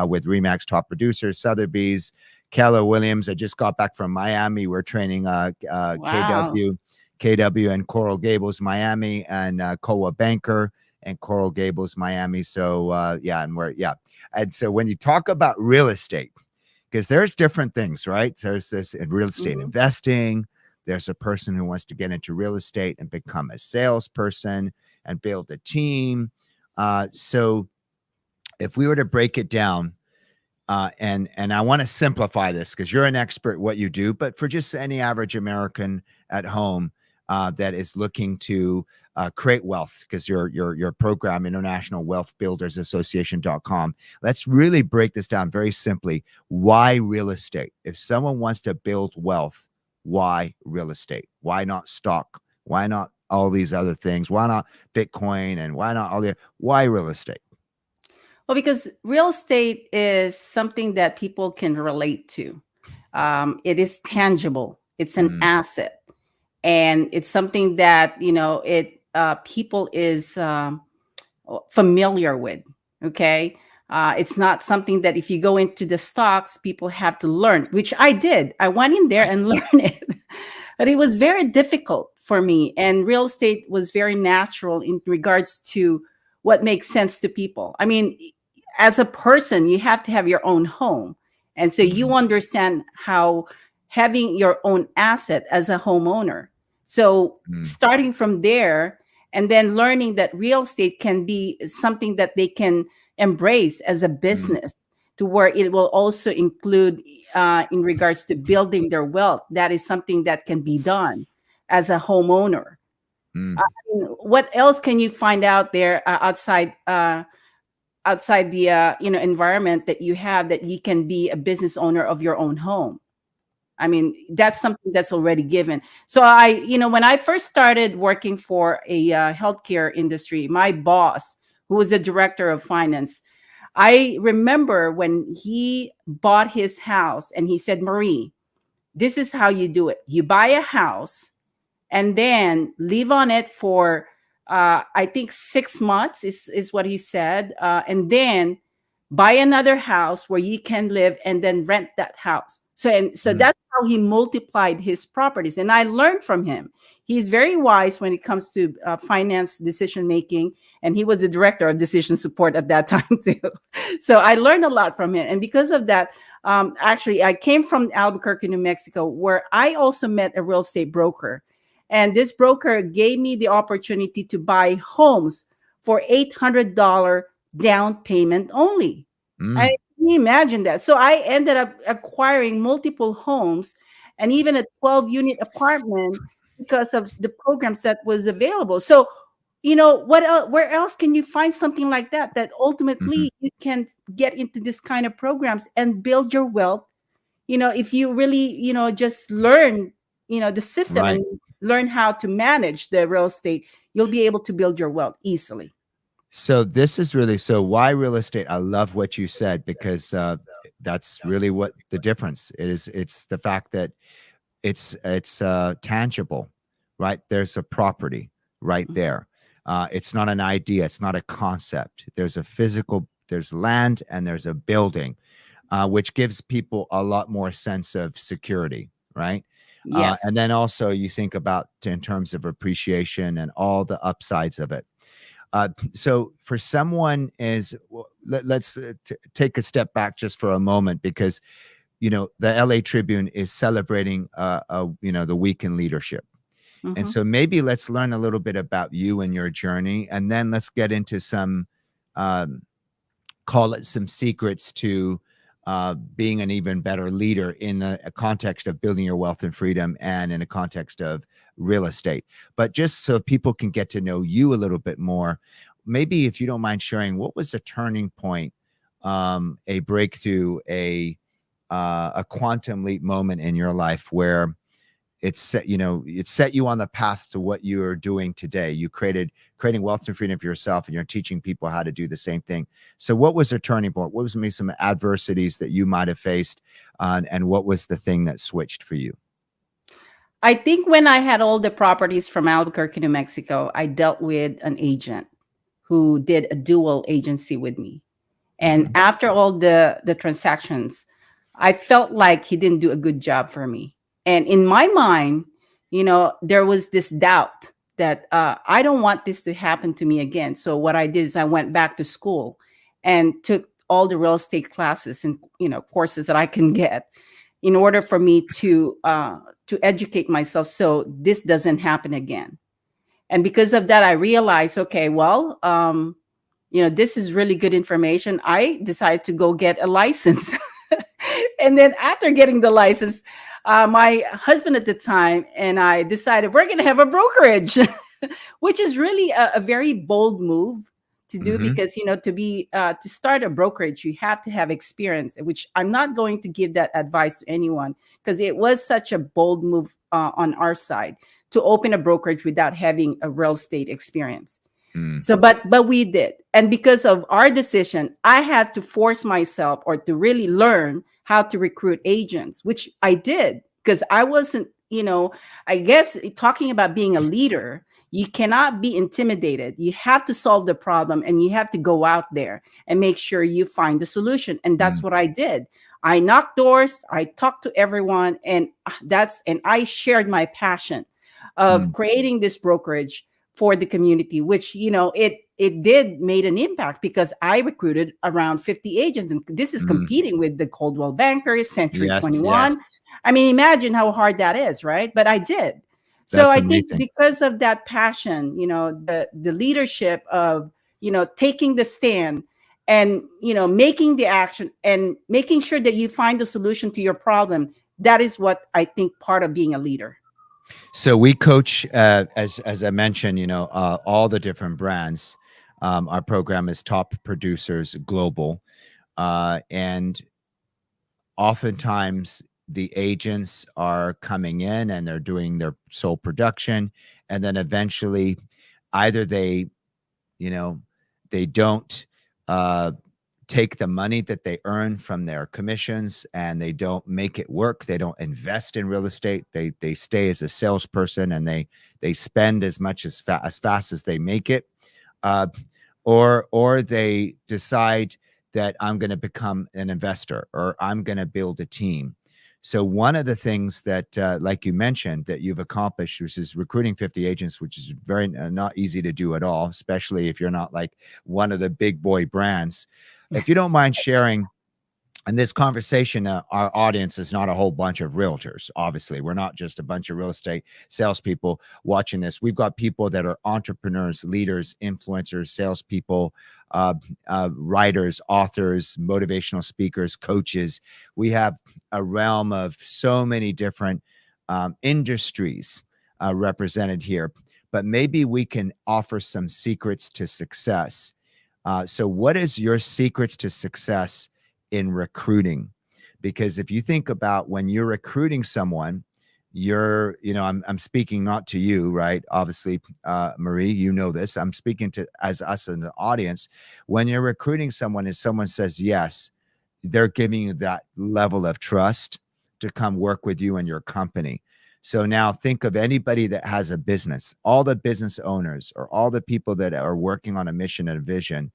with RE/MAX top producers, Sotheby's, Keller Williams. I just got back from Miami. We're training KW and Coral Gables, Miami, and Coa Banker and Coral Gables, Miami. So and so when you talk about real estate, because there's different things, right? So there's this in real estate investing. There's a person who wants to get into real estate and become a salesperson and build a team. So if we were to break it down, and I want to simplify this because you're an expert at what you do, but for just any average American at home that is looking to create wealth, because your program, International Wealth Builders Association.com. Let's really break this down very simply. Why real estate? If someone wants to build wealth, why real estate? Why not stock? Why not all these other things? Why not Bitcoin? And why not why real estate? Well, because real estate is something that people can relate to. It is tangible. It's an asset. And it's something that, people is familiar with, okay? It's not something that if you go into the stocks, people have to learn, which I did. I went in there and learned it. But it was very difficult for me. And real estate was very natural in regards to what makes sense to people. I mean, as a person, you have to have your own home. And so you understand how having your own asset as a homeowner. So starting from there and then learning that real estate can be something that they can embrace as a business to where it will also include in regards to building their wealth. That is something that can be done as a homeowner. I mean, what else can you find out there outside the environment that you have, that you can be a business owner of your own home? I mean, that's something that's already given. So when I first started working for a healthcare industry, my boss, who was the director of finance, I remember when he bought his house and he said, Marie, this is how you do it. You buy a house and then live on it for I think 6 months is what he said. And then buy another house where you can live and then rent that house. So that's how he multiplied his properties. And I learned from him. He's very wise when it comes to finance decision making. And he was the director of decision support at that time too. So I learned a lot from him. And because of that, actually, I came from Albuquerque, New Mexico, where I also met a real estate broker. And this broker gave me the opportunity to buy homes for $800 down payment only. Can you imagine that? So I ended up acquiring multiple homes and even a 12-unit apartment because of the programs that was available. So, where else can you find something like that ultimately you can get into this kind of programs and build your wealth? If you really, just learn, the system and learn how to manage the real estate, you'll be able to build your wealth easily. So this is really, so why real estate? I love what you said, because that's really what the difference is. It's the fact that it's tangible, right? There's a property right there. It's not an idea. It's not a concept. There's a physical, there's land, and there's a building, which gives people a lot more sense of security, right? Yes. And then also you think about in terms of appreciation and all the upsides of it. So for someone let's take a step back just for a moment, because, you know, the LA Tribune is celebrating, you know, the week in leadership. And so maybe let's learn a little bit about you and your journey, and then let's get into some, call it some secrets to being an even better leader in the context of building your wealth and freedom, and in a context of real estate. But just so people can get to know you a little bit more, maybe if you don't mind sharing, what was a turning point, a breakthrough, a quantum leap moment in your life where it set you on the path to what you are doing today? You creating wealth and freedom for yourself, and you're teaching people how to do the same thing. So what was a turning point? What was maybe some adversities that you might have faced, and what was the thing that switched for you? I think when I had all the properties from Albuquerque, New Mexico, I dealt with an agent who did a dual agency with me. And after all the transactions, I felt like he didn't do a good job for me. And in my mind, you know, there was this doubt that I don't want this to happen to me again. So what I did is I went back to school and took all the real estate classes and, you know, courses that I can get in order for me to educate myself so this doesn't happen again. And because of that, I realized, okay, well, you know, this is really good information. I decided to go get a license. And then after getting the license, my husband at the time and I decided we're going to have a brokerage, which is really a very bold move to do, because, you know, to start a brokerage, you have to have experience, which I'm not going to give that advice to anyone, because it was such a bold move on our side to open a brokerage without having a real estate experience. So, but we did. And because of our decision, I had to force myself, or to really learn how to recruit agents, which I did, because I wasn't, you know, I guess talking about being a leader, you cannot be intimidated. You have to solve the problem, and you have to go out there and make sure you find the solution. And that's what I did. I knocked doors, I talked to everyone, and I shared my passion of creating this brokerage for the community, which, you know, it did made an impact, because I recruited around 50 agents, and this is competing with the Coldwell Bankers, Century 21. Yes. I mean, imagine how hard that is, right? But I did. So I think because of that passion, you know, the leadership of, you know, taking the stand and, you know, making the action and making sure that you find the solution to your problem, that is what I think part of being a leader. So we coach, as I mentioned, you know, all the different brands. Our program is Top Producers Global, and oftentimes the agents are coming in and they're doing their sole production, and then eventually either they, you know, they don't take the money that they earn from their commissions and they don't make it work. They don't invest in real estate. They stay as a salesperson, and they spend as much as fast as they make it, or they decide that I'm going to become an investor, or I'm going to build a team. So one of the things that, like you mentioned, that you've accomplished, which is recruiting 50 agents, which is very not easy to do at all, especially if you're not like one of the big boy brands. If you don't mind sharing, in this conversation, our audience is not a whole bunch of realtors. Obviously, we're not just a bunch of real estate salespeople watching this. We've got people that are entrepreneurs, leaders, influencers, salespeople, writers, authors, motivational speakers, coaches. We have a realm of so many different industries represented here, but maybe we can offer some secrets to success. So what is your secrets to success in recruiting? Because if you think about when you're recruiting someone, I'm speaking not to you, right? Obviously, Marie, you know this. I'm speaking to as us in the audience. When you're recruiting someone and someone says yes, they're giving you that level of trust to come work with you and your company. So now think of anybody that has a business, all the business owners or all the people that are working on a mission and a vision.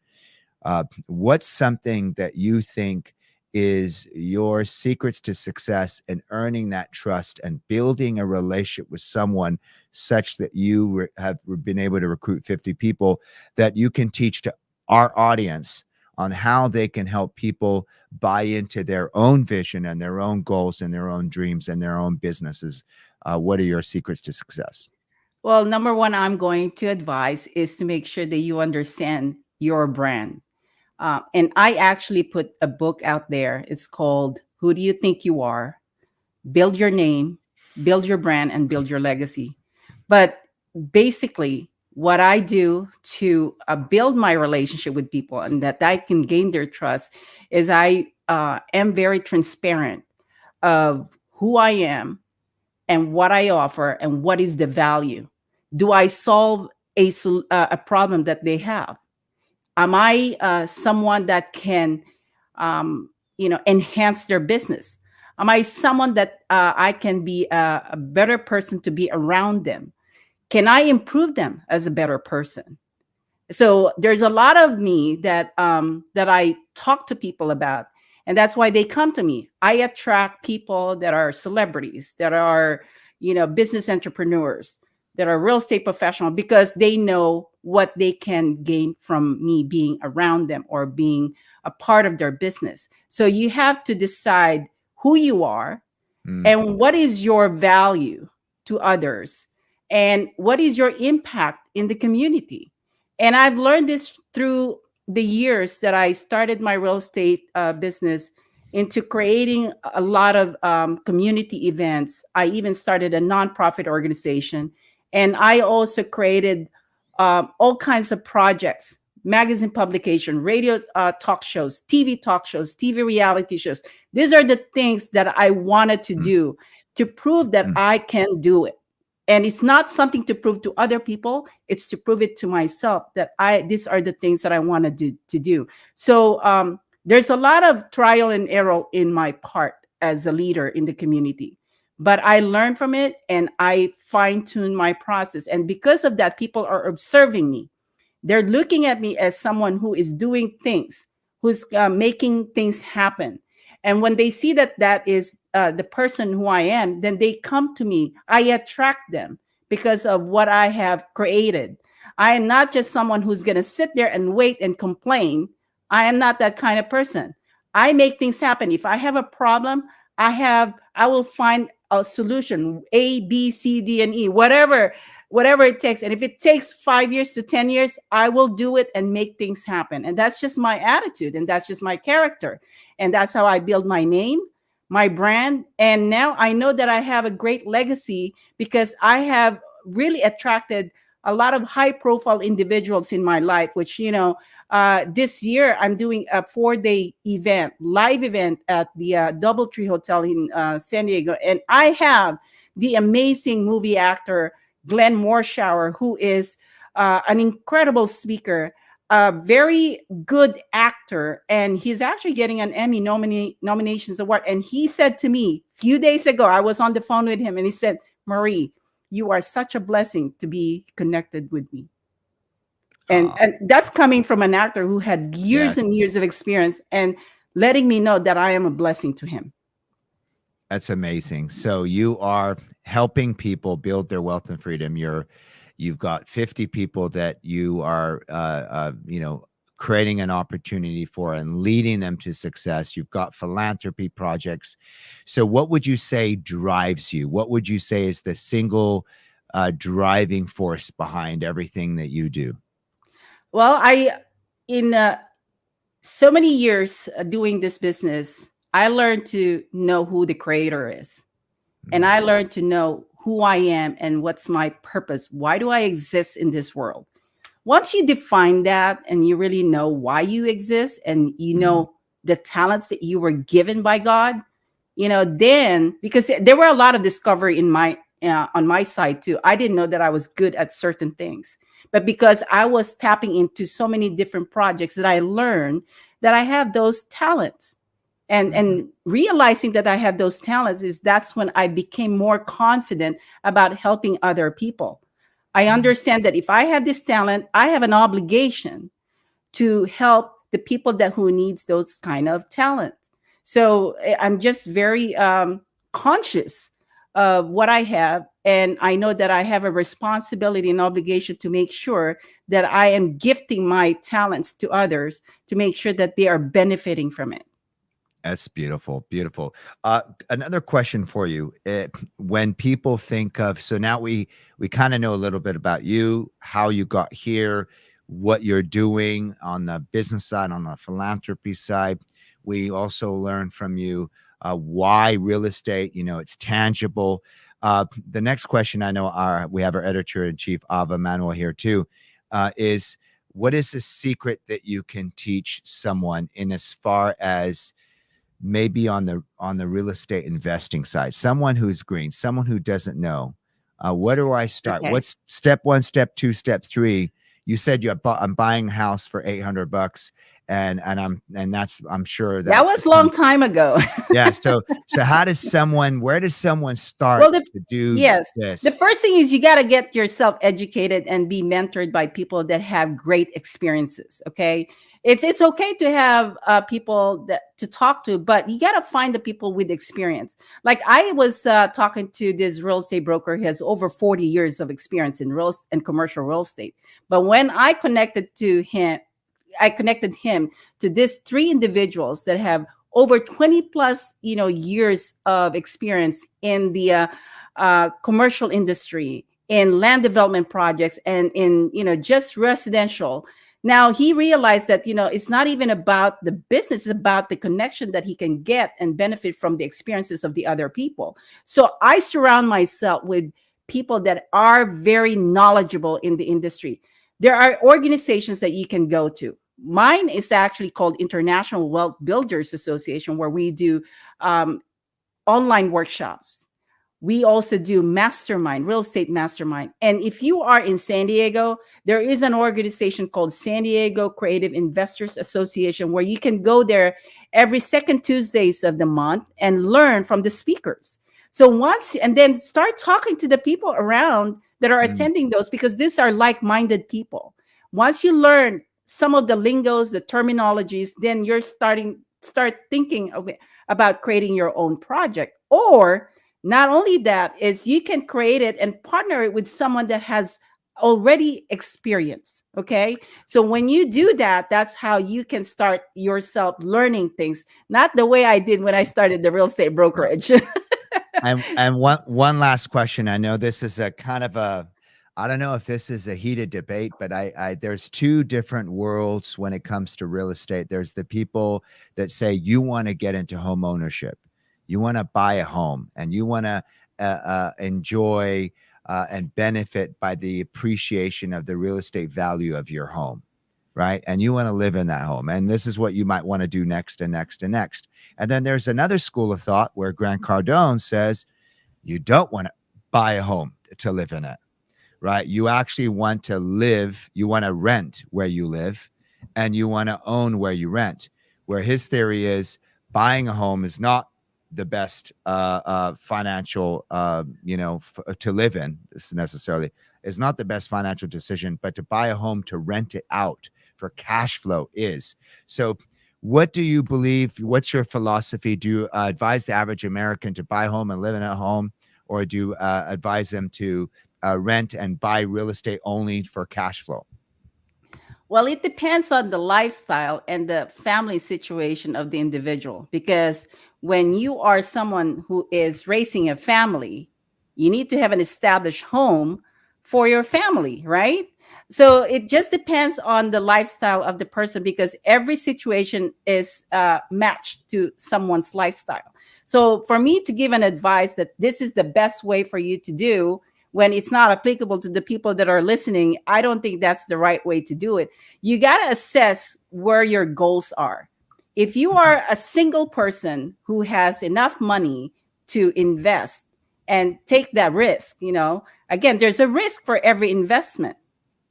What's something that you think is your secrets to success in earning that trust and building a relationship with someone such that you have been able to recruit 50 people that you can teach to our audience on how they can help people buy into their own vision and their own goals and their own dreams and their own businesses? What are your secrets to success? Well, number one, I'm going to advise is to make sure that you understand your brand. And I actually put a book out there. It's called Who Do You Think You Are? Build Your Name, Build Your Brand, and Build Your Legacy. But basically, what I do to build my relationship with people and that I can gain their trust is I am very transparent of who I am and what I offer and what is the value. Do I solve a problem that they have? Am I someone that can, enhance their business? Am I someone that I can be a better person to be around them? Can I improve them as a better person? So there's a lot of me that I talk to people about, and that's why they come to me. I attract people that are celebrities, that are, business entrepreneurs, that are real estate professionals, because they know what they can gain from me being around them or being a part of their business. So you have to decide who you are and what is your value to others and what is your impact in the community. And I've learned this through the years that I started my real estate business into creating a lot of community events. I even started a nonprofit organization. And I also created all kinds of projects, magazine publication, radio talk shows, TV reality shows. These are the things that I wanted to do to prove that I can do it. And it's not something to prove to other people. It's to prove it to myself that these are the things that I want to do. So there's a lot of trial and error in my part as a leader in the community. But I learn from it and I fine tune my process. And because of that, people are observing me. They're looking at me as someone who is doing things, who's making things happen. And when they see that that is the person who I am, then they come to me. I attract them because of what I have created. I am not just someone who's going to sit there and wait and complain. I am not that kind of person. I make things happen. If I have a problem, I will find a solution, A, B, C, D, and E, whatever it takes. And if it takes 5 years to 10 years, I will do it and make things happen. And that's just my attitude. And that's just my character. And that's how I build my name, my brand. And now I know that I have a great legacy because I have really attracted a lot of high profile individuals in my life, which, this year I'm doing a 4-day event, live event at the DoubleTree Hotel in San Diego. And I have the amazing movie actor, Glenn Morshower, who is an incredible speaker, a very good actor, and he's actually getting an Emmy nominations award. And he said to me a few days ago, I was on the phone with him, and he said, "Marie, you are such a blessing to be connected with me." And that's coming from an actor who had years and years of experience and letting me know that I am a blessing to him. That's amazing. So you are helping people build their wealth and freedom. You've got 50 people that you are, creating an opportunity for and leading them to success. You've got philanthropy projects. So what would you say drives you? What would you say is the single driving force behind everything that you do? Well, in so many years doing this business, I learned to know who the creator is. And I learned to know who I am and what's my purpose. Why do I exist in this world? Once you define that and you really know why you exist and you know the talents that you were given by God, then, because there were a lot of discovery in my on my side too. I didn't know that I was good at certain things, but because I was tapping into so many different projects, that I learned that I have those talents. And realizing that I have those talents, that's when I became more confident about helping other people. I understand that if I have this talent, I have an obligation to help the people who needs those kind of talents. So I'm just very conscious of what I have, and I know that I have a responsibility and obligation to make sure that I am gifting my talents to others to make sure that they are benefiting from it. That's beautiful. Beautiful. Another question for you. When people think of, so now we kind of know a little bit about you, how you got here, what you're doing on the business side, on the philanthropy side. We also learn from you why real estate, it's tangible. The next question, I know we have our editor-in-chief, Ava Manuel, here too, is what is a secret that you can teach someone in as far as maybe on the real estate investing side, someone who's green, someone who doesn't know, where do I start? Okay. What's step 1, step 2, step 3? You said I'm buying a house for $800, and I'm sure that was a long time ago. Yeah. So where does someone start to do this? The first thing is you got to get yourself educated and be mentored by people that have great experiences. Okay. It's okay to have people to talk to, but you got to find the people with experience. Like I was talking to this real estate broker. He has over 40 years of experience in real and commercial real estate. But when I connected him to these 3 individuals that have over 20 plus, years of experience in the commercial industry, in land development projects, and in, just residential. Now he realized that, it's not even about the business, it's about the connection that he can get and benefit from the experiences of the other people. So I surround myself with people that are very knowledgeable in the industry. There are organizations that you can go to. Mine is actually called International Wealth Builders Association, where we do online workshops. We also do mastermind, real estate mastermind. And if you are in San Diego, there is an organization called San Diego Creative Investors Association, where you can go there every second Tuesdays of the month and learn from the speakers. So and then start talking to the people around that are attending those, because these are like-minded people. Once you learn some of the lingos, the terminologies, then you're start thinking about creating your own project. Or not only that, is you can create it and partner it with someone that has already experience. Okay. So when you do that, that's how you can start yourself learning things, not the way I did when I started the real estate brokerage. And one last question. I know this is a kind of I don't know if this is a heated debate, but there's 2 different worlds when it comes to real estate. There's the people that say you want to get into home ownership. You want to buy a home, and you want to enjoy and benefit by the appreciation of the real estate value of your home, right? And you want to live in that home. And this is what you might want to do next and next and next. And then there's another school of thought where Grant Cardone says you don't want to buy a home to live in it, right? You actually want to live, you want to rent where you live, and you want to own where you rent. Where his theory is buying a home is not the best financial, to live in necessarily. Is not the best financial decision, but to buy a home to rent it out for cash flow is. So what do you believe? What's your philosophy? Do you advise the average American to buy a home and live in a home, or do you advise them to rent and buy real estate only for cash flow? Well, it depends on the lifestyle and the family situation of the individual, because when you are someone who is raising a family, you need to have an established home for your family, right? So it just depends on the lifestyle of the person, because every situation is matched to someone's lifestyle. So for me to give an advice that this is the best way for you to do, when it's not applicable to the people that are listening, I don't think that's the right way to do it. You got to assess where your goals are. If you are a single person who has enough money to invest and take that risk, again, there's a risk for every investment.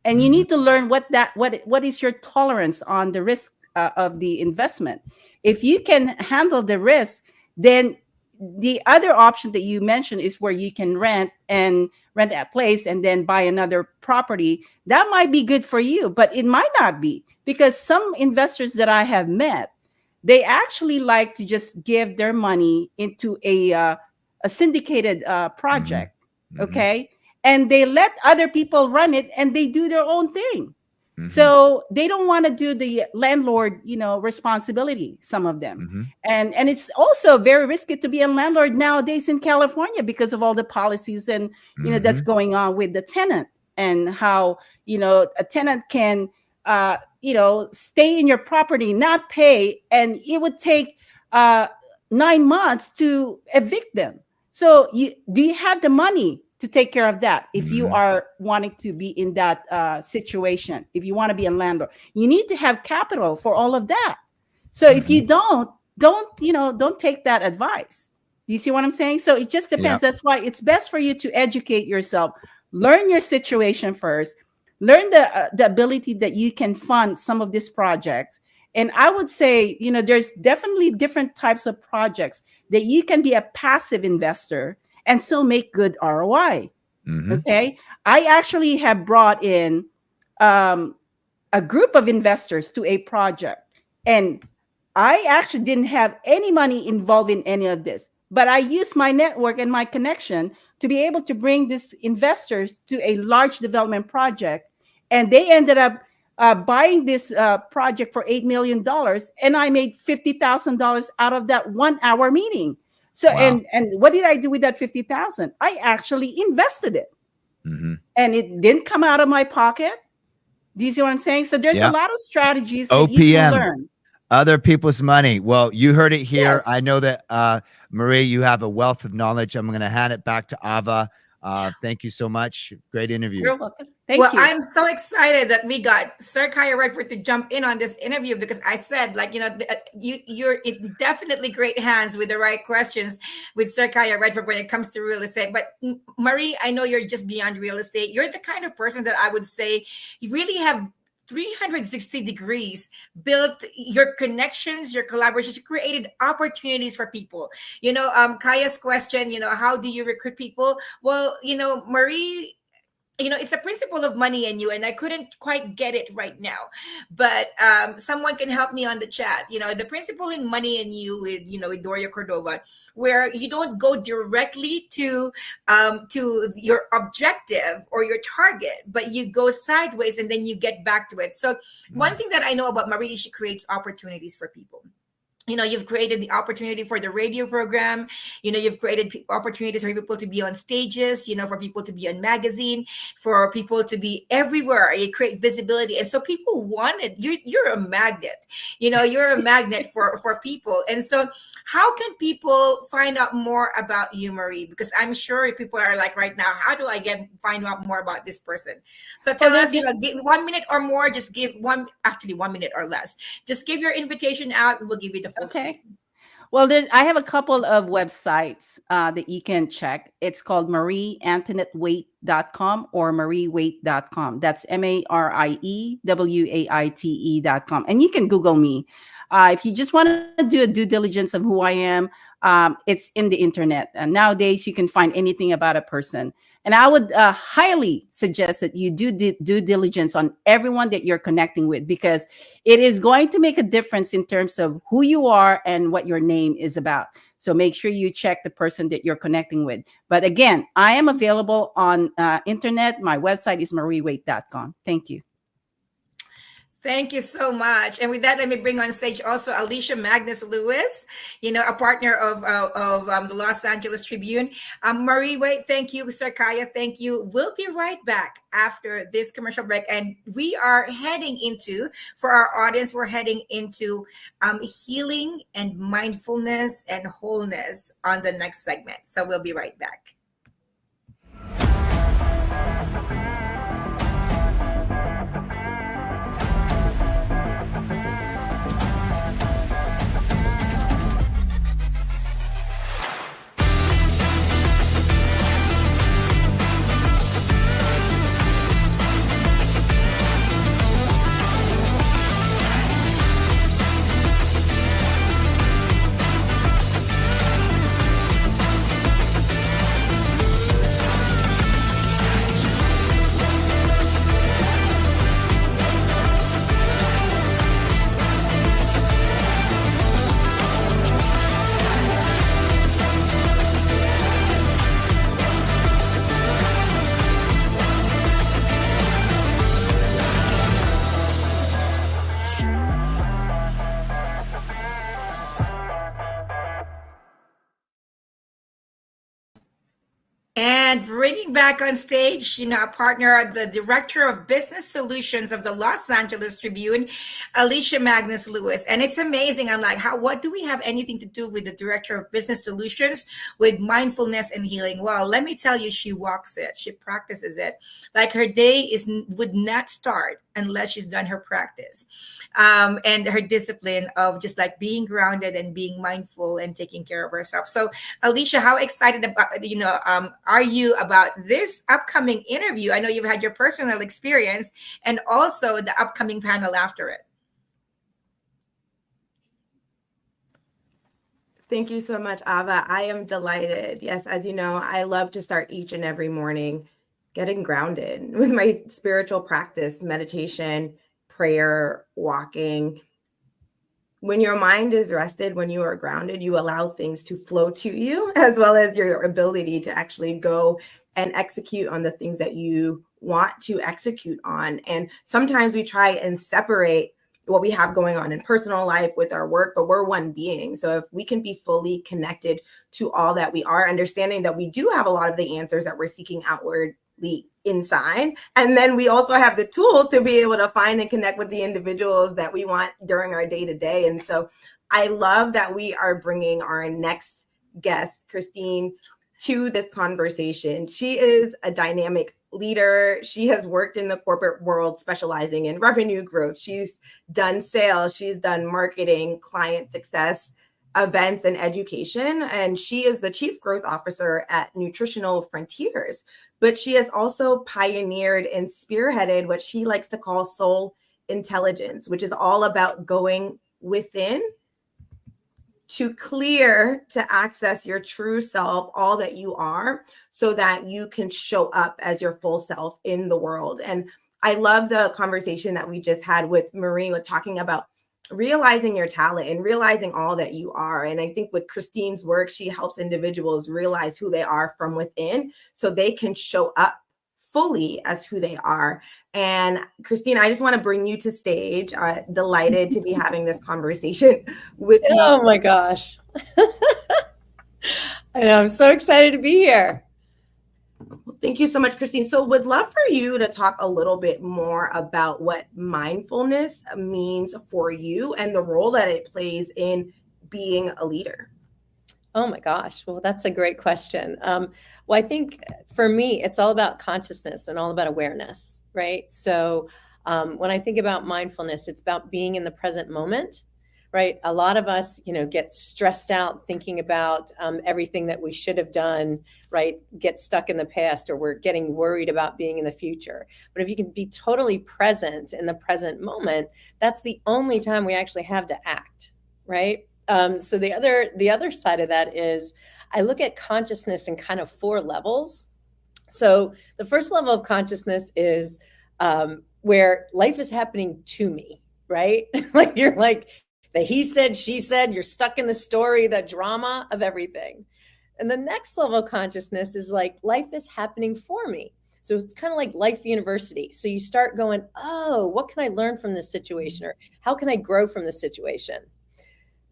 And you need to learn what is your tolerance on the risk of the investment. If you can handle the risk, then the other option that you mentioned is where you can rent that place and then buy another property. That might be good for you, but it might not be, because some investors that I have met, they actually like to just give their money into a syndicated project. Okay. And they let other people run it and they do their own thing. So they don't want to do the landlord, responsibility, some of them. And it's also very risky to be a landlord nowadays in California because of all the policies and, that's going on with the tenant, and how, a tenant can, stay in your property, not pay, and it would take 9 months to evict them. So do you have the money to take care of that? If you are wanting to be in that situation, if you want to be a landlord, you need to have capital for all of that. So if you don't take that advice. Do you see what I'm saying? So it just depends. That's why it's best for you to educate yourself, learn your situation first, learn the ability that you can fund some of these projects. And I would say, there's definitely different types of projects that you can be a passive investor and still make good ROI. Okay. I actually have brought in a group of investors to a project, and I actually didn't have any money involved in any of this, but I used my network and my connection to be able to bring these investors to a large development project. And they ended up buying this project for $8 million. And I made $50,000 out of that 1 hour meeting. So, and what did I do with that 50,000? I actually invested it, and it didn't come out of my pocket. Do you see what I'm saying? So there's a lot of strategies that you can learn. Other people's money. Well, you heard it here. Yes. I know that, Marie, you have a wealth of knowledge. I'm going to hand it back to Ava. Thank you so much. Great interview. You're welcome. Thank you. I'm so excited that we got Sir Kaya Redford to jump in on this interview, because I said, you're in definitely great hands with the right questions with Sir Kaya Redford when it comes to real estate. But Marie, I know you're just beyond real estate. You're the kind of person that I would say you really have 360 degrees, built your connections, your collaborations, you created opportunities for people. Kaya's question, how do you recruit people? Well, Marie, it's a principle of money in you, and I couldn't quite get it right now, but someone can help me on the chat. The principle in money in you with Doria Cordova, where you don't go directly to your objective or your target, but you go sideways and then you get back to it. So one thing that I know about Marie is she creates opportunities for people. You've created the opportunity for the radio program. You've created opportunities for people to be on stages, for people to be on magazine, for people to be everywhere. You create visibility. And so people want it. You're a magnet, you're a magnet for people. And so how can people find out more about you, Marie? Because I'm sure people are like right now, how do I find out more about this person? So tell us, give 1 minute or more, just give 1 minute or less. Just give your invitation out. We'll give you the Okay. Well, I have a couple of websites that you can check. It's called marieantonettewaite.com or mariewaite.com. That's MarieWaite.com. And you can Google me. If you just want to do a due diligence of who I am, it's in the internet. And nowadays, you can find anything about a person. And I would highly suggest that you do due diligence on everyone that you're connecting with, because it is going to make a difference in terms of who you are and what your name is about. So make sure you check the person that you're connecting with. But again, I am available on internet. My website is mariewaite.com. Thank you. Thank you so much. And with that, let me bring on stage also Alicia Magnus Lewis, a partner of the Los Angeles Tribune. Marie Waite, thank you. Sir Kaya, thank you. We'll be right back after this commercial break. And we are heading into, for our audience, we're heading into healing and mindfulness and wholeness on the next segment. So we'll be right back. And bringing back on stage, our partner, the Director of Business Solutions of the Los Angeles Tribune, Alicia Magnus Lewis. And it's amazing. I'm like, what do we have anything to do with the Director of Business Solutions with mindfulness and healing? Well, let me tell you, she walks it. She practices it. Like her day would not start unless she's done her practice and her discipline of just like being grounded and being mindful and taking care of herself. So Alicia, how excited are you about this upcoming interview? I know you've had your personal experience and also the upcoming panel after it. Thank you so much, Ava. I am delighted. Yes, as you know, I love to start each and every morning getting grounded with my spiritual practice, meditation, prayer, walking. When your mind is rested, when you are grounded, you allow things to flow to you, as well as your ability to actually go and execute on the things that you want to execute on. And sometimes we try and separate what we have going on in personal life with our work, but we're one being. So if we can be fully connected to all that we are, understanding that we do have a lot of the answers that we're seeking outwardly inside. And then we also have the tools to be able to find and connect with the individuals that we want during our day to day. And so I love that we are bringing our next guest, Christine, to this conversation. She is a dynamic leader. She has worked in the corporate world, specializing in revenue growth. She's done sales. She's done marketing, client success, events, and education. And she is the Chief Growth Officer at Nutritional Frontiers. But she has also pioneered and spearheaded what she likes to call soul intelligence, which is all about going within to clear, to access your true self, all that you are, so that you can show up as your full self in the world. And I love the conversation that we just had with Marie, with talking about realizing your talent and realizing all that you are. And I think with Christine's work, she helps individuals realize who they are from within so they can show up fully as who they are. And Christine, I just want to bring you to stage. Delighted to be having this conversation with you. Oh my gosh. I know, I'm so excited to be here. Thank you so much, Christine. So would love for you to talk a little bit more about what mindfulness means for you and the role that it plays in being a leader. Oh my gosh. Well, that's a great question. Well, I think for me, it's all about consciousness and all about awareness, right? So when I think about mindfulness, it's about being in the present moment, right? A lot of us, get stressed out thinking about everything that we should have done, right? Get stuck in the past, or we're getting worried about being in the future. But if you can be totally present in the present moment, that's the only time we actually have to act, right? So the other side of that is I look at consciousness in kind of 4 levels. So the first level of consciousness is where life is happening to me, right? Like you're like the he said, she said, you're stuck in the story, the drama of everything. And the next level of consciousness is like life is happening for me. So it's kind of like life university. So you start going, oh, what can I learn from this situation? Or how can I grow from this situation?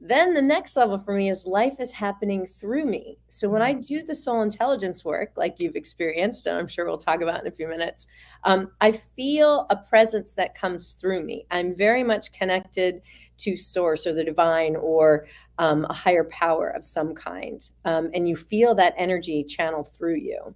Then the next level for me is life is happening through me. So when I do the soul intelligence work, like you've experienced, and I'm sure we'll talk about in a few minutes, I feel a presence that comes through me. I'm very much connected to source or the divine or a higher power of some kind. And you feel that energy channel through you.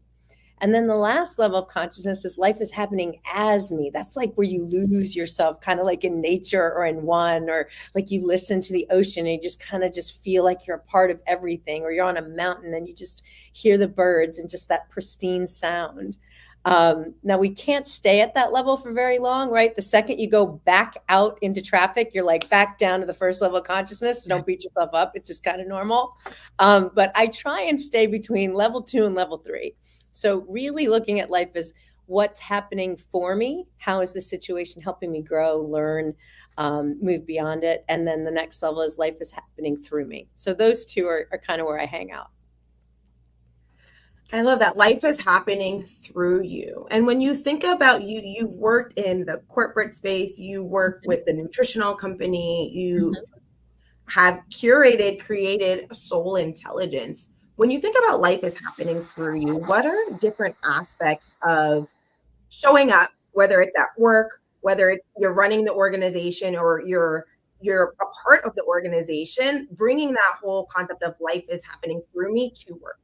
And then the last level of consciousness is life is happening as me. That's like where you lose yourself, kind of like in nature or in one, or like you listen to the ocean and you just kind of just feel like you're a part of everything, or you're on a mountain and you just hear the birds and just that pristine sound. Now we can't stay at that level for very long, right? The second you go back out into traffic, you're like back down to the first level of consciousness. So don't beat yourself up. It's just kind of normal. But I try and stay between level 2 and level 3. So really looking at life as what's happening for me, how is the situation helping me grow, learn, move beyond it. And then the next level is life is happening through me. So those two are kind of where I hang out. I love that. Life is happening through you. And when you think about you worked in the corporate space, you work with the nutritional company, you have created soul intelligence. When you think about life is happening through you, what are different aspects of showing up, whether it's at work, whether it's you're running the organization or you're a part of the organization, bringing that whole concept of life is happening through me to work?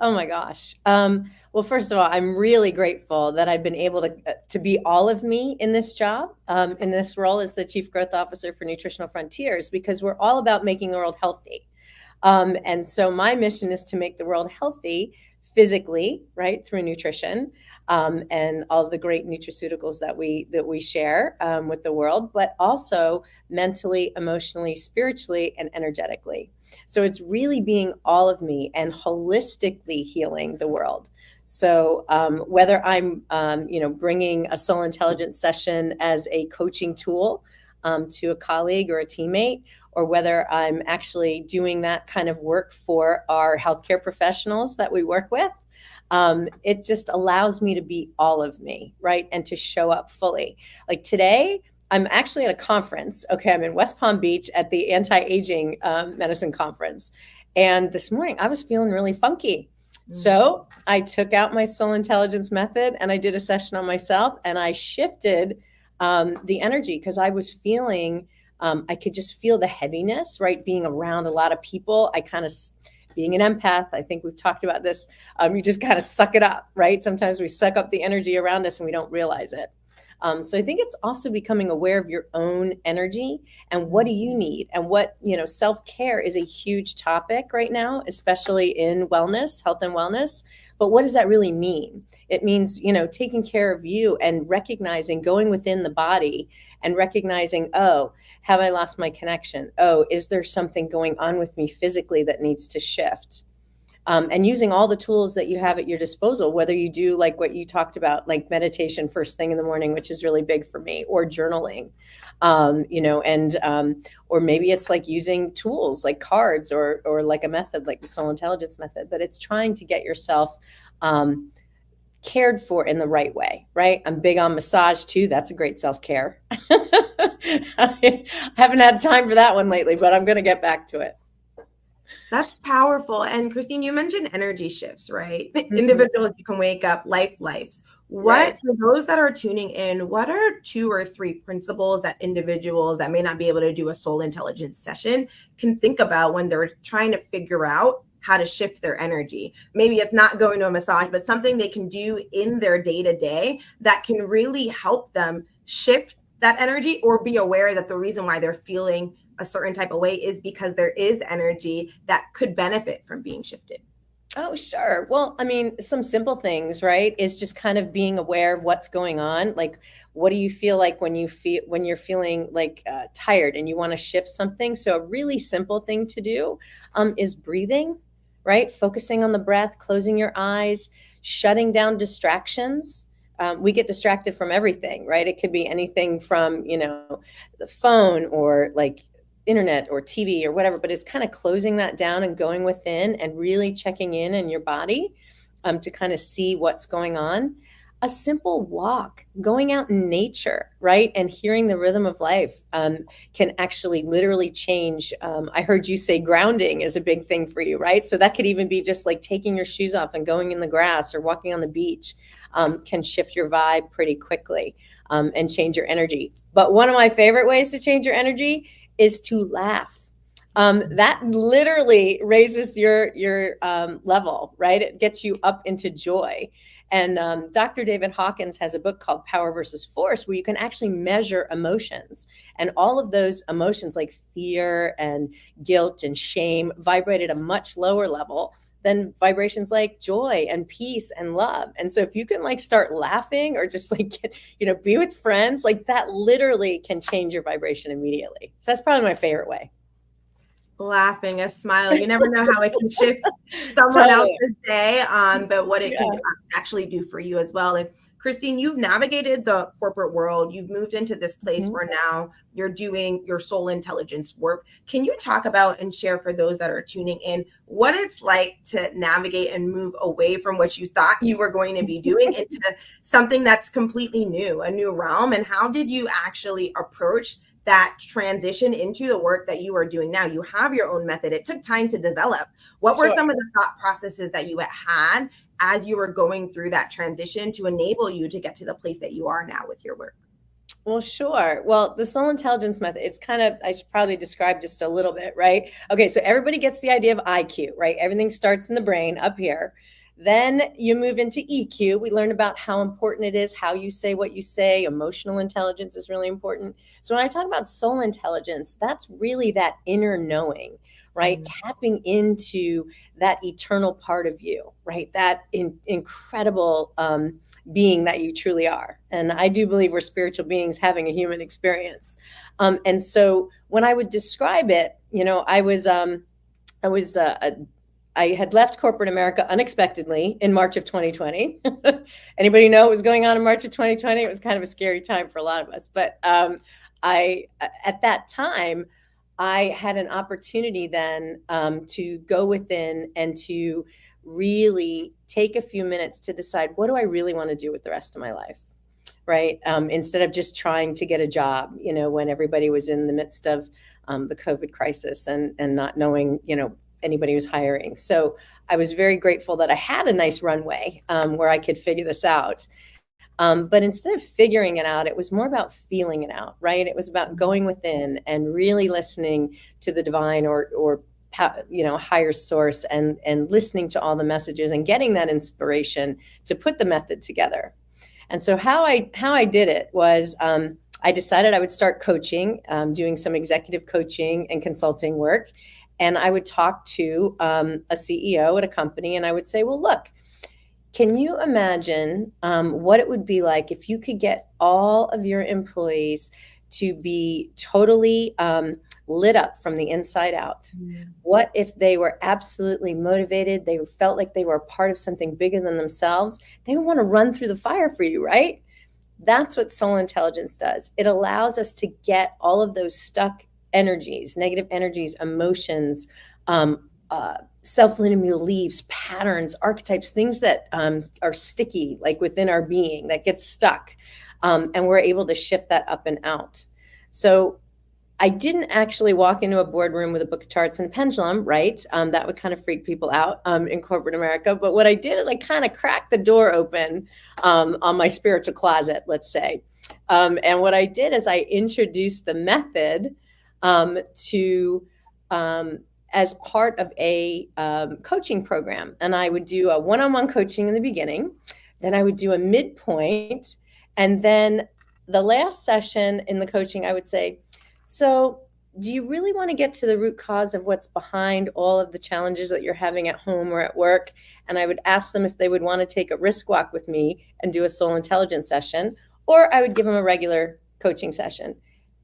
Oh my gosh. Well, first of all, I'm really grateful that I've been able to be all of me in this job, in this role as the Chief Growth Officer for Nutritional Frontiers, because we're all about making the world healthy. And so my mission is to make the world healthy physically, right, through nutrition, and all the great nutraceuticals that we share with the world, but also mentally, emotionally, spiritually, and energetically. So it's really being all of me and holistically healing the world. So whether I'm, bringing a soul intelligence session as a coaching tool to a colleague or a teammate, or whether I'm actually doing that kind of work for our healthcare professionals that we work with, it just allows me to be all of me, right? And to show up fully. Like today, I'm actually at a conference. Okay, I'm in West Palm Beach at the anti-aging medicine conference. And this morning I was feeling really funky. So I took out my soul intelligence method and I did a session on myself, and I shifted the energy because I was feeling, I could just feel the heaviness, right? Being around a lot of people. Being an empath, I think we've talked about this. You just kind of suck it up, right? Sometimes we suck up the energy around us and we don't realize it. So I think it's also becoming aware of your own energy and what do you need, and what, self-care is a huge topic right now, especially in wellness, health and wellness. But what does that really mean? It means, taking care of you and recognizing, going within the body and recognizing, oh, have I lost my connection? Oh, is there something going on with me physically that needs to shift? And using all the tools that you have at your disposal, whether you do like what you talked about, like meditation first thing in the morning, which is really big for me, or journaling, or maybe it's like using tools like cards or like a method like the soul intelligence method, but it's trying to get yourself cared for in the right way, right? I'm big on massage too. That's a great self-care. I haven't had time for that one lately, but I'm going to get back to it. That's powerful. And Christine, you mentioned energy shifts, right? Individuals, you can wake up, lives. What, for those that are tuning in, what are 2 or 3 principles that individuals that may not be able to do a soul intelligence session can think about when they're trying to figure out how to shift their energy? Maybe it's not going to a massage, but something they can do in their day-to-day that can really help them shift that energy, or be aware that the reason why they're feeling a certain type of way is because there is energy that could benefit from being shifted. Oh, sure. Well, I mean, some simple things, right? Is just kind of being aware of what's going on. Like, what do you feel like when you're feeling like tired and you want to shift something? So a really simple thing to do is breathing, right? Focusing on the breath, closing your eyes, shutting down distractions. We get distracted from everything, right? It could be anything from, the phone or like internet or TV or whatever, but it's kind of closing that down and going within and really checking in your body to kind of see what's going on. A simple walk, going out in nature, right? And hearing the rhythm of life can actually literally change. I heard you say grounding is a big thing for you, right? So that could even be just like taking your shoes off and going in the grass or walking on the beach can shift your vibe pretty quickly and change your energy. But one of my favorite ways to change your energy is to laugh. That literally raises your level, right? It gets you up into joy. And Dr. David Hawkins has a book called Power versus Force, where you can actually measure emotions. And all of those emotions like fear and guilt and shame vibrate at a much lower level than vibrations like joy and peace and love. And so if you can like start laughing or just like, be with friends, like that literally can change your vibration immediately. So that's probably my favorite way. Laughing, a smile. You never know how it can shift someone else's day, but what it can actually do for you as well. And Christine, you've navigated the corporate world. You've moved into this place where now you're doing your soul intelligence work. Can you talk about and share for those that are tuning in what it's like to navigate and move away from what you thought you were going to be doing into something that's completely new, a new realm? And how did you actually approach that transition into the work that you are doing now? You have your own method. It took time to develop. What were some of the thought processes that you had as you were going through that transition to enable you to get to the place that you are now with your work? Well, sure. Well, the soul intelligence method, it's kind of, I should probably describe just a little bit, right? Okay, so everybody gets the idea of IQ, right? Everything starts in the brain up here. Then you move into EQ. We learn about how important it is, how you say what you say. Emotional intelligence is really important. So when I talk about soul intelligence, that's really that inner knowing, right? Tapping into that eternal part of you, right? That incredible being that you truly are. And I do believe we're spiritual beings having a human experience. And so when I would describe it, you know, I had left corporate America unexpectedly in March of 2020. Anybody know what was going on in March of 2020? It was kind of a scary time for a lot of us. But at that time, I had an opportunity then to go within and to really take a few minutes to decide, what do I really want to do with the rest of my life? Right. Instead of just trying to get a job, you know, when everybody was in the midst of the COVID crisis and not knowing, you know, anybody was hiring. So I was very grateful that I had a nice runway where I could figure this out. But instead of figuring it out, it was more about feeling it out, right? It was about going within and really listening to the divine or you know, higher source and listening to all the messages and getting that inspiration to put the method together. And so how I did it was I decided I would start coaching, doing some executive coaching and consulting work. And I would talk to a CEO at a company and I would say, well, look, can you imagine what it would be like if you could get all of your employees to be totally lit up from the inside out? What if they were absolutely motivated? They felt like they were a part of something bigger than themselves. They would want to run through the fire for you, right? That's what soul intelligence does. It allows us to get all of those stuck energies, negative energies, emotions, self-limiting beliefs, patterns, archetypes, things that are sticky, like within our being, that gets stuck. And we're able to shift that up and out. So I didn't actually walk into a boardroom with a book of charts and a pendulum, right? That would kind of freak people out in corporate America. But what I did is I kind of cracked the door open on my spiritual closet, let's say. And what I did is I introduced the method as part of a coaching program. And I would do a one-on-one coaching in the beginning. Then I would do a midpoint. And then the last session in the coaching, I would say, so do you really want to get to the root cause of what's behind all of the challenges that you're having at home or at work? And I would ask them if they would want to take a risk walk with me and do a soul intelligence session, or I would give them a regular coaching session.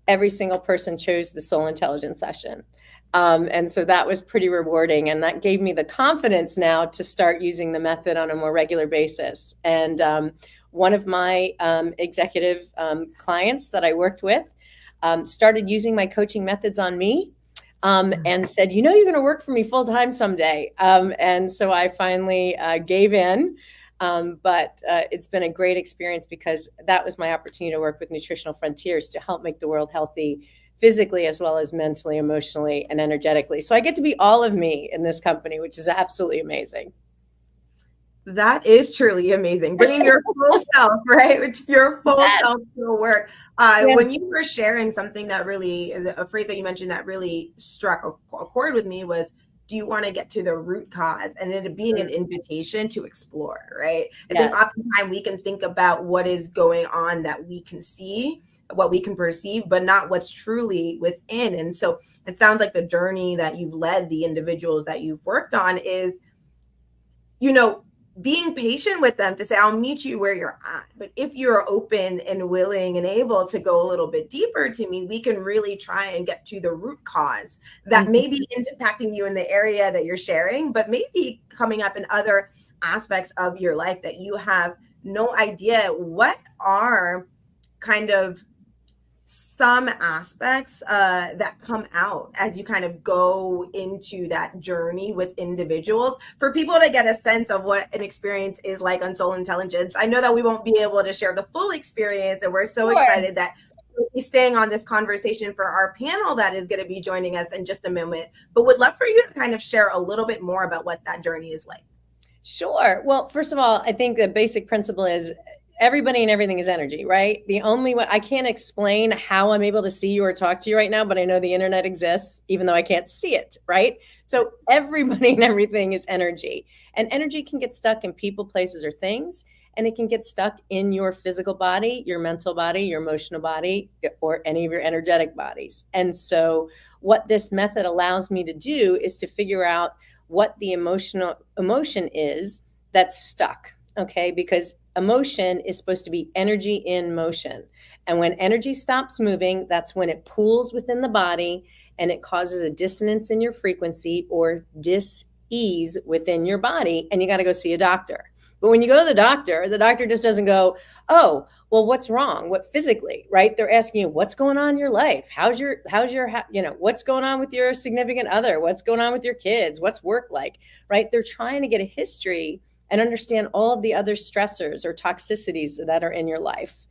Every single person chose the soul intelligence session. And so that was pretty rewarding. And that gave me the confidence now to start using the method on a more regular basis. And one of my executive clients that I worked with started using my coaching methods on me and said, you know, you're going to work for me full time someday. And so I finally gave in. But it's been a great experience because that was my opportunity to work with Nutritional Frontiers to help make the world healthy physically as well as mentally, emotionally, and energetically. So I get to be all of me in this company, which is absolutely amazing. That is truly amazing. Bringing your full self, right? Your full self to work. When you were sharing something that really, a phrase that you mentioned that really struck a chord with me was, do you want to get to the root cause? And it being an invitation to explore, right? I think oftentimes we can think about what is going on that we can see, what we can perceive, but not what's truly within. And so it sounds like the journey that you've led the individuals that you've worked on is, you know, being patient with them to say, I'll meet you where you're at. But if you're open and willing and able to go a little bit deeper to me, we can really try and get to the root cause that may be impacting you in the area that you're sharing, but maybe coming up in other aspects of your life that you have no idea what are kind of some aspects that come out as you kind of go into that journey with individuals for people to get a sense of what an experience is like on soul intelligence. I know that we won't be able to share the full experience, and we're so excited that we'll be staying on this conversation for our panel that is going to be joining us in just a moment, but would love for you to kind of share a little bit more about what that journey is like. Sure. Well, first of all, I think the basic principle is everybody and everything is energy, right? The only way I can't explain how I'm able to see you or talk to you right now, but I know the internet exists, even though I can't see it, right? So everybody and everything is energy, and energy can get stuck in people, places, or things. And it can get stuck in your physical body, your mental body, your emotional body, or any of your energetic bodies. And so what this method allows me to do is to figure out what the emotion is that's stuck, okay? Because emotion is supposed to be energy in motion. And when energy stops moving, that's when it pools within the body and it causes a dissonance in your frequency or dis-ease within your body, and you got to go see a doctor. But when you go to the doctor just doesn't go, oh, well, what's wrong? What physically, right? They're asking you, what's going on in your life? How's your, what's going on with your significant other? What's going on with your kids? What's work like, right? They're trying to get a history and understand all of the other stressors or toxicities that are in your life,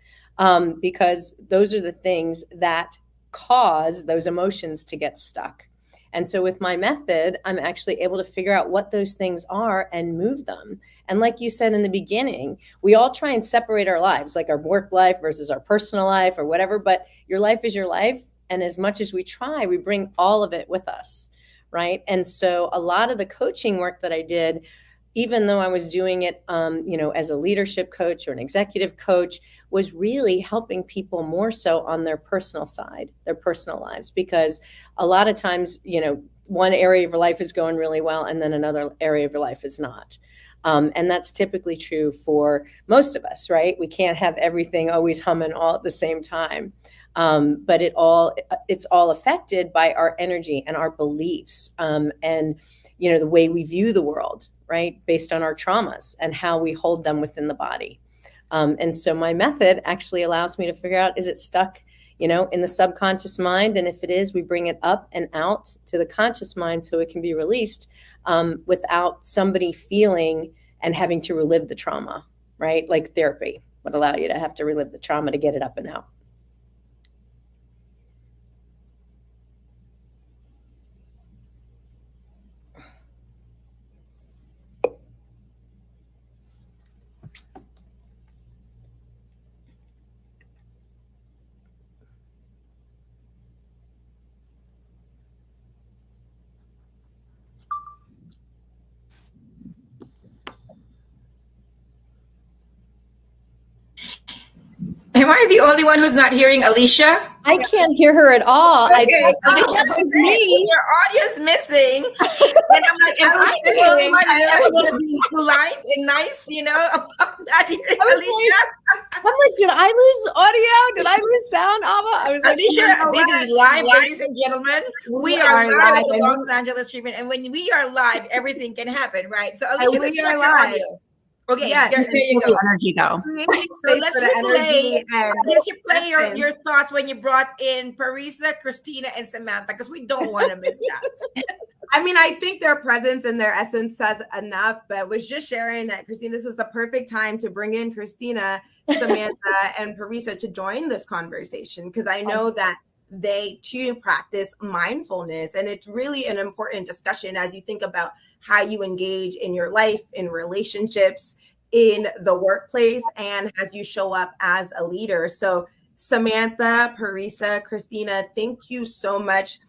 because those are the things that cause those emotions to get stuck. And so with my method, I'm actually able to figure out what those things are and move them. And like you said in the beginning, we all try and separate our lives, like our work life versus our personal life or whatever, but your life is your life. And as much as we try, we bring all of it with us, right? And so a lot of the coaching work that I did, even though I was doing it, as a leadership coach or an executive coach, was really helping people more so on their personal side, their personal lives, because a lot of times, one area of your life is going really well and then another area of your life is not. And that's typically true for most of us, right? We can't have everything always humming all at the same time. But it's all affected by our energy and our beliefs, and the way we view the world, right? Based on our traumas and how we hold them within the body. And so my method actually allows me to figure out, is it stuck, in the subconscious mind? And if it is, we bring it up and out to the conscious mind so it can be released without somebody feeling and having to relive the trauma, right? Like therapy would allow you to have to relive the trauma to get it up and out. Am I the only one who's not hearing Alicia? I can't hear her at all. Okay, Alicia, it's me. Your audio's missing. And I'm like, am I the only one that's going to be polite and nice, I'm not hearing Alicia? I'm like, did I lose audio? Did I lose sound, Ava? I was like, Alicia, this is live, ladies and gentlemen. We are live at the Los Angeles Tribune. And when we are live, everything can happen, right? So Alicia, let's check your audio. Okay, yes, there you go. Energy though. So let's play your thoughts when you brought in Parisa, Christina, and Samantha, because we don't want to miss that. I mean, I think their presence and their essence says enough, but was just sharing that, Christina, this is the perfect time to bring in Christina, Samantha, and Parisa to join this conversation, because I know that they too practice mindfulness, and it's really an important discussion as you think about how you engage in your life, in relationships, in the workplace, and as you show up as a leader. So Samantha, Parisa, Christina, thank you so much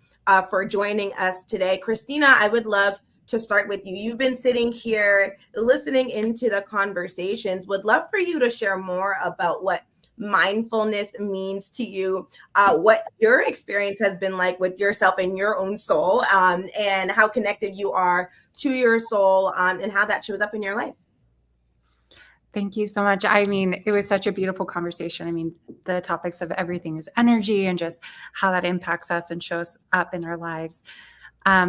for joining us today. Christina, I would love to start with you. You've been sitting here listening into the conversations. Would love for you to share more about what mindfulness means to you, what your experience has been like with yourself and your own soul, and how connected you are to your soul, and how that shows up in your life. Thank you so much. I mean, it was such a beautiful conversation. I mean, the topics of everything is energy and just how that impacts us and shows up in our lives.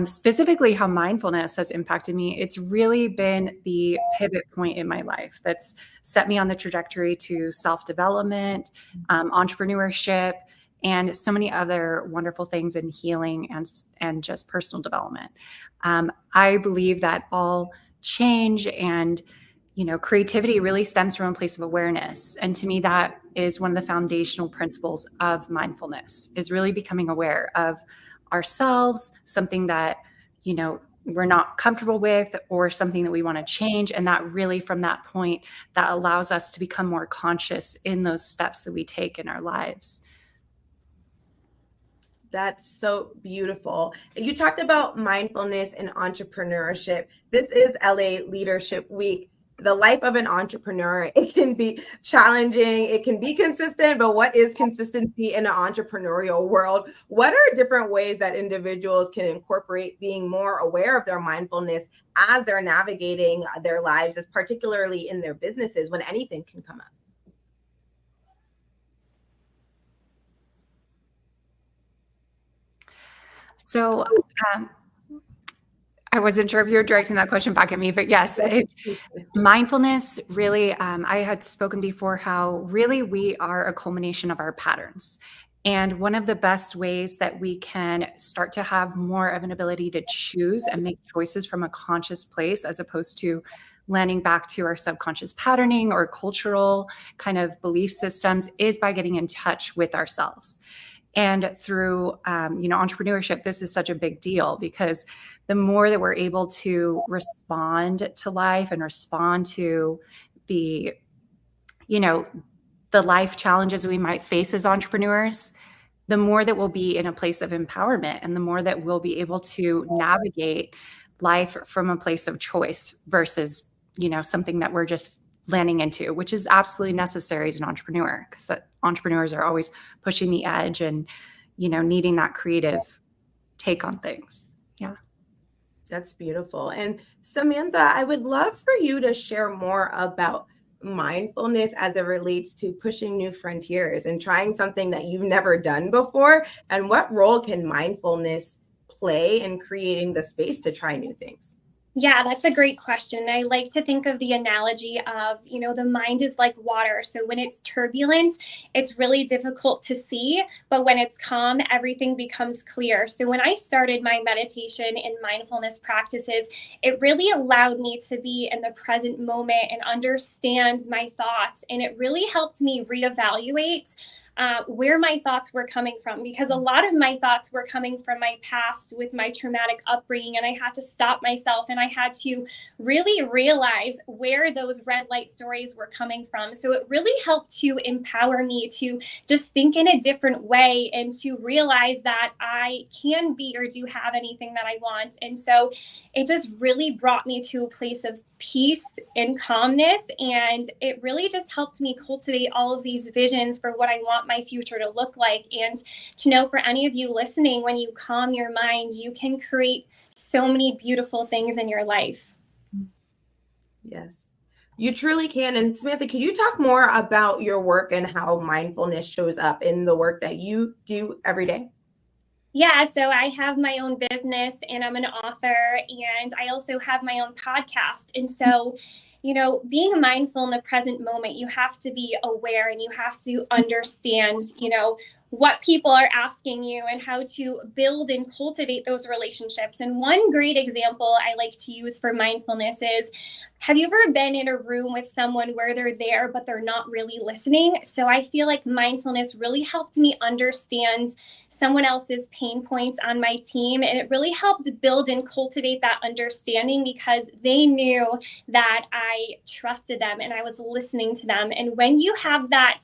Specifically how mindfulness has impacted me. It's really been the pivot point in my life that's set me on the trajectory to self-development, entrepreneurship, and so many other wonderful things in healing and just personal development. I believe that all change and creativity really stems from a place of awareness. And to me, that is one of the foundational principles of mindfulness, is really becoming aware of ourselves, something that, we're not comfortable with, or something that we want to change. And that really, from that point, that allows us to become more conscious in those steps that we take in our lives. That's so beautiful. You talked about mindfulness and entrepreneurship. This is LA Leadership Week. The life of an entrepreneur, it can be challenging, it can be consistent, but what is consistency in an entrepreneurial world? What are different ways that individuals can incorporate being more aware of their mindfulness as they're navigating their lives, as particularly in their businesses when anything can come up? So I wasn't sure if you were directing that question back at me, but yes, mindfulness really, I had spoken before how really we are a culmination of our patterns. And one of the best ways that we can start to have more of an ability to choose and make choices from a conscious place, as opposed to landing back to our subconscious patterning or cultural kind of belief systems, is by getting in touch with ourselves. And through, entrepreneurship, this is such a big deal, because the more that we're able to respond to life and respond to the life challenges we might face as entrepreneurs, the more that we'll be in a place of empowerment, and the more that we'll be able to navigate life from a place of choice versus, something that we're just landing into, which is absolutely necessary as an entrepreneur, because entrepreneurs are always pushing the edge and, needing that creative take on things. Yeah. That's beautiful. And Samantha, I would love for you to share more about mindfulness as it relates to pushing new frontiers and trying something that you've never done before. And what role can mindfulness play in creating the space to try new things? Yeah, that's a great question. I like to think of the analogy of, the mind is like water. So when it's turbulent, it's really difficult to see, but when it's calm, everything becomes clear. So when I started my meditation and mindfulness practices, it really allowed me to be in the present moment and understand my thoughts. And it really helped me reevaluate where my thoughts were coming from, because a lot of my thoughts were coming from my past with my traumatic upbringing, and I had to stop myself and I had to really realize where those red light stories were coming from. So it really helped to empower me to just think in a different way and to realize that I can be or do have anything that I want. And so it just really brought me to a place of peace and calmness. And it really just helped me cultivate all of these visions for what I want my future to look like. And to know, for any of you listening, when you calm your mind, you can create so many beautiful things in your life. Yes, you truly can. And Samantha, can you talk more about your work and how mindfulness shows up in the work that you do every day? Yeah, so I have my own business and I'm an author, and I also have my own podcast. And so, being mindful in the present moment, you have to be aware and you have to understand, what people are asking you and how to build and cultivate those relationships. And one great example I like to use for mindfulness is, have you ever been in a room with someone where they're there, but they're not really listening? So I feel like mindfulness really helped me understand someone else's pain points on my team. And it really helped build and cultivate that understanding, because they knew that I trusted them and I was listening to them. And when you have that,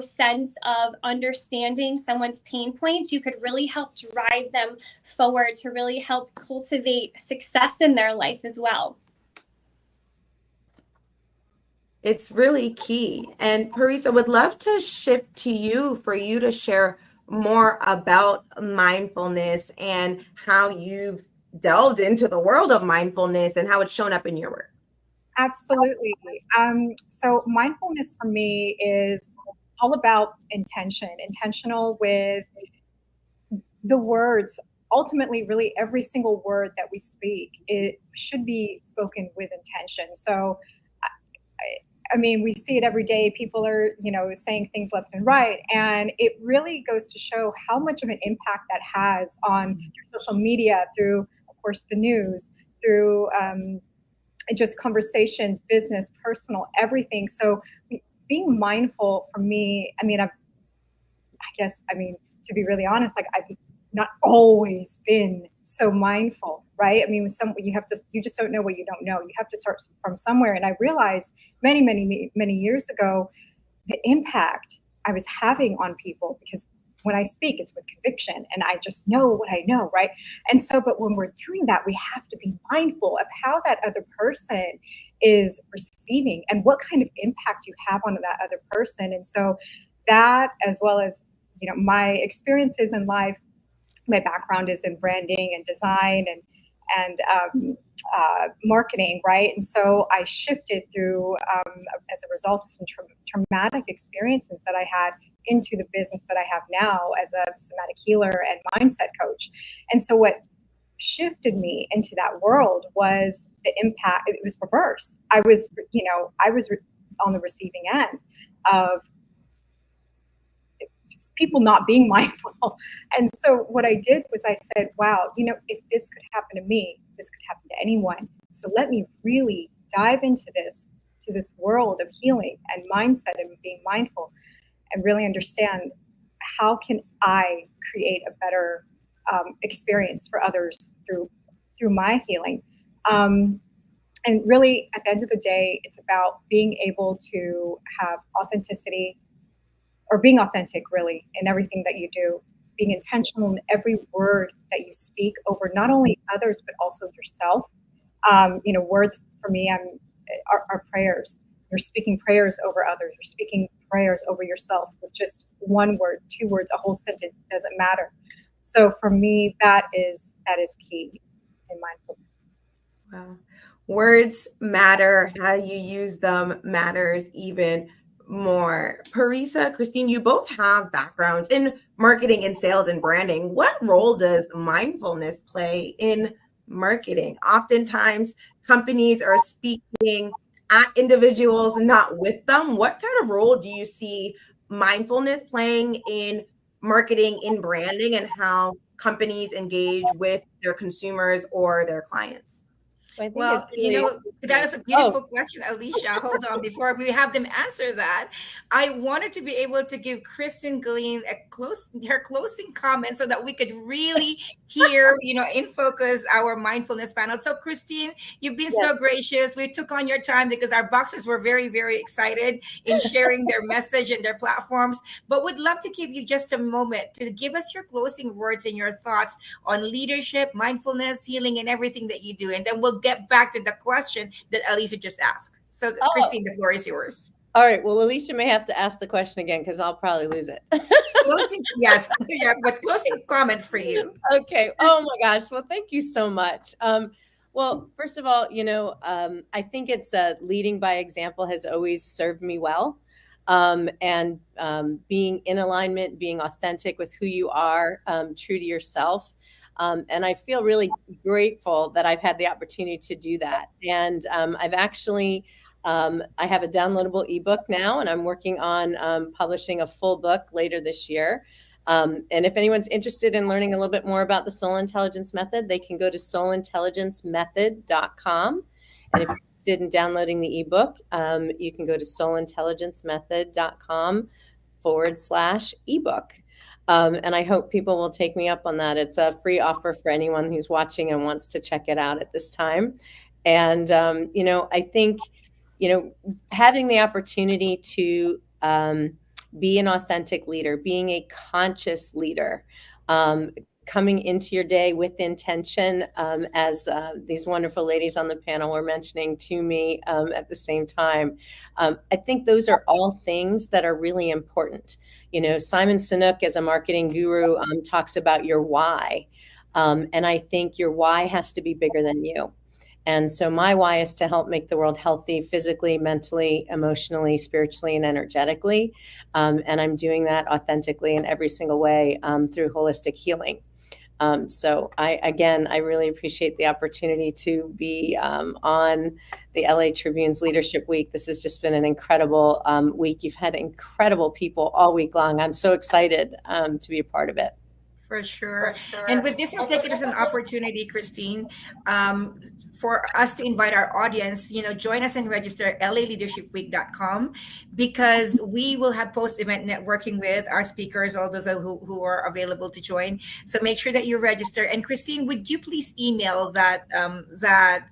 sense of understanding someone's pain points, you could really help drive them forward to really help cultivate success in their life as well. It's really key. And Parisa, would love to shift to you for you to share more about mindfulness and how you've delved into the world of mindfulness and how it's shown up in your work. Absolutely. So mindfulness for me is all about intentional with the words. Ultimately, really every single word that we speak, it should be spoken with intention. So I mean, we see it every day. People are, saying things left and right. And it really goes to show how much of an impact that has on through social media, through, of course, the news, through just conversations, business, personal, everything. So being mindful for me, I mean, to be really honest, like I've not always been so mindful, right? I mean, with you just don't know what you don't know. You have to start from somewhere. And I realized many, many, many years ago, the impact I was having on people, because when I speak, it's with conviction and I just know what I know, right? And so, but when we're doing that, we have to be mindful of how that other person is receiving and what kind of impact you have on that other person. And so that, as well as, you know, my experiences in life, my background is in branding and design and marketing, right? And so I shifted through, as a result of some traumatic experiences that I had, into the business that I have now as a somatic healer and mindset coach. And so what shifted me into that world was the impact. It was reverse. I was on the receiving end of people not being mindful. And so what I did was I said, wow, you know, if this could happen to me, this could happen to anyone. So let me really dive into this world of healing and mindset and being mindful, and really understand how can I create a better experience for others through my healing. And really, at the end of the day, it's about being able to have authenticity, or being authentic really in everything that you do, being intentional in every word that you speak over not only others, but also yourself. You know, words for me are prayers. You're speaking prayers over others. You're speaking prayers over yourself with just one word, 2 words, a whole sentence, doesn't matter. So for me, that is key in mindfulness. Wow. Words matter. How you use them matters even more. Parisa, Christine, you both have backgrounds in marketing and sales and branding. What role does mindfulness play in marketing? Oftentimes, companies are speaking at individuals, not with them. What kind of role do you see mindfulness playing in marketing, in branding, and how companies engage with their consumers or their clients? Well, you know, that is a beautiful question, Alicia. Hold on, before we have them answer that, I wanted to be able to give Kristen Glean her closing comment so that we could really hear, you know, in focus our mindfulness panel. So, Christine, you've been so gracious. We took on your time because our boxers were very, very excited in sharing their message and their platforms. But would love to give you just a moment to give us your closing words and your thoughts on leadership, mindfulness, healing, and everything that you do. And then we'll get back to the question that Alicia just asked. So, Christine, the floor is yours. All right. Well, Alicia may have to ask the question again because I'll probably lose it. Yes. Yeah, but closing comments for you. Okay. Oh my gosh. Well, thank you so much. Well, first of all, you know, I think it's leading by example has always served me well. And being in alignment, being authentic with who you are, true to yourself. And I feel really grateful that I've had the opportunity to do that. And I've actually, I have a downloadable ebook now, and I'm working on publishing a full book later this year. And if anyone's interested in learning a little bit more about the Soul Intelligence Method, they can go to soulintelligencemethod.com. And if you're interested in downloading the ebook, you can go to soulintelligencemethod.com/ebook. And I hope people will take me up on that. It's a free offer for anyone who's watching and wants to check it out at this time. And, you know, I think, you know, having the opportunity to be an authentic leader, being a conscious leader, coming into your day with intention, as these wonderful ladies on the panel were mentioning to me at the same time. I think those are all things that are really important. You know, Simon Sinek, as a marketing guru, talks about your why. And I think your why has to be bigger than you. And so my why is to help make the world healthy, physically, mentally, emotionally, spiritually, and energetically. And I'm doing that authentically in every single way through holistic healing. So I really appreciate the opportunity to be on the LA Tribune's Leadership Week. This has just been an incredible week. You've had incredible people all week long. I'm so excited to be a part of it. For sure. And with this, I'll take it as an opportunity, Christine, for us to invite our audience, join us and register laleadershipweek.com, because we will have post-event networking with our speakers, all those who are available to join. So make sure that you register. And Christine, would you please email that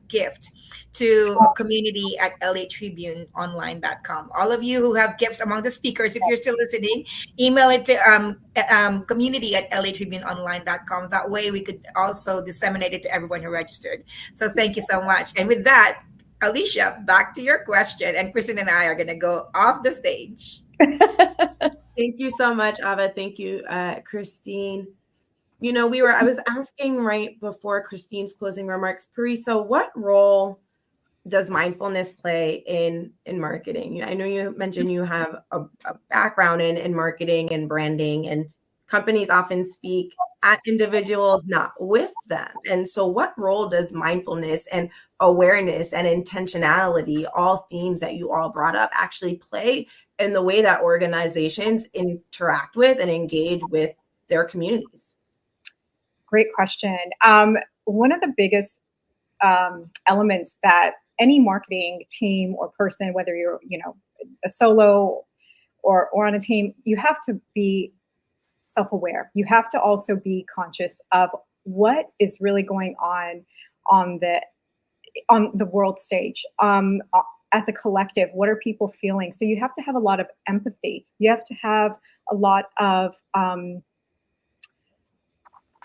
gift to community@latribuneonline.com. All of you who have gifts among the speakers, if you're still listening, email it to community@latribuneonline.com. That way we could also disseminate it to everyone who registered. So thank you so much. And with that, Alicia, back to your question. And Kristen and I are going to go off the stage. Thank you so much, Ava. Thank you, Christine. I was asking right before Christine's closing remarks, Parisa, what role does mindfulness play in marketing? I know you mentioned you have a background in marketing and branding, and companies often speak at individuals, not with them. And so what role does mindfulness and awareness and intentionality, all themes that you all brought up, actually play in the way that organizations interact with and engage with their communities? Great question. One of the biggest elements that any marketing team or person, whether you're a solo or on a team, you have to be self-aware. You have to also be conscious of what is really going on the world stage. As a collective, what are people feeling? So you have to have a lot of empathy. You have to have a lot of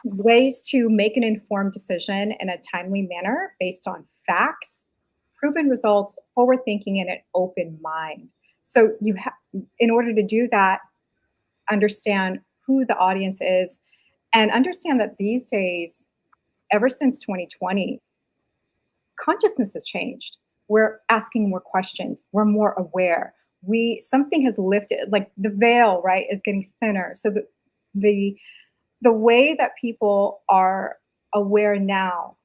ways to make an informed decision in a timely manner based on facts, proven results, forward thinking, and an open mind. So you have, in order to do that, understand who the audience is, and understand that these days, ever since 2020, consciousness has changed. We're asking more questions. We're more aware. Something has lifted, like the veil, right, is getting thinner. So the way that people are aware now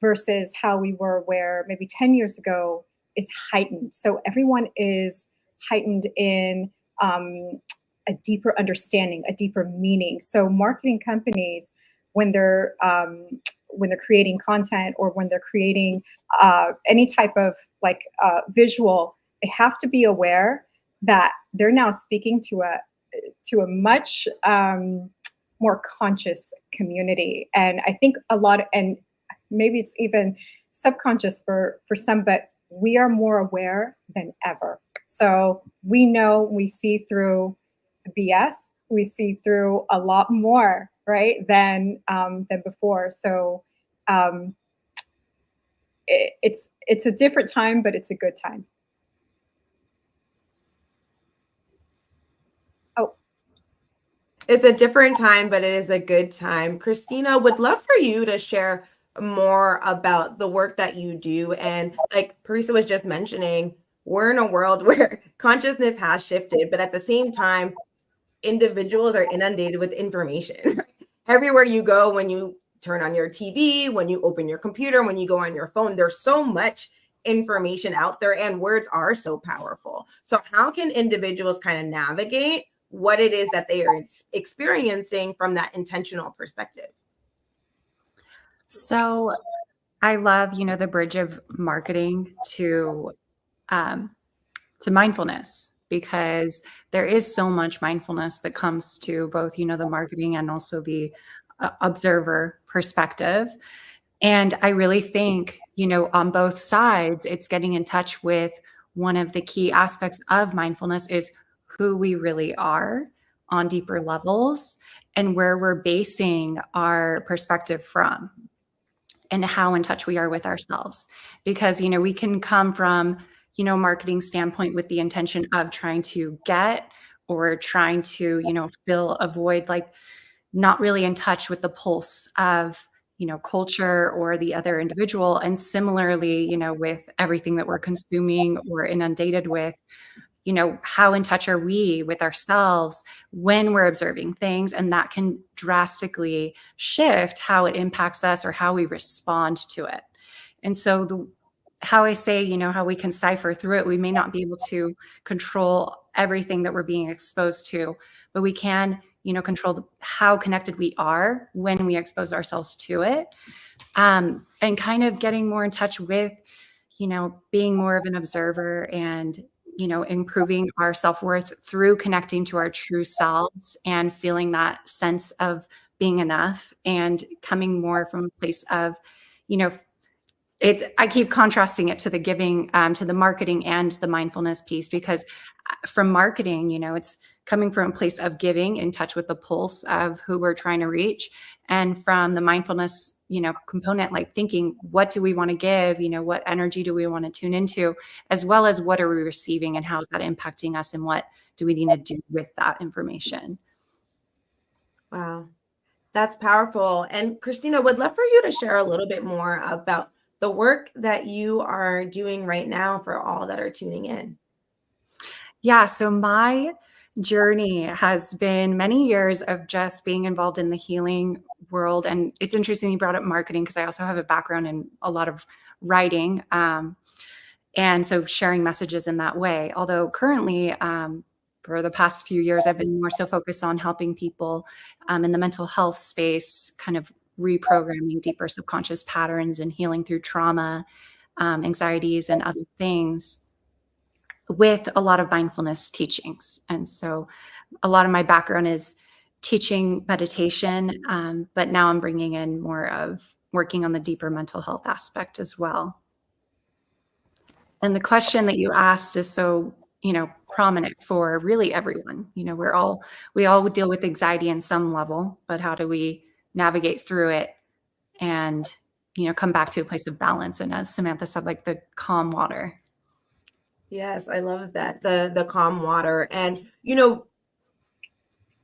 versus how we were aware maybe 10 years ago is heightened. So everyone is heightened in a deeper understanding, a deeper meaning. So marketing companies, when they're creating content or when they're creating any type of visual, they have to be aware that they're now speaking to a much more conscious community. And I think and maybe it's even subconscious for some, but we are more aware than ever. So we know, we see through BS, we see through a lot more, right, than before. So it's a different time, but it's a good time. It's a different time, but it is a good time. Christina, would love for you to share more about the work that you do. And like Parisa was just mentioning, we're in a world where consciousness has shifted, but at the same time, individuals are inundated with information. Everywhere you go, when you turn on your TV, when you open your computer, when you go on your phone, there's so much information out there, and words are so powerful. So how can individuals kind of navigate what it is that they are experiencing from that intentional perspective? So I love, the bridge of marketing to mindfulness, because there is so much mindfulness that comes to both, the marketing and also the observer perspective. And I really think, on both sides, it's getting in touch with one of the key aspects of mindfulness is who we really are on deeper levels and where we're basing our perspective from and how in touch we are with ourselves. Because, we can come from, marketing standpoint with the intention of trying to get or trying to, fill a void, like not really in touch with the pulse of, culture or the other individual. And similarly, with everything that we're consuming or inundated with, how in touch are we with ourselves when we're observing things? And that can drastically shift how it impacts us or how we respond to it. And so how I say, how we can cipher through it, we may not be able to control everything that we're being exposed to, but we can control how connected we are when we expose ourselves to it, and kind of getting more in touch with, being more of an observer and, improving our self-worth through connecting to our true selves and feeling that sense of being enough and coming more from a place of, I keep contrasting it to the giving, to the marketing and the mindfulness piece, because from marketing, it's coming from a place of giving, in touch with the pulse of who we're trying to reach. And from the mindfulness, component, like thinking, what do we want to give? What energy do we want to tune into, as well as what are we receiving and how is that impacting us, and what do we need to do with that information? Wow, that's powerful. And Christina, would love for you to share a little bit more about the work that you are doing right now for all that are tuning in. Yeah, so my journey has been many years of just being involved in the healing world. And it's interesting you brought up marketing, because I also have a background in a lot of writing. And so sharing messages in that way. Although currently, for the past few years, I've been more so focused on helping people in the mental health space, kind of reprogramming deeper subconscious patterns and healing through trauma, anxieties, and other things, with a lot of mindfulness teachings. And so a lot of my background is teaching meditation, but now I'm bringing in more of working on the deeper mental health aspect as well. And the question that you asked is so, prominent for really everyone. We all deal with anxiety in some level, but how do we navigate through it and, come back to a place of balance? And as Samantha said, like the calm water. Yes, I love that. The calm water. And,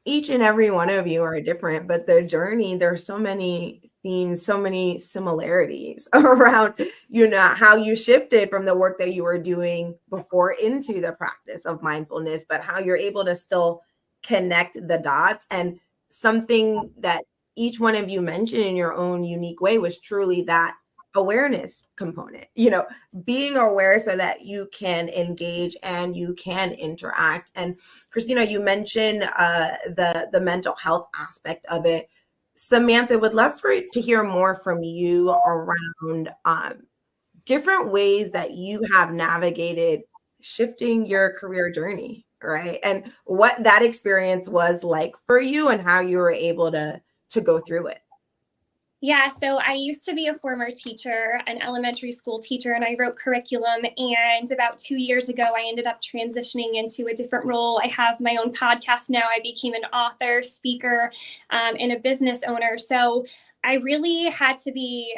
each and every one of you are different, but the journey, there's so many themes, so many similarities around, how you shifted from the work that you were doing before into the practice of mindfulness, but how you're able to still connect the dots. And something that each one of you mentioned in your own unique way was truly that awareness component, being aware so that you can engage and you can interact. And Christina, you mentioned the mental health aspect of it. Samantha, would love to hear more from you around different ways that you have navigated shifting your career journey, right? And what that experience was like for you and how you were able to go through it. Yeah, so I used to be a former teacher, an elementary school teacher, and I wrote curriculum. And about 2 years ago, I ended up transitioning into a different role. I have my own podcast now. I became an author, speaker, and a business owner. So I really had to be,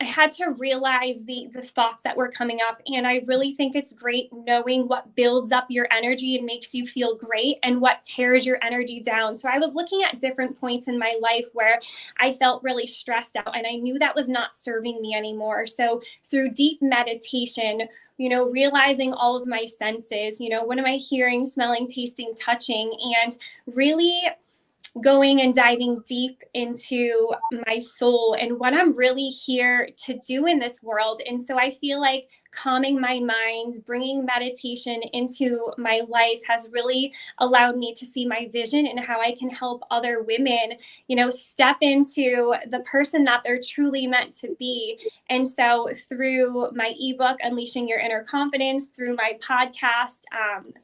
I had to realize the thoughts that were coming up. And I really think it's great knowing what builds up your energy and makes you feel great and what tears your energy down. So I was looking at different points in my life where I felt really stressed out, and I knew that was not serving me anymore. So through deep meditation, realizing all of my senses, what am I hearing, smelling, tasting, touching, and really going and diving deep into my soul and what I'm really here to do in this world. And so I feel like calming my mind, bringing meditation into my life has really allowed me to see my vision and how I can help other women, step into the person that they're truly meant to be. And so through my ebook, Unleashing Your Inner Confidence, through my podcast,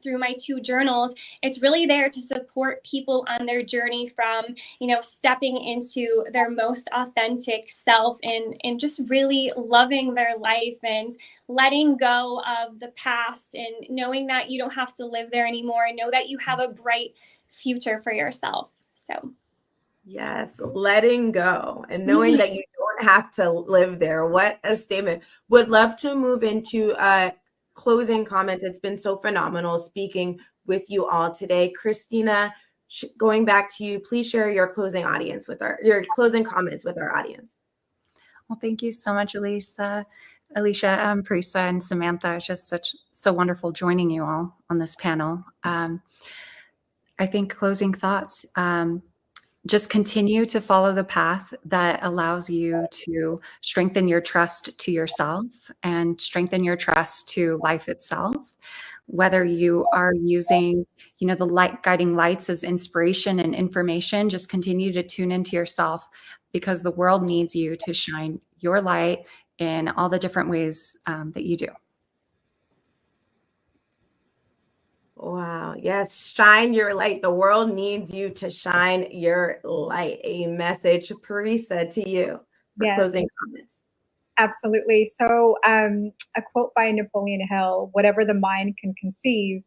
through my 2 journals, it's really there to support people on their journey from, stepping into their most authentic self and just really loving their life and letting go of the past and knowing that you don't have to live there anymore and know that you have a bright future for yourself. So yes, letting go and knowing that you don't have to live there. What a statement. Would love to move into closing comments. It's been so phenomenal speaking with you all today. Christina, going back to you, please share your closing comments with our audience. Well, thank you so much, Alicia, Parisa, and Samantha. It's just so wonderful joining you all on this panel. I think closing thoughts, just continue to follow the path that allows you to strengthen your trust to yourself and strengthen your trust to life itself. whether you are using, the light guiding lights as inspiration and information, just continue to tune into yourself, because the world needs you to shine your light in all the different ways that you do. Wow. Yes. Shine your light. The world needs you to shine your light. A message, Parisa, to you for closing comments. Absolutely. So a quote by Napoleon Hill: whatever the mind can conceive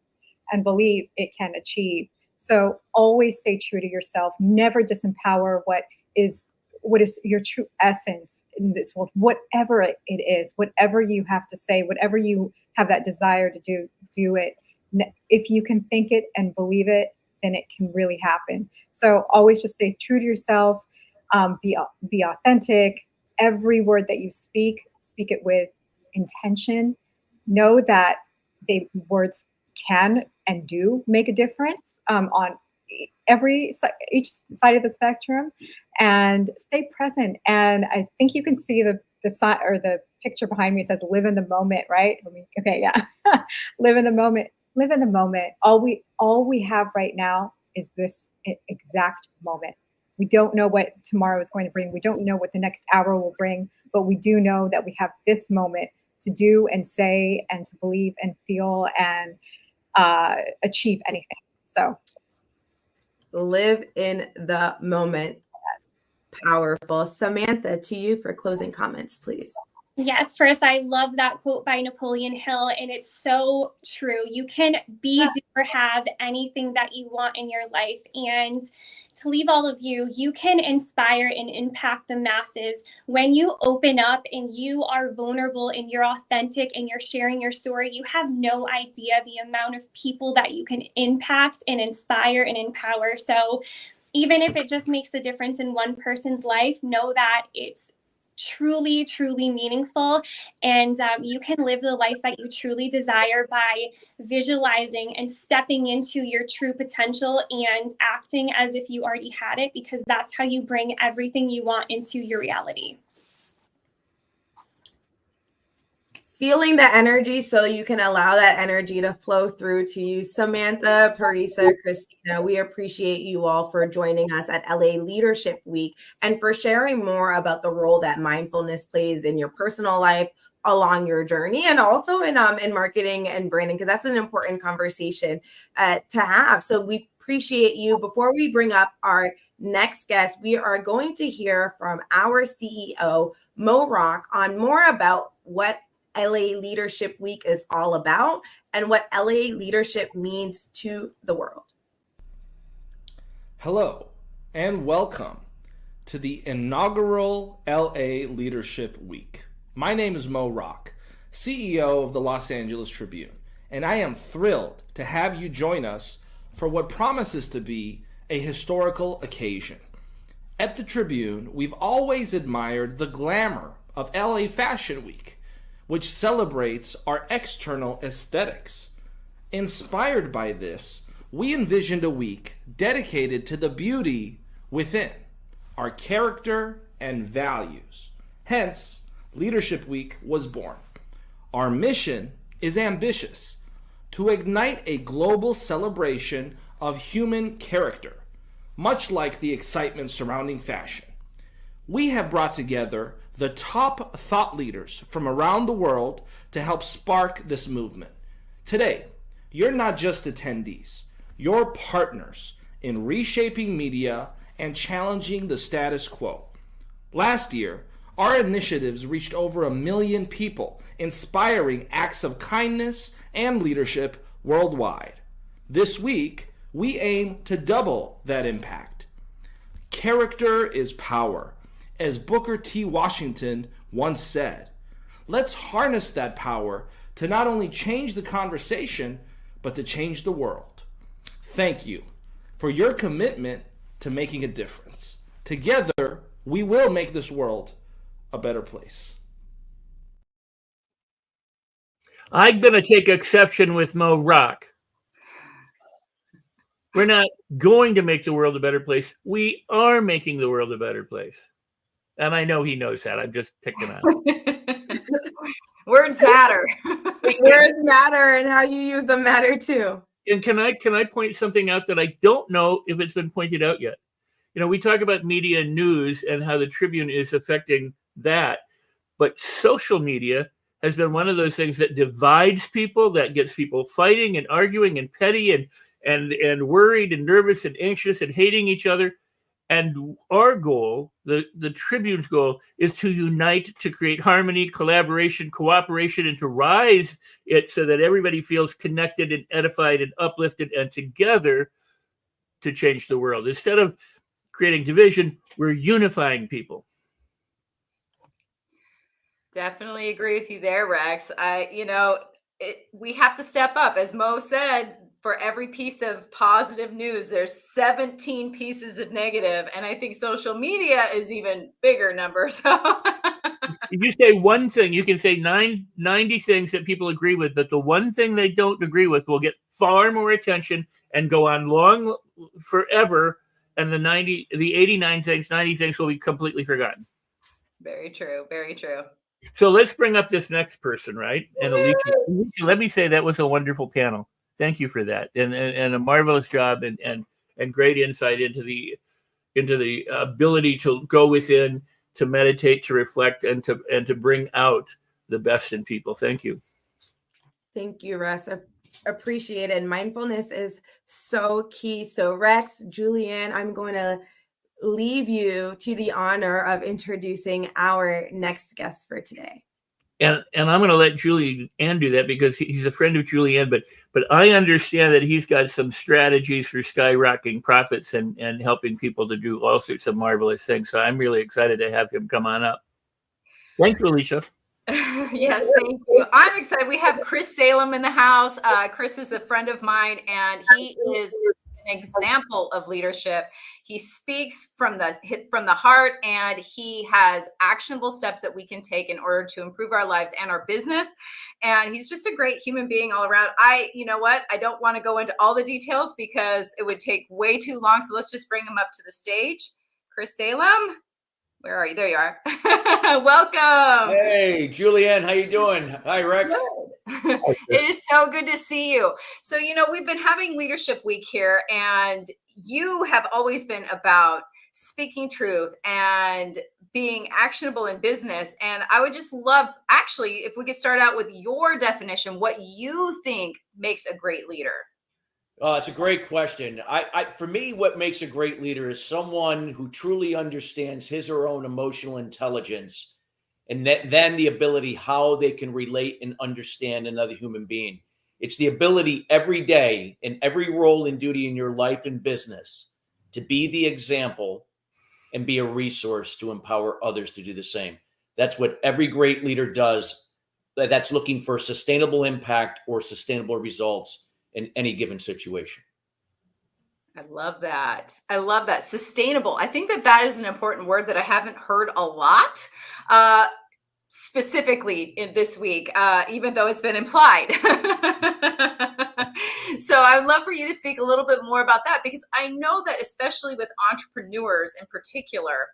and believe, it can achieve. So always stay true to yourself. Never disempower what is your true essence in this world, whatever it is, whatever you have to say, whatever you have that desire to do it. If you can think it and believe it, then it can really happen. So always just stay true to yourself, be authentic. Every word that you speak it with intention. Know that words can and do make a difference on each side of the spectrum, and stay present. And I think you can see the side, or the picture behind me says "live in the moment," right? Okay, yeah, live in the moment. Live in the moment. All we have right now is this exact moment. We don't know what tomorrow is going to bring. We don't know what the next hour will bring, but we do know that we have this moment to do and say and to believe and feel and achieve anything. So live in the moment. Powerful. Samantha, to you for closing comments, please. Yes, first, I love that quote by Napoleon Hill, and it's so true. You can be, do, or have anything that you want in your life. And to leave all of you, you can inspire and impact the masses when you open up and you are vulnerable and you're authentic and you're sharing your story. You have no idea the amount of people that you can impact and inspire and empower. So even if it just makes a difference in one person's life, know that it's truly, truly meaningful. And you can live the life that you truly desire by visualizing and stepping into your true potential and acting as if you already had it, because that's how you bring everything you want into your reality. Feeling the energy so you can allow that energy to flow through to you. Samantha, Parisa, Christina, we appreciate you all for joining us at LA Leadership Week and for sharing more about the role that mindfulness plays in your personal life along your journey, and also in marketing and branding, because that's an important conversation to have. So we appreciate you. Before we bring up our next guest, we are going to hear from our CEO, Mo Rock, on more about what LA Leadership Week is all about and what LA leadership means to the world. Hello and welcome to the inaugural LA Leadership Week. My name is Mo Rock, CEO of the Los Angeles Tribune, and I am thrilled to have you join us for what promises to be a historical occasion. At the Tribune, we've always admired the glamour of LA Fashion Week, which celebrates our external aesthetics. Inspired by this, we envisioned a week dedicated to the beauty within, our character and values. Hence, Leadership Week was born. Our mission is ambitious: to ignite a global celebration of human character, much like the excitement surrounding fashion. We have brought together the top thought leaders from around the world to help spark this movement. Today, you're not just attendees, you're partners in reshaping media and challenging the status quo. Last year, our initiatives reached over 1 million people, inspiring acts of kindness and leadership worldwide. This week, we aim to double that impact. Character is power, as Booker T. Washington once said. Let's harness that power to not only change the conversation, but to change the world. Thank you for your commitment to making a difference. Together, we will make this world a better place. I'm going to take exception with Mo Rock. We're not going to make the world a better place. We are making the world a better place. And I know he knows that. I'm just picking on him. Words matter. Words matter, and how you use them matter too. And can I point something out that I don't know if it's been pointed out yet? You know, we talk about media and news and how the Tribune is affecting that, but social media has been one of those things that divides people, that gets people fighting and arguing and petty and worried and nervous and anxious and hating each other. And our goal, the Tribune's goal, is to unite, to create harmony, collaboration, cooperation, and to rise it so that everybody feels connected and edified and uplifted and together to change the world. Instead of creating division, we're unifying people. Definitely agree with you there, Rex. We have to step up. As Mo said, for every piece of positive news, there's 17 pieces of negative. And I think social media is even bigger numbers. If you say one thing, you can say 90 things that people agree with, but the one thing they don't agree with will get far more attention and go on long forever. And the 89 things, 90 things will be completely forgotten. Very true. Very true. So let's bring up this next person, right? And Alicia, let me say that was a wonderful panel. Thank you for that, and a marvelous job and great insight into the ability to go within, to meditate, to reflect, and to bring out the best in people. Thank you. Thank you, Russ. Appreciate it. Mindfulness is so key. So Rex, Julianne, I'm going to leave you to the honor of introducing our next guest for today. And I'm going to let Julianne do that because he's a friend of Julianne, but I understand that he's got some strategies for skyrocketing profits and helping people to do all sorts of marvelous things. So I'm really excited to have him come on up. Thanks, Alicia. Yes, thank you. I'm excited. We have Chris Salem in the house. Chris is a friend of mine, and he is an example of leadership. He speaks from the heart, and he has actionable steps that we can take in order to improve our lives and our business. And he's just a great human being all around. You know what? I don't want to go into all the details because it would take way too long. So let's just bring him up to the stage. Chris Salem, where are you? There you are. Welcome. Hey, Julianne, how you doing? Hi, Rex. It is so good to see you. So, we've been having Leadership Week here, and you have always been about speaking truth and being actionable in business. And I would just love, actually, if we could start out with your definition, what you think makes a great leader. It's a great question. For me, what makes a great leader is someone who truly understands his or her own emotional intelligence, and then the ability how they can relate and understand another human being. It's the ability every day in every role and duty in your life and business to be the example and be a resource to empower others to do the same. That's what every great leader does. That's looking for sustainable impact or sustainable results in any given situation. I love that. I love that. Sustainable. I think that is an important word that I haven't heard a lot, specifically in this week, even though it's been implied. So I'd love for you to speak a little bit more about that, because I know that especially with entrepreneurs in particular,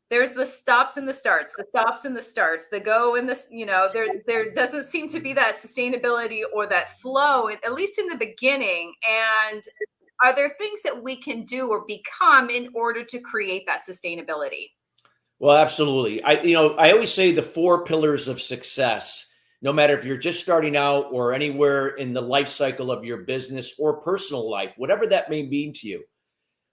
there's the stops and the starts, the go and the, there doesn't seem to be that sustainability or that flow, at least in the beginning. And are there things that we can do or become in order to create that sustainability? Well, absolutely. I always say the 4 pillars of success, no matter if you're just starting out or anywhere in the life cycle of your business or personal life, whatever that may mean to you.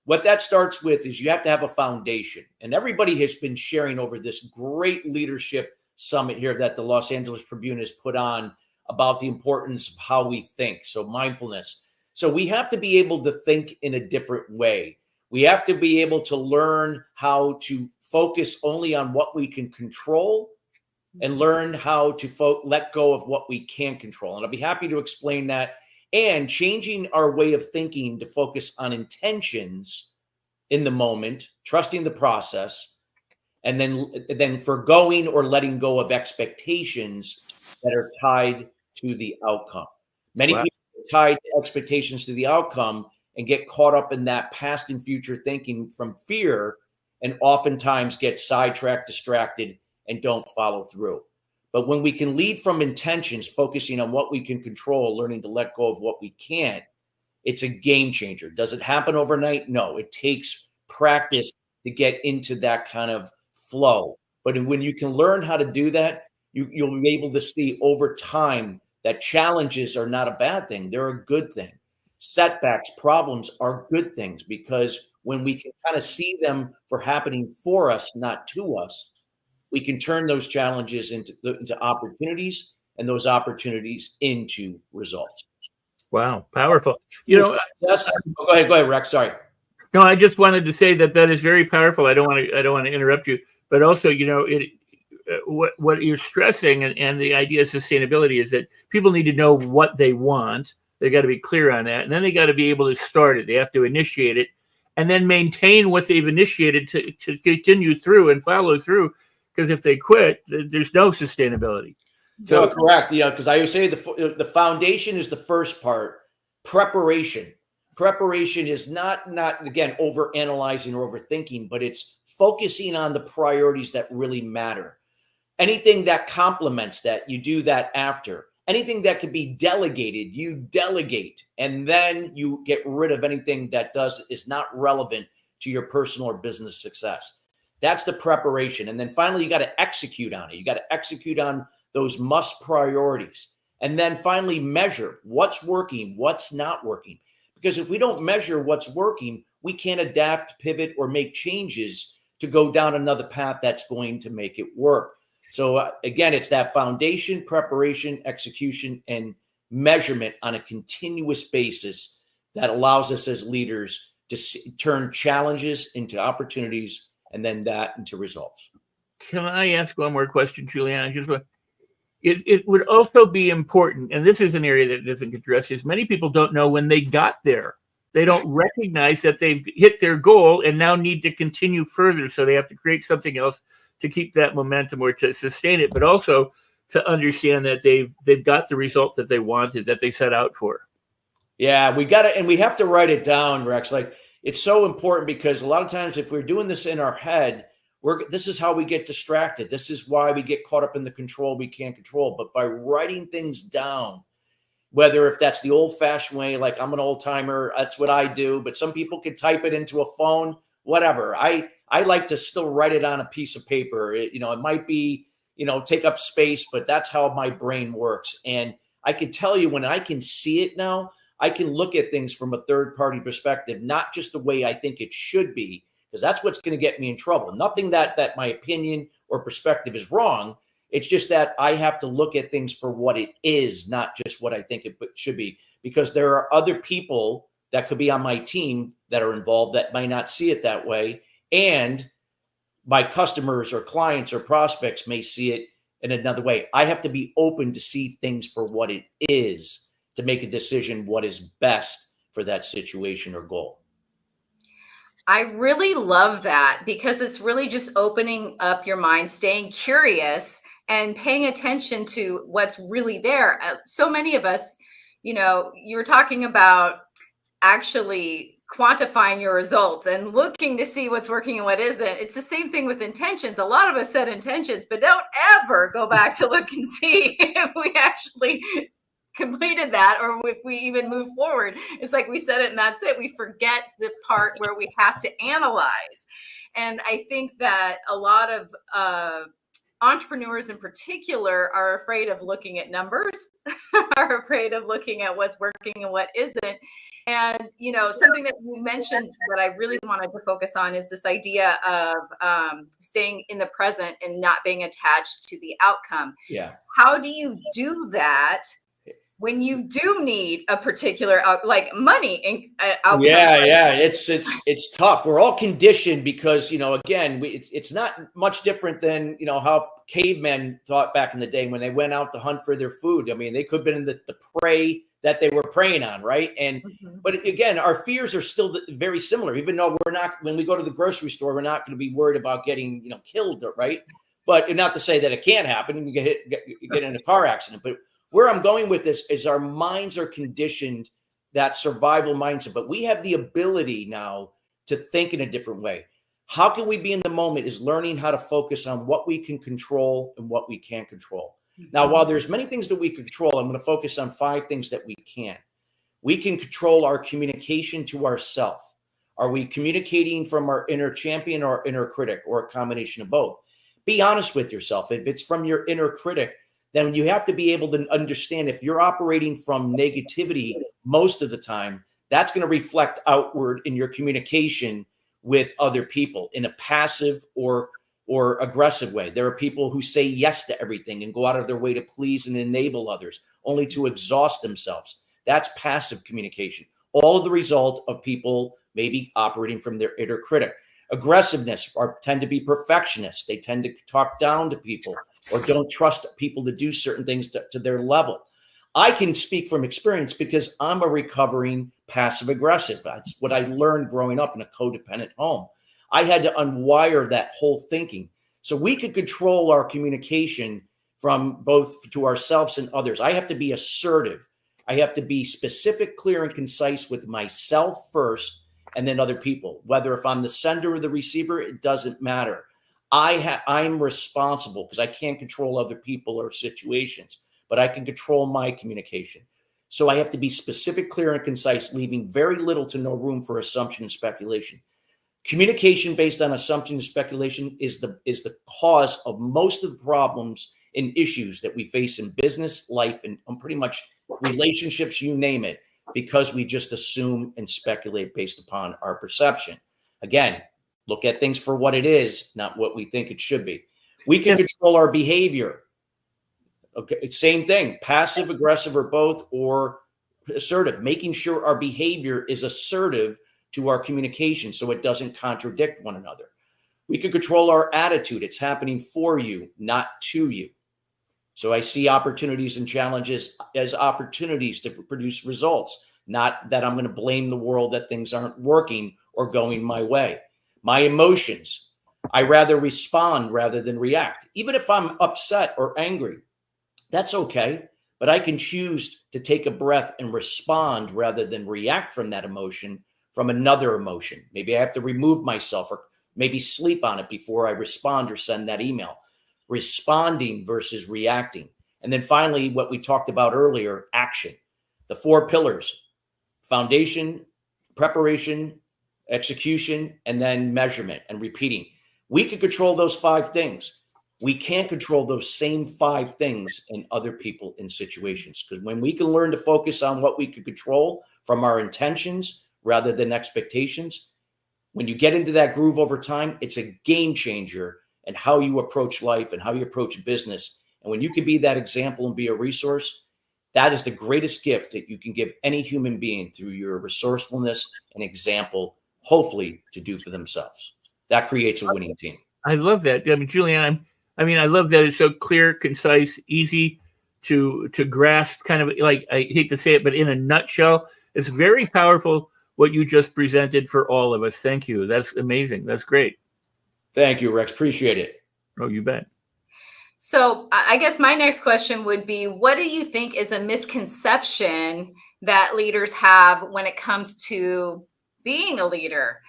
What that starts with is you have to have a foundation. And everybody has been sharing over this great leadership summit here that the Los Angeles Tribune has put on about the importance of how we think. So mindfulness. So we have to be able to think in a different way. We have to be able to learn how to focus only on what we can control and learn how to let go of what we can't control. And I'll be happy to explain that. And changing our way of thinking to focus on intentions in the moment, trusting the process, and then forgoing or letting go of expectations that are tied to the outcome. Many people are tied to expectations to the outcome and get caught up in that past and future thinking from fear, and oftentimes get sidetracked, distracted, and don't follow through. But when we can lead from intentions, focusing on what we can control, learning to let go of what we can't, it's a game changer. Does it happen overnight? No, it takes practice to get into that kind of flow. But when you can learn how to do that, you'll be able to see over time that challenges are not a bad thing. They're a good thing. Setbacks, problems are good things, because when we can kind of see them for happening for us, not to us, we can turn those challenges into opportunities, and those opportunities into results. Wow, powerful. You know, yes. Go ahead, Rex. Sorry. No, I just wanted to say that is very powerful. I don't want to interrupt you, but also, you know, what you're stressing and the idea of sustainability is that people need to know what they want. They got to be clear on that, and then they got to be able to start it. They have to initiate it, and then maintain what they've initiated to continue through and follow through. Because if they quit, there's no sustainability. So correct, because I would say the foundation is the first part. Preparation is not again over analyzing or overthinking, but it's focusing on the priorities that really matter. Anything that complements that, you do that after. Anything that could be delegated, you delegate, and then you get rid of anything that is not relevant to your personal or business success. That's the preparation. And then finally, you got to execute on it. You got to execute on those must priorities. And then finally, measure what's working, what's not working. Because if we don't measure what's working, we can't adapt, pivot, or make changes to go down another path that's going to make it work. So again, it's that foundation, preparation, execution, and measurement on a continuous basis that allows us as leaders to turn challenges into opportunities, and then that into results. Can I ask one more question, Juliana? It would also be important, and this is an area that doesn't get addressed, is many people don't know when they got there. They don't recognize that they've hit their goal and now need to continue further. So they have to create something else to keep that momentum or to sustain it, but also to understand that they've got the result that they wanted, that they set out for. Yeah, we got to, and we have to write it down, Rex. Like, it's so important, because a lot of times if we're doing this in our head, this is how we get distracted. This is why we get caught up in the control we can't control. But by writing things down, whether if that's the old-fashioned way, like I'm an old-timer, that's what I do, but some people can type it into a phone, whatever. I like to still write it on a piece of paper. It might be, take up space, but that's how my brain works. And I can tell you, when I can see it now, I can look at things from a third-party perspective, not just the way I think it should be, because that's what's going to get me in trouble. Nothing that my opinion or perspective is wrong. It's just that I have to look at things for what it is, not just what I think it should be, because there are other people that could be on my team that are involved that might not see it that way. And my customers or clients or prospects may see it in another way. I have to be open to see things for what it is, to make a decision what is best for that situation or goal. I really love that, because it's really just opening up your mind, staying curious, and paying attention to what's really there. So many of us, you were talking about actually quantifying your results and looking to see what's working and what isn't. It's the same thing with intentions. A lot of us set intentions, but don't ever go back to look and see if we actually completed that, or if we even move forward. It's like we said it and that's it. We forget the part where we have to analyze. And I think that a lot of entrepreneurs in particular are afraid of looking at numbers, are afraid of looking at what's working and what isn't. And, something that you mentioned that I really wanted to focus on is this idea of staying in the present and not being attached to the outcome. Yeah. How do you do that when you do need a particular like money outcome? Yeah, it's tough. We're all conditioned because again, it's not much different than how cavemen thought back in the day when they went out to hunt for their food. I mean, they could have been the prey that they were preying on, right? And but again, our fears are still very similar. Even though when we go to the grocery store, we're not going to be worried about getting killed, right? But not to say that it can't happen. You get in a car accident, but where I'm going with this is our minds are conditioned, that survival mindset, but we have the ability now to think in a different way. How can we be in the moment is learning how to focus on what we can control and what we can't control. Now, while there's many things that we control, I'm going to focus on 5 things that we can't. We can control our communication to ourselves. Are we communicating from our inner champion or inner critic, or a combination of both? Be honest with yourself. If it's from your inner critic, then you have to be able to understand if you're operating from negativity most of the time, that's going to reflect outward in your communication with other people in a passive or aggressive way. There are people who say yes to everything and go out of their way to please and enable others, only to exhaust themselves. That's passive communication. All of the result of people maybe operating from their inner critic. Aggressiveness tend to be perfectionists. They tend to talk down to people or don't trust people to do certain things to their level. I can speak from experience because I'm a recovering passive aggressive. That's what I learned growing up in a codependent home. I had to unwire that whole thinking so we could control our communication from both to ourselves and others. I have to be assertive. I have to be specific, clear, and concise with myself first, and then other people. Whether if I'm the sender or the receiver, it doesn't matter. I'm responsible because I can't control other people or situations, but I can control my communication. So I have to be specific, clear, and concise, leaving very little to no room for assumption and speculation. Communication based on assumption and speculation is the cause of most of the problems and issues that we face in business, life, and pretty much relationships, you name it, because we just assume and speculate based upon our perception. Again, look at things for what it is, not what we think it should be. We can control our behavior. Okay, same thing, passive, aggressive, or both, or assertive, making sure our behavior is assertive to our communication so it doesn't contradict one another. We can control our attitude. It's happening for you, not to you. So I see opportunities and challenges as opportunities to produce results, not that I'm going to blame the world that things aren't working or going my way. My emotions, I rather respond rather than react. Even if I'm upset or angry, that's okay. But I can choose to take a breath and respond rather than react from that emotion, from another emotion. Maybe I have to remove myself or maybe sleep on it before I respond or send that email. Responding versus reacting. And then finally, what we talked about earlier, action. The 4 pillars: foundation, preparation, execution, and then measurement and repeating. We can control those 5 things. We can't control those same 5 things in other people in situations, because when we can learn to focus on what we can control from our intentions rather than expectations, when you get into that groove over time, it's a game changer and how you approach life and how you approach business. And when you can be that example and be a resource, that is the greatest gift that you can give any human being through your resourcefulness and example, hopefully to do for themselves. That creates a winning team. I love that. I mean, Julian, I love that it's so clear, concise, easy to grasp, kind of like, I hate to say it, but in a nutshell, it's very powerful what you just presented for all of us. Thank you. That's amazing. That's great. Thank you, Rex. Appreciate it. Oh, you bet. So I guess my next question would be, what do you think is a misconception that leaders have when it comes to being a leader?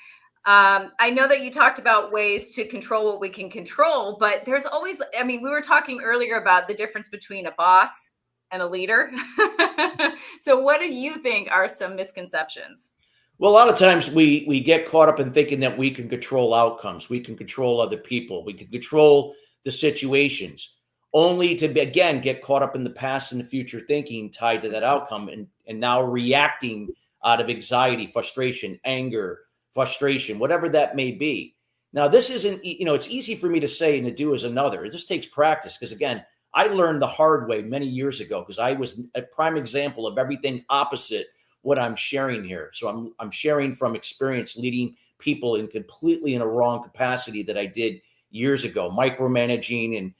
I know that you talked about ways to control what we can control, but there's always, we were talking earlier about the difference between a boss and a leader. So what do you think are some misconceptions? Well, a lot of times we get caught up in thinking that we can control outcomes. We can control other people. We can control the situations, only to, again, get caught up in the past and the future thinking tied to that outcome, and now reacting out of anxiety, frustration, anger, whatever that may be. Now, this isn't, it's easy for me to say and to do as another. It just takes practice, because, again, I learned the hard way many years ago, because I was a prime example of everything opposite what I'm sharing here. So I'm sharing from experience, leading people completely in a wrong capacity that I did years ago, micromanaging and,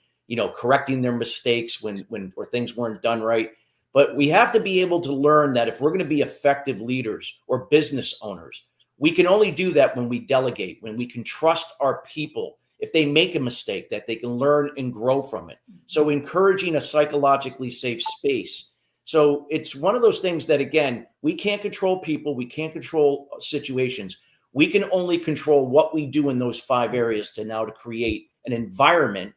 correcting their mistakes when things weren't done right. But we have to be able to learn that if we're going to be effective leaders or business owners, we can only do that when we delegate, when we can trust our people. If they make a mistake, that they can learn and grow from it. So encouraging a psychologically safe space. So it's one of those things that, again, we can't control people. We can't control situations. We can only control what we do in those 5 areas to create an environment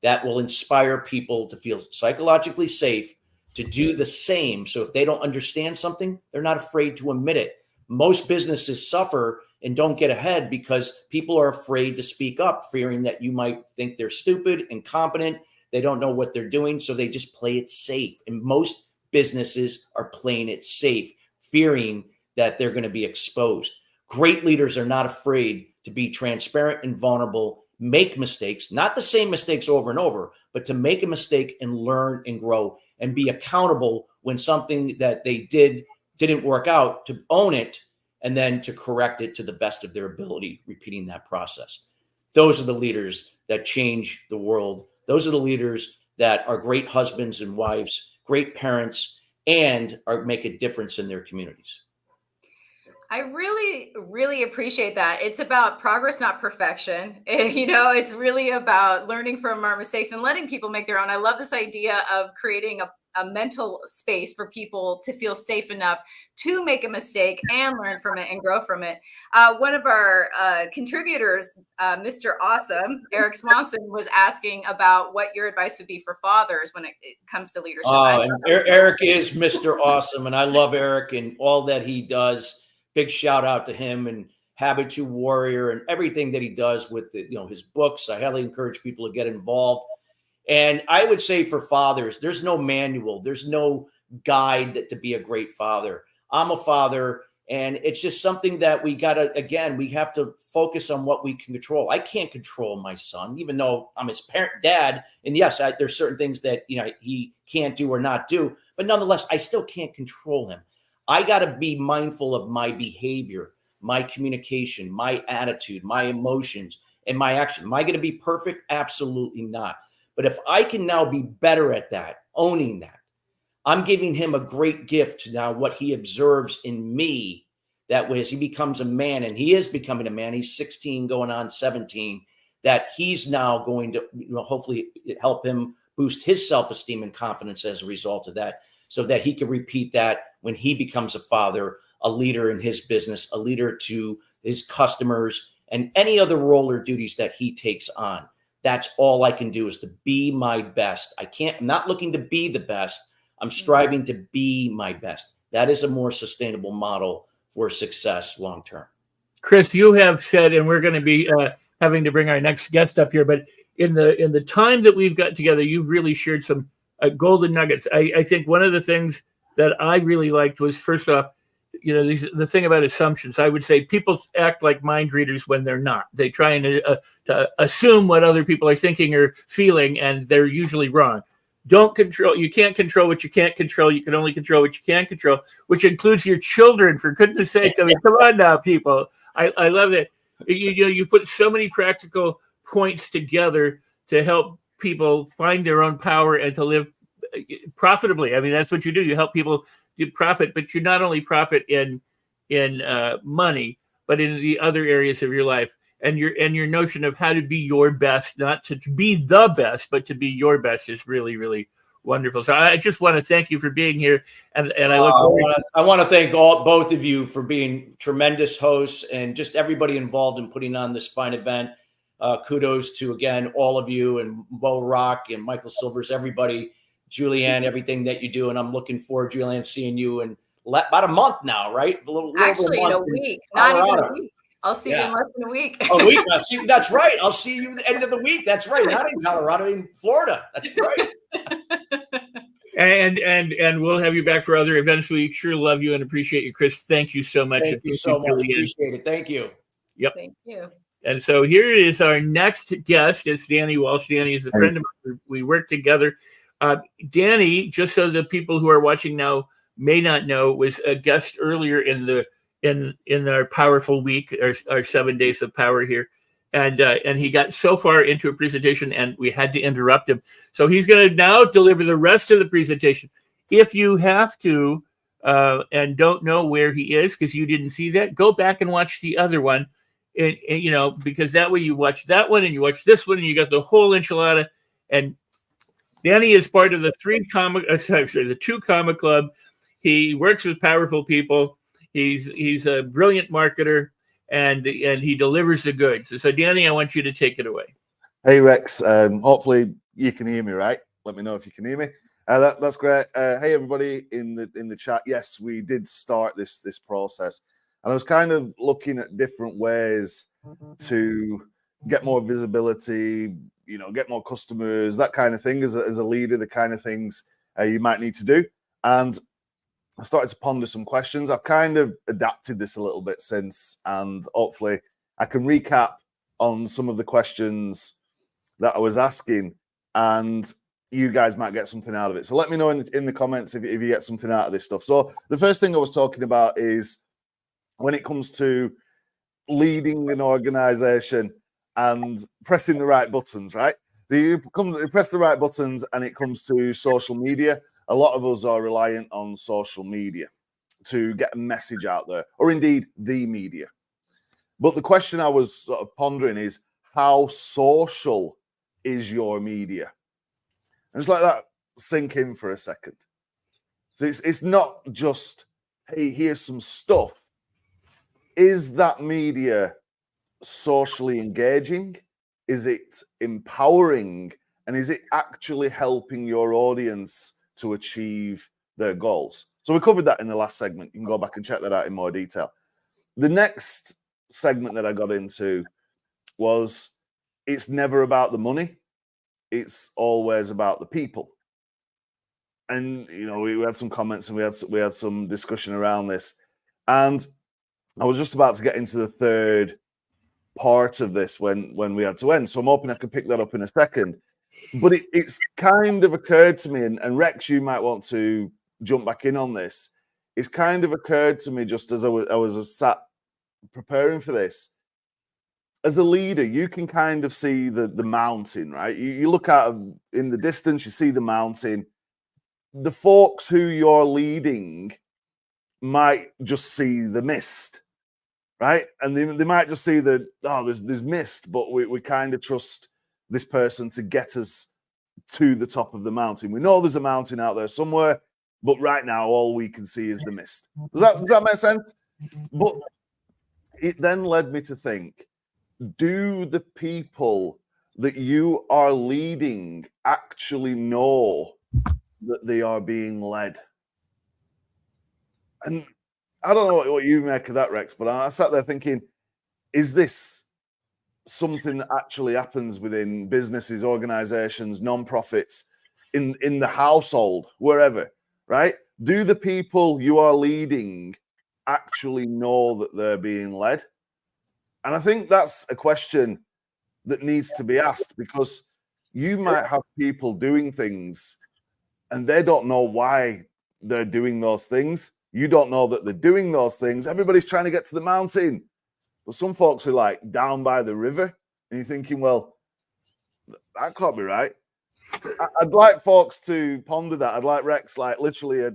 that will inspire people to feel psychologically safe to do the same. So if they don't understand something, they're not afraid to admit it. Most businesses suffer and don't get ahead because people are afraid to speak up, fearing that you might think they're stupid, incompetent, they don't know what they're doing, so they just play it safe. And most businesses are playing it safe, fearing that they're going to be exposed. Great leaders are not afraid to be transparent and vulnerable, make mistakes, not the same mistakes over and over, but to make a mistake and learn and grow and be accountable when something that they didn't work out, to own it and then to correct it to the best of their ability, repeating that process. Those are the leaders that change the world. Those are the leaders that are great husbands and wives, great parents, and make a difference in their communities. I really, really appreciate that. It's about progress, not perfection. It's really about learning from our mistakes and letting people make their own. I love this idea of creating a mental space for people to feel safe enough to make a mistake and learn from it and grow from it. One of our contributors, Mr. Awesome, Eric Swanson, was asking about what your advice would be for fathers when it comes to leadership. And Eric is Mr. Awesome, and I love Eric and all that he does. Big shout out to him and Habitude Warrior and everything that he does with his books. I highly encourage people to get involved. And I would say for fathers, there's no manual, there's no guide to be a great father. I'm a father, and it's just something that we have to focus on what we can control. I can't control my son, even though I'm his dad. And yes, there's certain things that he can't do or not do, but nonetheless, I still can't control him. I got to be mindful of my behavior, my communication, my attitude, my emotions, and my action. Am I going to be perfect? Absolutely not. But if I can now be better at that, owning that, I'm giving him a great gift now, what he observes in me, that way as he becomes a man, and he is becoming a man, he's 16 going on 17, that he's now going to hopefully help him boost his self-esteem and confidence as a result of that, so that he can repeat that when he becomes a father, a leader in his business, a leader to his customers, and any other role or duties that he takes on. That's all I can do, is to be my best. I'm not looking to be the best. I'm striving to be my best. That is a more sustainable model for success long-term. Chris, you have said, and we're going to be having to bring our next guest up here, but in the time that we've got together, you've really shared some golden nuggets. I think one of the things that I really liked was, first off, the thing about assumptions. I would say people act like mind readers when they're not. They try and to assume what other people are thinking or feeling, and they're usually wrong. You can't control what you can't control. You can only control what you can control, which includes your children, for goodness sake. I mean, come on now, people. I love that. You put so many practical points together to help people find their own power and to live profitably. I mean, that's what you do. You help people do profit, but you not only profit in money, but in the other areas of your life. And your notion of how to be your best, not to be the best, but to be your best, is really, really wonderful. So I just want to thank you for being here. And I want to thank both of you for being tremendous hosts, and just everybody involved in putting on this fine event. Kudos to, again, all of you, and Mo Rock and Michael Silvers, everybody, Julianne, everything that you do. And I'm looking forward, Julianne, seeing you in about a month now, right? Actually, in a week, not even a week. I'll see you in less than a week. A week. That's right. I'll see you at the end of the week. That's right. Not in Colorado, in Florida. That's right. And we'll have you back for other events. We sure love you and appreciate you, Chris. Thank you so much. Thank you so much. Appreciate it. Thank you. Yep. Thank you. And so here is our next guest. It's Danny Walsh. Danny is a friend of mine. We work together. Danny, just so the people who are watching now may not know, was a guest earlier in our powerful week, our 7 days of power here. And he got so far into a presentation and we had to interrupt him. So he's going to now deliver the rest of the presentation. If you have to and don't know where he is because you didn't see that, go back and watch the other one. And because that way you watch that one and you watch this one and you got the whole enchilada. And Danny is part of the 2 Comma Club. He works with powerful people. He's a brilliant marketer, and he delivers the goods. So, Danny, I want you to take it away. Hey, Rex. Hopefully You can hear me, right? Let me know if you can hear me. That's great. Hey, everybody in the chat. Yes, we did start this process, and I was kind of looking at different ways to get more visibility, get more customers, that kind of thing. As a leader, the kind of things you might need to do. And I started to ponder some questions. I've kind of adapted this a little bit since, and hopefully I can recap on some of the questions that I was asking, and you guys might get something out of it. So let me know in the comments if you get something out of this stuff. So the first thing I was talking about is when it comes to leading an organization and pressing the right buttons, right? So you press the right buttons and it comes to social media. A lot of us are reliant on social media to get a message out there, or indeed the media. But the question I was sort of pondering is, how social is your media? And just let that sink in for a second. So it's not just, hey, here's some stuff. Is that media socially engaging? Is it empowering? And is it actually helping your audience to achieve their goals? So we covered that in the last segment. You can go back and check that out in more detail. The next segment that I got into was, it's never about the money. It's always about the people. And, we had some comments and we had some discussion around this. And I was just about to get into the third part of this when we had to end. So I'm hoping I can pick that up in a second. But it's kind of occurred to me, and Rex, you might want to jump back in on this. It's kind of occurred to me just as I was sat preparing for this. As a leader, you can kind of see the mountain, right? You look out in the distance, you see the mountain. The folks who you're leading might just see the mist, right? And they might just see that, there's mist, but we kind of trust this person to get us to the top of the mountain. We know there's a mountain out there somewhere, but right now all we can see is the mist. Does that make sense? But it then led me to think, do the people that you are leading actually know that they are being led? And I don't know what you make of that, Rex, but I sat there thinking, is this something that actually happens within businesses, organizations, non-profits, in the household, wherever, right? Do the people you are leading actually know that they're being led? And I think that's a question that needs to be asked, because you might have people doing things and they don't know why they're doing those things. You don't know that they're doing those things. Everybody's trying to get to the mountain. But some folks are like down by the river, and you're thinking, well, that can't be right. I'd like folks to ponder that. I'd like Rex, literally a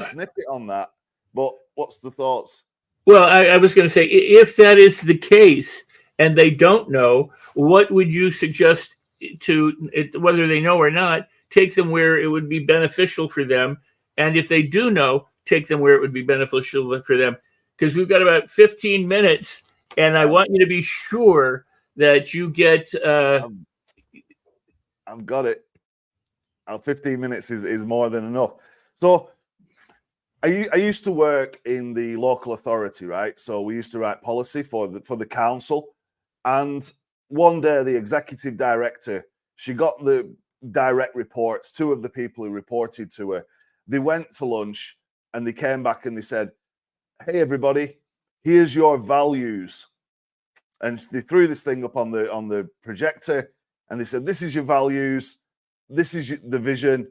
snippet on that. But what's the thoughts? Well, I was going to say, if that is the case and they don't know, what would you suggest to, whether they know or not, take them where it would be beneficial for them? And if they do know, take them where it would be beneficial for them. Because we've got about 15 minutes, and I want you to be sure that you get... I've got it. 15 minutes is more than enough. So I used to work in the local authority, right? So we used to write policy for the council. And one day, the executive director, she got the direct reports, two of the people who reported to her. They went for lunch and they came back and they said, hey, everybody, here's your values. And they threw this thing up on the projector and they said, this is your values. This is the vision.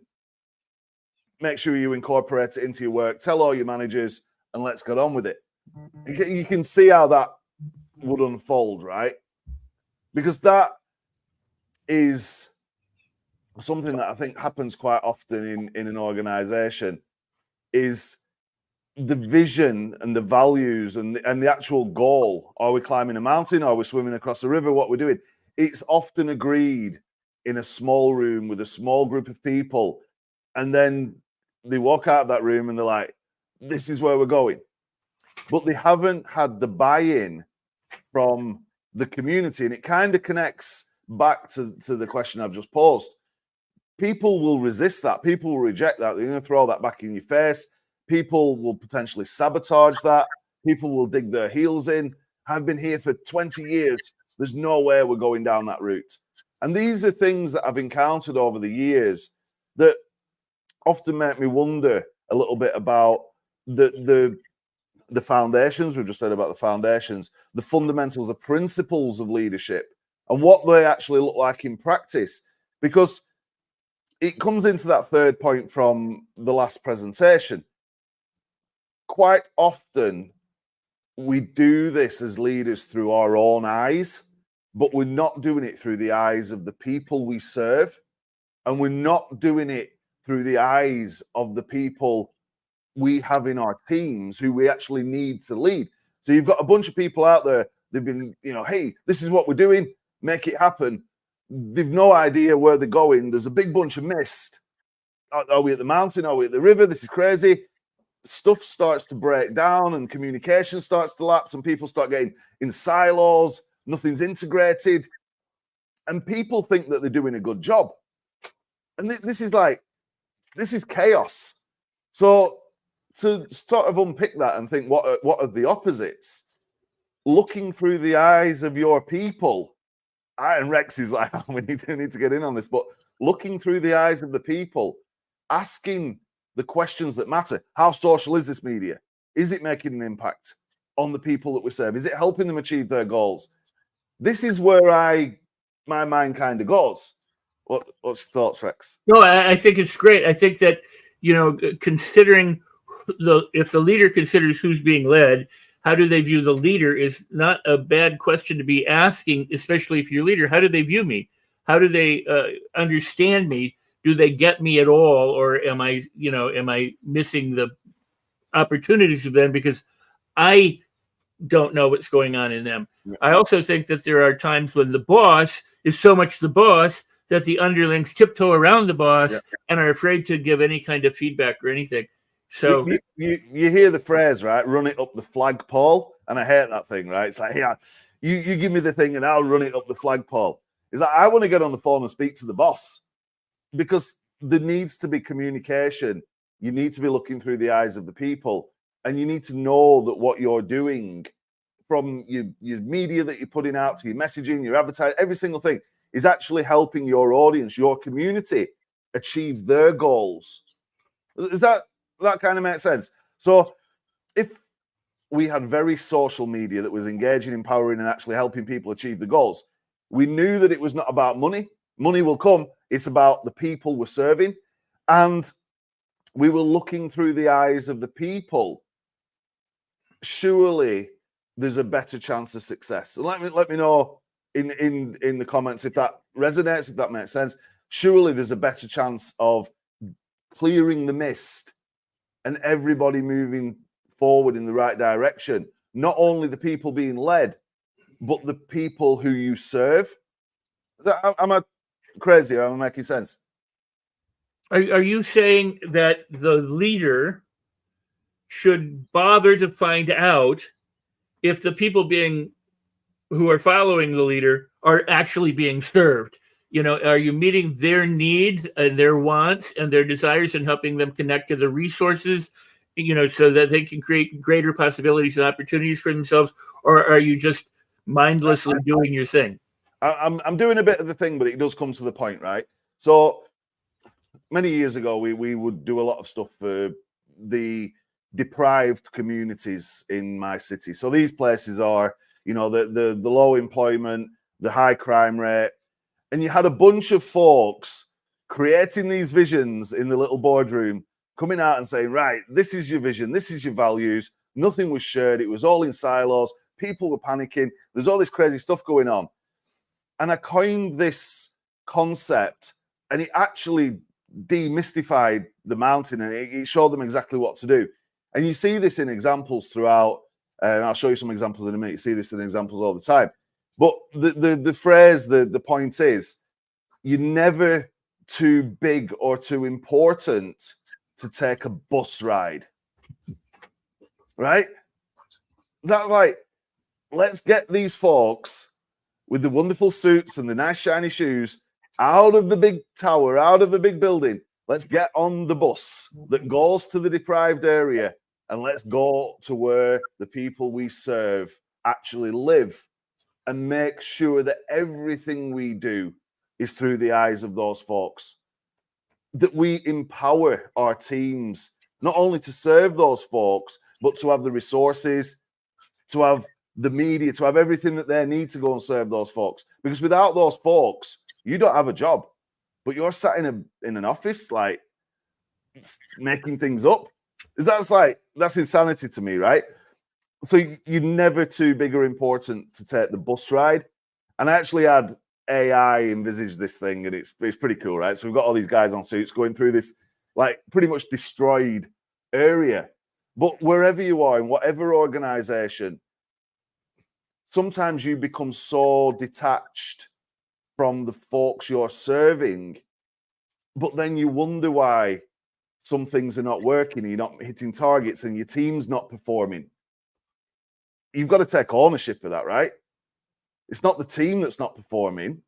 Make sure you incorporate it into your work. Tell all your managers and let's get on with it. You can see how that would unfold, right? Because that is something that I think happens quite often in an organization, is the vision and the values and the actual goal. Are we climbing a mountain? Are we swimming across a river? What we're doing? It's often agreed in a small room with a small group of people. And then they walk out of that room and they're like, this is where we're going. But they haven't had the buy-in from the community. And it kind of connects back to the question I've just posed. people will resist that. People will reject that. They're going to throw that back in your face. People will potentially sabotage that. People will dig their heels in. I've been here for 20 years. There's no way we're going down that route. And these are things that I've encountered over the years that often make me wonder a little bit about the foundations. We've just heard about the foundations, the fundamentals, the principles of leadership, and what they actually look like in practice. Because it comes into that third point from the last presentation. Quite often, we do this as leaders through our own eyes, but we're not doing it through the eyes of the people we serve, and we're not doing it through the eyes of the people we have in our teams who we actually need to lead. So you've got a bunch of people out there, they've been, hey, this is what we're doing, make it happen. They've no idea where they're going. There's a big bunch of mist. Are we at the mountain? Are we at the river? This is crazy. Stuff starts to break down and communication starts to lapse and people start getting in silos. Nothing's integrated. And people think that they're doing a good job. And this is chaos. So to sort of unpick that and think, what are the opposites? Looking through the eyes of your people. And Rex is like, oh, we need to get in on this. But looking through the eyes of the people, asking the questions that matter. How social is this media? Is it making an impact on the people that we serve? Is it helping them achieve their goals? This is where my mind kind of goes. What's your thoughts, Rex? No, I think it's great. I think that, considering if the leader considers who's being led, how do they view the leader is not a bad question to be asking, especially if you're a leader. How do they view me? How do they understand me? Do they get me at all? Or am I missing the opportunities of them because I don't know what's going on in them? Yeah. I also think that there are times when the boss is so much the boss that the underlings tiptoe around the boss and are afraid to give any kind of feedback or anything. So you hear the phrase, right? Run it up the flagpole. And I hate that thing, right? It's like, yeah, you give me the thing and I'll run it up the flagpole. It's like, I want to get on the phone and speak to the boss because there needs to be communication. You need to be looking through the eyes of the people and you need to know that what you're doing from your media that you're putting out to your messaging, your advertising, every single thing is actually helping your audience, your community achieve their goals. Does that kind of make sense? So if we had very social media that was engaging, empowering, and actually helping people achieve the goals, we knew that it was not about money. Money will come. It's about the people we're serving. And we were looking through the eyes of the people. Surely there's a better chance of success. So let me know in the comments if that resonates, if that makes sense. Surely there's a better chance of clearing the mist and everybody moving forward in the right direction. Not only the people being led, but the people who you serve. Am I crazy or am I making sense? Are you saying that the leader should bother to find out if the people who are following the leader are actually being served? Are you meeting their needs and their wants and their desires and helping them connect to the resources, so that they can create greater possibilities and opportunities for themselves? Or are you just mindlessly doing your thing? I'm doing a bit of the thing, but it does come to the point, right? So many years ago, we would do a lot of stuff for the deprived communities in my city. So these places are, the low employment, the high crime rate. And you had a bunch of folks creating these visions in the little boardroom, coming out and saying, right, this is your vision, this is your values. Nothing was shared. It was all in silos. People were panicking. There's all this crazy stuff going on. And I coined this concept, and it actually demystified the mountain, and it showed them exactly what to do. And you see this in examples throughout, and I'll show you some examples in a minute. You see this in examples all the time. But the phrase, the point is, you're never too big or too important to take a bus ride, right? That's like, let's get these folks with the wonderful suits and the nice shiny shoes out of the big tower, out of the big building. Let's get on the bus that goes to the deprived area, and let's go to where the people we serve actually live, and make sure that everything we do is through the eyes of those folks. That we empower our teams not only to serve those folks, but to have the resources, to have the media, to have everything that they need to go and serve those folks. Because without those folks, you don't have a job, but you're sat in an office, like, making things up. That's insanity to me, right? So you're never too big or important to take the bus ride. And I actually had AI envisage this thing, and it's pretty cool, right? So we've got all these guys on suits going through this, like, pretty much destroyed area. But wherever you are, in whatever organization, sometimes you become so detached from the folks you're serving, but then you wonder why some things are not working, you're not hitting targets, and your team's not performing. You've got to take ownership of that, right? It's not the team that's not performing.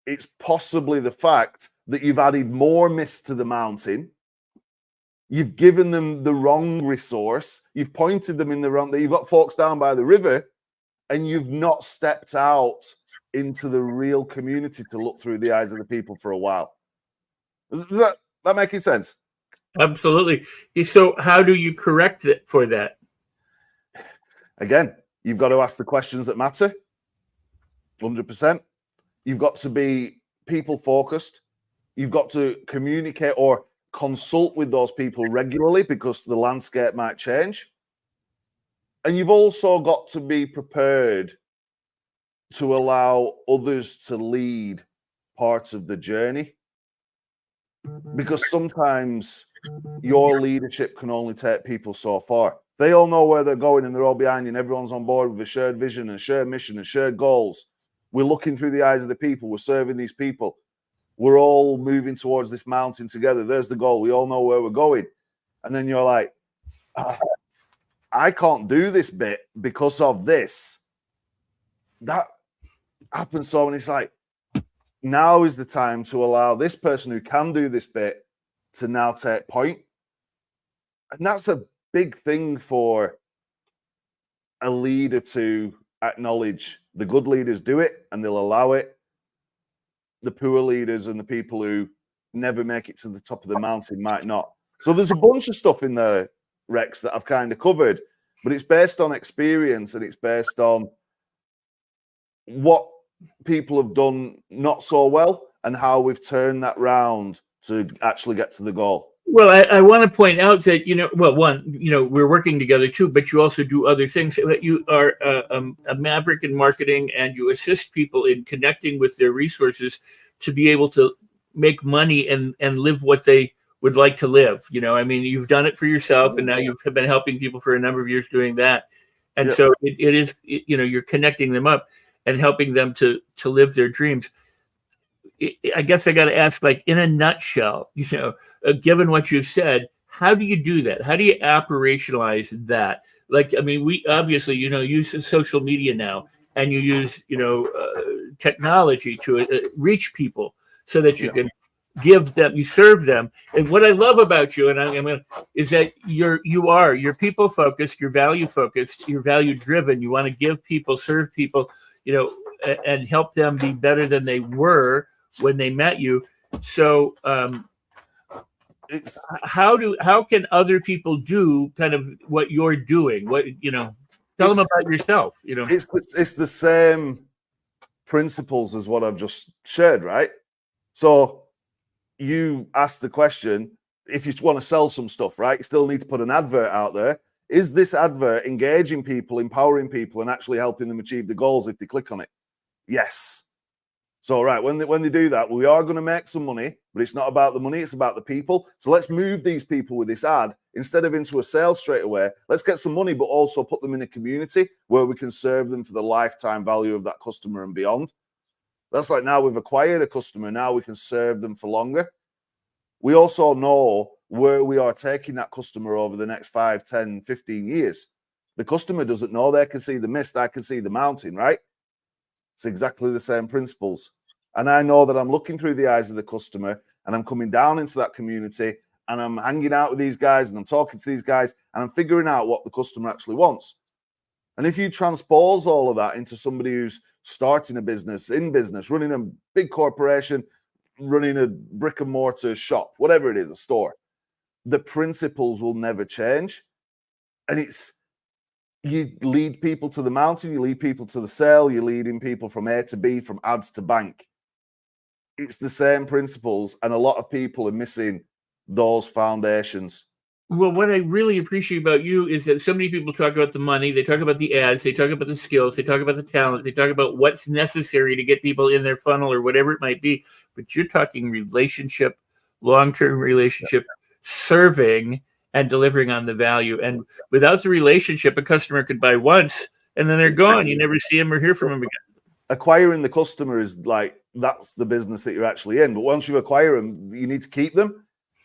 It's possibly the fact that you've added more mist to the mountain. You've given them the wrong resource. You've pointed them in the wrong. You've got folks down by the river, and you've not stepped out into the real community to look through the eyes of the people for a while. Is that making sense? Absolutely. So how do you correct it for that? Again, you've got to ask the questions that matter. 100%. You've got to be people focused. You've got to communicate or consult with those people regularly, because the landscape might change. And you've also got to be prepared to allow others to lead parts of the journey, because sometimes your leadership can only take people so far. They all know where they're going, and they're all behind you, and everyone's on board with a shared vision and shared mission and shared goals. We're looking through the eyes of the people. We're serving these people. We're all moving towards this mountain together. There's the goal. We all know where we're going. And then you're like, I can't do this bit because of this. That happens so, and it's like, now is the time to allow this person who can do this bit to now take point. And that's a big thing for a leader to acknowledge. The good leaders do it, and they'll allow it. The poor leaders and the people who never make it to the top of the mountain might not. So there's a bunch of stuff in there, Rex, that I've kind of covered, but it's based on experience, and it's based on what people have done not so well and how we've turned that round to actually get to the goal. Well, I want to point out that, we're working together too, but you also do other things. You are a maverick in marketing, and you assist people in connecting with their resources to be able to make money and live what they would like to live. You've done it for yourself, and now you've been helping people for a number of years doing that. And Yep. so it is, you're connecting them up and helping them to live their dreams. I guess I got to ask, like, in a nutshell, given what you've said, how do you do that? How do you operationalize that? Like, we obviously, use social media now, and you use, technology to reach people so that you can give them, you serve them. And what I love about you, is that you're people focused, you're value focused, you're value driven. You want to give people, serve people, and help them be better than they were when they met you. So, how can other people do kind of what you're doing? Tell them about yourself. It's the same principles as what I've just shared, right? So you asked the question, if you want to sell some stuff, right, you still need to put an advert out there. Is this advert engaging people, empowering people, and actually helping them achieve the goals if they click on it? Yes. So, right, when they do that, we are going to make some money, but it's not about the money, it's about the people. So let's move these people with this ad, instead of into a sale straight away, let's get some money, but also put them in a community where we can serve them for the lifetime value of that customer and beyond. That's like, now we've acquired a customer, now we can serve them for longer. We also know where we are taking that customer over the next 5, 10, 15 years. The customer doesn't know. They can see the mist, I can see the mountain, right? It's exactly the same principles. And I know that I'm looking through the eyes of the customer, and I'm coming down into that community, and I'm hanging out with these guys, and I'm talking to these guys, and I'm figuring out what the customer actually wants. And if you transpose all of that into somebody who's starting a business, in business, running a big corporation, running a brick and mortar shop, whatever it is, a store, the principles will never change. And it's, you lead people to the mountain, you lead people to the sale, you're leading people from A to B, from ads to bank. It's the same principles, and a lot of people are missing those foundations. Well, what I really appreciate about you is that so many people talk about the money, they talk about the ads, they talk about the skills, they talk about the talent, they talk about what's necessary to get people in their funnel or whatever it might be. But you're talking relationship, long-term relationship, serving and delivering on the value. And without the relationship, a customer could buy once and then they're gone. You never see them or hear from them again. Acquiring the customer is like, that's the business that you're actually in. But once you acquire them, you need to keep them.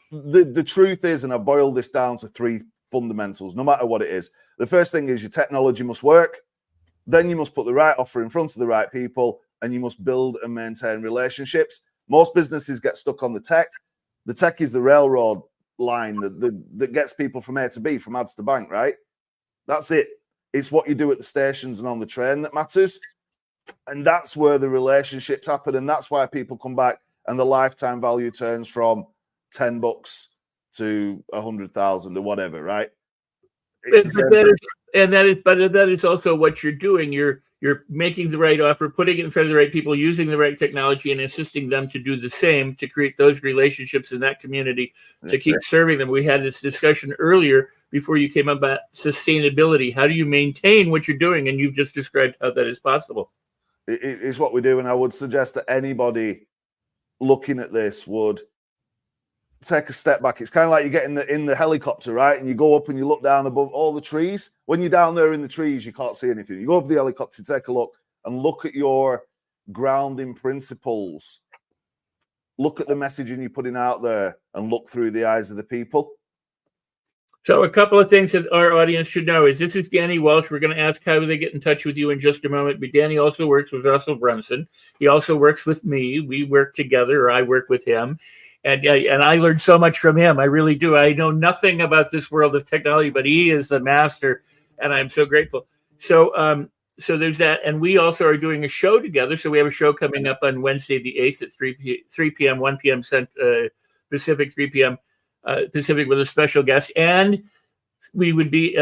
The truth is, and I boiled this down to 3 fundamentals, no matter what it is. The first thing is your technology must work. Then you must put the right offer in front of the right people, and you must build and maintain relationships. Most businesses get stuck on the tech. The tech is the railroad line that gets people from A to B, from ads to bank, right? That's it. It's what you do at the stations and on the train that matters. And that's where the relationships happen. And that's why people come back and the lifetime value turns from $10 to 100,000 or whatever, right? But that is also what you're doing. You're making the right offer, putting it in front of the right people, using the right technology, and assisting them to do the same to create those relationships in that community, to keep serving them. We had this discussion earlier before you came up about sustainability. How do you maintain what you're doing? And you've just described how that is possible. It's what we do, and I would suggest that anybody looking at this would take a step back. It's kind of like you get in the helicopter, right? And you go up and you look down above all the trees. When you're down there in the trees, you can't see anything. You go up the helicopter, take a look, and look at your grounding principles. Look at the messaging you're putting out there, and look through the eyes of the people. So a couple of things that our audience should know is this is Danny Welsh. We're going to ask how they get in touch with you in just a moment. But Danny also works with Russell Brunson. He also works with me. We work together, or I work with him. And I learned so much from him. I really do. I know nothing about this world of technology, but he is the master, and I'm so grateful. So there's that. And we also are doing a show together. So we have a show coming up on Wednesday, the 8th at 3 p.m., 1 p.m. Pacific, 3 p.m. Pacific with a special guest. And we would be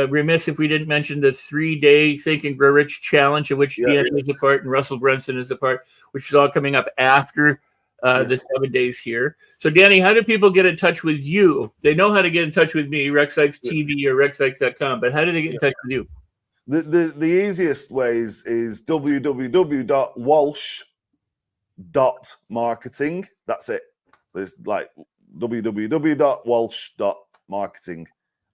remiss if we didn't mention the 3-day Think and Grow Rich Challenge, of which Danny is a part and Russell Brunson is a part, which is all coming up after the 7 days here. So, Danny, how do people get in touch with you? They know how to get in touch with me, RexSykes TV or RexSykes.com, but how do they get in touch with you? The easiest ways is www.walsh.marketing. That's it. There's like www.walsh.marketing.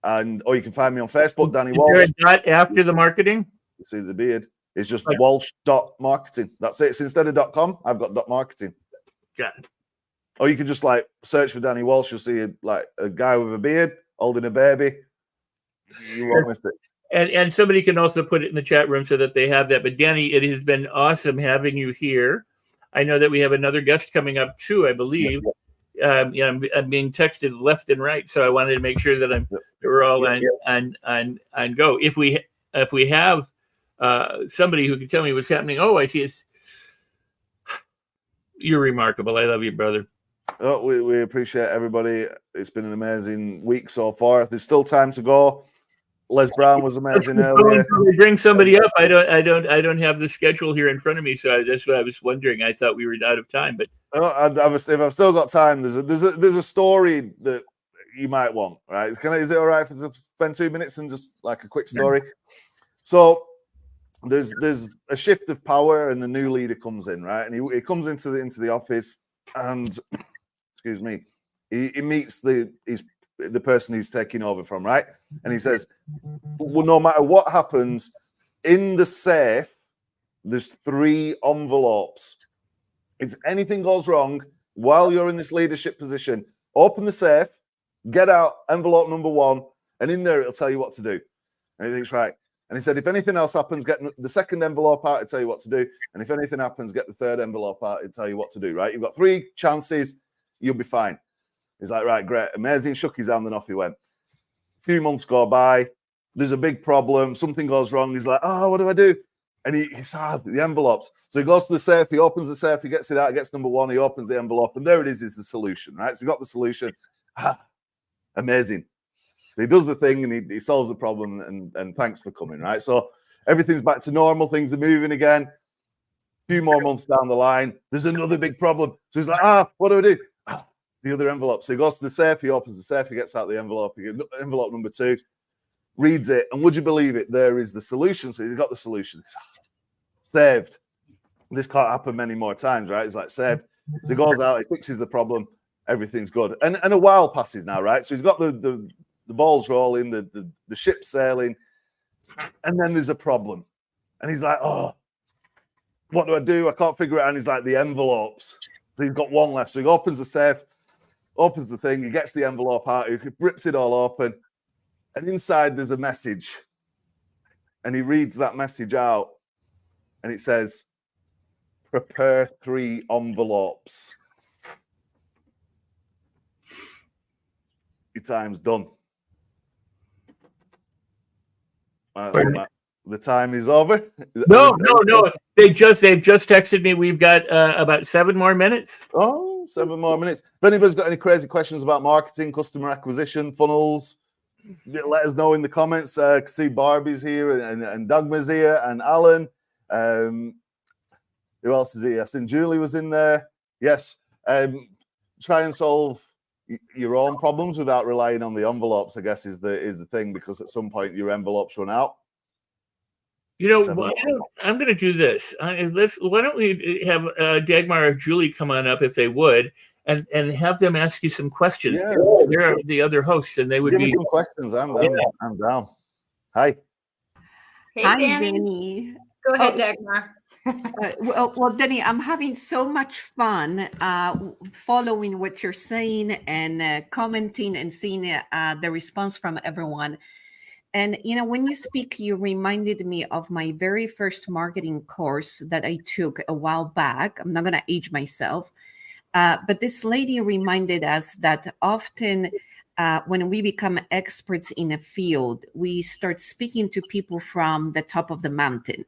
Or you can find me on Facebook, Danny Walsh. Is there a dot after the marketing? You see the beard. It's just walsh.marketing. That's it. So instead of .com, I've got .marketing. Got it. Or you can just like search for Danny Walsh. You'll see a guy with a beard holding a baby. You won't miss it. And somebody can also put it in the chat room so that they have that. But Danny, it has been awesome having you here. I know that we have another guest coming up too, I believe. I'm being texted left and right, so I wanted to make sure that we're all on go. If we have somebody who can tell me what's happening, I see it's. You're remarkable. I love you, brother. Oh, we appreciate everybody. It's been an amazing week so far. There's still time to go. Les Brown was amazing earlier. Bring somebody up. I don't have the schedule here in front of me, so that's what I was wondering. I thought we were out of time, but if I've still got time, there's a story that you might want. Right? Is it all right if I spend 2 minutes and just like a quick story? So there's a shift of power, and the new leader comes in, right? And he comes into the office, and excuse me, he meets the person he's taking over from, right? And he says, well, no matter what happens, in the safe, there's 3 envelopes. If anything goes wrong while you're in this leadership position, open the safe, get out envelope number 1, and in there it'll tell you what to do. And he thinks, right, And he said, if anything else happens, get the second envelope out to tell you what to do. And if anything happens, get the third envelope out to tell you what to do, right? You've got 3 chances, you'll be fine. He's like, right, great, amazing. Shook his hand and off he went. A few months go by. There's a big problem. Something goes wrong. He's like, oh, what do I do? And he saw the envelopes. So he goes to the safe. He opens the safe. He gets it out. He gets number 1. He opens the envelope. And there it is the solution, right? So he got the solution. Amazing. So he does the thing and he solves the problem and thanks for coming, right? So everything's back to normal. Things are moving again. A few more months down the line, there's another big problem. So he's like, what do I do? The other envelope. So he goes to the safe. He opens the safe. He gets out the envelope. He gets envelope number 2, reads it. And would you believe it? There is the solution. So he's got the solution. Saved. This can't happen many more times, right? It's like saved. So he goes out. He fixes the problem. Everything's good. And a while passes now, right? So he's got the ball's rolling, the ship's sailing, and then there's a problem. And he's like, oh, what do I do? I can't figure it out. And he's like, the envelopes. So he's got 1 left. So he opens the safe, opens the thing, he gets the envelope out, he rips it all open, and inside there's a message. And he reads that message out, and it says, prepare 3 envelopes. Your time's done. The time is over. No. They've just texted me. We've got about 7 more minutes. Oh, 7 more minutes. If anybody's got any crazy questions about marketing, customer acquisition, funnels, let us know in the comments. See Barbie's here and Dagmar's here and Alan. Who else is here? Yes, and Julie was in there. Yes. Try and solve your own problems without relying on the envelopes, I guess, is the thing, because at some point your envelopes run out. You know, I'm going to do this. Why don't we have Dagmar or Julie come on up if they would, and have them ask you some questions. Yeah. They're the other hosts, and they would be some questions. I'm down. Hi. Hey, Hi, Danny. Danny. Go ahead, Dagmar. Well, Danny, I'm having so much fun following what you're saying and commenting and seeing the response from everyone. And, you know, when you speak, you reminded me of my very first marketing course that I took a while back. I'm not going to age myself. But this lady reminded us that often when we become experts in a field, we start speaking to people from the top of the mountain.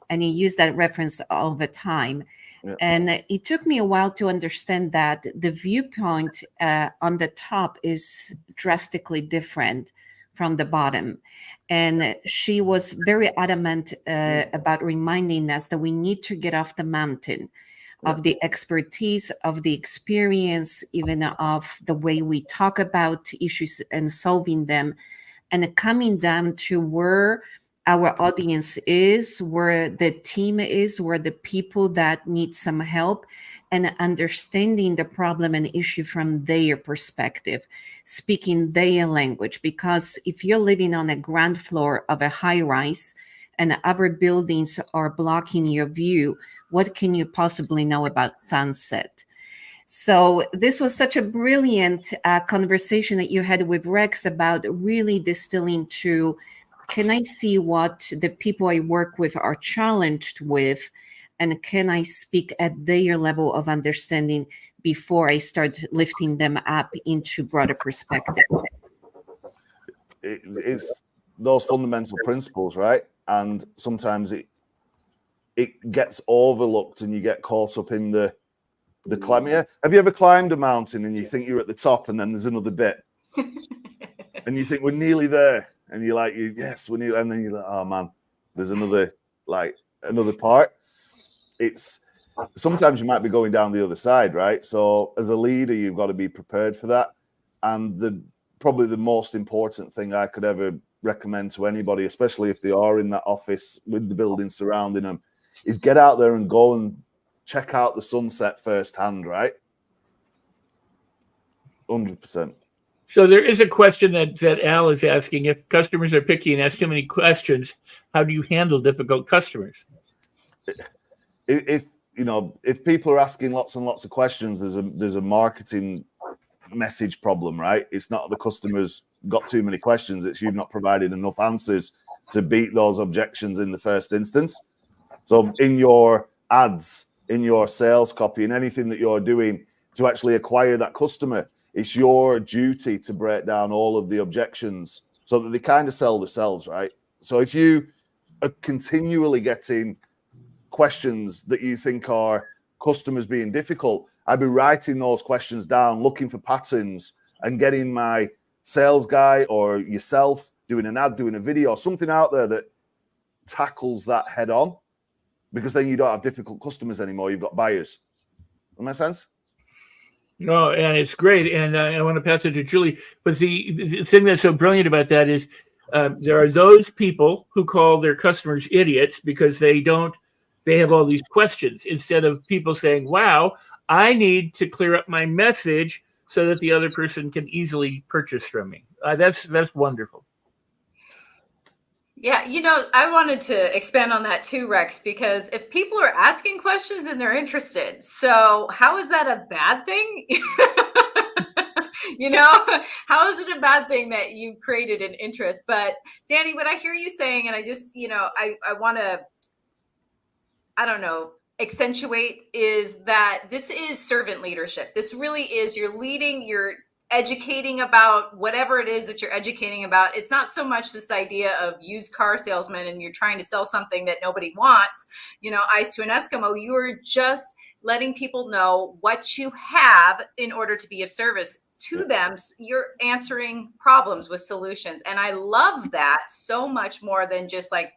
And he used that reference all the time. Yeah. And it took me a while to understand that the viewpoint on the top is drastically different from the bottom. And she was very adamant about reminding us that we need to get off the mountain of the expertise, of the experience, even of the way we talk about issues and solving them, and coming down to where our audience is, where the team is, where the people that need some help, and understanding the problem and issue from their perspective, speaking their language. Because if you're living on a ground floor of a high rise and other buildings are blocking your view, what can you possibly know about sunset? So this was such a brilliant conversation that you had with Rex about really distilling to, can I see what the people I work with are challenged with, and can I speak at their level of understanding before I start lifting them up into broader perspective? It's those fundamental principles, right? And sometimes it gets overlooked and you get caught up in the climb. Yeah. Have you ever climbed a mountain and you think you're at the top and then there's another bit and you think we're nearly there? And you're like, yes, we're nearly, and then you're like, oh man, there's another part. It's sometimes you might be going down the other side, right? So as a leader, you've got to be prepared for that. And probably the most important thing I could ever recommend to anybody, especially if they are in that office with the building surrounding them, is get out there and go and check out the sunset firsthand, right? 100%. So there is a question that Al is asking: if customers are picky and ask too many questions, how do you handle difficult customers? If people are asking lots and lots of questions, there's a marketing message problem, right? It's not the customers got too many questions; it's you've not provided enough answers to beat those objections in the first instance. So in your ads, in your sales copy, in anything that you're doing to actually acquire that customer, it's your duty to break down all of the objections so that they kind of sell themselves, right? So if you are continually getting questions that you think are customers being difficult, I'd be writing those questions down, looking for patterns, and getting my sales guy or yourself doing an ad, doing a video, something out there that tackles that head on, because then you don't have difficult customers anymore. You've got buyers. Does that make sense? No, and it's great. And I want to pass it to Julie. But the thing that's so brilliant about that is there are those people who call their customers idiots because they have all these questions, instead of people saying, wow, I need to clear up my message so that the other person can easily purchase from me. That's wonderful. Yeah, I wanted to expand on that too, Rex, because if people are asking questions, then they're interested. So how is that a bad thing? How is it a bad thing that you've created an interest? But Danny, what I hear you saying, and I just, I want to, I don't know, accentuate, is that this is servant leadership. This really is, you're leading, you're educating about whatever it is that you're educating about. It's not so much this idea of used car salesman and you're trying to sell something that nobody wants, ice to an Eskimo. You are just letting people know what you have in order to be of service to them. You're answering problems with solutions. And I love that so much more than just like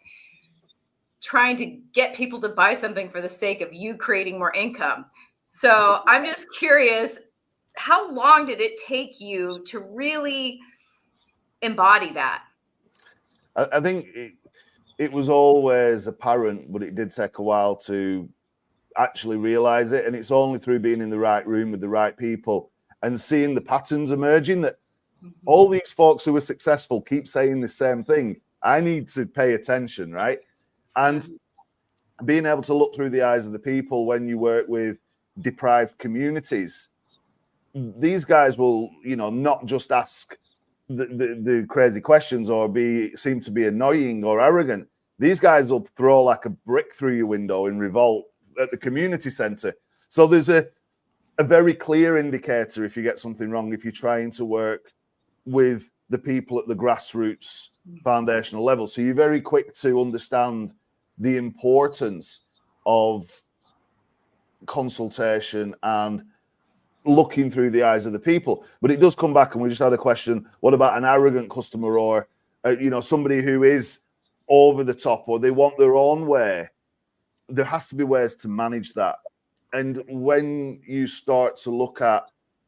trying to get people to buy something for the sake of you creating more income. So I'm just curious, how long did it take you to really embody that? I think it was always apparent, but it did take a while to actually realize it. And it's only through being in the right room with the right people and seeing the patterns emerging that all these folks who are successful keep saying the same thing. I need to pay attention, right? And being able to look through the eyes of the people when you work with deprived communities, these guys will, not just ask the crazy questions or seem to be annoying or arrogant. These guys will throw like a brick through your window in revolt at the community center. So there's a very clear indicator if you get something wrong, if you're trying to work with the people at the grassroots foundational level. So you're very quick to understand the importance of consultation and looking through the eyes of the people. But it does come back, and we just had a question, what about an arrogant customer or somebody who is over the top or they want their own way? There has to be ways to manage that. And when you start to look at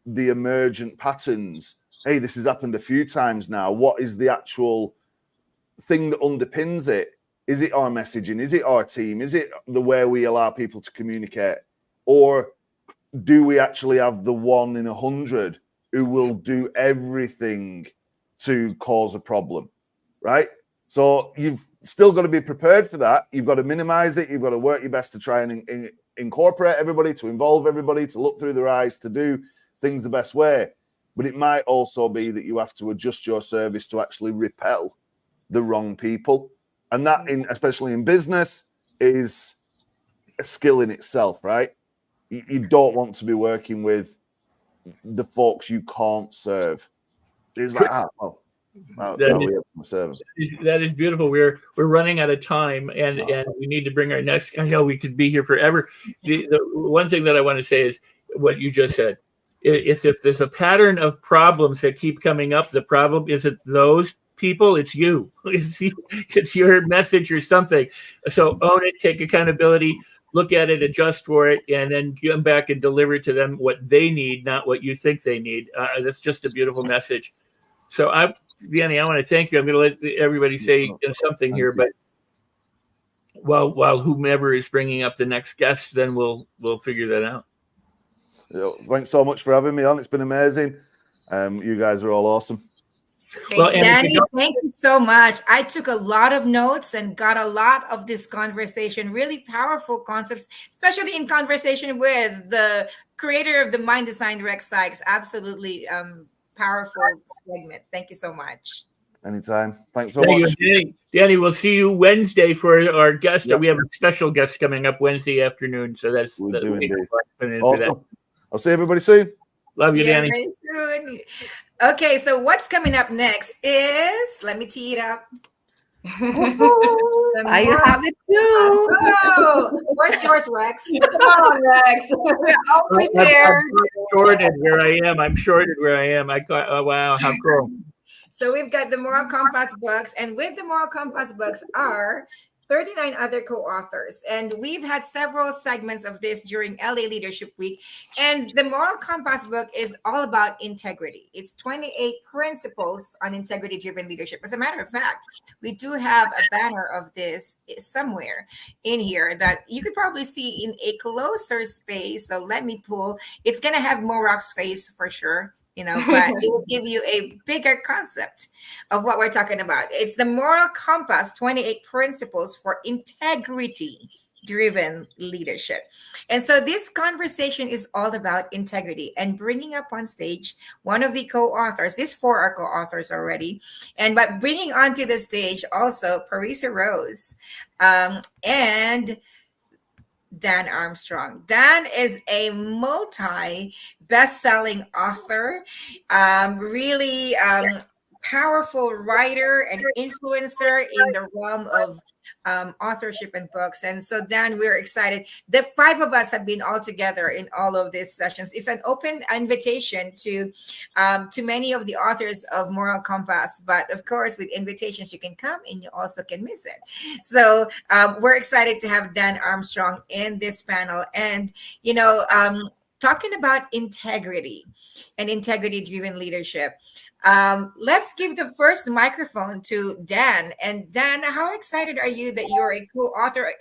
the emergent patterns, hey, this has happened a few times now, what is the actual thing that underpins it? Is it our messaging? Is it our team? Is it the way we allow people to communicate? Or do we actually have the 1 in 100 who will do everything to cause a problem, right? So you've still got to be prepared for that. You've got to minimize it. You've got to work your best to try and incorporate everybody, to involve everybody, to look through their eyes, to do things the best way. But it might also be that you have to adjust your service to actually repel the wrong people. And that, especially in business, is a skill in itself, right? You don't want to be working with the folks you can't serve. It's like, that is beautiful. We're running out of time, and we need to bring our next. I know we could be here forever. The one thing that I want to say is what you just said. If there's a pattern of problems that keep coming up, the problem isn't those people, it's you. It's your message or something. So own it, take accountability, look at it, adjust for it, and then come back and deliver to them what they need, not what you think they need. That's just a beautiful message. So, Danny, I want to thank you. I'm going to let everybody say something here, but while whomever is bringing up the next guest, then we'll figure that out. Thanks so much for having me on. It's been amazing. You guys are all awesome. Danny, thank you so much. I took a lot of notes and got a lot of this conversation, really powerful concepts, especially in conversation with the creator of the Mind Design, Rex Sykes. Absolutely powerful segment. Thank you so much. Anytime. Thanks so Thank much. you, Danny. Danny, we'll see you Wednesday for our guest. Yep. We have a special guest coming up Wednesday afternoon. So that's We do indeed. for that. Awesome. I'll see everybody soon. Love you, See Danny. everybody soon. Okay, so what's coming up next is, let me tee it up. I have it too. Oh, where's yours, Rex? Come on, Rex. We're all prepared. I'm shorted where I am. I'm shorted where I am. Oh, wow, how cool. So we've got the Moral Compass books, and with the Moral Compass books are 39 other co-authors. And we've had several segments of this during LA Leadership Week. And the Moral Compass book is all about integrity. It's 28 principles on integrity-driven leadership. As a matter of fact, we do have a banner of this somewhere in here that you could probably see in a closer space. So let me pull. It's going to have Moroc's face for sure. But it will give you a bigger concept of what we're talking about. It's the Moral Compass, 28 principles for integrity-driven leadership. And so this conversation is all about integrity and bringing up on stage one of the co-authors. These four are co-authors already. But bringing onto the stage also Parisa Rose and Dan Armstrong. Dan is a multi-best-selling author, really powerful writer and influencer in the realm of authorship and books. And so, Dan, we're excited. The five of us have been all together in all of these sessions. It's an open invitation to many of the authors of Moral Compass. But of course, with invitations, you can come and you also can miss it. So we're excited to have Dan Armstrong in this panel. And, talking about integrity and integrity-driven leadership. Let's give the first microphone to Dan. And Dan, how excited are you that you're a co-author,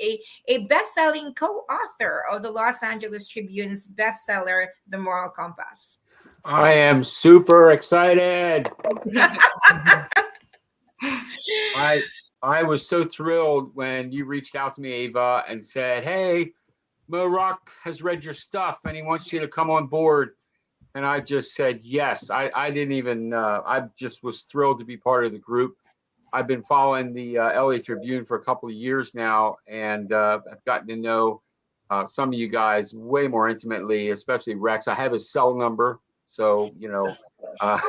a best-selling co-author of the Los Angeles Tribune's bestseller, The Moral Compass? I am super excited. I was so thrilled when you reached out to me, Ava, and said, hey, Mo Rock has read your stuff and he wants you to come on board. And I just said yes. I didn't even, I just was thrilled to be part of the group. I've been following the LA Tribune for a couple of years now, and I've gotten to know some of you guys way more intimately, especially Rex. I have his cell number, so, hope I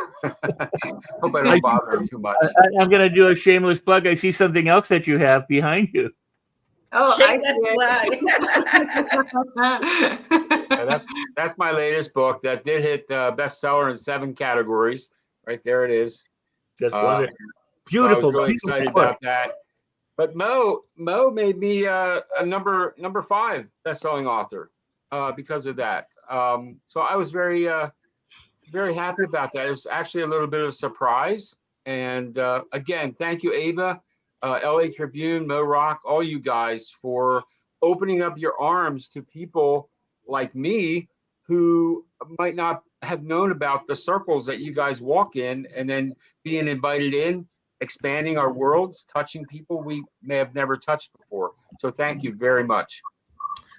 don't bother him too much. I'm going to do a shameless plug. I see something else that you have behind you. Oh, that's my latest book that did hit bestseller in 7 categories. Right there it is. That's wonderful. Beautiful. So I was really excited about that. But Mo made me a number 5 best-selling author because of that. So I was very happy about that. It was actually a little bit of a surprise. And again, thank you, Ava. LA Tribune, Mo Rock, all you guys for opening up your arms to people like me who might not have known about the circles that you guys walk in, and then being invited in, expanding our worlds, touching people we may have never touched before. So thank you very much.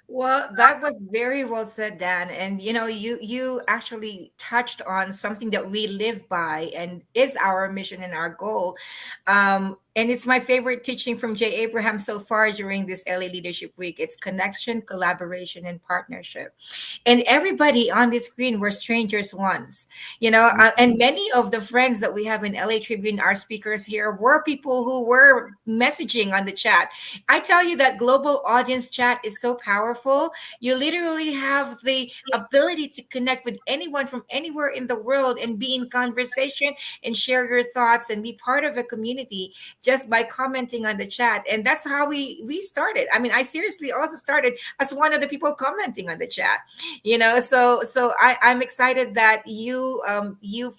Well, that was very well said, Dan. And you actually touched on something that we live by and is our mission and our goal. And it's my favorite teaching from Jay Abraham so far during this LA Leadership Week. It's connection, collaboration, and partnership. And everybody on this screen were strangers once, and many of the friends that we have in LA Tribune, our speakers here, were people who were messaging on the chat. I tell you that global audience chat is so powerful. You literally have the ability to connect with anyone from anywhere in the world and be in conversation and share your thoughts and be part of a community just by commenting on the chat. And that's how we started. I mean, I seriously also started as one of the people commenting on the chat, so I'm excited that you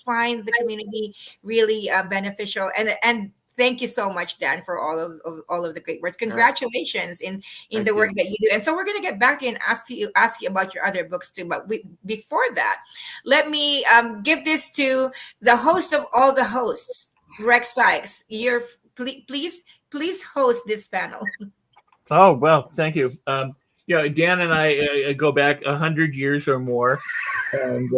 find the community really beneficial. And thank you so much, Dan, for all of the great words. Congratulations in the work that you do. And so we're going to get back and ask you about your other books too. But before that, let me give this to the host of all the hosts, Rex Sykes. Please host this panel. Oh, well, thank you. Dan and I go back 100 years or more. And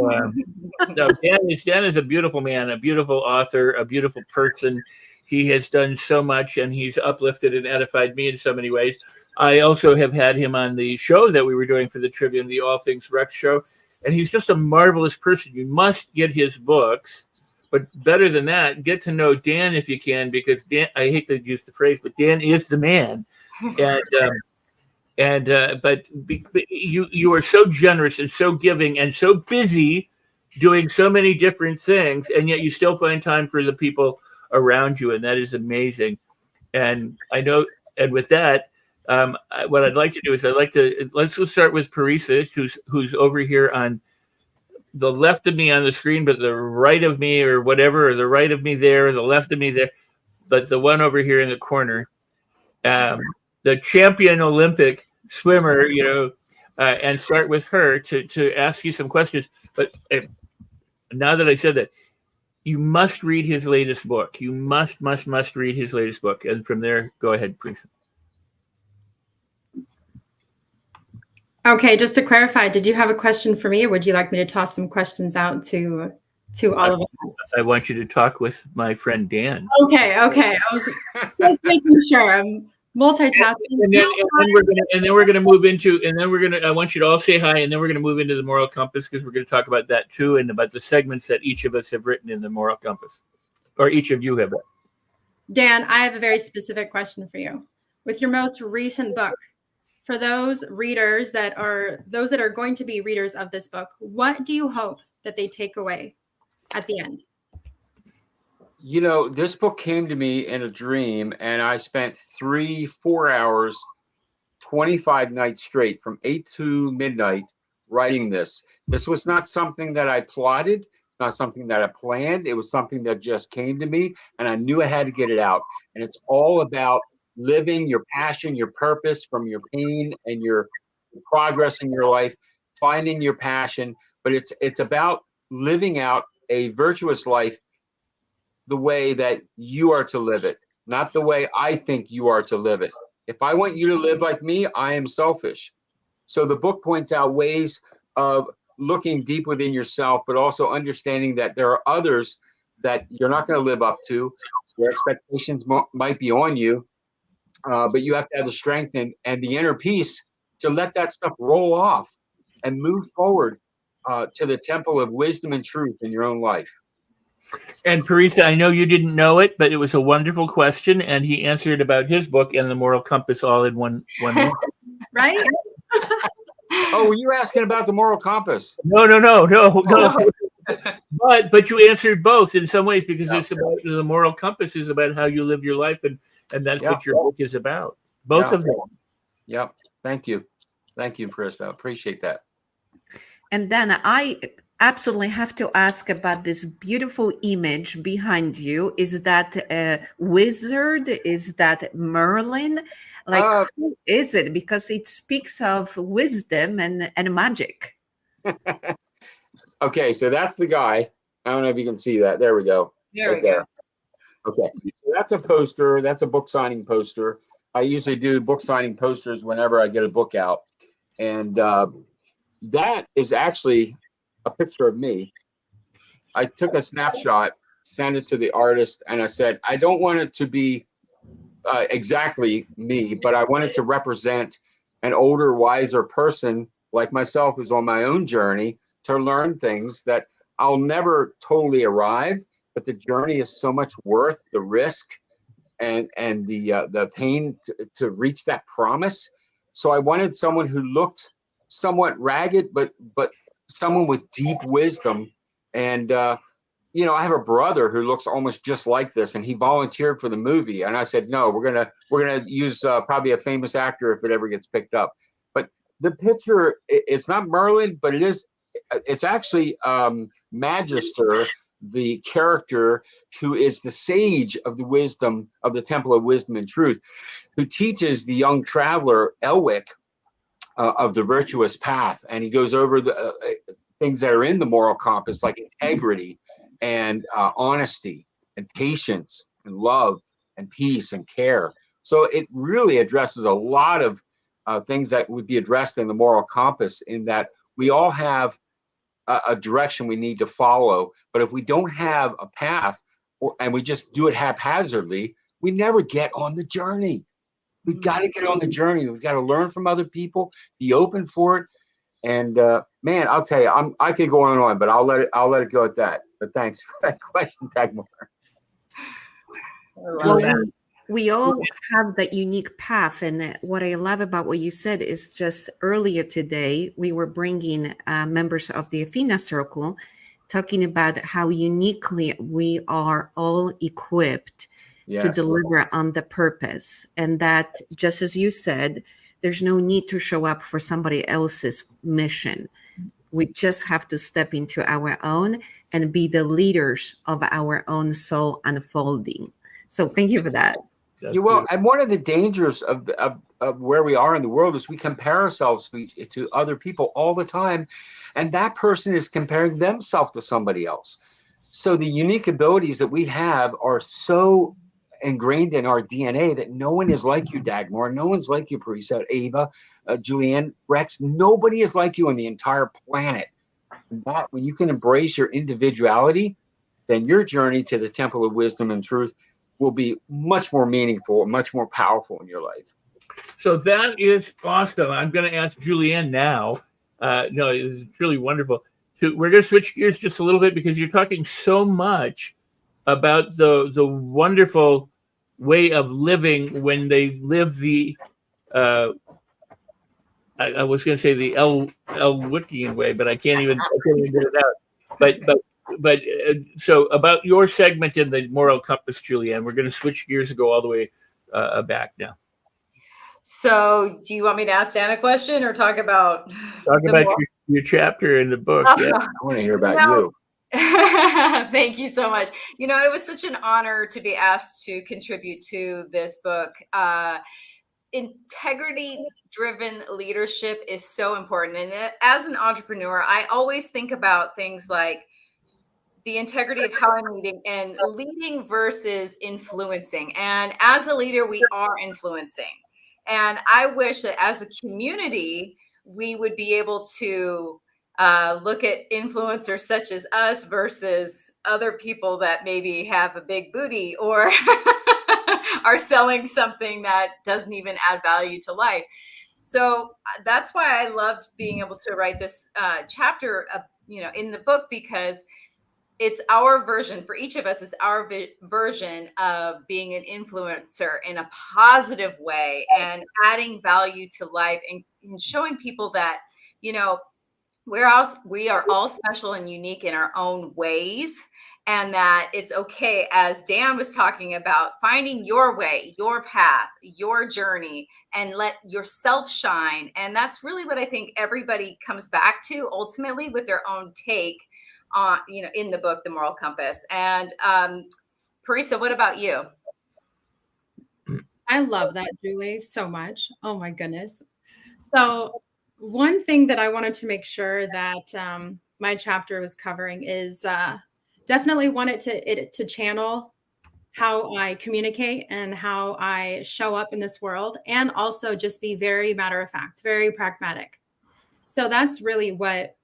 Dan is a beautiful man, a beautiful author, a beautiful person. He has done so much, and he's uplifted and edified me in so many ways. I also have had him on the show that we were doing for the Tribune, the All Things Rex show, and he's just a marvelous person. You must get his books, but better than that, get to know Dan if you can, because Dan, I hate to use the phrase, but Dan is the man. But you are so generous and so giving and so busy doing so many different things, and yet you still find time for the people around you, and that is amazing. And I know, and with that, what I'd like to do is let's just start with Parisa, who's over here on the left of me on the screen, but the right of me or whatever, or the right of me there, the left of me there, but the one over here in the corner, the champion Olympic swimmer, and start with her to ask you some questions. But now that I said that, you must read his latest book. You must read his latest book. And from there, go ahead, please. Okay, just to clarify, did you have a question for me, or would you like me to toss some questions out to all of us? I want you to talk with my friend Dan. Okay. I was just making sure. I'm multitasking. And then we're gonna move into, I want you to all say hi, and then we're gonna move into the moral compass, because we're gonna talk about that too, and about the segments that each of us have written in the moral compass, or each of you have. Dan, I have a very specific question for you. With your most recent book, for those readers that are going to be readers of this book, what do you hope that they take away at the end? This book came to me in a dream, and I spent 3-4 hours, 25 nights straight, from 8 to midnight, writing this. This was not something that I plotted, not something that I planned. It was something that just came to me, and I knew I had to get it out. And it's all about living your passion, your purpose, from your pain and your progress in your life, finding your passion. But it's about living out a virtuous life the way that you are to live it, not the way I think you are to live it. If I want you to live like me, I am selfish. So the book points out ways of looking deep within yourself, but also understanding that there are others that you're not going to live up to. Their expectations might be on you, but you have to have the strength and the inner peace to let that stuff roll off and move forward to the temple of wisdom and truth in your own life. And Parisa, I know you didn't know it, but it was a wonderful question, and he answered about his book and the moral compass all in one. Right? Oh, were you asking about the moral compass? No. But you answered both in some ways, because it's about the moral compass is about how you live your life, and that's what your book is about. Both of them. Yep. Thank you, Parisa. Appreciate that. And then I absolutely have to ask about this beautiful image behind you. Is that a wizard? Is that Merlin? Who is it? Because it speaks of wisdom and magic. Okay, so that's the guy. I don't know if you can see that. There we go. There we go. Okay, so that's a poster. That's a book signing poster. I usually do book signing posters whenever I get a book out. And that is actually a picture of me. I took a snapshot, sent it to the artist, and I said, I don't want it to be exactly me, but I want it to represent an older, wiser person like myself who's on my own journey to learn things that I'll never totally arrive, but the journey is so much worth the risk and the pain to reach that promise. So I wanted someone who looked somewhat ragged, but someone with deep wisdom. And I have a brother who looks almost just like this, and he volunteered for the movie. And I said, no, we're gonna use probably a famous actor if it ever gets picked up. But the picture, it's not Merlin, but it's actually Magister, the character who is the sage of the wisdom of the Temple of Wisdom and Truth, who teaches the young traveler Elwick of the virtuous path. And he goes over the things that are in the moral compass, like integrity and honesty and patience and love and peace and care. So it really addresses a lot of things that would be addressed in the moral compass, in that we all have a direction we need to follow. But if we don't have a path, and we just do it haphazardly, we never get on the journey. We've got to get on the journey. We've got to learn from other people, be open for it. And man, I'll tell you, I could go on and on, but I'll let it go at that. But thanks for that question, Dagmar. Well, we all have that unique path. And what I love about what you said is just earlier today, we were bringing members of the Athena Circle talking about how uniquely we are all equipped to deliver on the purpose. And that, just as you said, there's no need to show up for somebody else's mission. We just have to step into our own and be the leaders of our own soul unfolding. So thank you for that. Well, and one of the dangers of where we are in the world is we compare ourselves to other people all the time, and that person is comparing themselves to somebody else. So the unique abilities that we have are so ingrained in our DNA that no one is like you, Dagmar. No one's like you, Parisa, Ava, Julianne, Rex. Nobody is like you on the entire planet. And that, when you can embrace your individuality, then your journey to the temple of wisdom and truth will be much more meaningful, much more powerful in your life. So that is awesome. I'm going to ask Julianne now. No, it is truly wonderful. We're going to switch gears just a little bit because you're talking so much about the wonderful way of living when they live the I was going to say the Elwickian way, but I can't even get it out. But so about your segment in the moral compass, Julianne, we're going to switch gears and go all the way back now. So do you want me to ask Dan a question or talk about your chapter in the book? Yeah, I want to hear about you. Thank you so much. You know, it was such an honor to be asked to contribute to this book. Integrity-driven leadership is so important. And as an entrepreneur, I always think about things like the integrity of how I'm leading and leading versus influencing. And as a leader, we are influencing. And I wish that as a community, we would be able to look at influencers such as us versus other people that maybe have a big booty or are selling something that doesn't even add value to life. So that's why I loved being able to write this chapter, in the book, because it's our version for each of us. It's our version of being an influencer in a positive way and adding value to life and showing people that, we are all special and unique in our own ways, and that it's okay, as Dan was talking about, finding your way, your path, your journey, and let yourself shine. And that's really what I think everybody comes back to ultimately with their own take on, in the book, The Moral Compass. And Parisa, what about you? I love that, Julie, so much. Oh my goodness. So one thing that I wanted to make sure that my chapter was covering is definitely wanted to channel how I communicate and how I show up in this world, and also just be very matter of fact, very pragmatic. So that's really what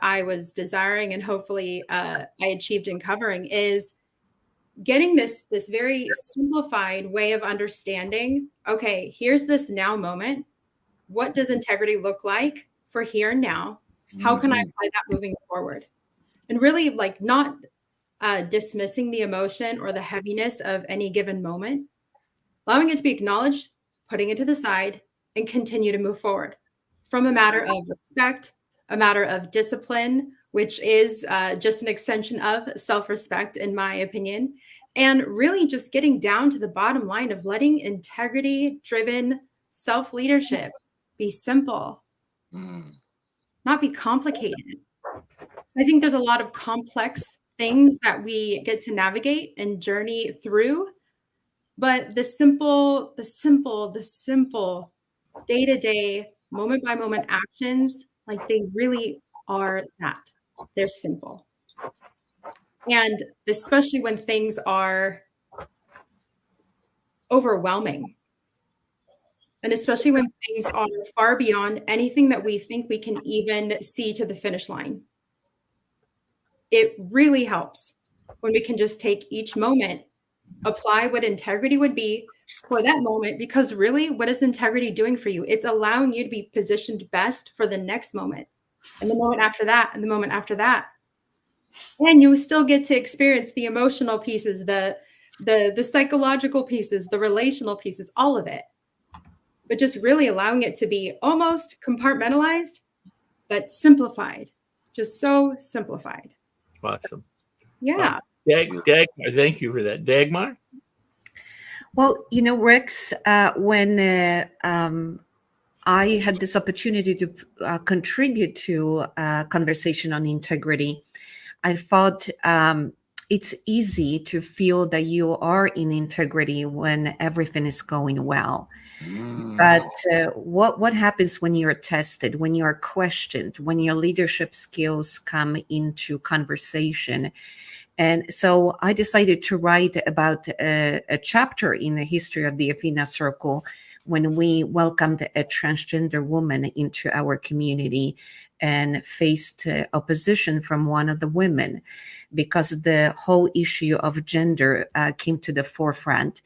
I was desiring, and hopefully I achieved in covering, is getting this very simplified way of understanding, okay, here's this now moment. What does integrity look like for here and now? How can I apply that moving forward? And really, like, not dismissing the emotion or the heaviness of any given moment, allowing it to be acknowledged, putting it to the side, and continue to move forward from a matter of respect, a matter of discipline, which is just an extension of self-respect, in my opinion, and really just getting down to the bottom line of letting integrity-driven self-leadership be simple, not be complicated. I think there's a lot of complex things that we get to navigate and journey through, but the simple day-to-day, moment-by-moment actions, like, they really are that. They're simple. And especially when things are overwhelming, and especially when things are far beyond anything that we think we can even see to the finish line, it really helps when we can just take each moment, apply what integrity would be for that moment, because really, what is integrity doing for you? It's allowing you to be positioned best for the next moment, and the moment after that, and the moment after that. And you still get to experience the emotional pieces, the psychological pieces, the relational pieces, all of it. But just really allowing it to be almost compartmentalized, but simplified, just so simplified. Awesome. Yeah. Dagmar, thank you for that. Dagmar? Well, Rex, when I had this opportunity to contribute to a conversation on integrity, I thought it's easy to feel that you are in integrity when everything is going well. But what happens when you're tested, when you are questioned, when your leadership skills come into conversation? And so I decided to write about a chapter in the history of the Athena Circle when we welcomed a transgender woman into our community and faced opposition from one of the women, because the whole issue of gender came to the forefront.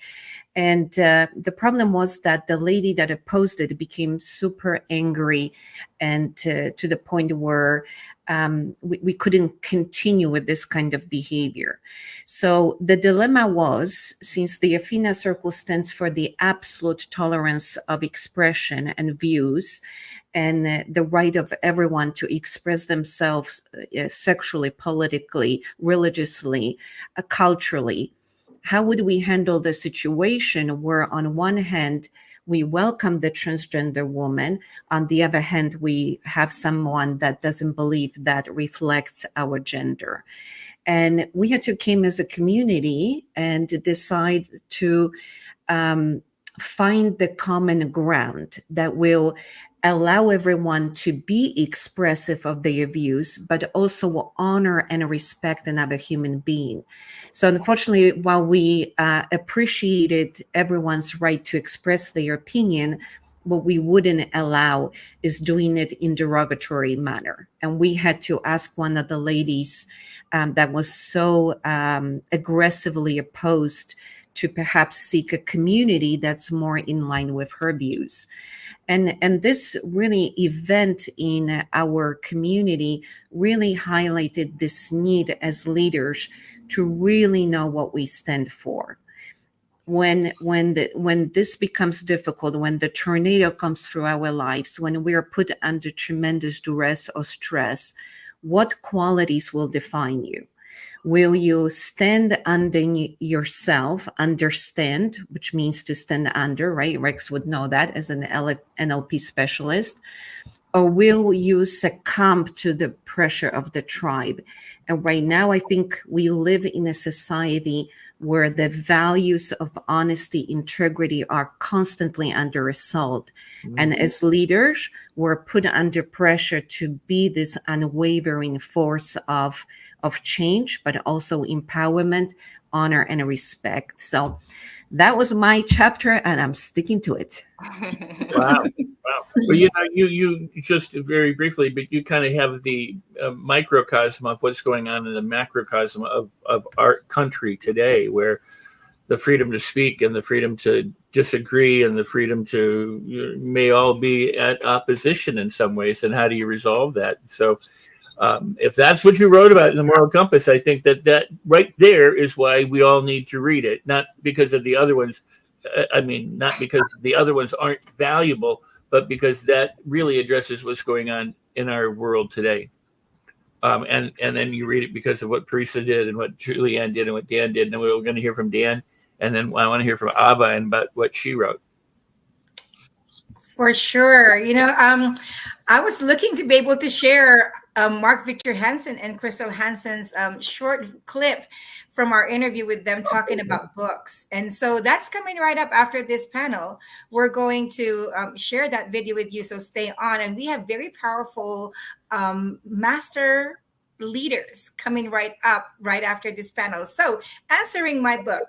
And the problem was that the lady that opposed it became super angry, and to the point where we couldn't continue with this kind of behavior. So the dilemma was, since the Athena Circle stands for the absolute tolerance of expression and views, and the right of everyone to express themselves sexually, politically, religiously, culturally, how would we handle the situation where on one hand we welcome the transgender woman, on the other hand we have someone that doesn't believe that reflects our gender? And we had to come as a community and decide to find the common ground that will allow everyone to be expressive of their views, but also will honor and respect another human being. So unfortunately, while we appreciated everyone's right to express their opinion, what we wouldn't allow is doing it in derogatory manner. And we had to ask one of the ladies that was so aggressively opposed to perhaps seek a community that's more in line with her views. And this really event in our community really highlighted this need as leaders to really know what we stand for. When this becomes difficult, when the tornado comes through our lives, when we are put under tremendous duress or stress, what qualities will define you? Will you stand under yourself, understand, which means to stand under, right? Rex would know that as an NLP specialist. Or will you succumb to the pressure of the tribe? And right now, I think we live in a society where the values of honesty, integrity are constantly under assault. Mm-hmm. And as leaders, we're put under pressure to be this unwavering force of change, but also empowerment, honor, and respect. So that was my chapter, and I'm sticking to it. Wow. Well, you just very briefly, but you kind of have the microcosm of what's going on in the macrocosm of our country today, where the freedom to speak and the freedom to disagree and the freedom to may all be at opposition in some ways. And how do you resolve that? So if that's what you wrote about in the Moral Compass, I think that right there is why we all need to read it, not because of the other ones. Not because the other ones aren't valuable, but because that really addresses what's going on in our world today. And then you read it because of what Parisa did and what Julianne did and what Dan did. And we're going to hear from Dan. And then I want to hear from Ava and about what she wrote. For sure. I was looking to be able to share Mark Victor Hansen and Crystal Hansen's short clip from our interview with them talking about books. And so that's coming right up after this panel. We're going to share that video with you, so stay on. And we have very powerful master leaders coming right up right after this panel. So answering my book.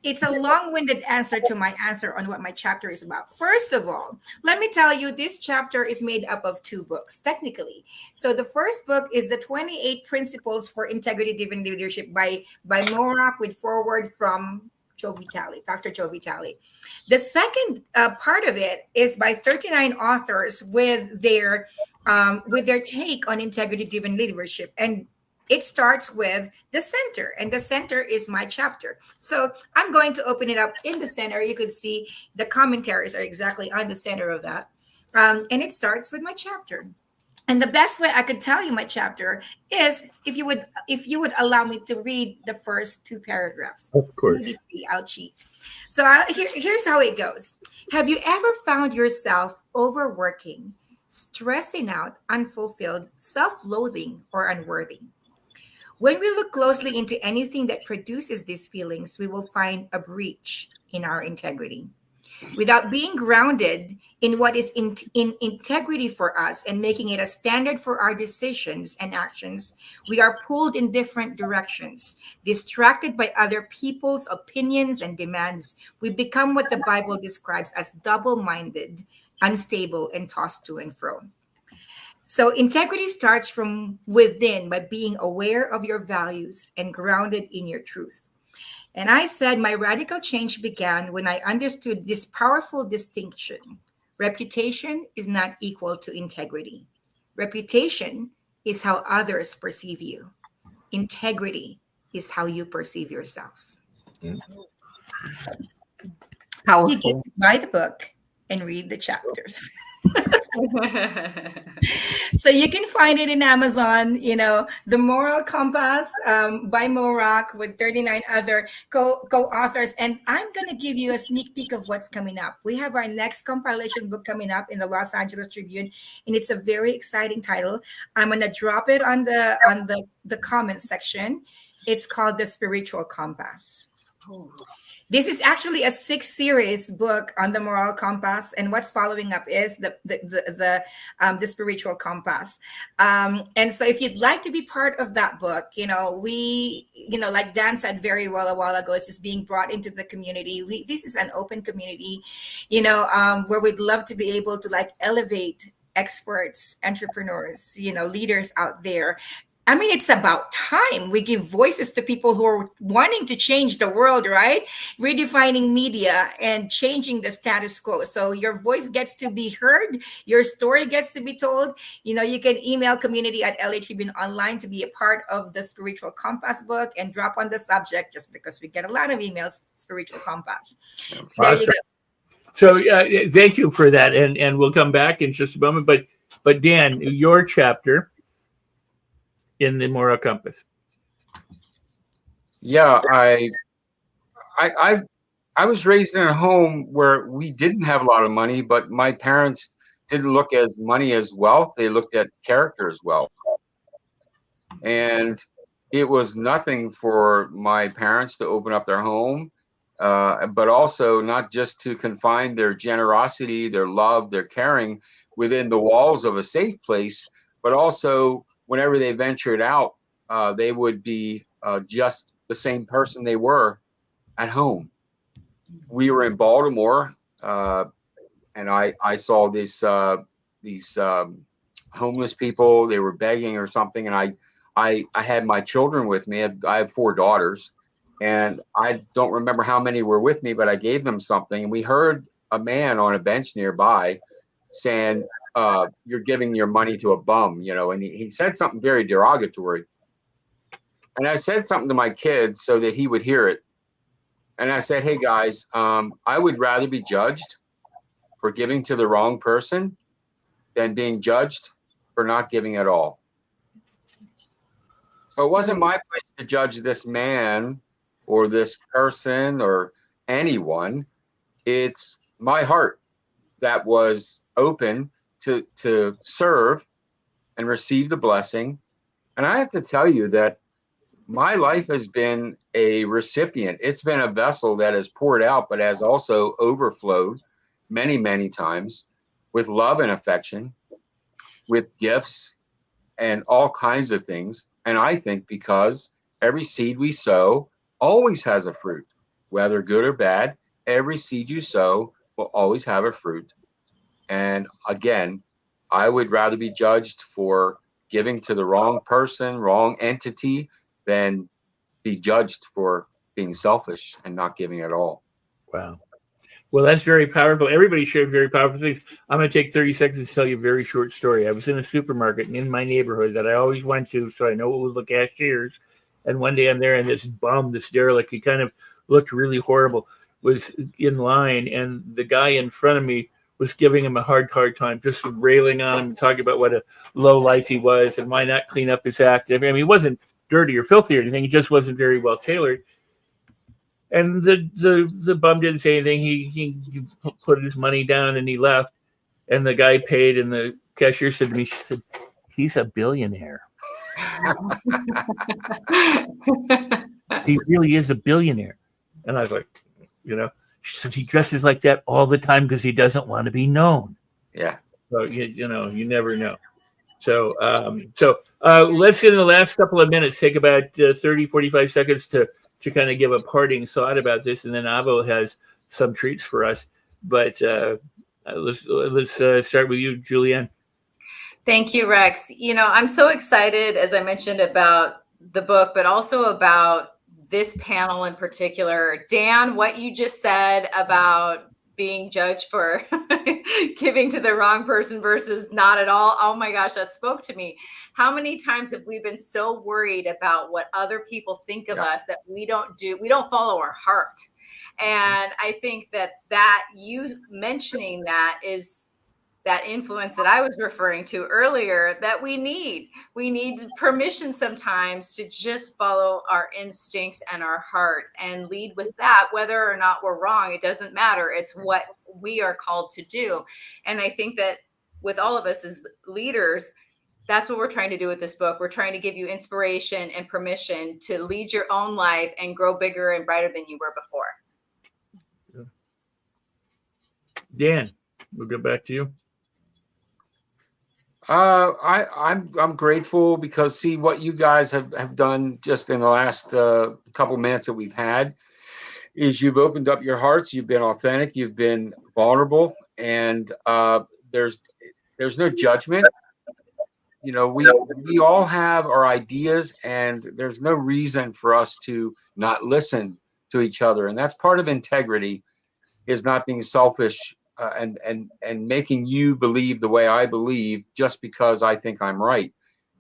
it's a long-winded answer to my answer on what my chapter is about. First of all, let me tell you, this chapter is made up of 2 books, technically. So the first book is the 28 Principles for Integrity-Driven Leadership by Morak, with foreword from Joe Vitale, Dr. Joe Vitale. The second part of it is by 39 authors with their take on integrity-driven leadership. And it starts with the center, and the center is my chapter. So I'm going to open it up in the center. You could see the commentaries are exactly on the center of that. And it starts with my chapter. And the best way I could tell you my chapter is if you would allow me to read the first 2 paragraphs. Of course. Maybe I'll cheat. So here's how it goes. Have you ever found yourself overworking, stressing out, unfulfilled, self-loathing, or unworthy? When we look closely into anything that produces these feelings, we will find a breach in our integrity. Without being grounded in what is in integrity for us and making it a standard for our decisions and actions, we are pulled in different directions, distracted by other people's opinions and demands. We become what the Bible describes as double-minded, unstable, and tossed to and fro. So integrity starts from within by being aware of your values and grounded in your truth. And I said my radical change began when I understood this powerful distinction. Reputation is not equal to integrity. Reputation is how others perceive you. Integrity is how you perceive yourself. Powerful. You get to buy the book and read the chapters. So you can find it in Amazon, The Moral Compass by Morak with 39 other co-authors. And I'm going to give you a sneak peek of what's coming up. We have our next compilation book coming up in the Los Angeles Tribune, and it's a very exciting title. I'm going to drop it on the comment section. It's called The Spiritual Compass. This is actually a 6-series book on the moral compass, and what's following up is the spiritual compass. And so, if you'd like to be part of that book, like Dan said very well a while ago, it's just being brought into the community. This is an open community, where we'd love to be able to elevate experts, entrepreneurs, leaders out there. I mean, it's about time we give voices to people who are wanting to change the world, right? Redefining media and changing the status quo. So your voice gets to be heard. Your story gets to be told. You can email community@LA Tribune Online to be a part of the Spiritual Compass book and drop on the subject, just because we get a lot of emails, Spiritual Compass. There you go. So thank you for that. And we'll come back in just a moment. But Dan, your chapter in the moral compass. Yeah, I was raised in a home where we didn't have a lot of money, but my parents didn't look at money as wealth. They looked at character as wealth. And it was nothing for my parents to open up their home, but also not just to confine their generosity, their love, their caring within the walls of a safe place, but also whenever they ventured out, they would be just the same person they were at home. We were in Baltimore, and I saw these homeless people. They were begging or something, and I had my children with me. I have 4 daughters, and I don't remember how many were with me, but I gave them something, and we heard a man on a bench nearby saying, "You're giving your money to a bum," and he said something very derogatory. And I said something to my kids so that he would hear it. And I said, "Hey guys, I would rather be judged for giving to the wrong person than being judged for not giving at all." So it wasn't my place to judge this man or this person or anyone. It's my heart that was open to serve and receive the blessing. And I have to tell you that my life has been a recipient. It's been a vessel that has poured out, but has also overflowed many, many times with love and affection, with gifts and all kinds of things. And I think because every seed we sow always has a fruit. whether good or bad. Every seed you sow will always have a fruit. And again, I would rather be judged for giving to the wrong person, wrong entity, than be judged for being selfish and not giving at all. Wow. Well, that's very powerful. Everybody shared very powerful things. I'm going to take 30 seconds to tell you a very short story. I was in a supermarket in my neighborhood that I always went to, so I know it was the cashiers. And one day I'm there, and this bum, this derelict, he kind of looked really horrible, was in line, and the guy in front of me was giving him a hard time, just railing on him, talking about what a low life he was and why not clean up his act. I mean, he wasn't dirty or filthy or anything. He just wasn't very well tailored. And the bum didn't say anything. He put his money down and he left. And the guy paid, and the cashier said to me, she said, "He's a billionaire." He really is a billionaire. And I was like, she said, he dresses like that all the time because he doesn't want to be known. Yeah. So, you never know. So, let's, in the last couple of minutes, take about 30, 45 seconds to kind of give a parting thought about this. And then Avo has some treats for us. But let's start with you, Julianne. Thank you, Rex. I'm so excited, as I mentioned, about the book, but also about this panel in particular. Dan, what you just said about being judged for giving to the wrong person versus not at all. Oh my gosh, that spoke to me. How many times have we been so worried about what other people think of us that we don't follow our heart? And I think that you mentioning that is that influence that I was referring to earlier, that we need permission sometimes to just follow our instincts and our heart and lead with that, whether or not we're wrong. It doesn't matter. It's what we are called to do. And I think that with all of us as leaders, that's what we're trying to do with this book. We're trying to give you inspiration and permission to lead your own life and grow bigger and brighter than you were before. Dan, we'll get back to you. I'm grateful because see what you guys have done just in the last couple minutes that we've had is you've opened up your hearts, you've been authentic, you've been vulnerable, and there's no judgment. We all have our ideas, and there's no reason for us to not listen to each other, and that's part of integrity, is not being selfish. And making you believe the way I believe just because I think I'm right.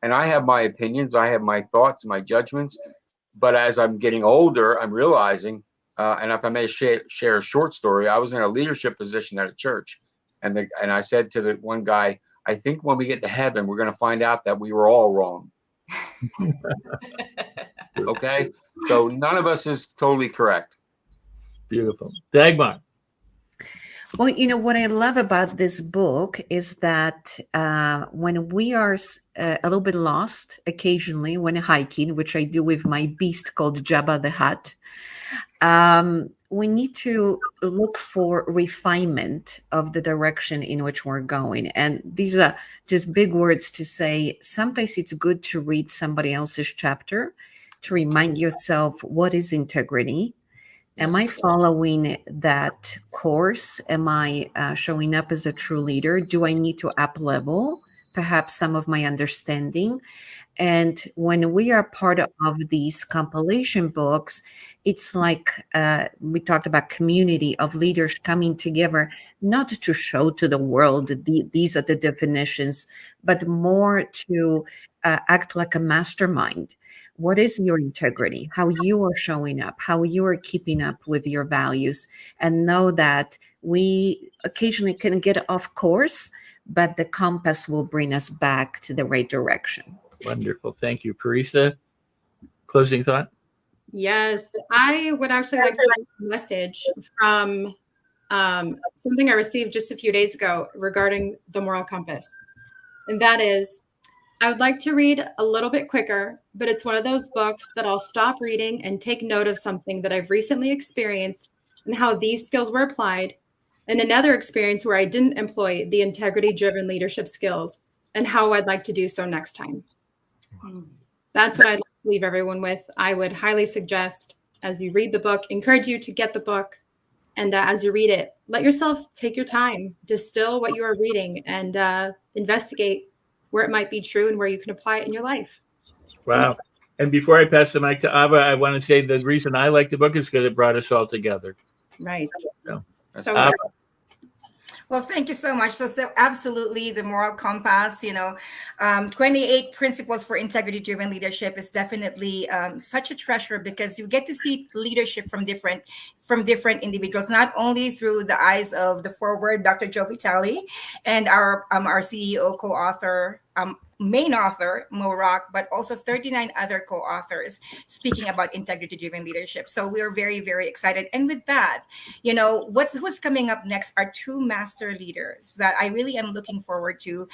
And I have my opinions, I have my thoughts, my judgments. But as I'm getting older, I'm realizing, and if I may share a short story, I was in a leadership position at a church. And I said to the one guy, I think when we get to heaven, we're going to find out that we were all wrong. Okay? So none of us is totally correct. Beautiful. Dagmar. Well, what I love about this book is that when we are a little bit lost occasionally when hiking, which I do with my beast called Jabba the Hutt, we need to look for refinement of the direction in which we're going. And these are just big words to say. Sometimes it's good to read somebody else's chapter to remind yourself, what is integrity? Am I following that course? Am I showing up as a true leader? Do I need to up level perhaps some of my understanding? And when we are part of these compilation books, it's like we talked about community of leaders coming together, not to show to the world these are the definitions, but more to act like a mastermind. What is your integrity? How you are showing up, how you are keeping up with your values, and know that we occasionally can get off course, but the compass will bring us back to the right direction. Wonderful. Thank you. Parisa, closing thought? Yes, I would actually like to share a message from something I received just a few days ago regarding the moral compass. And that is, I would like to read a little bit quicker, but it's one of those books that I'll stop reading and take note of something that I've recently experienced and how these skills were applied, and another experience where I didn't employ the integrity-driven leadership skills and how I'd like to do so next time. That's what I'd like to leave everyone with. I would highly suggest as you read the book, encourage you to get the book. And as you read it, let yourself take your time, distill what you are reading, and investigate where it might be true and where you can apply it in your life. Wow. And before I pass the mic to Ava, I want to say the reason I like the book is because it brought us all together. Right. So, So well, thank you so much. So absolutely, the moral compass, 28 principles for integrity-driven leadership is definitely such a treasure, because you get to see leadership from different individuals, not only through the eyes of the forward, Dr. Joe Vitale, and our CEO co-author, main author, Mo Rock, but also 39 other co-authors speaking about integrity-driven leadership. So we're very, very excited. And with that, what's coming up next are two master leaders that I really am looking forward to.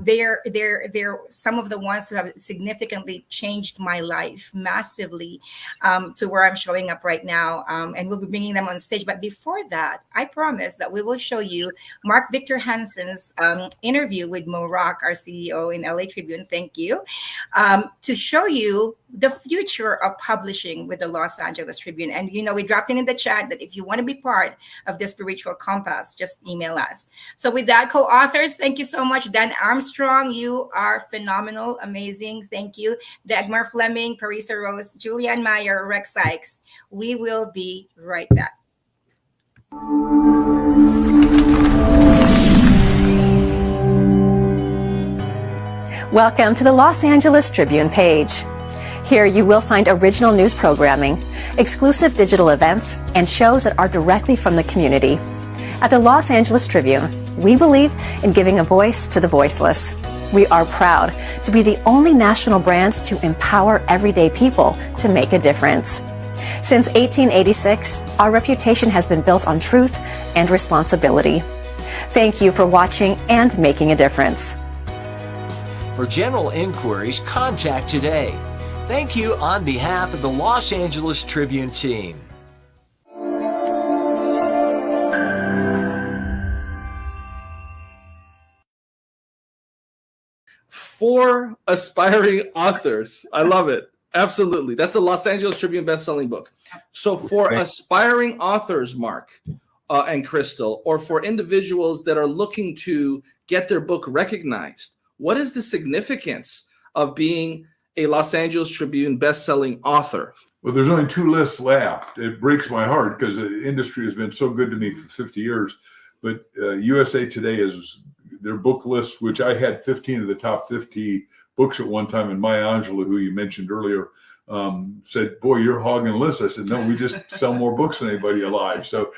They're some of the ones who have significantly changed my life massively to where I'm showing up right now. And we'll be bringing them on stage. But before that, I promise that we will show you Mark Victor Hansen's interview with Mo Rock, our CEO in LA Tribune, thank you, to show you the future of publishing with the Los Angeles Tribune. And, we dropped in the chat that if you want to be part of the Spiritual Compass, just email us. So with that, co-authors, thank you so much. Dan Armstrong, you are phenomenal, amazing. Thank you. Dagmar Fleming, Parisa Rose, Julianne Meyer, Rex Sykes. We will be right back. Welcome to the Los Angeles Tribune page. Here you will find original news programming, exclusive digital events, and shows that are directly from the community. At the Los Angeles Tribune, we believe in giving a voice to the voiceless. We are proud to be the only national brand to empower everyday people to make a difference. Since 1886, our reputation has been built on truth and responsibility. Thank you for watching and making a difference. For general inquiries, contact today. Thank you on behalf of the Los Angeles Tribune team. For aspiring authors. I love it. Absolutely. That's a Los Angeles Tribune best-selling book. So for aspiring authors, Mark and Crystal, or for individuals that are looking to get their book recognized, what is the significance of being a Los Angeles Tribune best-selling author? Well, there's only 2 lists left. It breaks my heart because the industry has been so good to me for 50 years. But USA Today is their book list, which I had 15 of the top 50 books at one time. And Maya Angelou, who you mentioned earlier, said, boy, you're hogging the list. I said, no, we just sell more books than anybody alive. So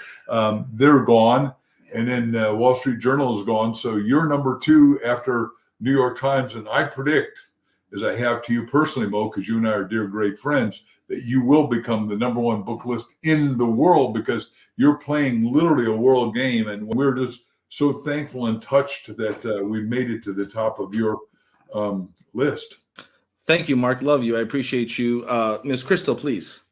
they're gone. And then Wall Street Journal is gone. So you're number 2 after New York Times. And I predict, as I have to you personally, Mo, because you and I are dear, great friends, that you will become the number 1 book list in the world, because you're playing literally a world game. And we're just so thankful and touched that we made it to the top of your list. Thank you, Mark. Love you. I appreciate you. Ms. Crystal, please.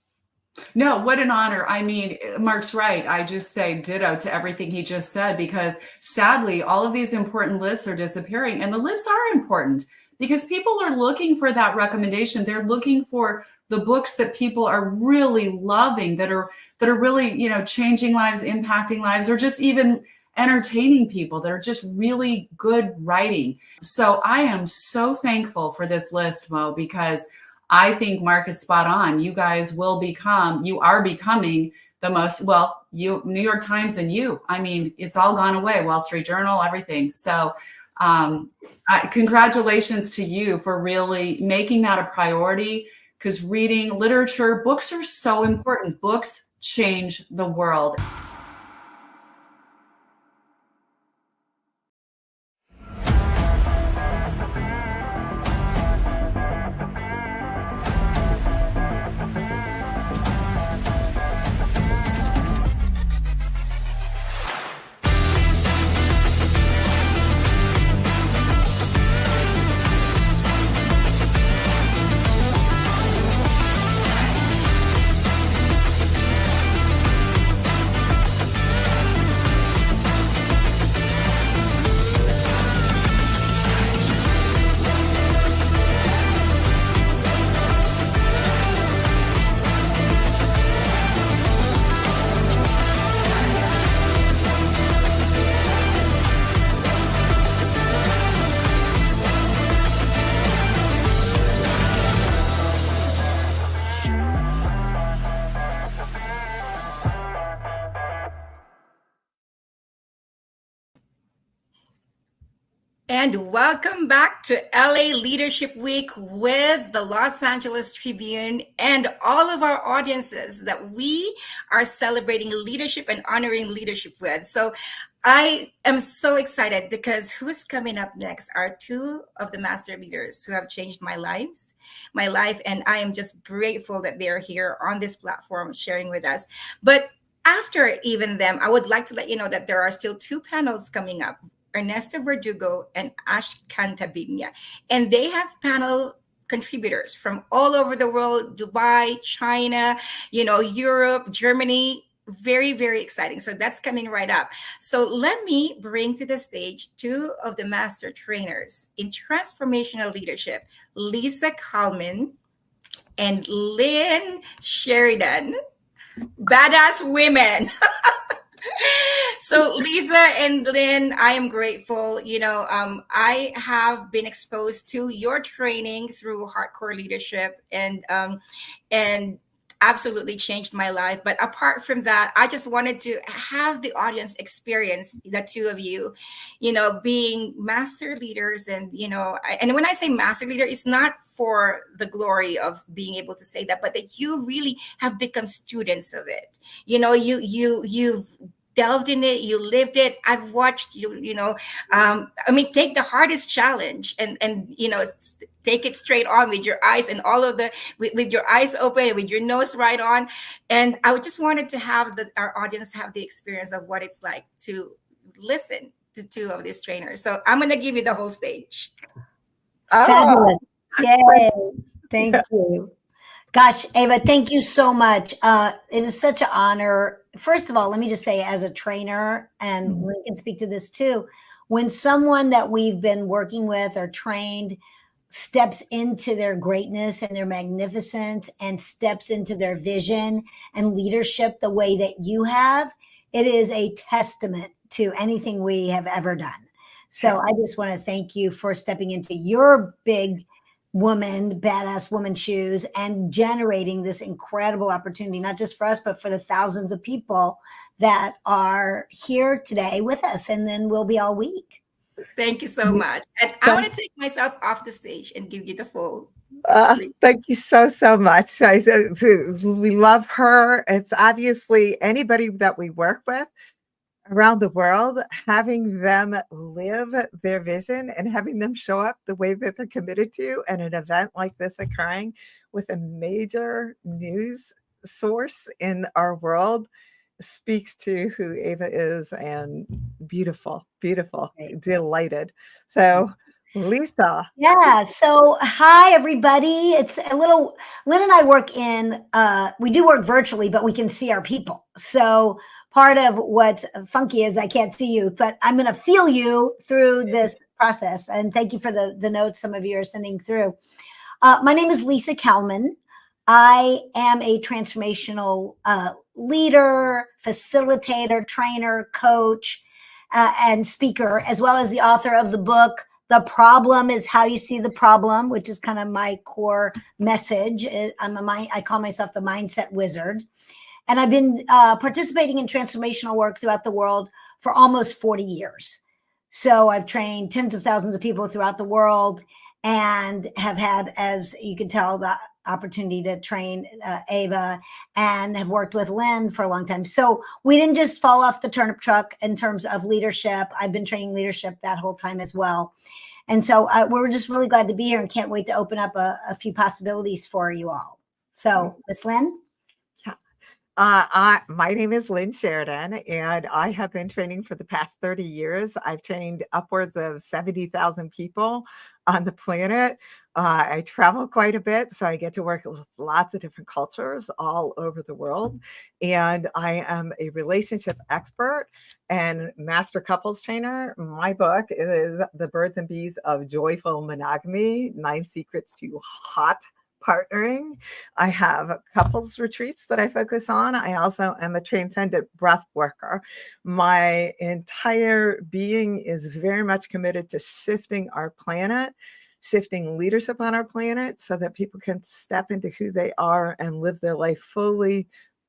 No, what an honor. I mean, Mark's right. I just say ditto to everything he just said, because sadly, all of these important lists are disappearing. And the lists are important because people are looking for that recommendation. They're looking for the books that people are really loving, that are really, changing lives, impacting lives, or just even entertaining people, that are just really good writing. So I am so thankful for this list, Mo, because I think Mark is spot on. You guys you are becoming the most, New York Times and you. I mean, it's all gone away, Wall Street Journal, everything. So congratulations to you for really making that a priority, because reading literature, books are so important. Books change the world. And welcome back to LA Leadership Week with the Los Angeles Tribune and all of our audiences that we are celebrating leadership and honoring leadership with. So I am so excited because who's coming up next are two of the master leaders who have changed my life. And I am just grateful that they're here on this platform sharing with us. But after even them, I would like to let you know that there are still two panels coming up. Ernesto Verdugo and Ash Cantabinia. And they have panel contributors from all over the world, Dubai, China, Europe, Germany. Very, very exciting. So that's coming right up. So let me bring to the stage two of the master trainers in transformational leadership, Lisa Kalman and Lynn Sheridan. Badass women. So Lisa and Lynn, I am grateful. I have been exposed to your training through Hardcore Leadership and absolutely changed my life. But apart from that, I just wanted to have the audience experience the two of you, being master leaders. And, and when I say master leader, it's not for the glory of being able to say that, but that you really have become students of it. You've delved in it, you lived it. I've watched you, take the hardest challenge and take it straight on with your eyes and all of with your eyes open, with your nose right on. And I just wanted to have our audience have the experience of what it's like to listen to two of these trainers. So I'm going to give you the whole stage. Fabulous. Yay. Thank you. Gosh, Ava, thank you so much. It is such an honor. First of all, let me just say, as a trainer, and Lynn can speak to this too, when someone that we've been working with or trained steps into their greatness and their magnificence and steps into their vision and leadership the way that you have, it is a testament to anything we have ever done. So I just want to thank you for stepping into your big badass woman shoes and generating this incredible opportunity, not just for us, but for the thousands of people that are here today with us, and then we'll be all week. Thank you so much. And I want to take myself off the stage and give you the full. Thank you so much. We love her. It's obviously anybody that we work with around the world, having them live their vision and having them show up the way that they're committed to, and an event like this occurring with a major news source in our world speaks to who Ava is, and beautiful, delighted. So Lisa. Yeah. So hi, everybody. It's a little, Lynn and I work we do work virtually, but we can see our people. So part of what's funky is I can't see you, but I'm going to feel you through this process. And thank you for the notes some of you are sending through. My name is Lisa Kalman. I am a transformational leader, facilitator, trainer, coach, and speaker, as well as the author of the book, The Problem is How You See the Problem, which is kind of my core message. I call myself the mindset wizard. And I've been participating in transformational work throughout the world for almost 40 years. So I've trained tens of thousands of people throughout the world and have had, as you can tell, the opportunity to train Ava, and have worked with Lynn for a long time. So we didn't just fall off the turnip truck in terms of leadership. I've been training leadership that whole time as well. And so we're just really glad to be here and can't wait to open up a few possibilities for you all. So Miss Lynn? My name is Lynn Sheridan, and I have been training for the past 30 years. I've trained upwards of 70,000 people on the planet. I travel quite a bit, so I get to work with lots of different cultures all over the world. And I am a relationship expert and master couples trainer. My book is The Birds and Bees of Joyful Monogamy, 9 Secrets to Hot Partnering. I have couples retreats that I focus on. I also am a transcendent breath worker. My entire being is very much committed to shifting our planet, shifting leadership on our planet so that people can step into who they are and live their life fully,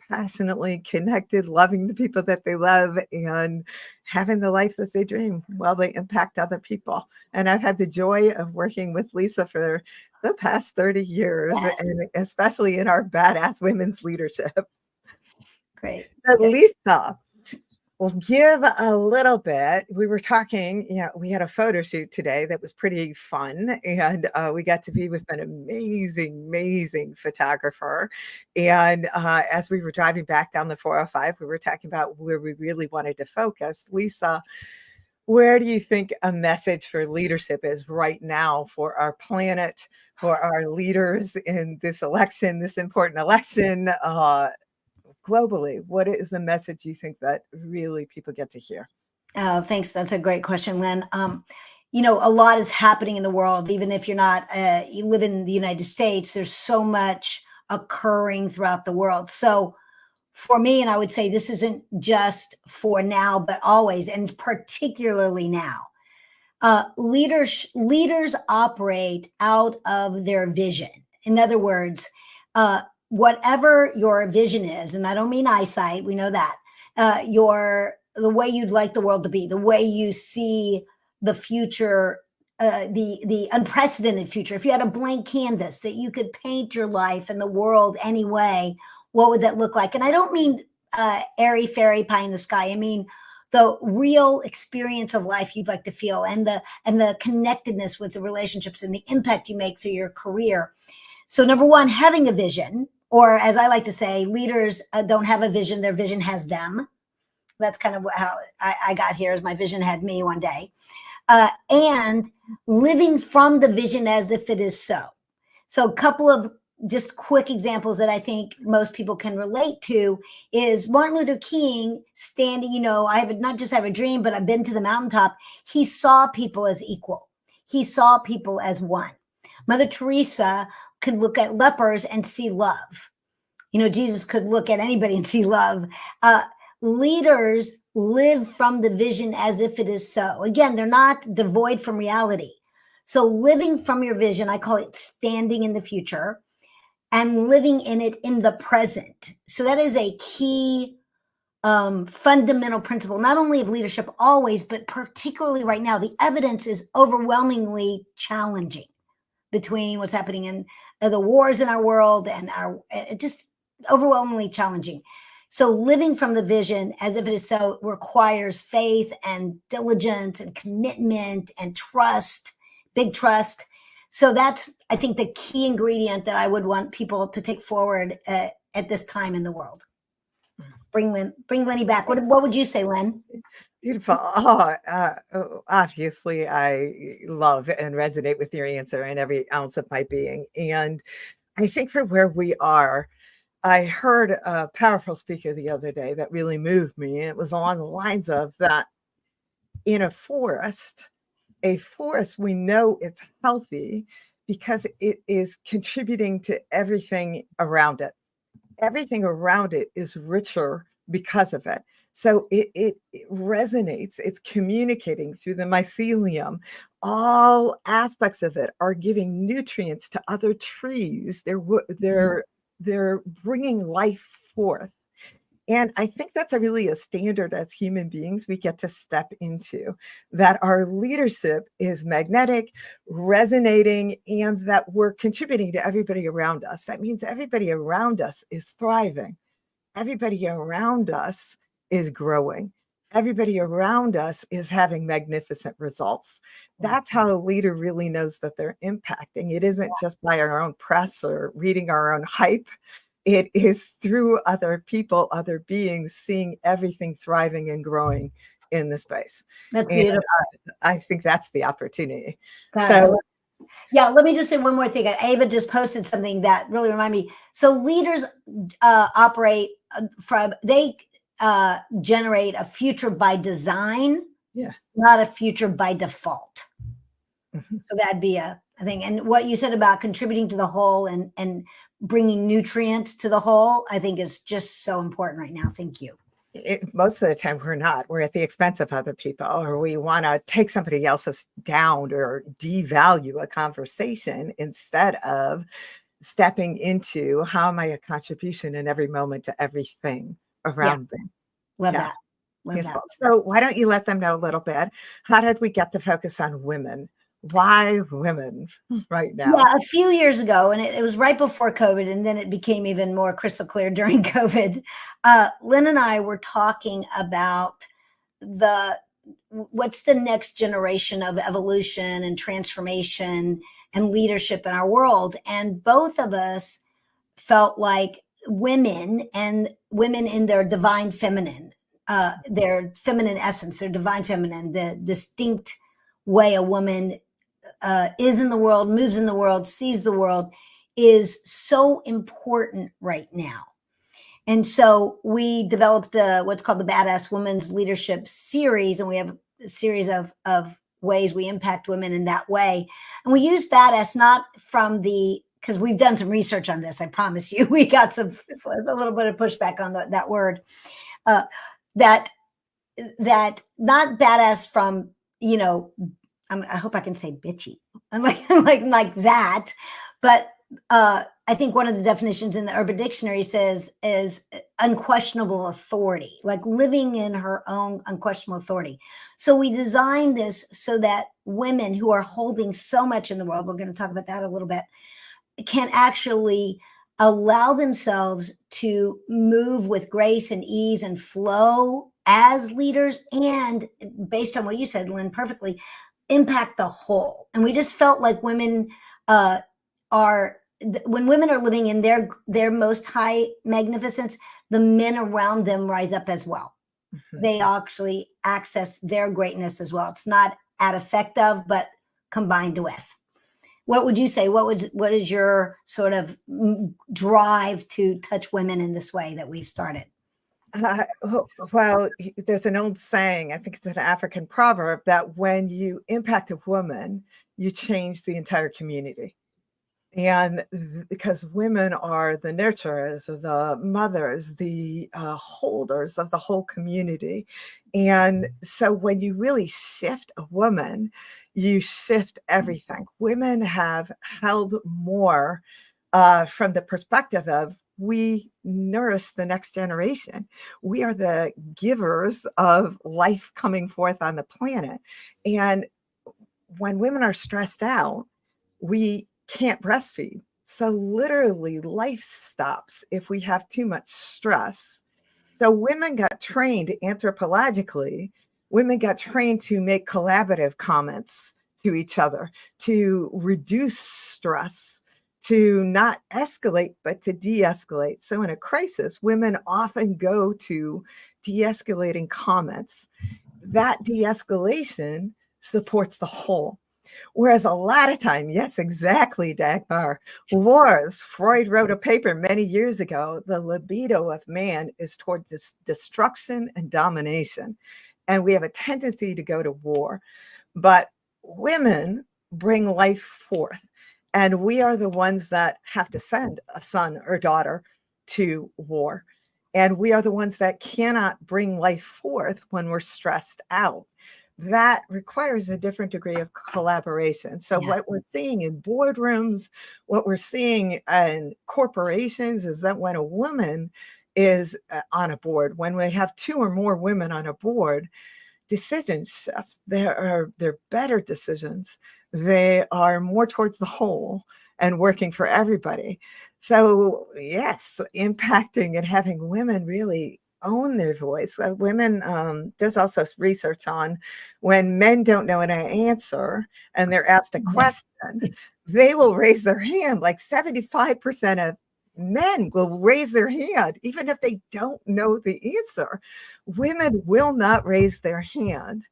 passionately connected, loving the people that they love, and having the life that they dream while they impact other people. And I've had the joy of working with Lisa for the past 30 years, and especially in our badass women's leadership. Great. So Lisa, we'll give a little bit. We were talking, we had a photo shoot today that was pretty fun, and we got to be with an amazing photographer. And as we were driving back down the 405, we were talking about where we really wanted to focus. Lisa, where do you think a message for leadership is right now for our planet, for our leaders in this election, this important election? Globally, what is the message you think that really people get to hear? Oh, thanks. That's a great question, Lynn. A lot is happening in the world. Even if you're not, you live in the United States, there's so much occurring throughout the world. So for me, and I would say this isn't just for now, but always, and particularly now, leaders operate out of their vision. In other words, whatever your vision is, and I don't mean eyesight, we know that, the way you'd like the world to be, the way you see the future, the unprecedented future. If you had a blank canvas that you could paint your life and the world any way, what would that look like? And I don't mean airy fairy pie in the sky. I mean the real experience of life you'd like to feel, and the connectedness with the relationships and the impact you make through your career. So number one, having a vision, or as I like to say, leaders don't have a vision, their vision has them. That's kind of how I got here, as my vision had me one day. And living from the vision as if it is so. So a couple of just quick examples that I think most people can relate to is Martin Luther King standing, I have not just have a dream, but I've been to the mountaintop. He saw people as equal. He saw people as one. Mother Teresa could look at lepers and see love. Jesus could look at anybody and see love. Leaders live from the vision as if it is so. Again, they're not devoid from reality. So living from your vision, I call it standing in the future and living in it in the present. So that is a key fundamental principle, not only of leadership always, but particularly right now. The evidence is overwhelmingly challenging between what's happening in the wars in our world and just overwhelmingly challenging. So living from the vision as if it is so requires faith and diligence and commitment and trust, big trust. So that's, I think, the key ingredient that I would want people to take forward at this time in the world. Bring Lenny back. What would you say, Len? Beautiful. Obviously, I love and resonate with your answer and every ounce of my being. And I think for where we are, I heard a powerful speaker the other day that really moved me. It was along the lines of that in a forest, we know it's healthy because it is contributing to everything around it. Everything around it is richer because of it. So it resonates, it's communicating through the mycelium. All aspects of it are giving nutrients to other trees. They're bringing life forth. And I think that's really a standard as human beings we get to step into, that our leadership is magnetic, resonating, and that we're contributing to everybody around us. That means everybody around us is thriving. Everybody around us is growing. Everybody around us is having magnificent results. That's how a leader really knows that they're impacting. It isn't just by our own press or reading our own hype. It is through other people, other beings, seeing everything thriving and growing in the space. That's beautiful. And I think that's the opportunity. Yeah, let me just say one more thing. Ava just posted something that really reminded me. So leaders operate they generate a future by design, not a future by default. So that'd be a thing. And what you said about contributing to the whole and bringing nutrients to the whole, I think is just so important right now. Thank you. Most of the time we're not. We're at the expense of other people, or we want to take somebody else's down or devalue a conversation instead of stepping into how am I a contribution in every moment to everything around me. Love Yeah. that. Love Beautiful. that. So why don't you let them know a little bit? How did we get the focus on women? Why women right now? Yeah, a few years ago, and it was right before COVID, and then it became even more crystal clear during COVID. Lynn and I were talking about what's the next generation of evolution and transformation and leadership in our world. And both of us felt like women and women in their divine feminine, their feminine essence, their divine feminine, the distinct way a woman is in the world, moves in the world, sees the world, is so important right now. And so we developed what's called the Badass Women's Leadership Series, and we have a series of ways we impact women in that way. And we use badass not from because we've done some research on this, I promise you. We got a little bit of pushback on that word. That not badass from, I hope I can say bitchy, like that. But I think one of the definitions in the Urban Dictionary says is unquestionable authority, like living in her own unquestionable authority. So we designed this so that women who are holding so much in the world, we're going to talk about that a little bit, can actually allow themselves to move with grace and ease and flow as leaders, and based on what you said, Lynn, perfectly, impact the whole. And we just felt like women when women are living in their most high magnificence, the men around them rise up as well. Mm-hmm. They actually access their greatness as well. It's not at effect of, but combined with. What would you say? What is your sort of drive to touch women in this way that we've started? Well, there's an old saying, I think it's an African proverb, that when you impact a woman, you change the entire community. And because women are the nurturers, the mothers, the holders of the whole community. And so when you really shift a woman, you shift everything. Women have held more from the perspective of we nourish the next generation. We are the givers of life coming forth on the planet. And when women are stressed out, we can't breastfeed. So literally life stops if we have too much stress. So women got trained anthropologically, women got trained to make collaborative comments to each other, to reduce stress, to not escalate, but to de-escalate. So in a crisis, women often go to de-escalating comments. That de-escalation supports the whole. Whereas a lot of time, yes, exactly, Dagmar, wars. Freud wrote a paper many years ago, the libido of man is toward this destruction and domination. And we have a tendency to go to war. But women bring life forth. And we are the ones that have to send a son or daughter to war. And we are the ones that cannot bring life forth when we're stressed out. That requires a different degree of collaboration. So what we're seeing in boardrooms, what we're seeing in corporations is that when a woman is on a board, when we have two or more women on a board, decisions shift. They're better decisions. They are more towards the whole and working for everybody. So yes, impacting and having women really own their voice. Women, there's also research on when men don't know an answer and they're asked a question, they will raise their hand. Like 75% of men will raise their hand, even if they don't know the answer. Women will not raise their hand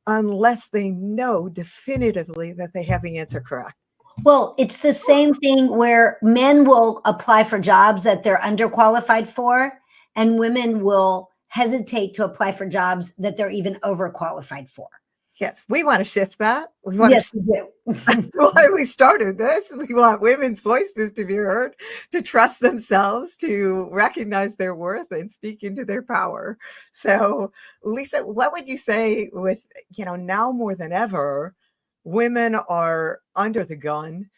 unless they know definitively that they have the answer correct. Well, it's the same thing where men will apply for jobs that they're underqualified for, and women will hesitate to apply for jobs that they're even overqualified for. Yes, we want to shift that. We want yes, to we do. That's why we started this. We want women's voices to be heard, to trust themselves, to recognize their worth and speak into their power. So, Lisa, what would you say with, now more than ever, women are under the gun.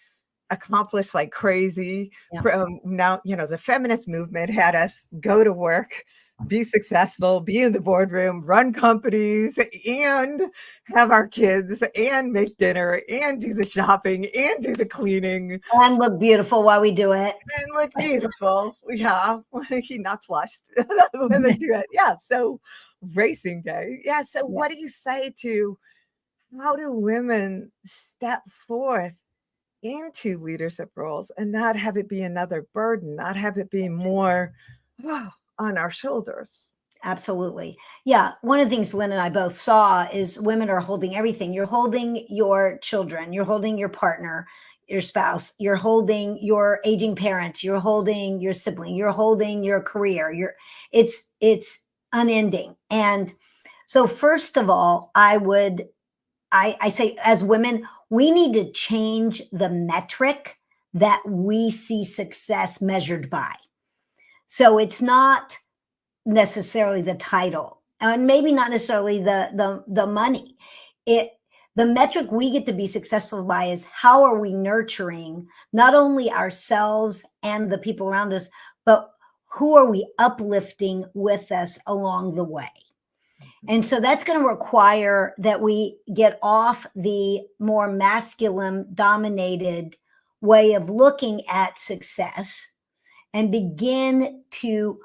accomplished like crazy. Yeah. Now, you know, the feminist movement had us go to work, be successful, be in the boardroom, run companies, and have our kids, and make dinner, and do the shopping, and do the cleaning. And look beautiful while we do it. And look beautiful. Yeah, not flushed when they do it. Yeah, so racing day. Yeah, so what do you say to how do women step forth into leadership roles and not have it be another burden, not have it be more on our shoulders? Absolutely. Yeah. One of the things Lynn and I both saw is women are holding everything. You're holding your children, you're holding your partner, your spouse, you're holding your aging parents, you're holding your sibling, you're holding your career. It's unending. And so first of all, I say as women, we need to change the metric that we see success measured by. So it's not necessarily the title, and maybe not necessarily the money. The metric we get to be successful by is how are we nurturing not only ourselves and the people around us, but who are we uplifting with us along the way? And so that's going to require that we get off the more masculine dominated way of looking at success and begin to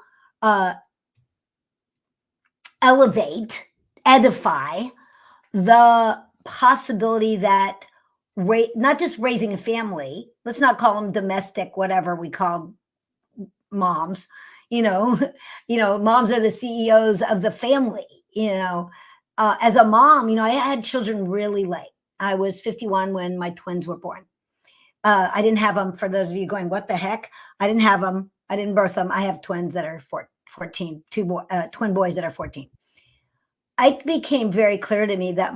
elevate, edify the possibility that not just raising a family, let's not call them domestic, whatever we call moms, moms are the CEOs of the family, as a mom, I had children really late. I was 51 when my twins were born. I didn't have them, for those of you going, what the heck? I didn't have them. I didn't birth them. I have twins that are 14, twin boys that are 14. It became very clear to me that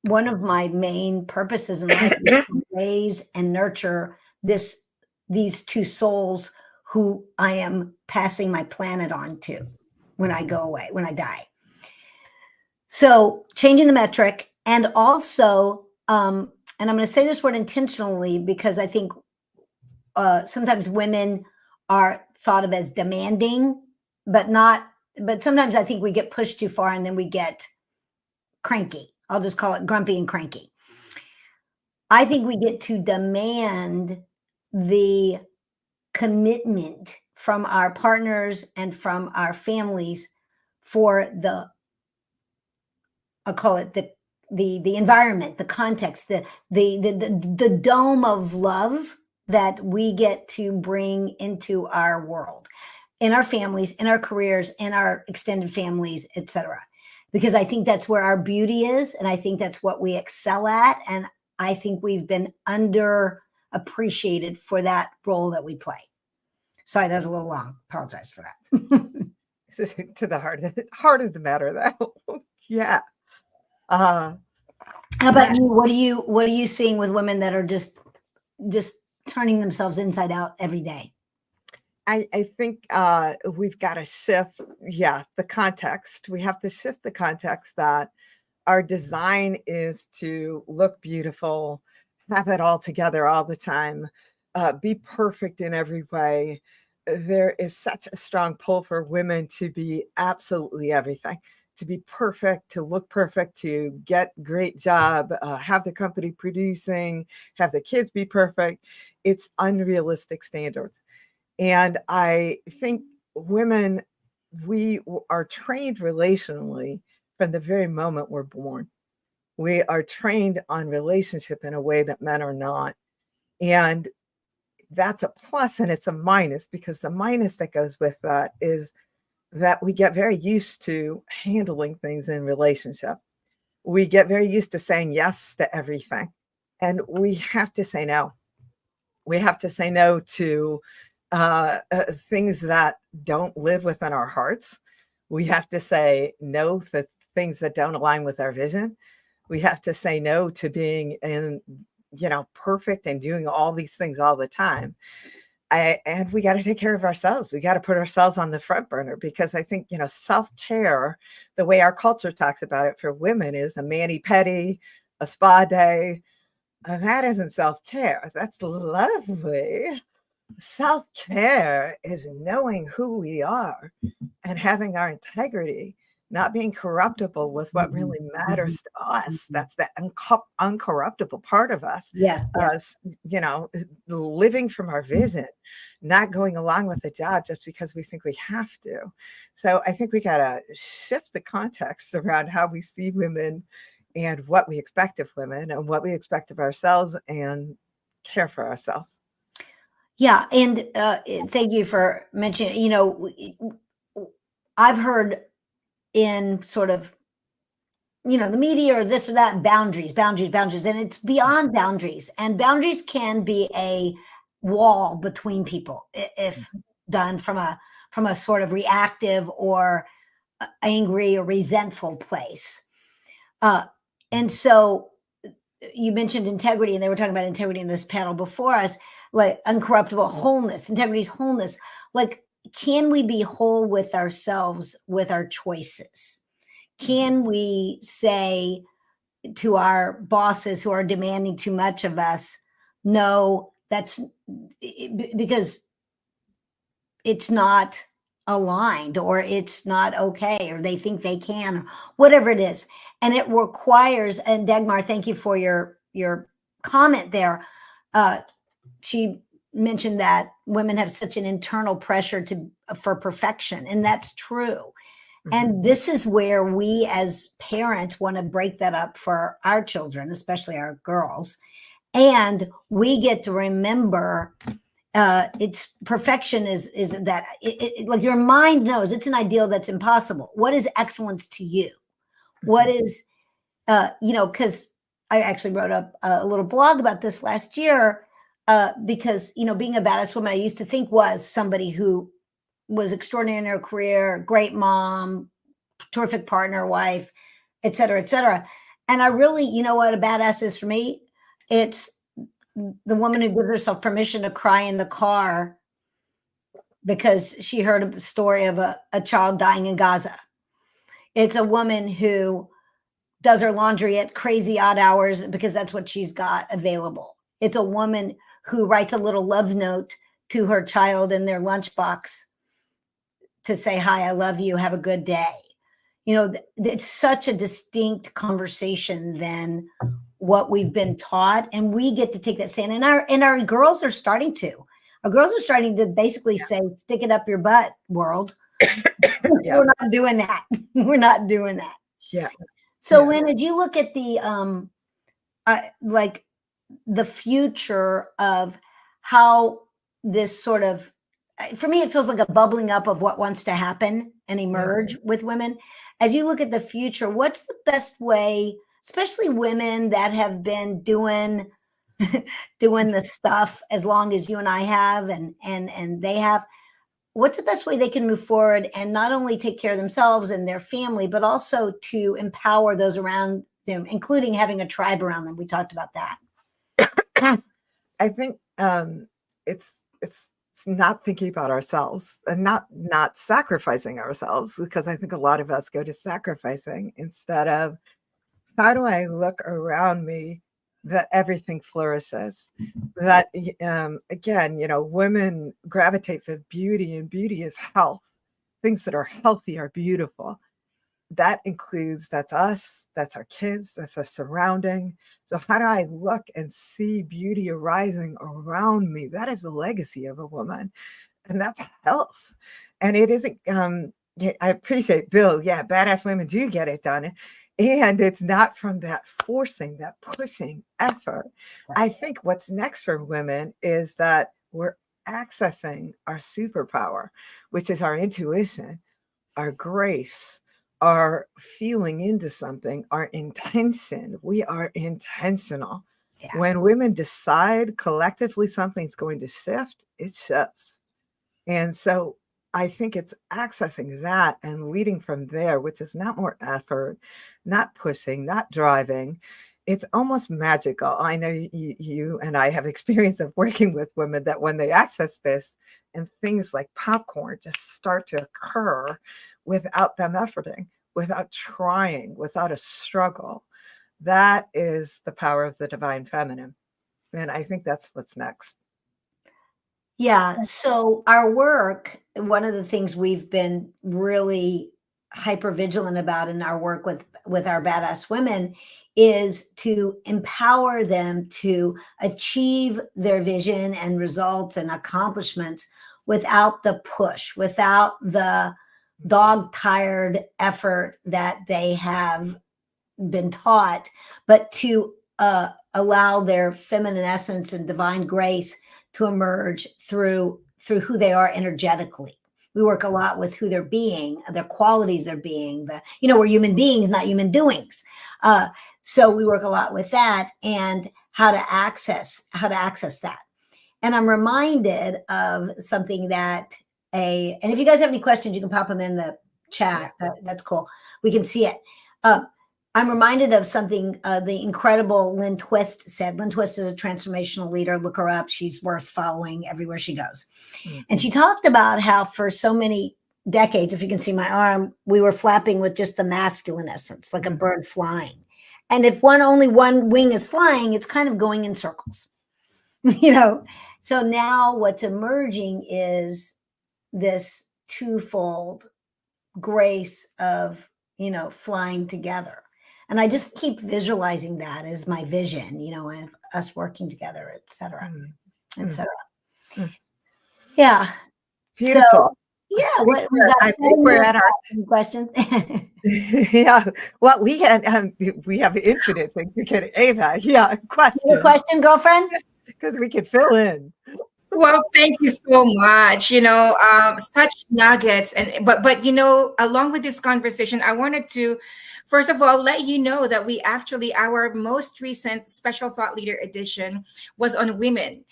one of my main purposes in life is to raise and nurture these two souls who I am passing my planet on to when I go away, when I die. So changing the metric, and also, and I'm going to say this word intentionally because I think sometimes women are thought of as demanding, but sometimes I think we get pushed too far and then we get cranky. I'll just call it grumpy and cranky. I think we get to demand the commitment from our partners and from our families for I'll call it the environment, the context, the dome of love that we get to bring into our world, in our families, in our careers, in our extended families, etc. Because I think that's where our beauty is, and I think that's what we excel at, and I think we've been underappreciated for that role that we play. Sorry, that was a little long. Apologize for that. To the heart of the matter, though. Yeah. How about you? What are you seeing with women that are just turning themselves inside out every day? I think we've got to shift, the context. We have to shift the context that our design is to look beautiful, have it all together all the time, be perfect in every way. There is such a strong pull for women to be absolutely everything, to be perfect, to look perfect, to get great job, have the company producing, have the kids be perfect. It's unrealistic standards. And I think women, we are trained relationally from the very moment we're born. We are trained on relationship in a way that men are not. And that's a plus and it's a minus, because the minus that goes with that is that we get very used to handling things in relationship. We get very used to saying yes to everything. And we have to say no. We have to say no to things that don't live within our hearts. We have to say no to things that don't align with our vision. We have to say no to being perfect and doing all these things all the time. And we got to take care of ourselves. We got to put ourselves on the front burner, because I think, self-care, the way our culture talks about it for women, is a mani-pedi, a spa day, that isn't self-care. That's lovely. Self-care is knowing who we are and having our integrity, not being corruptible with what really matters to us. That's the uncorruptible part of us. Yes. Us, you know, living from our vision, not going along with the job just because we think we have to. So I think we got to shift the context around how we see women and what we expect of women and what we expect of ourselves, and care for ourselves. Yeah. And thank you for mentioning, you know, I've heard in sort of, you know, the media or this or that, boundaries, and it's beyond boundaries. And boundaries can be a wall between people if done from a sort of reactive or angry or resentful place. And so you mentioned integrity, and they were talking about integrity in this panel before us, like uncorruptible wholeness. Integrity is wholeness. Like, can we be whole with ourselves, with our choices? Can we say to our bosses who are demanding too much of us, no, that's because it's not aligned, or it's not okay, or they think they can, or whatever it is. And it requires, and Dagmar, thank you for your comment there. She mentioned that women have such an internal pressure for perfection, and that's true. And this is where we as parents want to break that up for our children, especially our girls. And we get to remember it's perfection is that like your mind knows it's an ideal that's impossible. What is excellence to you? What is, you know, because I actually wrote up a little blog about this last year because, you know, being a badass woman, I used to think was somebody who was extraordinary in her career, great mom, terrific partner, wife, et cetera, et cetera. And I really, you know what a badass is for me? It's the woman who gives herself permission to cry in the car because she heard a story of a child dying in Gaza. It's a woman who does her laundry at crazy odd hours because that's what she's got available. It's a woman who writes a little love note to her child in their lunchbox to say, hi, I love you, have a good day. You know, it's such a distinct conversation than what we've been taught. And we get to take that stand. And our girls are starting to. Our girls are starting to basically say, stick it up your butt, world. We're not doing that. We're not doing that. Yeah. So, Lynn, as you look at the like the future of how this sort of, for me, it feels like a bubbling up of what wants to happen and emerge with women. As you look at the future, what's the best way, especially women that have been doing the stuff as long as you and I have and they have, what's the best way they can move forward and not only take care of themselves and their family, but also to empower those around them, including having a tribe around them? We talked about that. I think it's not thinking about ourselves and not sacrificing ourselves, because I think a lot of us go to sacrificing instead of, how do I look around me that everything flourishes? That again, you know, women gravitate for beauty, and beauty is health. Things that are healthy are beautiful. That includes, that's us, that's our kids, that's our surrounding. So how do I look and see beauty arising around me? That is the legacy of a woman, and that's health. And it isn't, I appreciate Bill. Yeah, badass women do get it done. And it's not from that forcing, that pushing effort. I think what's next for women is that we're accessing our superpower, which is our intuition, our grace, our feeling into something, our intention. We are intentional. Yeah. When women decide collectively something's going to shift, it shifts. And so I think it's accessing that and leading from there, which is not more effort, not pushing, not driving. It's almost magical. I know you and I have experience of working with women that when they access this, and things like popcorn just start to occur without them efforting, without trying, without a struggle, That is the power of the divine feminine. And I think that's what's next. Yeah. So our work, one of the things we've been really hyper vigilant about in our work with our badass women is to empower them to achieve their vision and results and accomplishments without the push, without the dog-tired effort that they have been taught, but to allow their feminine essence and divine grace to emerge through who they are energetically. We work a lot with who they're being, their qualities they're being, we're human beings, not human doings. So we work a lot with that and how to access that. And I'm reminded of something and if you guys have any questions, you can pop them in the chat. That's cool. We can see it. I'm reminded of something the incredible Lynn Twist said. Lynn Twist is a transformational leader. Look her up. She's worth following everywhere she goes. Mm-hmm. And she talked about how for so many decades, if you can see my arm, we were flapping with just the masculine essence, like a bird flying. And if only one wing is flying, it's kind of going in circles, So now what's emerging is this twofold grace of, flying together. And I just keep visualizing that as my vision, and us working together, et cetera, et cetera. Yeah. Beautiful. So, yeah. I think we're at our questions. Yeah. Well, we have infinite things we can Ava. Yeah. Question. Question, girlfriend? Because we can fill in. Well, thank you so much. Such nuggets, but along with this conversation, I wanted to, first of all, let you know that our most recent Special Thought Leader edition was on women,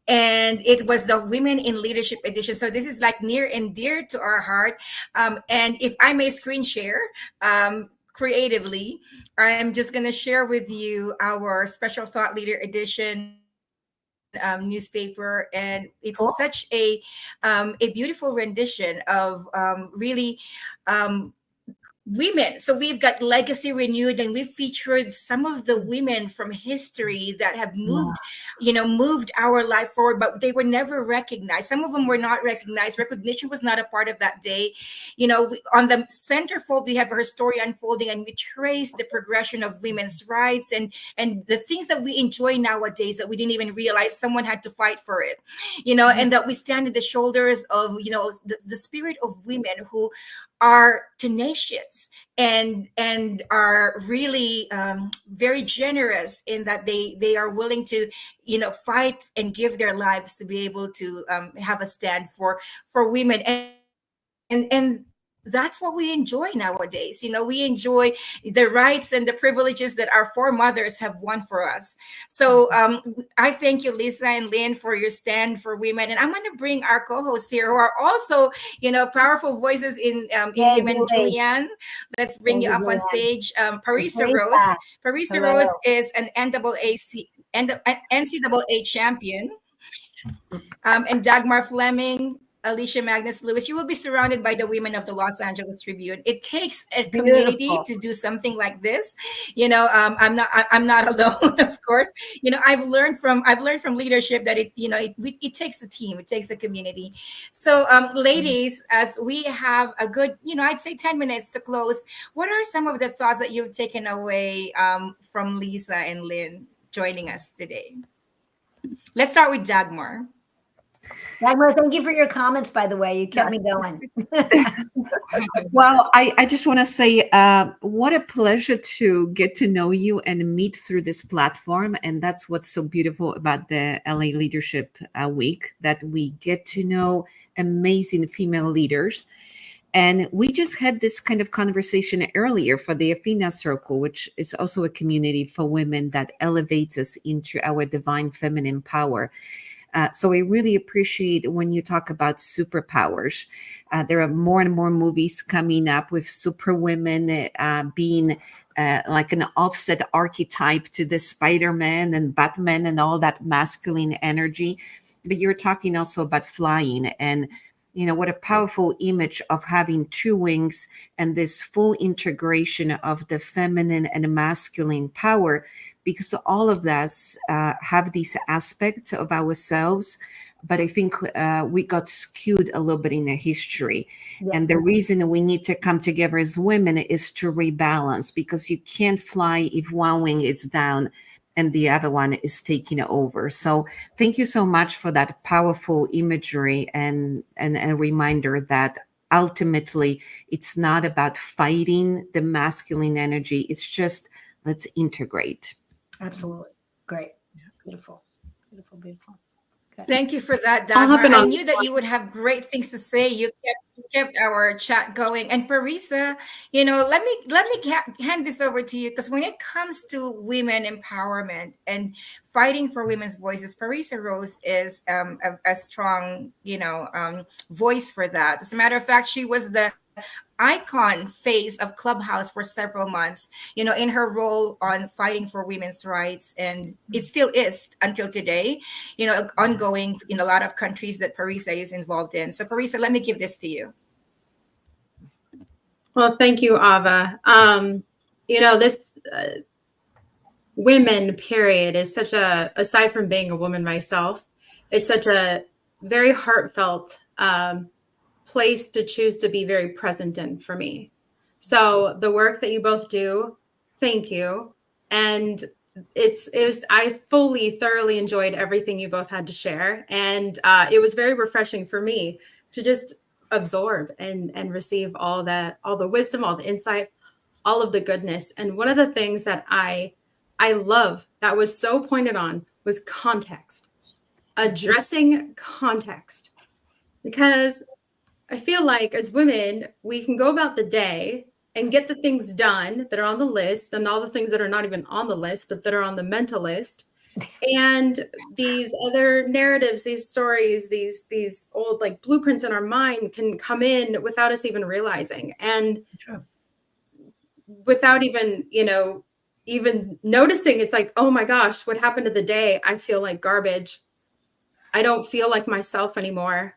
and it was the Women in Leadership edition. So this is like near and dear to our heart. And if I may screen share, creatively, I'm just going to share with you our Special Thought Leader edition newspaper, and it's such a beautiful rendition of really women. So we've got Legacy Renewed, and we've featured some of the women from history that have moved our life forward, but they were never recognized. Some of them were not recognized. Recognition was not a part of that day. On the centerfold, we have her story unfolding, and we trace the progression of women's rights and the things that we enjoy nowadays that we didn't even realize someone had to fight for it, and that we stand in the shoulders of, the spirit of women who are tenacious and are really very generous in that they are willing to fight and give their lives to be able to have a stand for women, and that's what we enjoy nowadays. We enjoy the rights and the privileges that our foremothers have won for us. So I thank you, Lisa and Lynn, for your stand for women. And I'm going to bring our co-hosts here who are also, powerful voices in women. Julianne, let's bring you up on stage. Parisa Rose. Parisa Rose is an NCAA champion. And Dagmar Fleming, Alicia Magnus Lewis. You will be surrounded by the women of the Los Angeles Tribune. It takes a community to do something like this. I'm not alone, of course. I've learned from leadership that it takes a team, it takes a community. So, ladies, as we have a good, I'd say 10 minutes to close, what are some of the thoughts that you've taken away from Lisa and Lynn joining us today? Let's start with Dagmar. Dagmar, thank you for your comments, by the way. You kept me going. Well, I just want to say what a pleasure to get to know you and meet through this platform. And that's what's so beautiful about the LA Leadership Week, that we get to know amazing female leaders. And we just had this kind of conversation earlier for the Athena Circle, which is also a community for women that elevates us into our divine feminine power. So I really appreciate when you talk about superpowers. There are more and more movies coming up with superwomen being like an offset archetype to the Spider-Man and Batman and all that masculine energy. But you're talking also about flying. And You know, what a powerful image of having two wings and this full integration of the feminine and masculine power, because all of us have these aspects of ourselves. But I think we got skewed a little bit in the history. Yeah. And the reason we need to come together as women is to rebalance, because you can't fly if one wing is down and the other one is taking over. So thank you so much for that powerful imagery and a reminder that ultimately it's not about fighting the masculine energy. It's just, let's integrate. Absolutely. Great. Beautiful. Beautiful, beautiful. Good. Thank you for that, I'll hop Dagmar. in I on knew this that one. you would have great things to say. You kept our chat going. And Parisa, you know, let me hand this over to you, because when it comes to women empowerment and fighting for women's voices, Parisa Rose is a strong, voice for that. As a matter of fact, she was the icon face of Clubhouse for several months, in her role on fighting for women's rights. And it still is until today, ongoing in a lot of countries that Parisa is involved in. So Parisa, let me give this to you. Well, thank you, Ava. This women period is such aside from being a woman myself, it's such a very heartfelt place to choose to be very present in for me. So the work that you both do, thank you. And I thoroughly enjoyed everything you both had to share. And it was very refreshing for me to just absorb and receive all the wisdom, all the insight, all of the goodness. And one of the things that I love that was so pointed on was context, addressing context, because I feel like as women, we can go about the day and get the things done that are on the list, and all the things that are not even on the list, but that are on the mental list. And these other narratives, these stories, these old like blueprints in our mind can come in without us even realizing. And without even, even noticing, it's like, oh my gosh, what happened to the day? I feel like garbage. I don't feel like myself anymore.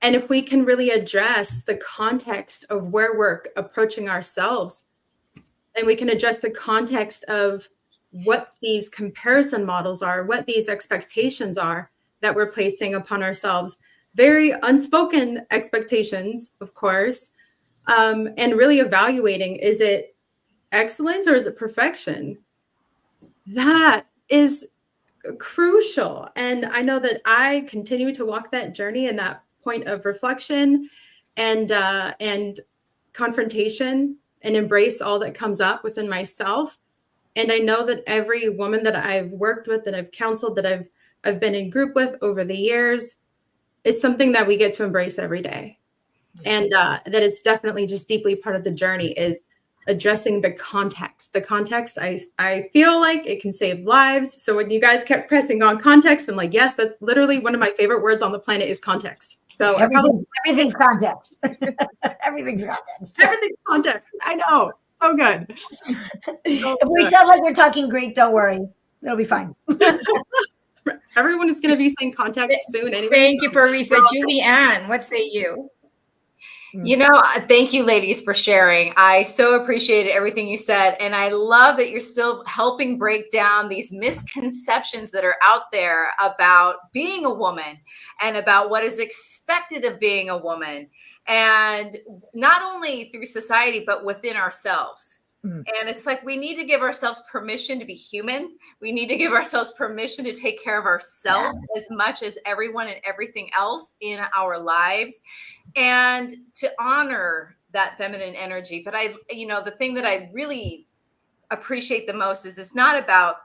And if we can really address the context of where we're approaching ourselves, and we can address the context of what these comparison models are, what these expectations are that we're placing upon ourselves, very unspoken expectations, of course, and really evaluating, is it excellence or is it perfection? That is crucial. And I know that I continue to walk that journey and that point of reflection and confrontation, and embrace all that comes up within myself. And I know that every woman that I've worked with, that I've counseled, that I've been in group with over the years, it's something that we get to embrace every day. And that it's definitely just deeply part of the journey is addressing the context. The context, I feel like it can save lives. So when you guys kept pressing on context, I'm like, yes, that's literally one of my favorite words on the planet is context. So everything's context. Everything's context. Everything's context. I know. So good. If we sound like we're talking Greek, don't worry. It'll be fine. Everyone is going to be saying context soon anyway. Thank you, Parisa. Julie Ann, what say you? Thank you, ladies, for sharing. I so appreciated everything you said. And I love that you're still helping break down these misconceptions that are out there about being a woman and about what is expected of being a woman. And not only through society, but within ourselves. And it's like, we need to give ourselves permission to be human. We need to give ourselves permission to take care of ourselves as much as everyone and everything else in our lives, and to honor that feminine energy. But the thing that I really appreciate the most is it's not about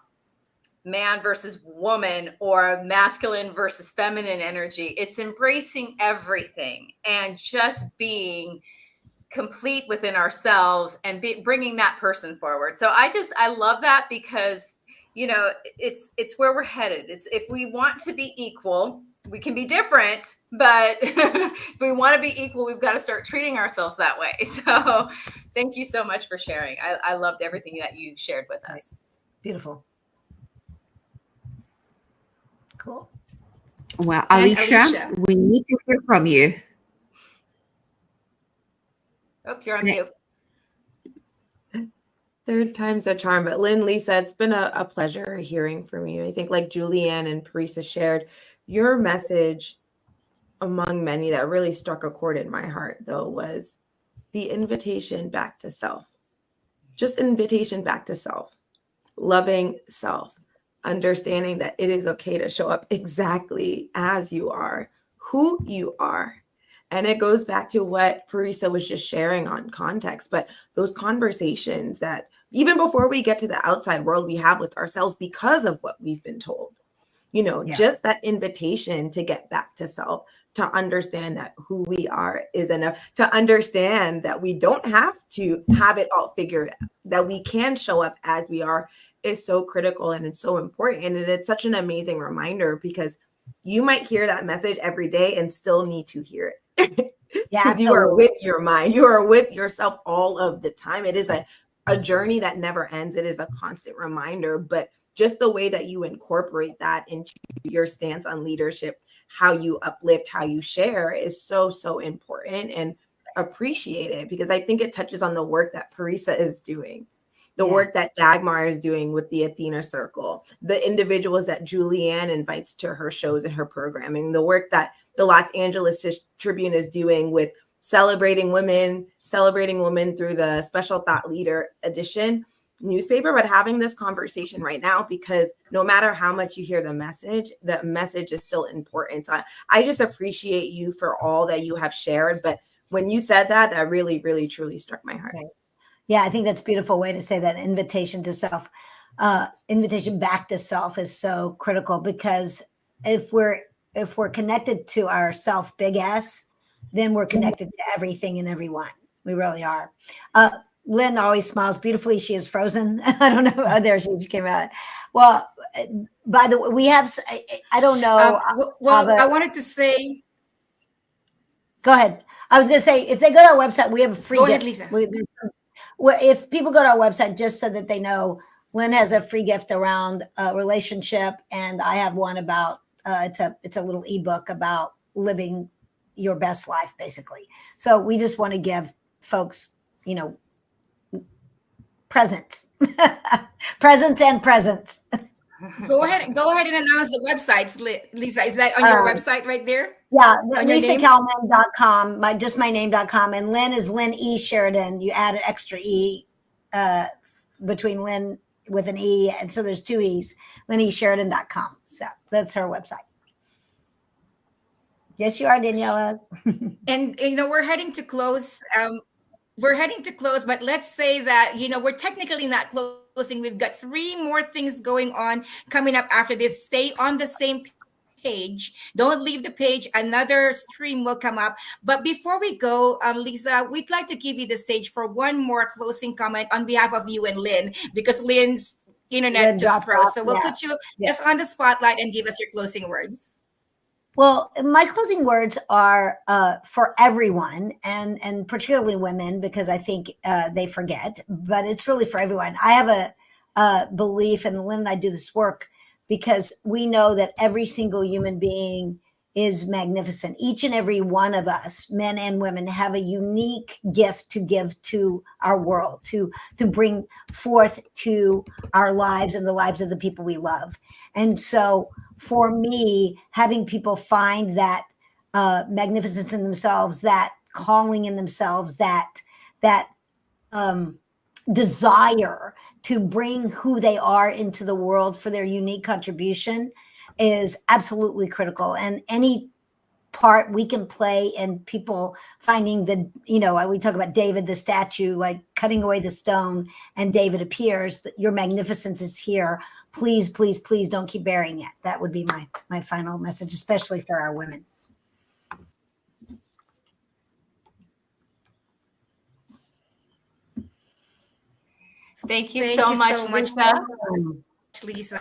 man versus woman or masculine versus feminine energy. It's embracing everything and just being complete within ourselves and bringing that person forward. So I love that, because it's where we're headed. It's, if we want to be equal, we can be different, but if we want to be equal, we've got to start treating ourselves that way. So thank you so much for sharing. I loved everything that you shared with us. Beautiful. Cool. Well, And Alicia, we need to hear from you. Oh, you're on mute. Third time's a charm. But Lynn, Lisa, it's been a pleasure hearing from you. I think like Julianne and Parisa shared, your message among many that really struck a chord in my heart, though, was the invitation back to self. Just invitation back to self. Loving self. Understanding that it is okay to show up exactly as you are, who you are. And it goes back to what Parisa was just sharing on context, but those conversations that even before we get to the outside world we have with ourselves because of what we've been told, you know, just that invitation to get back to self, to understand that who we are is enough, to understand that we don't have to have it all figured out, that we can show up as we are, is so critical and it's so important. And it's such an amazing reminder because you might hear that message every day and still need to hear it. Yeah, you are with your mind, you are with yourself all of the time. It is a journey that never ends. It is a constant reminder, but just the way that you incorporate that into your stance on leadership, how you uplift, how you share is so, so important and appreciated, because I think it touches on the work that Parisa is doing, the work that Dagmar is doing with the Athena Circle, the individuals that Julianne invites to her shows and her programming, the work that the Los Angeles Tribune is doing with celebrating women through the Special Thought Leader Edition newspaper, but having this conversation right now, because no matter how much you hear the message is still important. So I just appreciate you for all that you have shared. But when you said that really, really, truly struck my heart. Right. Yeah, I think that's a beautiful way to say that. Invitation to self, invitation back to self is so critical, because if we're connected to our self, big S, then we're connected to everything and everyone. We really are. Lynn always smiles beautifully. She is frozen. I don't know. Oh, there she came out. Well, by the way, we have, I don't know. I wanted to say. Go ahead. I was going to say, if they go to our website, we have a free gift. Lisa. If people go to our website, just so that they know, Lynn has a free gift around relationship, and I have one about, it's a little ebook about living your best life, basically. So we just want to give folks, you know, presents, and presents. Go ahead and announce the websites, Lisa. Is that on your website right there? Yeah, LisaKalman.com, my name.com, and Lynn is Lynn E. Sheridan. You add an extra E between Lynn with an E, and so there's two E's, LynnESheridan.com. So that's her website. Yes, you are, Daniela. And you know, we're heading to close. But let's say that, you know, we're technically not closing. We've got 3 more things going on coming up after this. Stay on the same page. Don't leave the page. Another stream will come up. But before we go, Lisa, we'd like to give you the stage for one more closing comment on behalf of you and Lynn, because Lynn's internet just froze. So we'll put you just on the spotlight and give us your closing words. Well, my closing words are for everyone, and particularly women, because I think they forget, but it's really for everyone. I have a belief, and Lynn and I do this work because we know that every single human being is magnificent. Each and every one of us, men and women, have a unique gift to give to our world, to bring forth to our lives and the lives of the people we love. And so for me, having people find that magnificence in themselves, that calling in themselves, that desire to bring who they are into the world for their unique contribution is absolutely critical. And any part we can play in people finding the, you know, we talk about David, the statue, like cutting away the stone and David appears, that your magnificence is here. Please, please, please don't keep burying it. That would be my final message, especially for our women. Thank you so much, Lisa.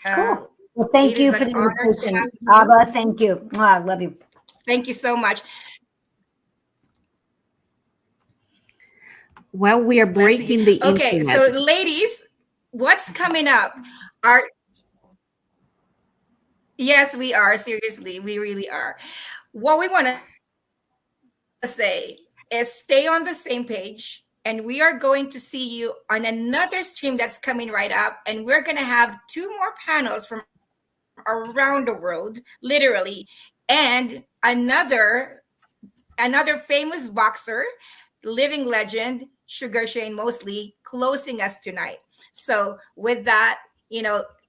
Cool. Well, thank you for the invitation. Ava, thank you. I love you. Thank you so much. Well, we are breaking the internet. Okay, so ladies, what's coming up? Yes, we are. Seriously, we really are. What we want to say is stay on the same page. And we are going to see you on another stream that's coming right up. And we're going to have 2 more panels from around the world, literally. And another famous boxer, living legend, Sugar Shane Mosley, closing us tonight. So with that,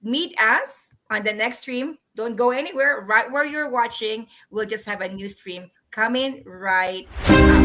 meet us on the next stream. Don't go anywhere. Right where you're watching, we'll just have a new stream coming right up.